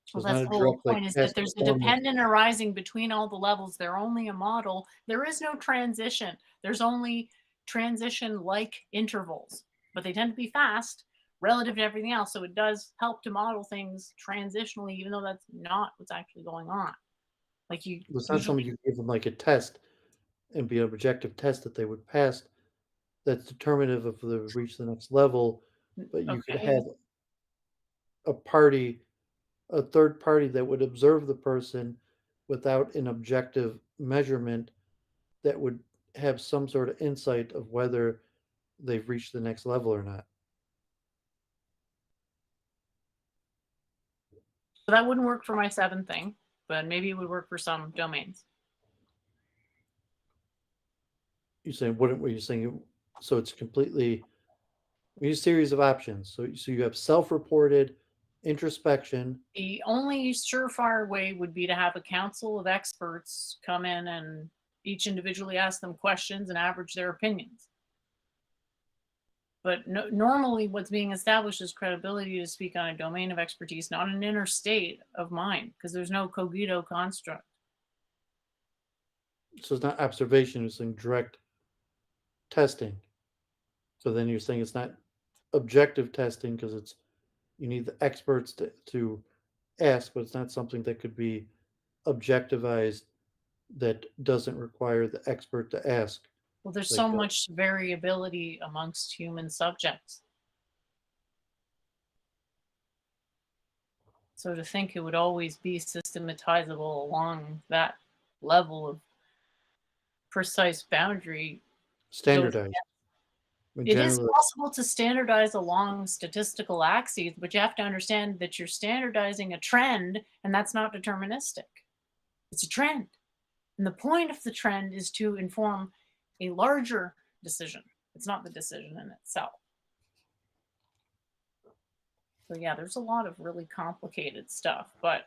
So Well, it's not that's a the whole direct like point, is that past there's a performance. dependent arising between all the levels. They're only a model. There is no transition. There's only transition like intervals, but they tend to be fast relative to everything else. So it does help to model things transitionally, even though that's not what's actually going on. Like you It's not usually, something you give them like a test and be an objective test that they would pass that's determinative of the reach the next level, but you could okay, have a party, a third party that would observe the person without an objective measurement that would have some sort of insight of whether they've reached the next level or not. so that wouldn't work for my 7 thing, but maybe it would work for some domains. You're saying wouldn't what you're saying, so it's completely a series of options. So you have self-reported introspection. The only surefire way would be to have a council of experts come in and each individually ask them questions and average their opinions. But no, normally, what's being established is credibility to speak on a domain of expertise, not an inner state of mind, because there's no cogito construct. So it's not observation, it's saying direct testing. So then you're saying it's not objective testing because it's you need the experts to ask, but it's not something that could be objectivized that doesn't require the expert to ask. Well, there's Like so much variability amongst human subjects. So to think it would always be systematizable along that level of precise boundary goes. standardized. I mean, It is generally, possible to standardize along statistical axes, but you have to understand that you're standardizing a trend, and that's not deterministic. It's a trend. And the point of the trend is to inform a larger decision. It's not the decision in itself. So yeah, there's a lot of really complicated stuff, but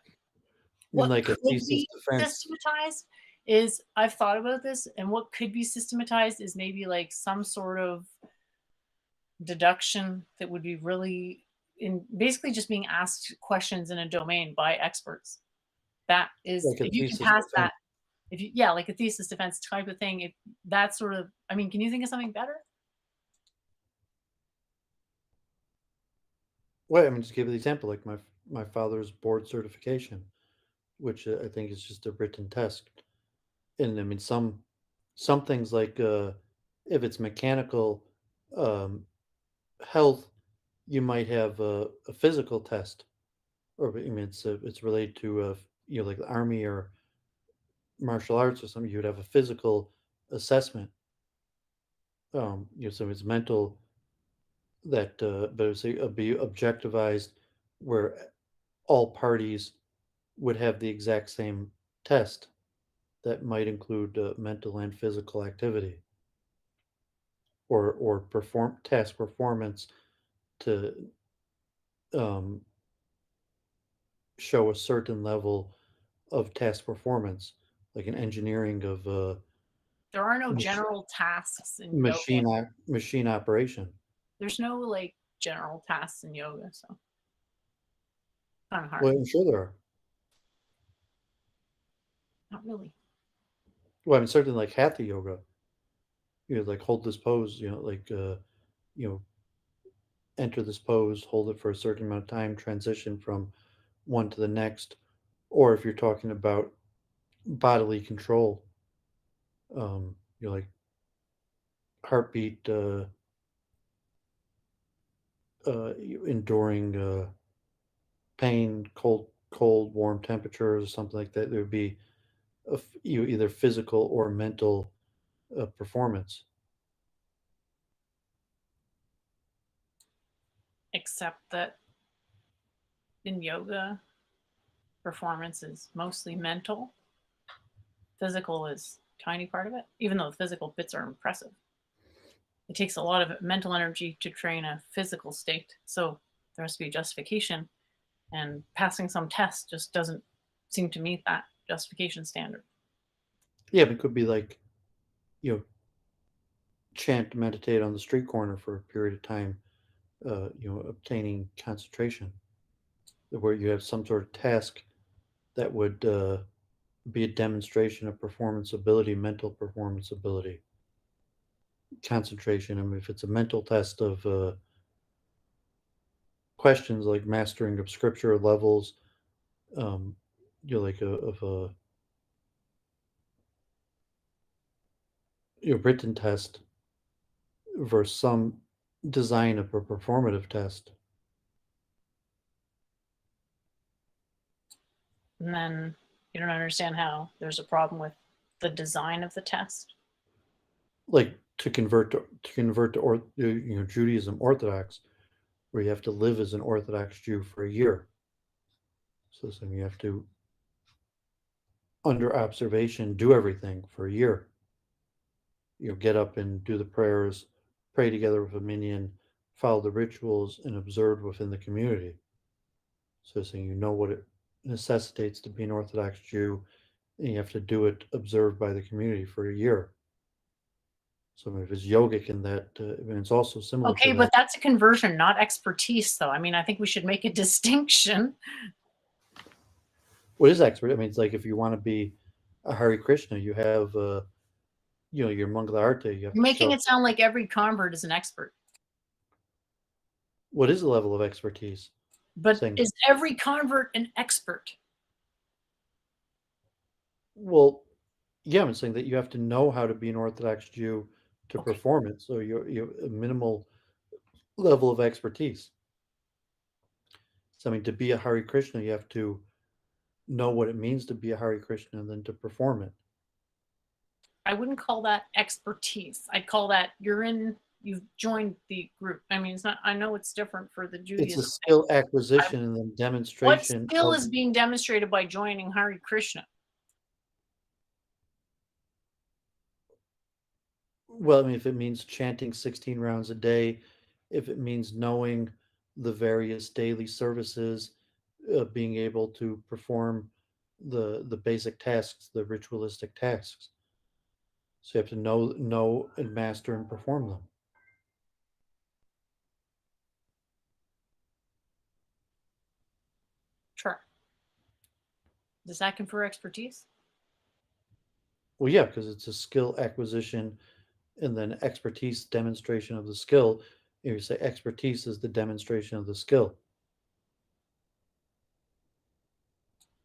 I mean, what like a could thesis be defense. systematized is, I've thought about this, and what could be systematized is maybe like some sort of deduction that would be really in basically just being asked questions in a domain by experts. That is, Like a if you can thesis pass defense. that, if you, yeah, like a thesis defense type of thing, if that sort of, I mean, can you think of something better? Well, I mean, just give the example, like my father's board certification, which I think is just a written test. And I mean, some things like if it's mechanical um, health, you might have a physical test, or I mean, it's related to like the army or martial arts or something. You would have a physical assessment. So it's mental that, but it would say be objectivized, where all parties would have the exact same test that might include mental and physical activity or perform task performance to um, show a certain level of task performance, like an engineering of There are no mach- general tasks in yoga. machine operation. There's no like general tasks in yoga, so kind of Well, hard. I'm sure there are. Not really. Well, I mean, certainly like hatha yoga, like hold this pose, like you know, enter this pose, hold it for a certain amount of time, transition from one to the next, or if you're talking about bodily control, like heartbeat, enduring pain, warm temperatures, or something like that. There would be either physical or mental performance. Except that in yoga, performance is mostly mental. Physical is tiny part of it, even though the physical bits are impressive. It takes a lot of mental energy to train a physical state. So there has to be a justification, and passing some test just doesn't seem to meet that justification standard. Yeah, but it could be like, you know, chant, meditate on the street corner for a period of time, obtaining concentration, where you have some sort of task that would be a demonstration of performance ability, mental performance ability, concentration. I mean, if it's a mental test of questions like mastering of scripture levels, um, like of a written test versus some design of a performative test. And then you don't understand how there's a problem with the design of the test. Like to convert to Judaism Orthodox, where you have to live as an Orthodox Jew for a year. So you have to, under observation, do everything for a year. Get up and do the prayers, pray together with a minyan, follow the rituals, and observe within the community. So you know what it necessitates to be an Orthodox Jew, and you have to do it observed by the community for a year. So if it's yogic in that, and it's also similar to Okay, that. but that's a conversion, not expertise, though. I mean, I think we should make a distinction. What is expert? I mean, it's like if you want to be a Hare Krishna, you have, your Mangala Arti. You have You're to making show. it sound like every convert is an expert. What is the level of expertise? But Saying, is every convert an expert? well, yeah, I'm saying that you have to know how to be an Orthodox Jew to Okay. perform it. So you're a minimal level of expertise. So I mean, to be a Hare Krishna, you have to know what it means to be a Hare Krishna and then to perform it. I wouldn't call that expertise. I'd call that you've joined the group. I mean, it's not, I know it's different for the It's Judaism a skill acquisition and then What demonstration skill of, is being demonstrated by joining Hare Krishna? well, I mean, if it means chanting 16 rounds a day, if it means knowing the various daily services, being able to perform the basic tasks, the ritualistic tasks. So you have to know and master and perform them. Sure. Does that confer expertise? Well, yeah, because it's a skill acquisition and then expertise demonstration of the skill. You say expertise is the demonstration of the skill.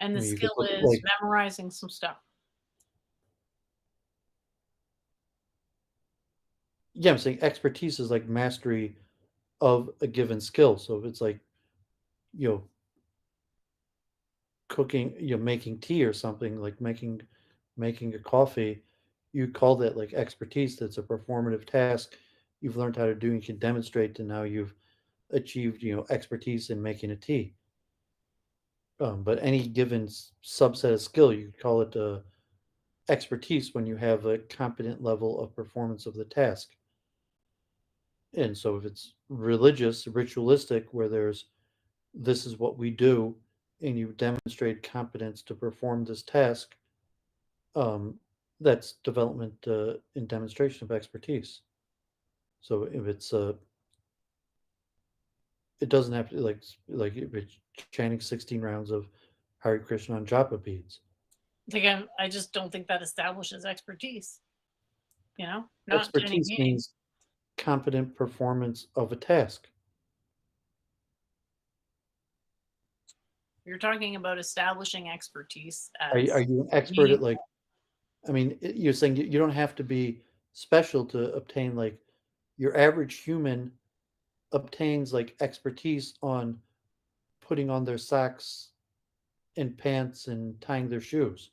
And I the mean, you could skill look is like, memorizing some stuff. yeah, I'm saying expertise is like mastery of a given skill. So if it's like, you know, cooking, making tea or something, like making a coffee, you call that like expertise. That's a performative task you've learned how to do and you can demonstrate, and now you've achieved, expertise in making a tea. But any given subset of skill, you could call it expertise when you have a competent level of performance of the task. And so if it's religious, ritualistic, where there's this is what we do, and you demonstrate competence to perform this task, um, that's development and demonstration of expertise. So if it's it doesn't have to like if it's chanting 16 rounds of Hare Krishna on japa beads. Again, I just don't think that establishes expertise. Not to any Expertise meaning. means competent performance of a task. You're talking about establishing expertise Are as you an expert meaning. at like? I mean, you're saying you don't have to be special to obtain like your average human obtains like expertise on putting on their socks and pants and tying their shoes.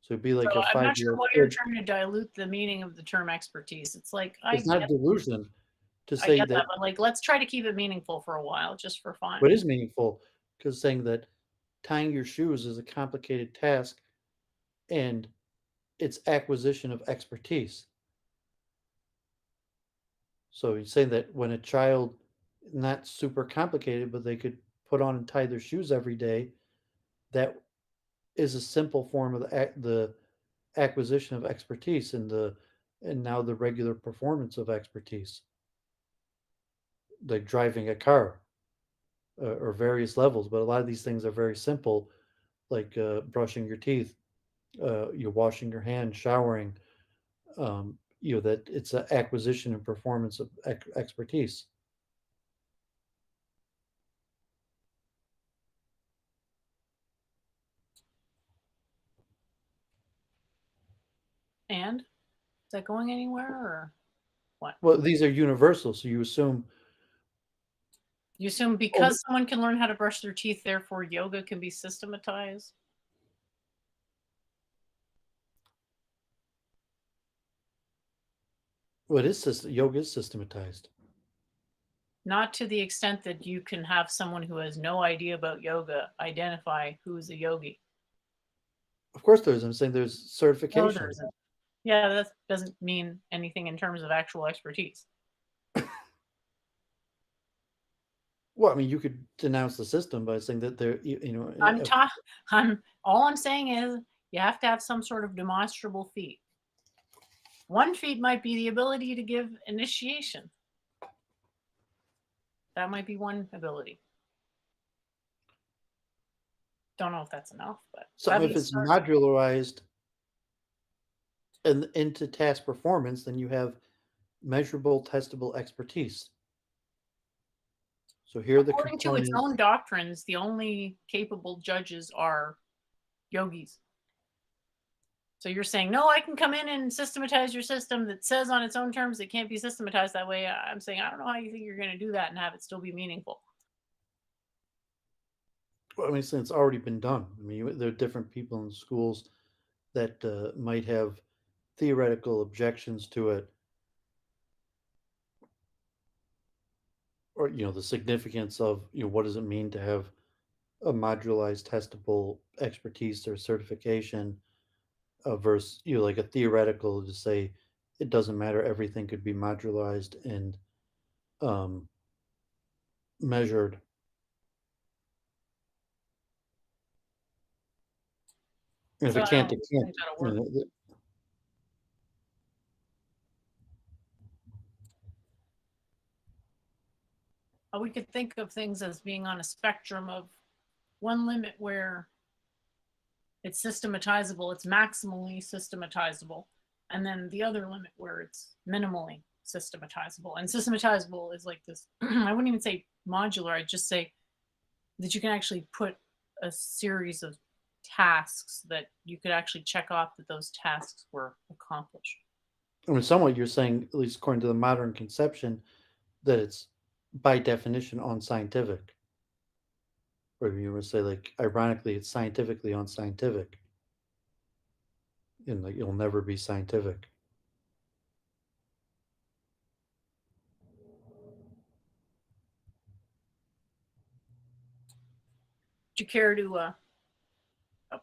So it'd be So like a I'm not sure 5-year-old why you're kid. trying to dilute the meaning of the term expertise. It's like It's not delusion to I say get that, that but like let's try to keep it meaningful for a while, just for fun. what is meaningful, because saying that tying your shoes is a complicated task and it's acquisition of expertise. So you say that when a child, not super complicated, but they could put on and tie their shoes every day, that is a simple form of the acquisition of expertise and now the regular performance of expertise, like driving a car or various levels. But a lot of these things are very simple, like brushing your teeth, you're washing your hands, showering. That it's an acquisition and performance of expertise. And is that going anywhere or what? Well, these are universal, so you assume. You assume because someone can learn how to brush their teeth, therefore yoga can be systematized? What is yoga is systematized. Not to the extent that you can have someone who has no idea about yoga identify who's a yogi. Of course, there is. I'm saying there's No, certification. there isn't. Yeah, that doesn't mean anything in terms of actual expertise. Well, I mean, you could denounce the system by saying that there, All I'm saying is you have to have some sort of demonstrable feat. One feat might be the ability to give initiation. That might be one ability. Don't know if that's enough, but so if it's modularized and into task performance, then you have measurable, testable expertise. So here are the according to its components. own doctrines, the only capable judges are yogis. So you're saying, no, I can come in and systematize your system that says on its own terms it can't be systematized that way. I'm saying, I don't know how you think you're going to do that and have it still be meaningful. Well, I mean, it's already been done. I mean, there are different people in schools that might have theoretical objections to it, or the significance of what does it mean to have a modularized, testable expertise or certification versus like a theoretical to say it doesn't matter, everything could be modularized and um, measured. And if So it I can't, don't it can't. think that'll work. We could think of things as being on a spectrum of one limit where it's systematizable, it's maximally systematizable, and then the other limit where it's minimally systematizable. And systematizable is like this, I wouldn't even say modular, I'd just say that you can actually put a series of tasks that you could actually check off that those tasks were accomplished. I mean, somewhat you're saying, at least according to the modern conception, that it's by definition unscientific. Or you would say, like, ironically, it's scientifically unscientific. And like it'll never be scientific. Do you care to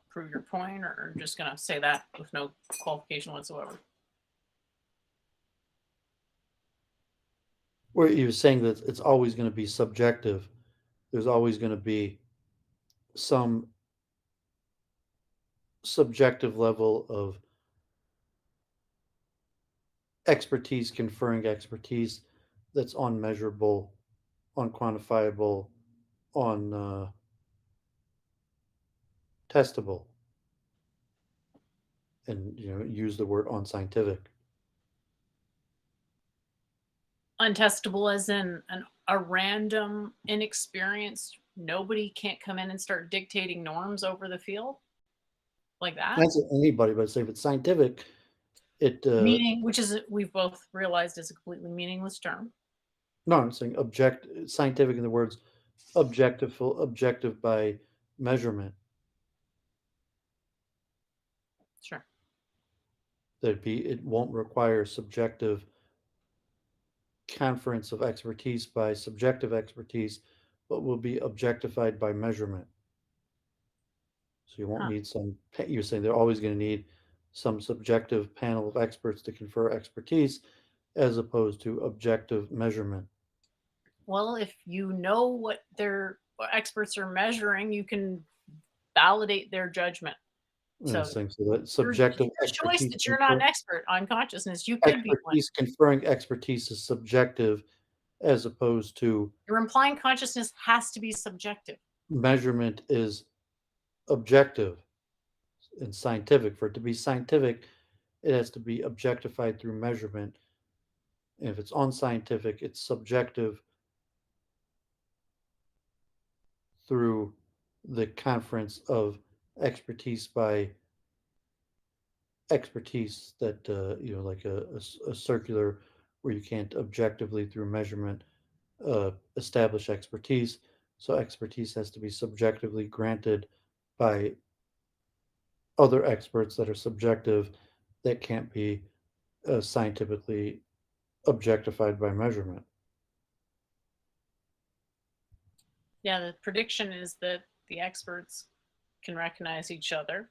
prove your point, or just going to say that with no qualification whatsoever? Where you're saying that it's always going to be subjective. There's always going to be some subjective level of expertise conferring expertise that's unmeasurable, unquantifiable, on testable, and use the word unscientific. Untestable as in a random, inexperienced, nobody can't come in and start dictating norms over the field like that? That's anybody, but say if it's scientific, it Meaning, which is, we've both realized, is a completely meaningless term. no, I'm saying scientific in the words objective by measurement. Sure. It won't require subjective conference of expertise by subjective expertise, but will be objectified by measurement. So you won't need some. You're saying they're always going to need some subjective panel of experts to confer expertise as opposed to objective measurement. Well, if you know what their experts are measuring, you can validate their judgment. So So that your subjective choice expertise, that you're not an expert on consciousness, you could be one. conferring expertise is subjective as opposed to You're implying consciousness has to be subjective. measurement is objective and scientific. For it to be scientific, it has to be objectified through measurement. And if it's unscientific, it's subjective through the conference of expertise by expertise that like a circular where you can't objectively through measurement establish expertise. So expertise has to be subjectively granted by other experts that are subjective, that can't be scientifically objectified by measurement. Yeah, the prediction is that the experts can recognize each other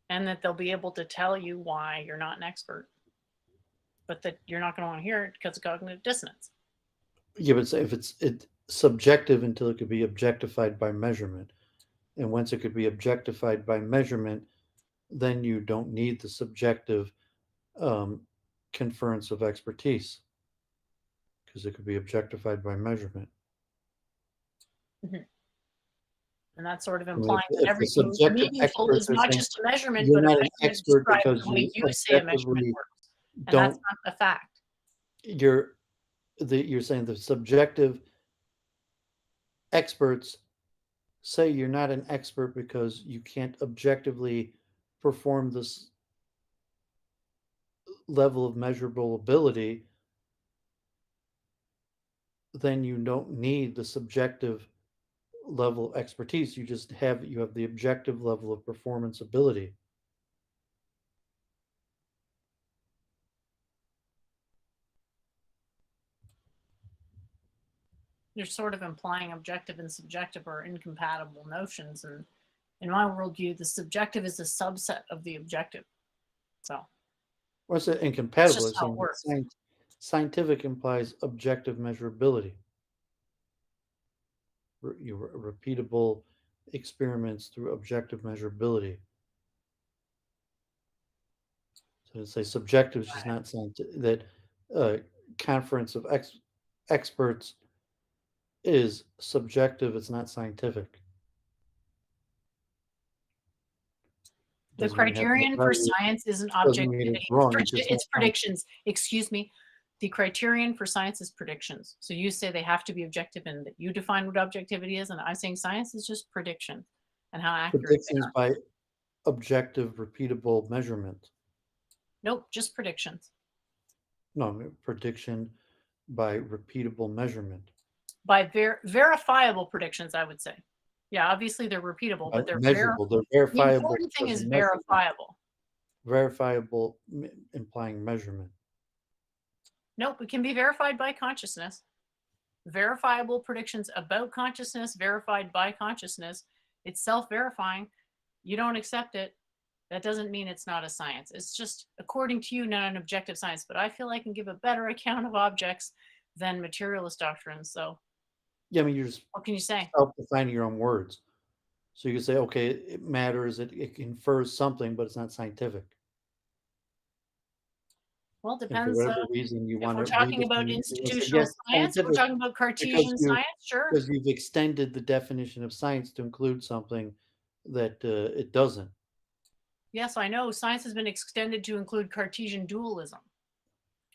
and that they'll be able to tell you why you're not an expert, but that you're not going to want to hear it because of cognitive dissonance. Yeah, but if it's subjective until it could be objectified by measurement, and once it could be objectified by measurement, then you don't need the subjective um, conference of expertise because it could be objectified by measurement. Mm-hmm. And that's sort of I mean, implying that if the everything subjective meaningful is experts are not saying just a measurement, you're but a not an measurement expert described because the way you you say a measurement objectively works. And that's don't, not a fact. you're saying the subjective experts say you're not an expert because you can't objectively perform this level of measurable ability, then you don't need the subjective level of expertise. You just have the objective level of performance ability. You're sort of implying objective and subjective are incompatible notions. And in my worldview, the subjective is a subset of the objective. So What's it it's incompatible? just how it works. Scientific implies objective measurability. Repeatable experiments through objective measurability. So to say subjective is just not scientific. That conference of experts is subjective. It's not scientific. The Doesn't mean you have to criterion for evaluate. science isn't Doesn't mean objectivity. it's wrong. It's predictions. Excuse me. The criterion for science is predictions. So you say they have to be objective and that you define what objectivity is. And I'm saying science is just prediction and how accurate they Predictions are. by objective, repeatable measurement. Nope, just predictions. No, I mean prediction by repeatable measurement. By verifiable predictions, I would say. Yeah, obviously they're repeatable, but they're measurable. They're the verifiable. important thing because is of measurement. verifiable. Verifiable implying measurement. Nope, it can be verified by consciousness. Verifiable predictions about consciousness, verified by consciousness. It's self-verifying. You don't accept it. That doesn't mean it's not a science. It's just, according to you, not an objective science. But I feel I can give a better account of objects than materialist doctrines. So yeah, I mean, you're just what can you say? Self-defining your own words. So you can say, okay, it matters, it confers something, but it's not scientific. Well, it And for depends. whatever reason you If want we're to talking about institutional science, we're talking about Cartesian science, sure. because you've extended the definition of science to include something that it doesn't. Yes, I know. Science has been extended to include Cartesian dualism.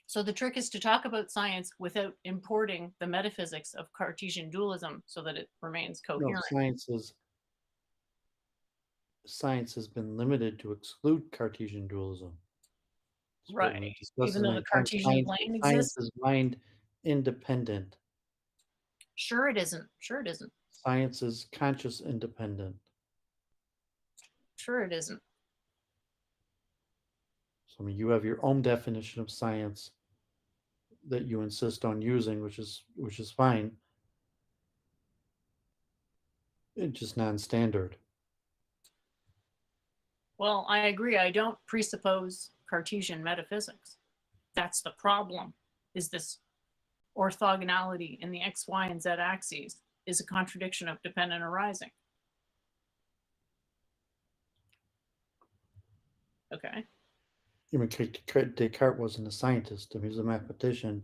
So the trick is to talk about science without importing the metaphysics of Cartesian dualism so that it remains coherent. No, science has been limited to exclude Cartesian dualism. Right. Even though the Cartesian plane exists. Science is mind independent. Sure it isn't. Sure it isn't. Science is conscious independent. Sure it isn't. So, I mean, you have your own definition of science that you insist on using, which is fine. It's just non-standard. Well, I agree. I don't presuppose Cartesian metaphysics. That's the problem, is this orthogonality in the x, y, and z axes is a contradiction of dependent arising. Okay. I mean, Descartes wasn't a scientist. I mean, he was a mathematician.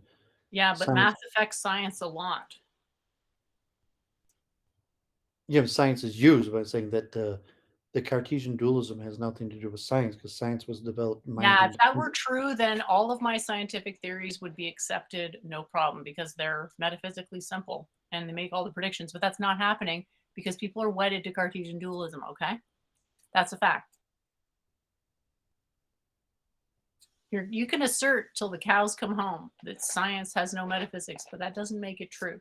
Yeah, but Science, math affects science a lot. yeah, science is used, but I'm saying that the Cartesian dualism has nothing to do with science because science was developed mind Yeah, if that were independent. true, then all of my scientific theories would be accepted, no problem, because they're metaphysically simple and they make all the predictions. But that's not happening because people are wedded to Cartesian dualism, okay? That's a fact. You can assert till the cows come home that science has no metaphysics, but that doesn't make it true.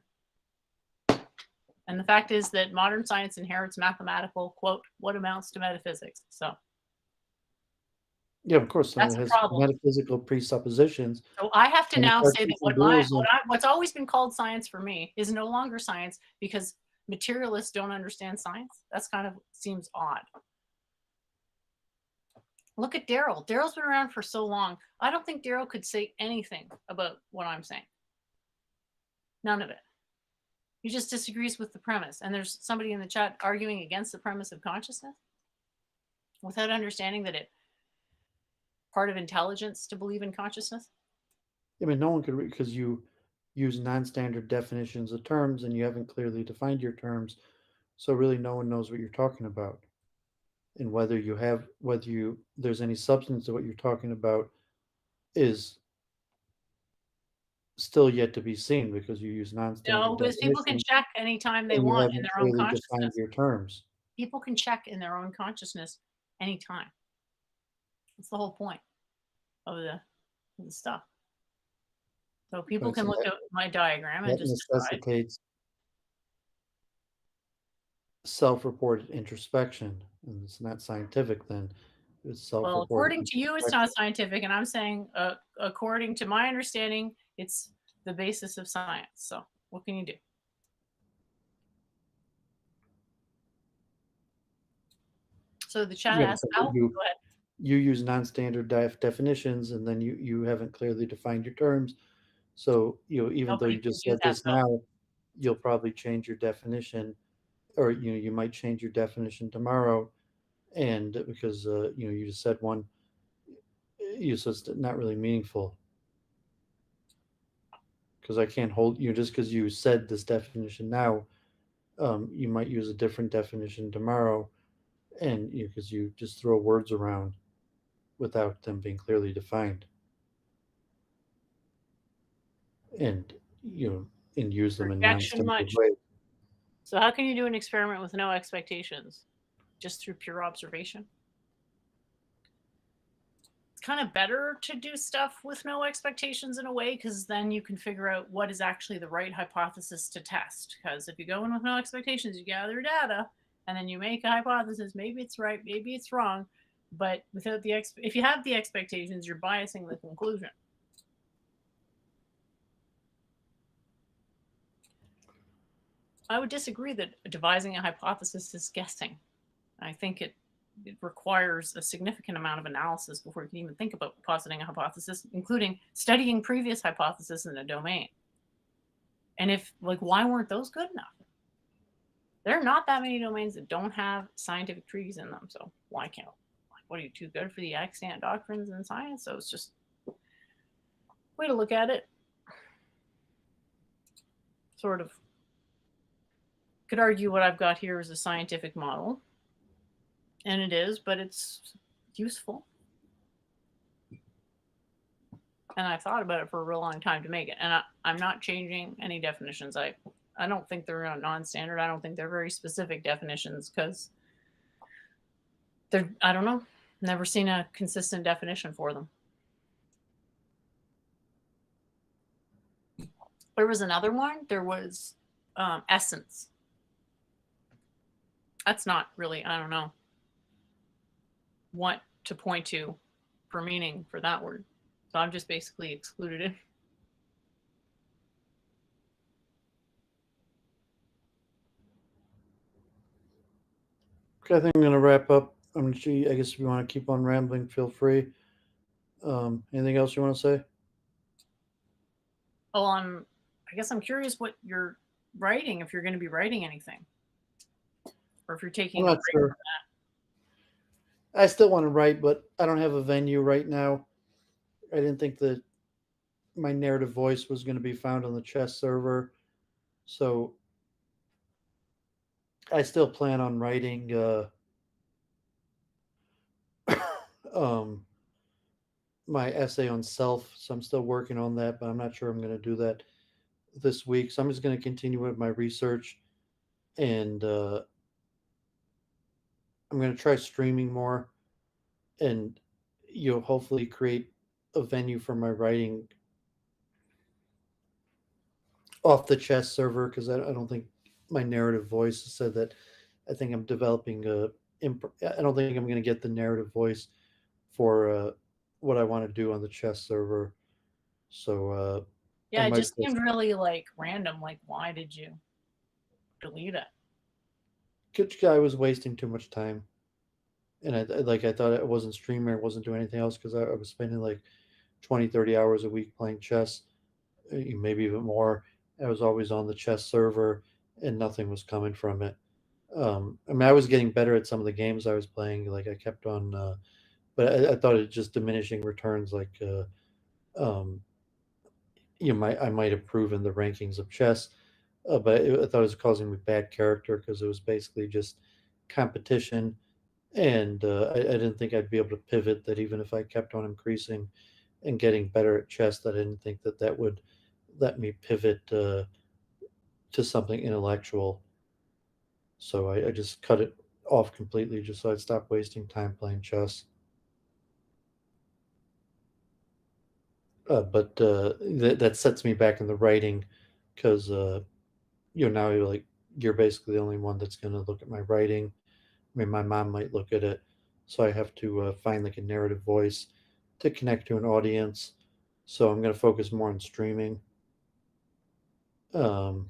And the fact is that modern science inherits mathematical, quote, what amounts to metaphysics. So Yeah, of course, that's it a has problem. metaphysical presuppositions. So I have to And now say that Cartesian dualism, what's always been called science for me is no longer science because materialists don't understand science. That's kind of seems odd. Look at Daryl. Daryl's been around for so long. I don't think Daryl could say anything about what I'm saying. None of it. He just disagrees with the premise. And there's somebody in the chat arguing against the premise of consciousness without understanding that it's part of intelligence to believe in consciousness. I mean, no one could because you use non-standard definitions of terms and you haven't clearly defined your terms, so really no one knows what you're talking about. And whether there's any substance to what you're talking about is still yet to be seen because you use No, non-standard because people can definitions check anytime they and you want in haven't their own clearly defined consciousness. your terms. People can check in their own consciousness anytime. That's the whole point of the stuff. So people Right, can so look at my diagram and that just decide. necessitates self-reported introspection, and it's not scientific then. It's Well, self-reported according to you, it's introspection. not scientific, and I'm saying, according to my understanding, it's the basis of science. So, what can you do? So the chat Yeah, asks, because "Al, go ahead." you use non-standard definitions and then you haven't clearly defined your terms. So, even though Nobody you can just do said that this though. now, you'll probably change your definition, or you might change your definition tomorrow, and because you just said one, so it's not really meaningful. Because I can't hold you just because you said this definition now, you might use a different definition tomorrow, and because you just throw words around without them being clearly defined, and you know, and use them in Projection non-standard much. ways. So how can you do an experiment with no expectations? Just through pure observation? It's kind of better to do stuff with no expectations in a way, because then you can figure out what is actually the right hypothesis to test. Because if you go in with no expectations, you gather data, and then you make a hypothesis. Maybe it's right, maybe it's wrong, but without the if you have the expectations, you're biasing the conclusion. I would disagree that devising a hypothesis is guessing. I think it requires a significant amount of analysis before you can even think about positing a hypothesis, including studying previous hypotheses in a domain. And if, like, why weren't those good enough? There are not that many domains that don't have scientific trees in them. So why can't, like, what are you, too good for the extant doctrines in science? So it's just way to look at it. Sort of could argue what I've got here is a scientific model. And it is, but it's useful. And I've thought about it for a real long time to make it. And I'm not changing any definitions. I don't think they're non-standard. I don't think they're very specific definitions because I don't know, never seen a consistent definition for them. There was another one. There was essence. That's not really, I don't know what to point to for meaning for that word. So I've just basically excluded it. Okay, I think I'm going to wrap up I'm gonna see. I guess if you want to keep on rambling, feel free. Anything else you want to say? Oh, I guess I'm curious what you're writing, if you're going to be writing anything, or if you're I'm taking a not break. sure. I still want to write, but I don't have a venue right now. I didn't think that my narrative voice was going to be found on the chess server, so I still plan on writing um, my essay on self. So I'm still working on that, but I'm not sure I'm going to do that this week. So I'm just going to continue with my research, and I'm going to try streaming more, and hopefully create a venue for my writing off the chess server, because I don't think my narrative voice said that. I think I'm developing a. I don't think I'm going to get the narrative voice for what I want to do on the chess server. So I Yeah, it might just just seemed really like random. Like, why did you delete it? I was wasting too much time, and I thought I wasn't streaming, I wasn't doing anything else because I was spending like 20, 30 hours a week playing chess, maybe even more. I was always on the chess server, and nothing was coming from it. I mean, I was getting better at some of the games I was playing. Like I kept on, but I thought it just diminishing returns. Like, um, I might improve in the rankings of chess, but I thought it was causing me bad character because it was basically just competition, and I didn't think I'd be able to pivot. That even if I kept on increasing and getting better at chess, that I didn't think that that would let me pivot to something intellectual. So I just cut it off completely just so I'd stop wasting time playing chess. But that sets me back in the writing because now you're basically the only one that's going to look at my writing. I mean, my mom might look at it, so I have to find like a narrative voice to connect to an audience. So I'm going to focus more on streaming. Um,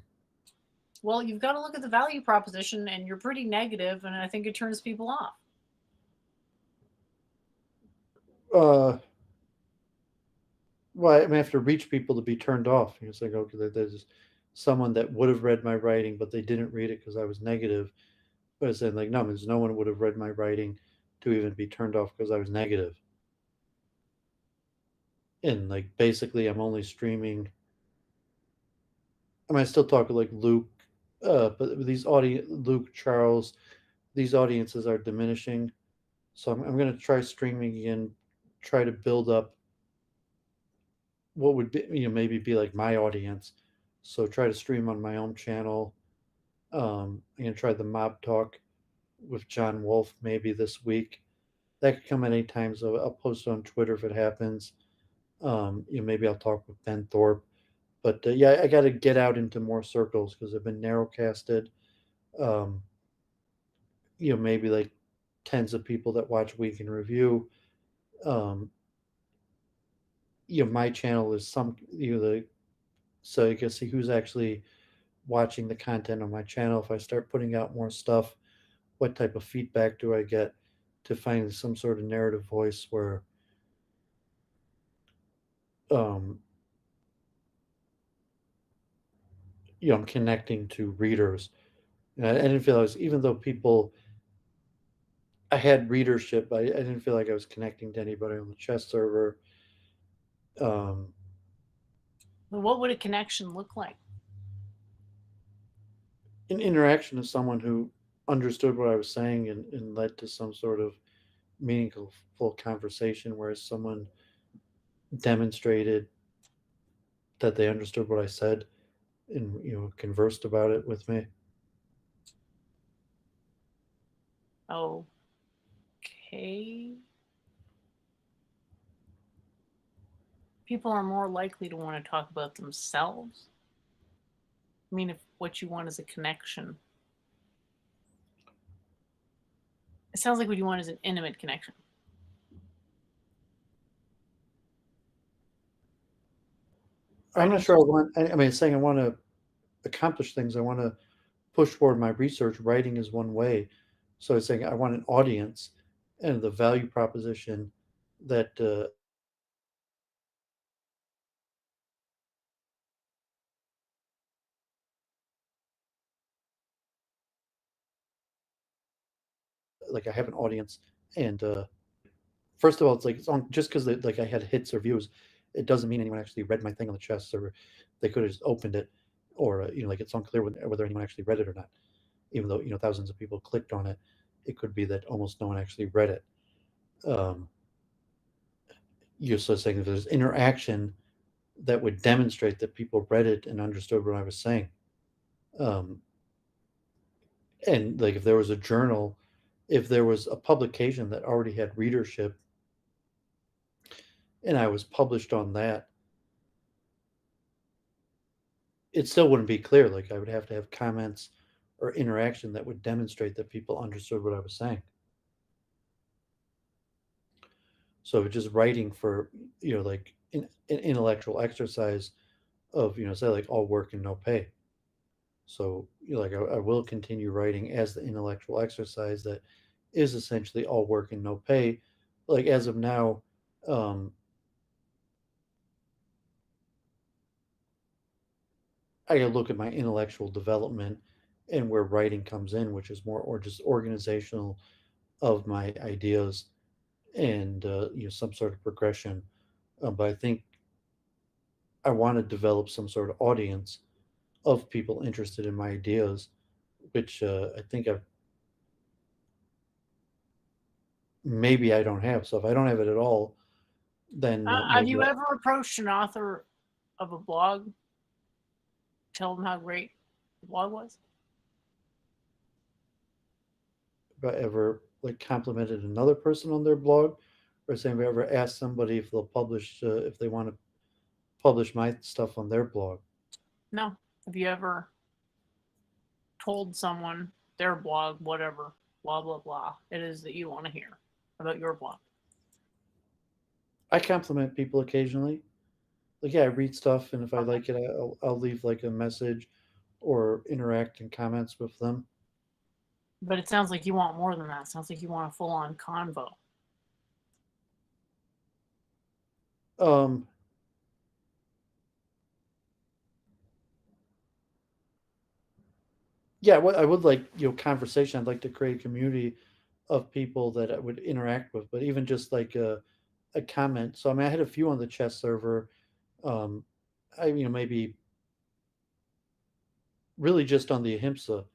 Well, you've got to look at the value proposition, and you're pretty negative, and I think it turns people off. uh, well, I mean, I have to reach people to be turned off. It's like, okay, there's someone that would have read my writing, but they didn't read it because I was negative. But I said, like, no, means no one would have read my writing to even be turned off because I was negative. And like, basically, I'm only streaming. I mean, I still talk to like Luke, but these audience, Luke, Charles, these audiences are diminishing. So I'm going to try streaming again, try to build up what would be, maybe be like my audience. So try to stream on my own channel. I'm going to try the mob talk with John Wolf maybe this week. That could come at any time. So I'll post on Twitter if it happens. Maybe I'll talk with Ben Thorpe. But yeah, I got to get out into more circles because I've been narrowcasted. Um, maybe like tens of people that watch Week in Review. Um, my channel is so you can see who's actually watching the content on my channel. If I start putting out more stuff, what type of feedback do I get to find some sort of narrative voice where um, I'm connecting to readers. And I didn't feel I was, even though I had readership, I didn't feel like I was connecting to anybody on the chess server. Um, But what would a connection look like? an interaction with someone who understood what I was saying and led to some sort of meaningful conversation where someone demonstrated that they understood what I said and conversed about it with me. Okay. People are more likely to want to talk about themselves. I mean, if what you want is a connection, it sounds like what you want is an intimate connection. I'm not sure I want. I mean, saying I want to accomplish things. I want to push forward my research. Writing is one way. So it's saying I want an audience, and the value proposition that like I have an audience, and first of all, it's like it's on just because like I had hits or views, it doesn't mean anyone actually read my thing on the chess server. They could have just opened it, or like it's unclear whether anyone actually read it or not. Even though thousands of people clicked on it, it could be that almost no one actually read it. Um, you're so saying that there's interaction that would demonstrate that people read it and understood what I was saying. Um, and like if there was a journal, if there was a publication that already had readership and I was published on that, it still wouldn't be clear. Like I would have to have comments or interaction that would demonstrate that people understood what I was saying. So just writing for like an intellectual exercise of say like all work and no pay. So like I will continue writing as the intellectual exercise that is essentially all work and no pay. Like as of now, um, I gotta look at my intellectual development and where writing comes in, which is more or just organizational of my ideas and some sort of progression. But I think I want to develop some sort of audience of people interested in my ideas, which I think maybe I don't have. So if I don't have it at all, then Have maybe you ever approached an author of a blog, tell them how great the blog was? I ever like complimented another person on their blog, or saying I ever asked somebody if they'll publish if they want to publish my stuff on their blog. No. Have you ever told someone their blog, whatever, blah, blah, blah, it is that you want to hear about your blog? I compliment people occasionally. Like yeah, I read stuff, and if I Okay. like it, I'll leave like a message or interact in comments with them. But it sounds like you want more than that. It sounds like you want a full on convo. Um, yeah, I would like conversation. I'd like to create a community of people that I would interact with, but even just like a comment. So I mean, I had a few on the chess server. Um, I maybe really just on the ahimsa.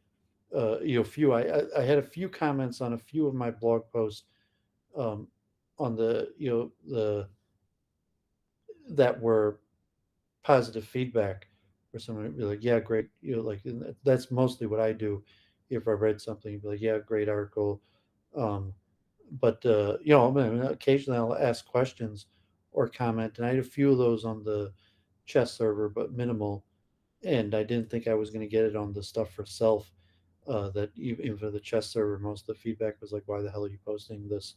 Few. I had a few comments on a few of my blog posts um, on the the that were positive feedback, where someone would be like, "Yeah, great," like that's mostly what I do. If I read something, you'd be like, "Yeah, great article," um, but I mean, occasionally I'll ask questions or comment, and I had a few of those on the chess server, but minimal. And I didn't think I was going to get it on the stuff for self. That even for the chess server, most of the feedback was like, "Why the hell are you posting this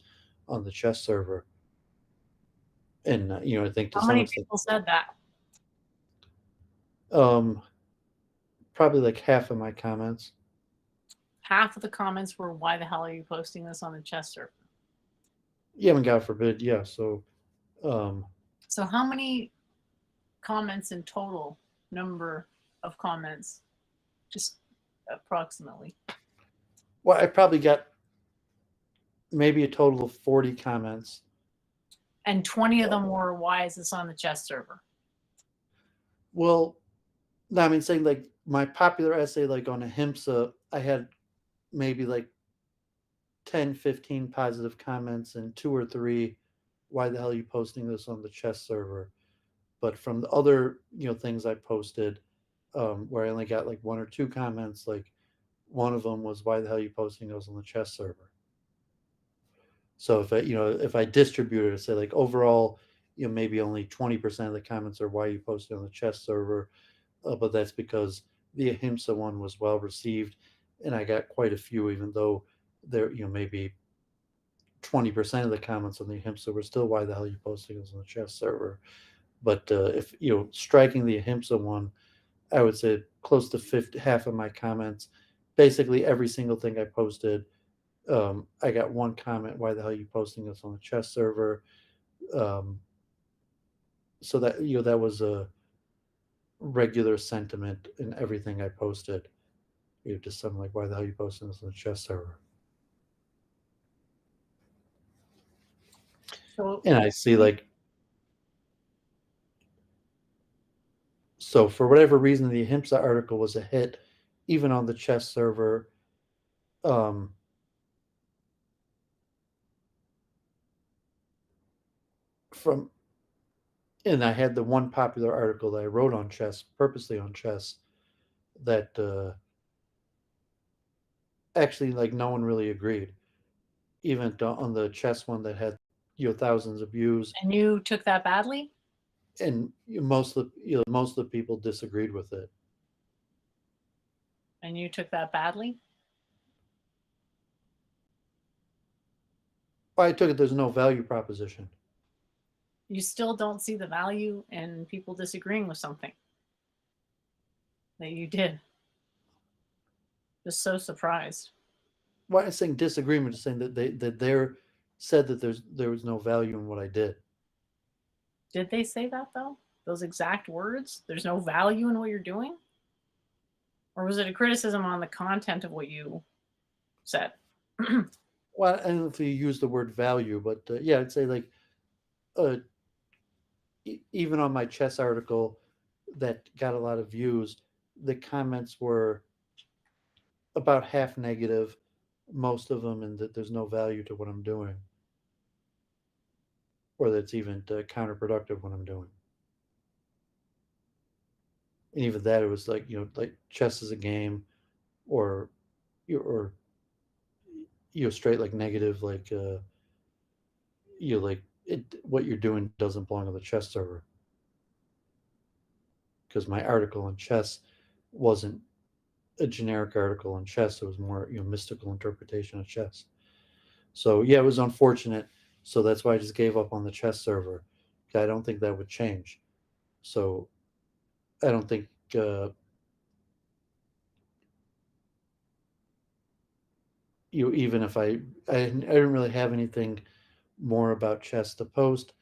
on the chess server?" And I think to How some many extent, people said that? um, probably like half of my comments. Half of the comments were, "Why the hell are you posting this on the chess server?" Yeah, and God forbid, yeah. So, um, So, how many comments in total, number of comments, just approximately? well, I probably got maybe a total of 40 comments. And 20 of them were, "Why is this on the chess server?" Well, no, I mean, saying like my popular essay, like on ahimsa, I had maybe like 10, 15 positive comments and two or three, "Why the hell are you posting this on the chess server?" But from the other, things I posted, where I only got like one or two comments, like one of them was, "Why the hell are you posting those on the chess server?" So if I distribute it, say like overall, maybe only 20% of the comments are, "Why are you posting on the chess server?" But that's because the ahimsa one was well received, and I got quite a few, even though there, maybe 20% of the comments on the ahimsa were still, "Why the hell are you posting this on the chess server?" But if striking the ahimsa one, I would say close to 50, half of my comments, basically every single thing I posted I got one comment, why the hell are you posting this on the chess server? Um, so that, that was a regular sentiment in everything I posted. Just something like, why the hell are you posting this on the chess server? So And I see like, so for whatever reason, the Ahimsa article was a hit, even on the chess server. Um, from and I had the one popular article that I wrote on chess, purposely on chess, that actually like no one really agreed. Even on the chess one that had thousands of views, and you took that badly? and most of the people disagreed with it. And you took that badly? Well, I took it there's no value proposition. You still don't see the value in people disagreeing with something that you did. Just so surprised. Why I'm saying disagreement is saying that they're said that there was no value in what I did. Did they say that though? Those exact words? There's no value in what you're doing? Or was it a criticism on the content of what you said? Well, I don't know if you use the word value, but yeah, I'd say like uh, even on my chess article that got a lot of views, the comments were about half negative, most of them, and that there's no value to what I'm doing, or that it's even counterproductive what I'm doing. And even that, it was like like chess is a game, or or straight like negative, like like it what you're doing doesn't belong on the chess server, because my article on chess wasn't a generic article on chess. It was more mystical interpretation of chess. So yeah, it was unfortunate. So that's why I just gave up on the chess server. I don't think that would change. So I don't think even if I didn't really have anything more about chess to post,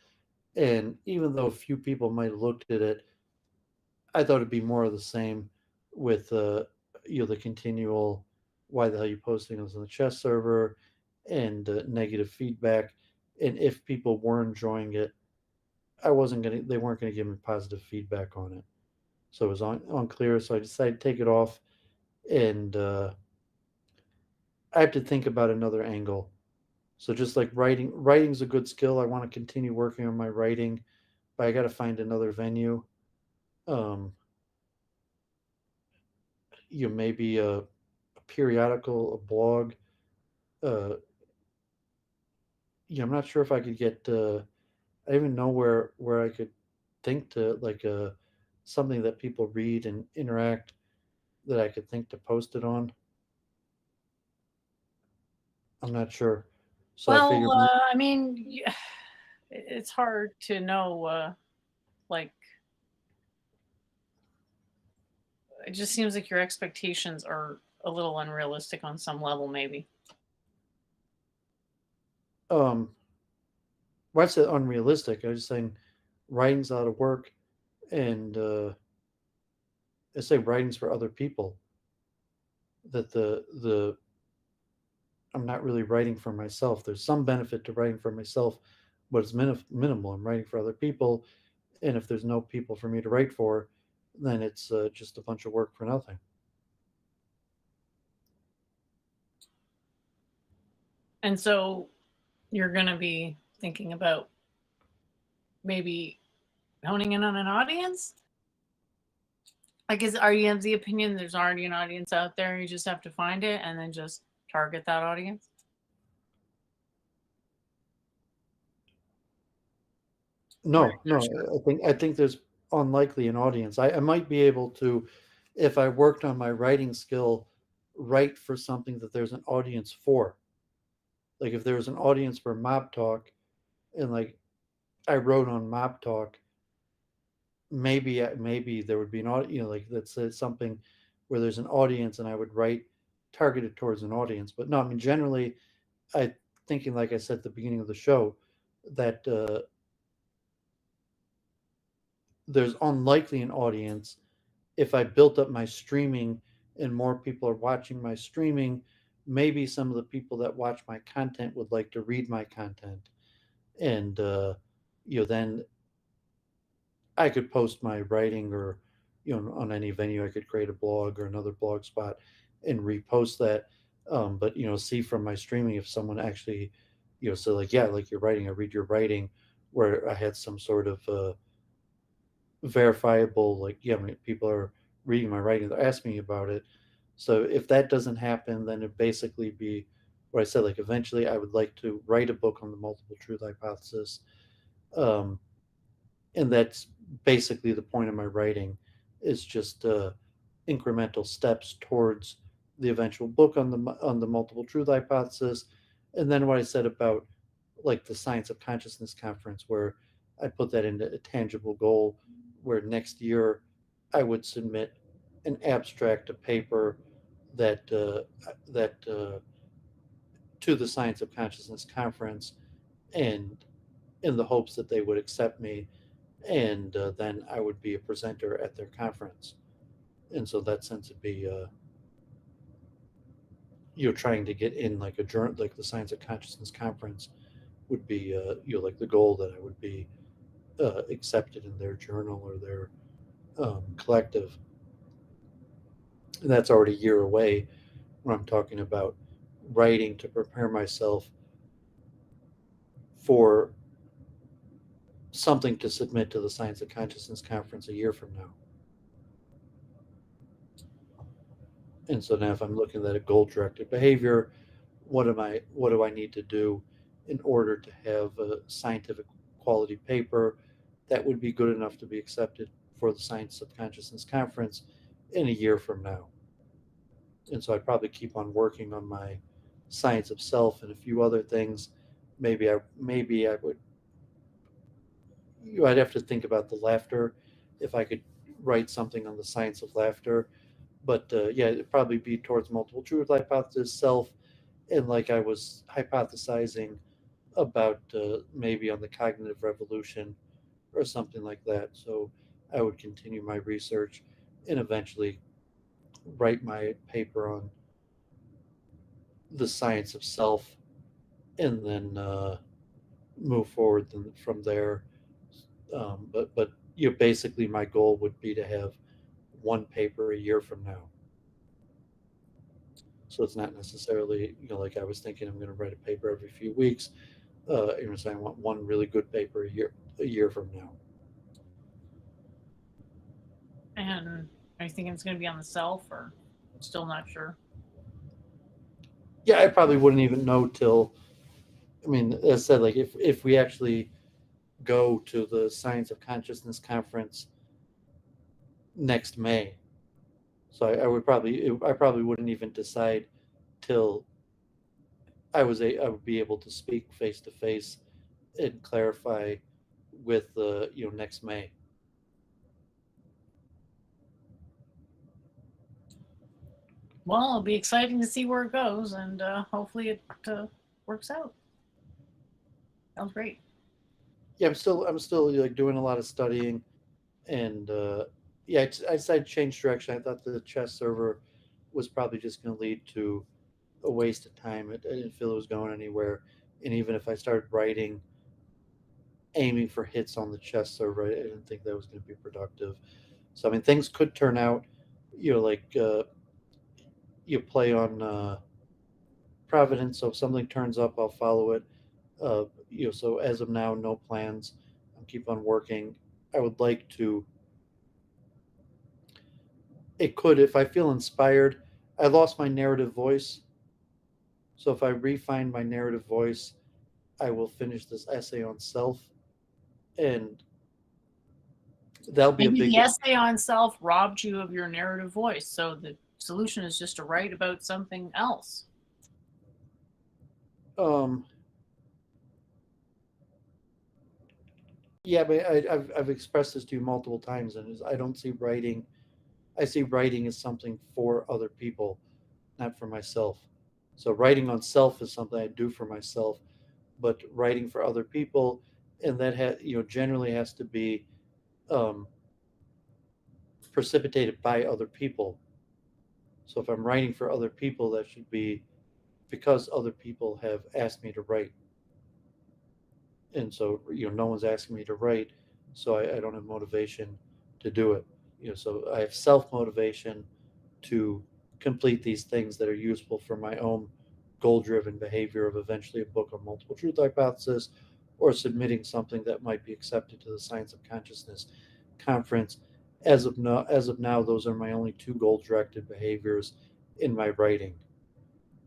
and even though a few people might have looked at it, I thought it'd be more of the same with the continual why the hell are you posting this on the chess server, and negative feedback. And if people were enjoying it, they weren't gonna give me positive feedback on it. So it was unclear. So I decided to take it off, and I have to think about another angle. So just like writing's a good skill. I want to continue working on my writing, but I got to find another venue. Um, maybe a periodical, a blog. Uh, I'm not sure if I could get. I even know where I could think to like something that people read and interact, that I could think to post it on. I'm not sure. So I Well, figured, I mean, it's hard to know. Like, it just seems like your expectations are a little unrealistic on some level, maybe. um, well, I said unrealistic. I was just saying writing's a lot of work, and I say writing's for other people. That the I'm not really writing for myself. There's some benefit to writing for myself, but it's minimal. I'm writing for other people, and if there's no people for me to write for, then it's just a bunch of work for nothing. And so you're going to be thinking about maybe honing in on an audience? Like, are you of the opinion there's already an audience out there? You just have to find it and then just target that audience? Or No, no. I think there's unlikely an audience. I might be able to, if I worked on my writing skill, write for something that there's an audience for. Like if there was an audience for Mob Talk, and like I wrote on Mob Talk, maybe there would be an audience, like that's something where there's an audience, and I would write targeted towards an audience. But no, I mean generally, I thinking, like I said at the beginning of the show, that there's unlikely an audience if I built up my streaming and more people are watching my streaming. Maybe some of the people that watch my content would like to read my content, and then I could post my writing, or on any venue. I could create a blog or another blog spot and repost that. But see from my streaming if someone actually, so like, yeah, like your writing, I read your writing, where I had some sort of verifiable, like, yeah, I mean, people are reading my writing, they're asking me about it. So if that doesn't happen, then it basically be what I said. Like, eventually, I would like to write a book on the multiple truth hypothesis. Um, and that's basically the point of my writing, is just incremental steps towards the eventual book on the multiple truth hypothesis. And then what I said about, like, the Science of Consciousness conference, where I put that into a tangible goal, where next year I would submit an abstract, a paper that to the Science of Consciousness conference, and in the hopes that they would accept me, and then I would be a presenter at their conference. And so that sense would be, trying to get in, like, a journal, like the Science of Consciousness conference would be, like, the goal, that I would be accepted in their journal or their collective. And that's already a year away, when I'm talking about writing to prepare myself for something to submit to the Science of Consciousness conference a year from now. And so now, if I'm looking at a goal directed behavior, what do I need to do in order to have a scientific quality paper that would be good enough to be accepted for the Science of Consciousness conference in a year from now? And so I'd probably keep on working on my science of self and a few other things. Maybe I would, I'd have to think about the laughter, if I could write something on the science of laughter. But yeah, it'd probably be towards multiple truth hypothesis, self, and, like, I was hypothesizing about, maybe on the cognitive revolution or something like that. So I would continue my research and eventually write my paper on the science of self, and then move forward from there. But basically, my goal would be to have one paper a year from now. So it's not necessarily, like I was thinking, I'm going to write a paper every few weeks. So I want one really good paper a year from now. And are you thinking it's going to be on the self, or still not sure? Yeah, I probably wouldn't even know till, I mean, as I said, like, if we actually go to the Science of Consciousness conference next May. So I probably wouldn't even decide till I would be able to speak face to face and clarify with next May. Well, it'll be exciting to see where it goes, and hopefully it works out. Sounds great. Yeah, I'm still like doing a lot of studying, and yeah, I decided to change direction. I thought the chess server was probably just going to lead to a waste of time. I didn't feel it was going anywhere, and even if I started writing, aiming for hits on the chess server, I didn't think that was going to be productive. So I mean, things could turn out, like, you play on Providence. So if something turns up, I'll follow it. So as of now, no plans. I'll keep on working. I would like to. It could, if I feel inspired. I lost my narrative voice, so if I refine my narrative voice, I will finish this essay on self, and that'll be a Maybe big. the essay on self robbed you of your narrative voice, so the solution is just to write about something else. Um, yeah, but I've expressed this to you multiple times, and I don't see writing. I see writing as something for other people, not for myself. So writing on self is something I do for myself, but writing for other people, and that generally has to be um, precipitated by other people. So if I'm writing for other people, that should be because other people have asked me to write. And so, no one's asking me to write, so I don't have motivation to do it. So I have self motivation to complete these things that are useful for my own goal driven behavior of eventually a book on multiple truth hypothesis or submitting something that might be accepted to the Science of Consciousness conference. As of now, those are my only two goal directed behaviors in my writing.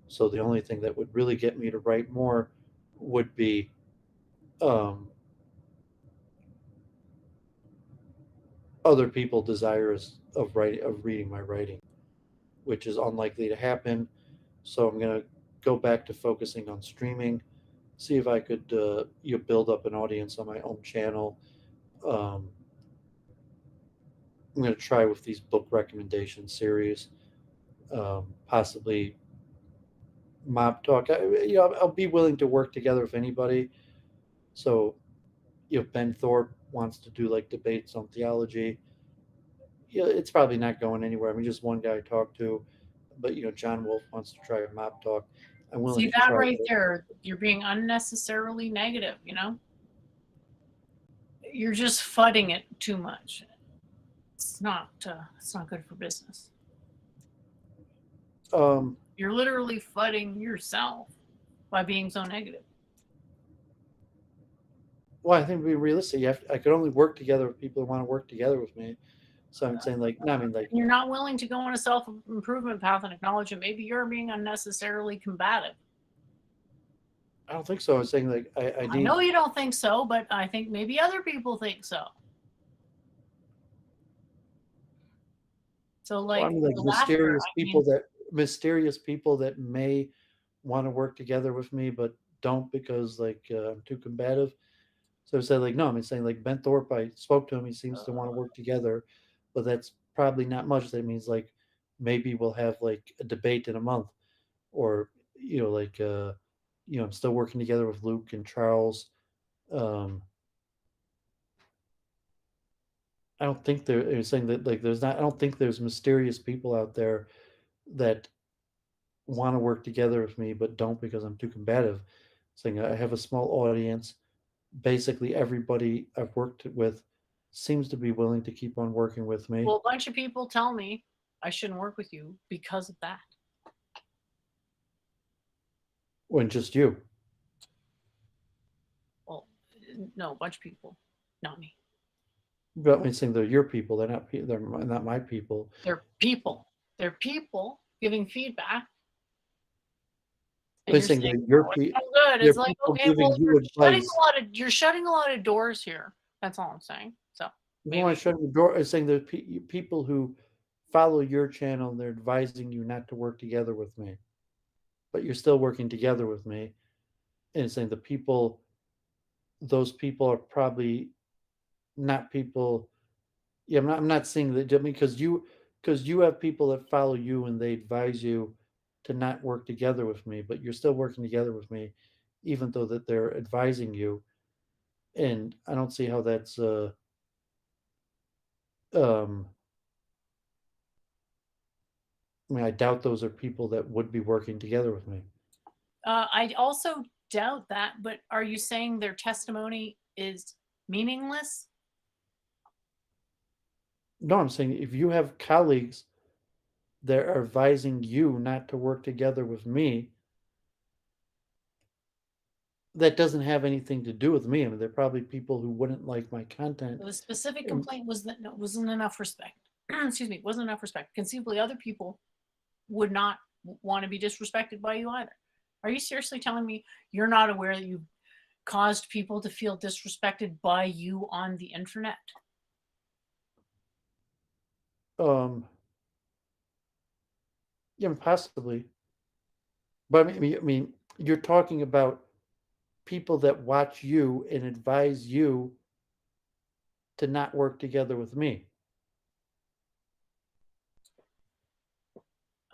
So the only thing that would really get me to write more would be um, other people desirous of reading my writing, which is unlikely to happen. So I'm gonna go back to focusing on streaming, see if I could build up an audience on my own channel. Um, I'm gonna try with these book recommendation series, possibly mob talk. I'll be willing to work together with anybody. So Ben Thorpe wants to do like debates on theology. It's probably not going anywhere. I mean, just one guy I talked to, but John Wolf wants to try a mob talk. I'm willing See to that try right that. there? You're being unnecessarily negative, You're just fudding it too much. It's not good for business. Um, You're literally fudding yourself by being so negative. well, I think to be realistic, I could only work together with people who want to work together with me. So I'm saying like, no, I mean like, You're not willing to go on a self-improvement path and acknowledge that maybe you're being unnecessarily combative. I don't think so. I was saying like, I I need. know you don't think so, but I think maybe other people think so. So Well, I like mean like the laughter, mysterious people that may want to work together with me, but don't because like I'm too combative. So I said like, no, I'm saying like Ben Thorpe. I spoke to him. He seems to want to work together, but that's probably not much. That means like maybe we'll have like a debate in a month, or like I'm still working together with Luke and Charles. Um, I don't think they're saying that like there's not. I don't think there's mysterious people out there that want to work together with me but don't because I'm too combative. Saying I have a small audience. Basically, everybody I've worked with seems to be willing to keep on working with me. well, a bunch of people tell me I shouldn't work with you because of that. When just you. Well, no, a bunch of people, not me. But I'm saying they're your people. They're not my people. They're people. They're people giving feedback. And I'm you're saying saying, they're your oh, it's people. no good. It's like, okay, well, Advice. you're shutting a lot of doors here. That's all I'm saying. So You want to shut the door? I'm saying there's people who follow your channel and they're advising you not to work together with me, but you're still working together with me. And saying those people are probably not people. Yeah, I'm not saying that. I mean, because you have people that follow you and they advise you to not work together with me, but you're still working together with me, even though that they're advising you. And I don't see how that's um I mean, I doubt those are people that would be working together with me. I also doubt that, but are you saying their testimony is meaningless? No, I'm saying if you have colleagues that are advising you not to work together with me, that doesn't have anything to do with me. I mean, they're probably people who wouldn't like my content. The specific complaint was that wasn't enough respect. Excuse me, wasn't enough respect. Conceivably, other people would not want to be disrespected by you either. Are you seriously telling me you're not aware that you caused people to feel disrespected by you on the internet? Um, yeah, possibly. But I mean, you're talking about people that watch you and advise you to not work together with me.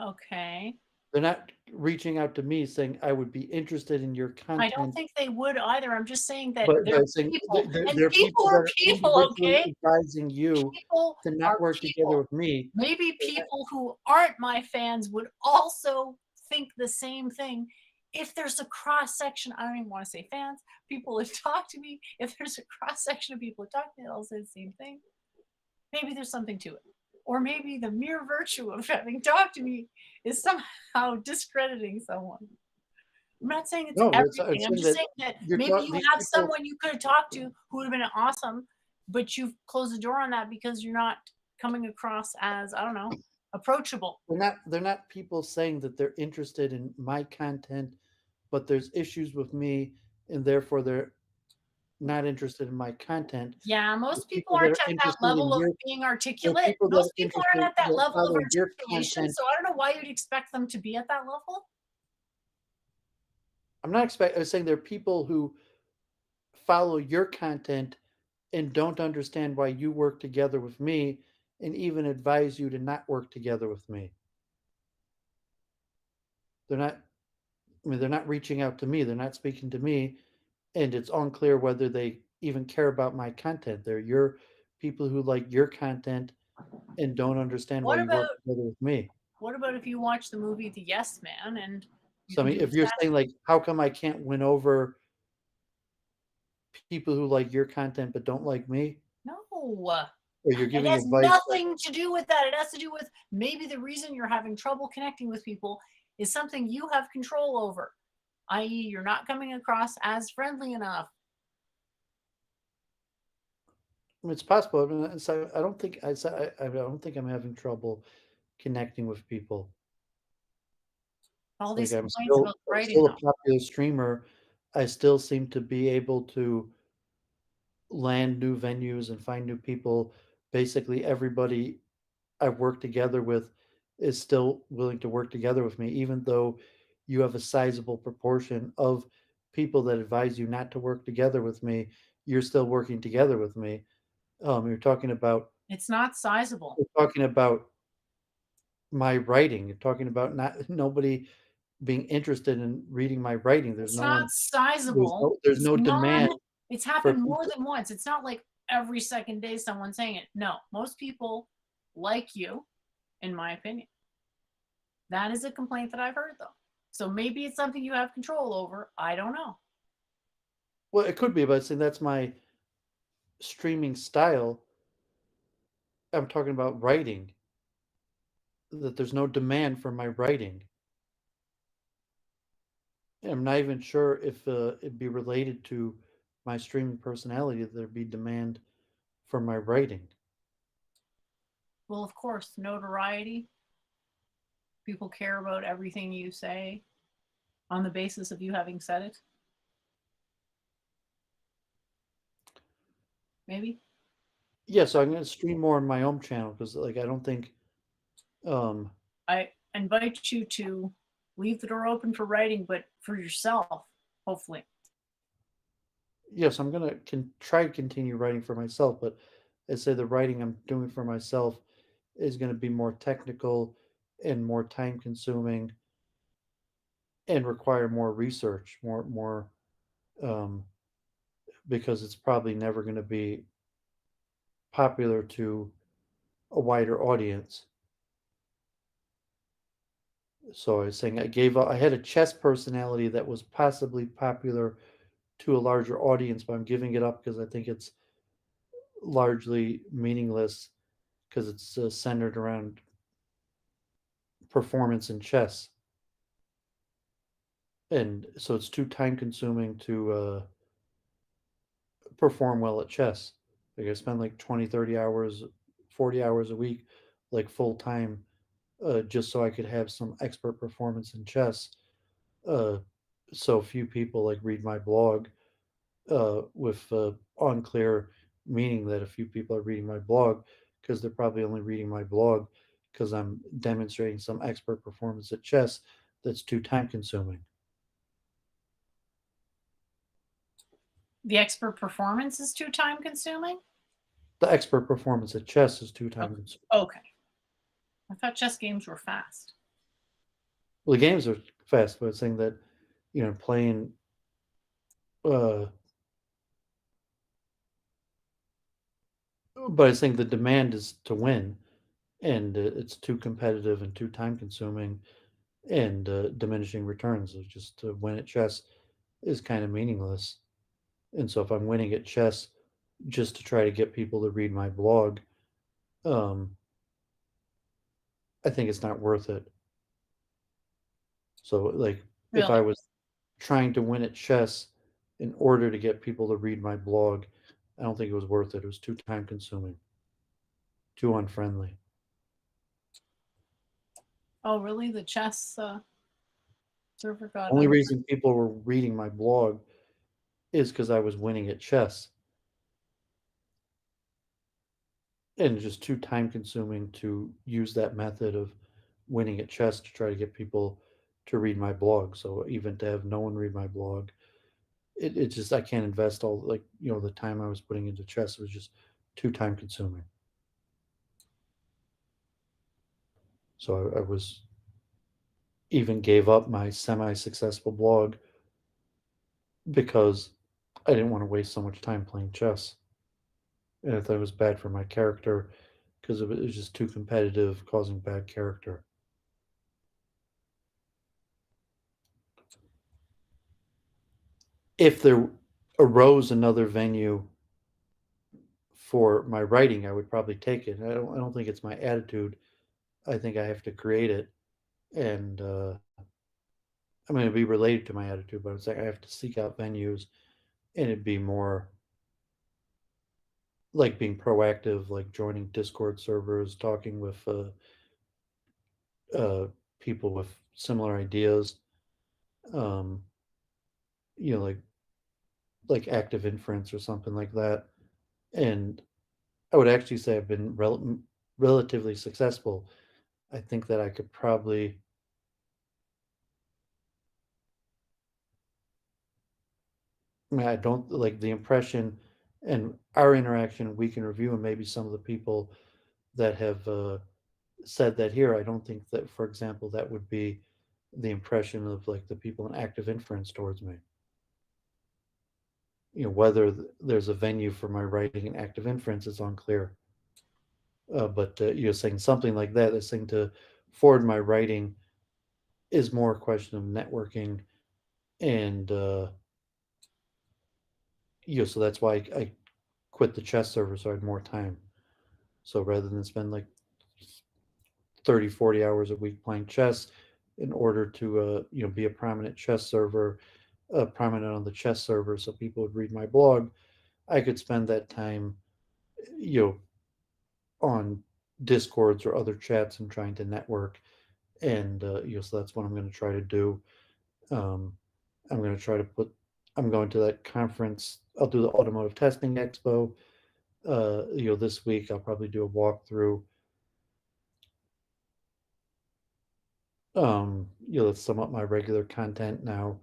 Okay. They're not reaching out to me saying I would be interested in your I don't content. think they would either. I'm just saying that But they're saying people, and there are people people that are are people, individually okay? advising you People to not are work together people. with me. Maybe people who aren't my fans would also think the same thing. If there's a cross section, I don't even want to say fans, people that talk to me, if there's a cross section of people that talk to me, they'll say the same thing. Maybe there's something to it. Or maybe the mere virtue of having talked to me is somehow discrediting someone. I'm not saying it's No, everything. I'm just saying that maybe you these have people. someone you could have talked to who would have been awesome, but you've closed the door on that because you're not coming across as, I don't know, approachable. They're not people saying that they're interested in my content, but there's issues with me, and therefore they're not interested in my content. Yeah, The most people people that aren't are at that interested level in of your being the articulate. people that Most are people aren't interested at that that level of follow your articulation, content. so I don't know why you'd expect them to be at that level. I'm not expecting. I'm saying there are people who follow your content and don't understand why you work together with me, and even advise you to not work together with me. They're not. I mean, they're not reaching out to me. They're not speaking to me, and it's unclear whether they even care about my content. They're your people who like your content and don't understand why What you work about together with me. if you watch the movie The Yes Man and you So I can mean, do if you're that? saying like, how come I can't win over people who like your content but don't like me, No. or you're It giving has advice like, nothing to do with that. It has to do with maybe the reason you're having trouble connecting with people is something you have control over, i.e., you're not coming across as friendly enough. I mean, it's possible. I mean, so I don't think I don't think I'm having trouble connecting with people. All Like these complaints about the I'm writing, still a though. popular streamer. I still seem to be able to land new venues and find new people. Basically, everybody I've worked together with is still willing to work together with me, even though you have a sizable proportion of people that advise you not to work together with me. You're still working together with me. You're talking about It's not sizable. you're talking about my writing. You're talking about not nobody being interested in reading my writing. There's It's no not one. sizable. There's It's no non. demand It's for happened more people. than once. It's not like every second day someone's saying it. No, most people like you, in my opinion. That is a complaint that I've heard, though. So maybe it's something you have control over. I don't know. Well, it could be, but I'm saying that's my streaming style. I'm talking about writing. That there's no demand for my writing. I'm not even sure if it'd be related to my streaming personality that there'd be demand for my writing. Well, of course, notoriety. People care about everything you say on the basis of you having said it. Maybe. Yeah, so I'm gonna stream more on my own channel because, like, I don't think. Um, I invite you to leave the door open for writing, but for yourself, hopefully. yes, I'm gonna try to continue writing for myself, but I say the writing I'm doing for myself is gonna be more technical and more time consuming and require more research, more um, because it's probably never going to be popular to a wider audience. So I was saying I had a chess personality that was possibly popular to a larger audience, but I'm giving it up because I think it's largely meaningless because it's centered around performance in chess. And so it's too time consuming to perform well at chess. Like I spend like 20, 30 hours, 40 hours a week, like full time, just so I could have some expert performance in chess. Uh, so few people like read my blog with unclear meaning that a few people are reading my blog because they're probably only reading my blog because I'm demonstrating some expert performance at chess that's too time consuming. The expert performance is too time consuming. The expert performance at chess is too time Okay. consuming. Okay. I thought chess games were fast. Well, the games are fast, but saying that, playing uh but I think the demand is to win, and it's too competitive and too time consuming, and diminishing returns. Of just to win at chess is kind of meaningless. And so if I'm winning at chess just to try to get people to read my blog, um, I think it's not worth it. So like if I Really? was trying to win at chess in order to get people to read my blog, I don't think it was worth it. It was too time consuming, too unfriendly. Oh, really? The chess server got Only un. reason people were reading my blog is because I was winning at chess, and it's just too time consuming to use that method of winning at chess to try to get people to read my blog. So even to have no one read my blog, it just I can't invest all like the time I was putting into chess was just too time consuming. So I was even gave up my semi successful blog because I didn't want to waste so much time playing chess. And I thought it was bad for my character because it was just too competitive, causing bad character. If there arose another venue for my writing, I would probably take it. I don't think it's my attitude. I think I have to create it, and I mean it'd be related to my attitude, but it's like I have to seek out venues, and it'd be more like being proactive, like joining Discord servers, talking with uh, people with similar ideas. Um, like active inference or something like that. And I would actually say I've been relatively successful. I think that I could probably, I mean, I don't like the impression and our interaction, we can review, and maybe some of the people that have said that here. I don't think that, for example, that would be the impression of like the people in active inference towards me. Whether there's a venue for my writing in active inference is unclear. But you're saying something like that. That's saying to forward my writing is more a question of networking, and so that's why I quit the chess server so I had more time. So rather than spend like 30, 40 hours a week playing chess in order to be a prominent chess server, prominent on the chess server, so people would read my blog, I could spend that time you know on discords or other chats and trying to network. And so that's what I'm going to try to do. um, I'm going to try to put I'm going to that conference. I'll do the automotive testing expo this week. I'll probably do a walkthrough. Let's sum up my regular content now.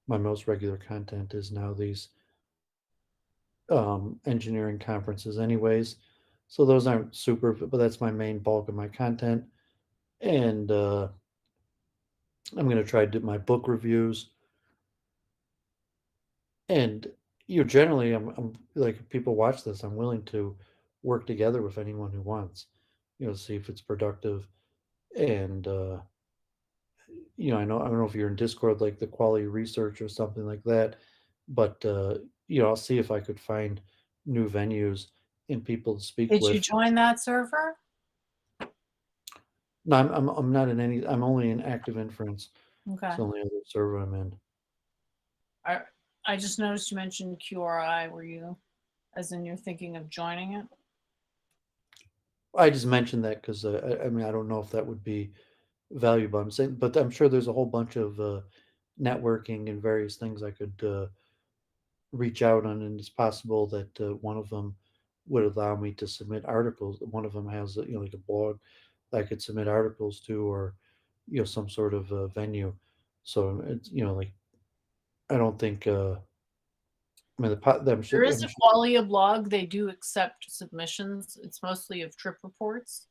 My most regular content is now these engineering conferences anyways, so those aren't super, but that's my main bulk of my content. And I'm going to try to do my book reviews. And generally, I'm like, if people watch this, I'm willing to work together with anyone who wants, see if it's productive. And I don't know if you're in Discord, like the quality research or something like that, but I'll see if I could find new venues and people to speak Did you with. join that server? No, I'm not in any. I'm only in active inference. It's Okay. the only other server I'm in. I I just noticed you mentioned QRI. Were you, as in you're thinking of joining it? I just mentioned that because I mean I don't know if that would be valuable. I'm saying, but I'm sure there's a whole bunch of networking and various things I could reach out on, and it's possible that one of them would allow me to submit articles. One of them has like a blog that I could submit articles to, or some sort of venue. So it's like I don't think. I mean, There is a Qualia blog. They do accept submissions. It's mostly of trip reports.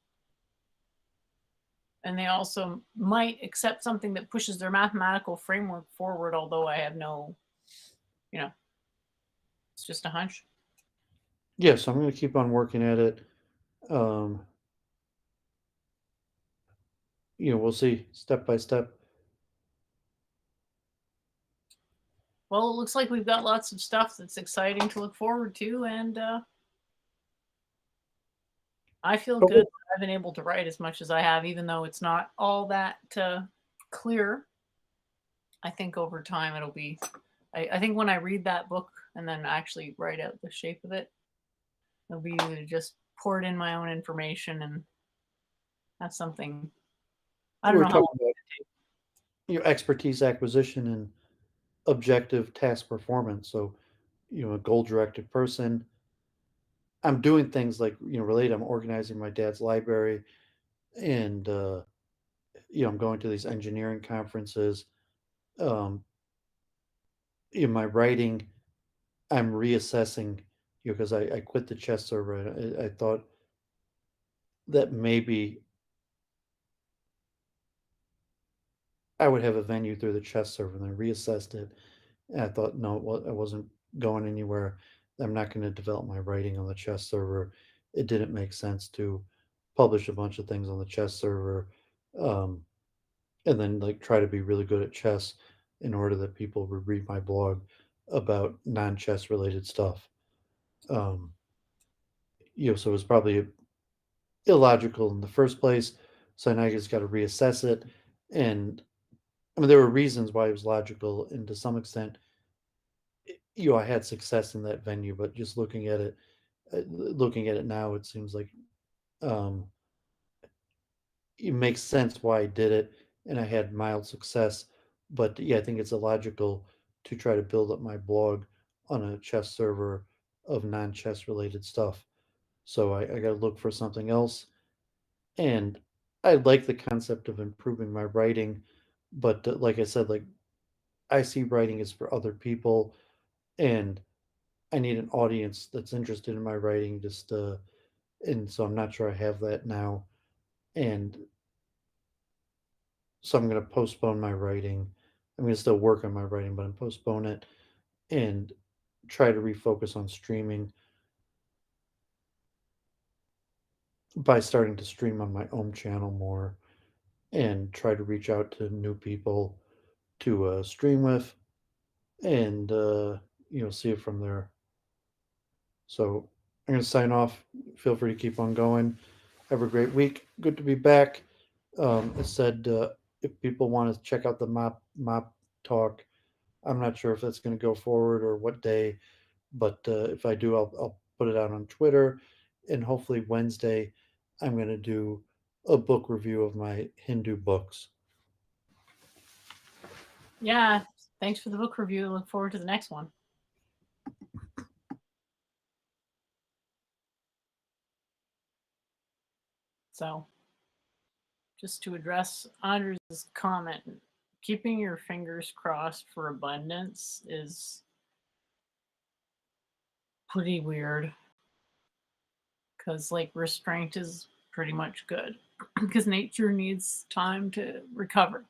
and they also might accept something that pushes their mathematical framework forward, although I have no, it's just a hunch. Yes, I'm going to keep on working at it. Um, we'll see step by step. Well, it looks like we've got lots of stuff that's exciting to look forward to, and I feel good that I've been able to write as much as I have, even though it's not all that clear. I think over time it'll be. I think when I read that book and then actually write out the shape of it, it'll be either just pour it in my own information and have something. I don't We're know how. talking about expertise acquisition and objective task performance. So, a goal directed person. I'm doing things like related. I'm organizing my dad's library, and I'm going to these engineering conferences. Um, in my writing, I'm reassessing. Because I quit the chess server. And I thought that maybe I would have a venue through the chess server, and I reassessed it. And I thought, no, I wasn't going anywhere. I'm not going to develop my writing on the chess server. It didn't make sense to publish a bunch of things on the chess server, um, and then like try to be really good at chess in order that people would read my blog about non-chess related stuff. Um, so it was probably illogical in the first place. So now I just got to reassess it. And I mean, there were reasons why it was logical, and to some extent, I had success in that venue. But just looking at it now, it seems like um, it makes sense why I did it, and I had mild success. But yeah, I think it's illogical to try to build up my blog on a chess server of non-chess related stuff. So I got to look for something else. And I like the concept of improving my writing, but like I said, like I see writing is for other people, and I need an audience that's interested in my writing. And so I'm not sure I have that now, and so I'm going to postpone my writing. I'm going to still work on my writing, but I'm postpone it and try to refocus on streaming by starting to stream on my own channel more and try to reach out to new people to stream with and see it from there. So I'm going to sign off. Feel free to keep on going. Have a great week. Good to be back. I said if people want to check out the mop talk, I'm not sure if that's going to go forward or what day, but if I do, I'll put it out on Twitter, and hopefully Wednesday, I'm going to do a book review of my Hindu books. Yeah, thanks for the book review. Look forward to the next one. So, just to address Andres' comment, keeping your fingers crossed for abundance is pretty weird, because like restraint is pretty much good because nature needs time to recover.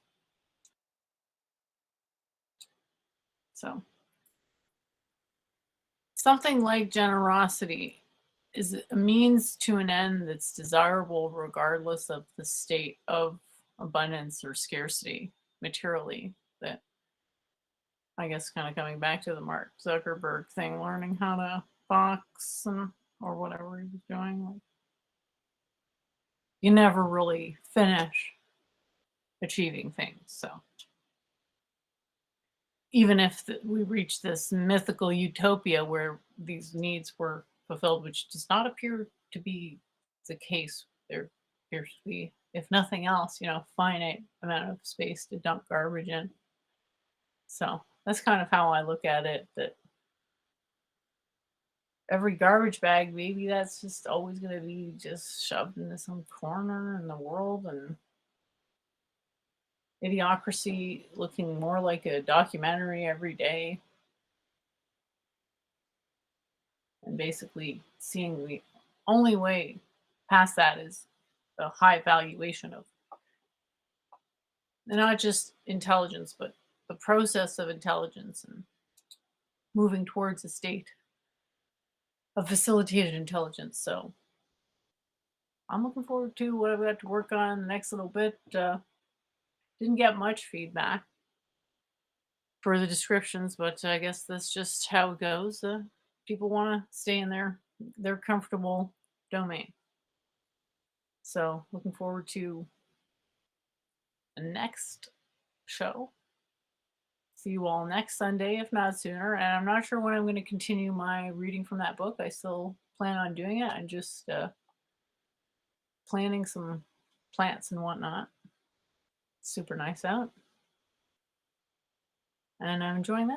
So something like generosity is a means to an end that's desirable regardless of the state of abundance or scarcity materially. That, I guess, kind of coming back to the Mark Zuckerberg thing, learning how to box or whatever he was doing. Like, you never really finish achieving things. So even if we reach this mythical utopia where these needs were fulfilled, which does not appear to be the case, there appears to be, if nothing else, finite amount of space to dump garbage in. So that's kind of how I look at it, that every garbage bag, maybe that's just always going to be just shoved into some corner in the world, and idiocracy looking more like a documentary every day, and basically seeing the only way past that is a high valuation of and not just intelligence, but the process of intelligence and moving towards a state of facilitated intelligence. So I'm looking forward to what I've got to work on the next little bit. Didn't get much feedback for the descriptions, but I guess that's just how it goes. People want to stay in their comfortable domain. So looking forward to the next show. See you all next Sunday, if not sooner. And I'm not sure when I'm going to continue my reading from that book. I still plan on doing it. I'm just planting some plants and whatnot. Super nice out. And I'm enjoying that.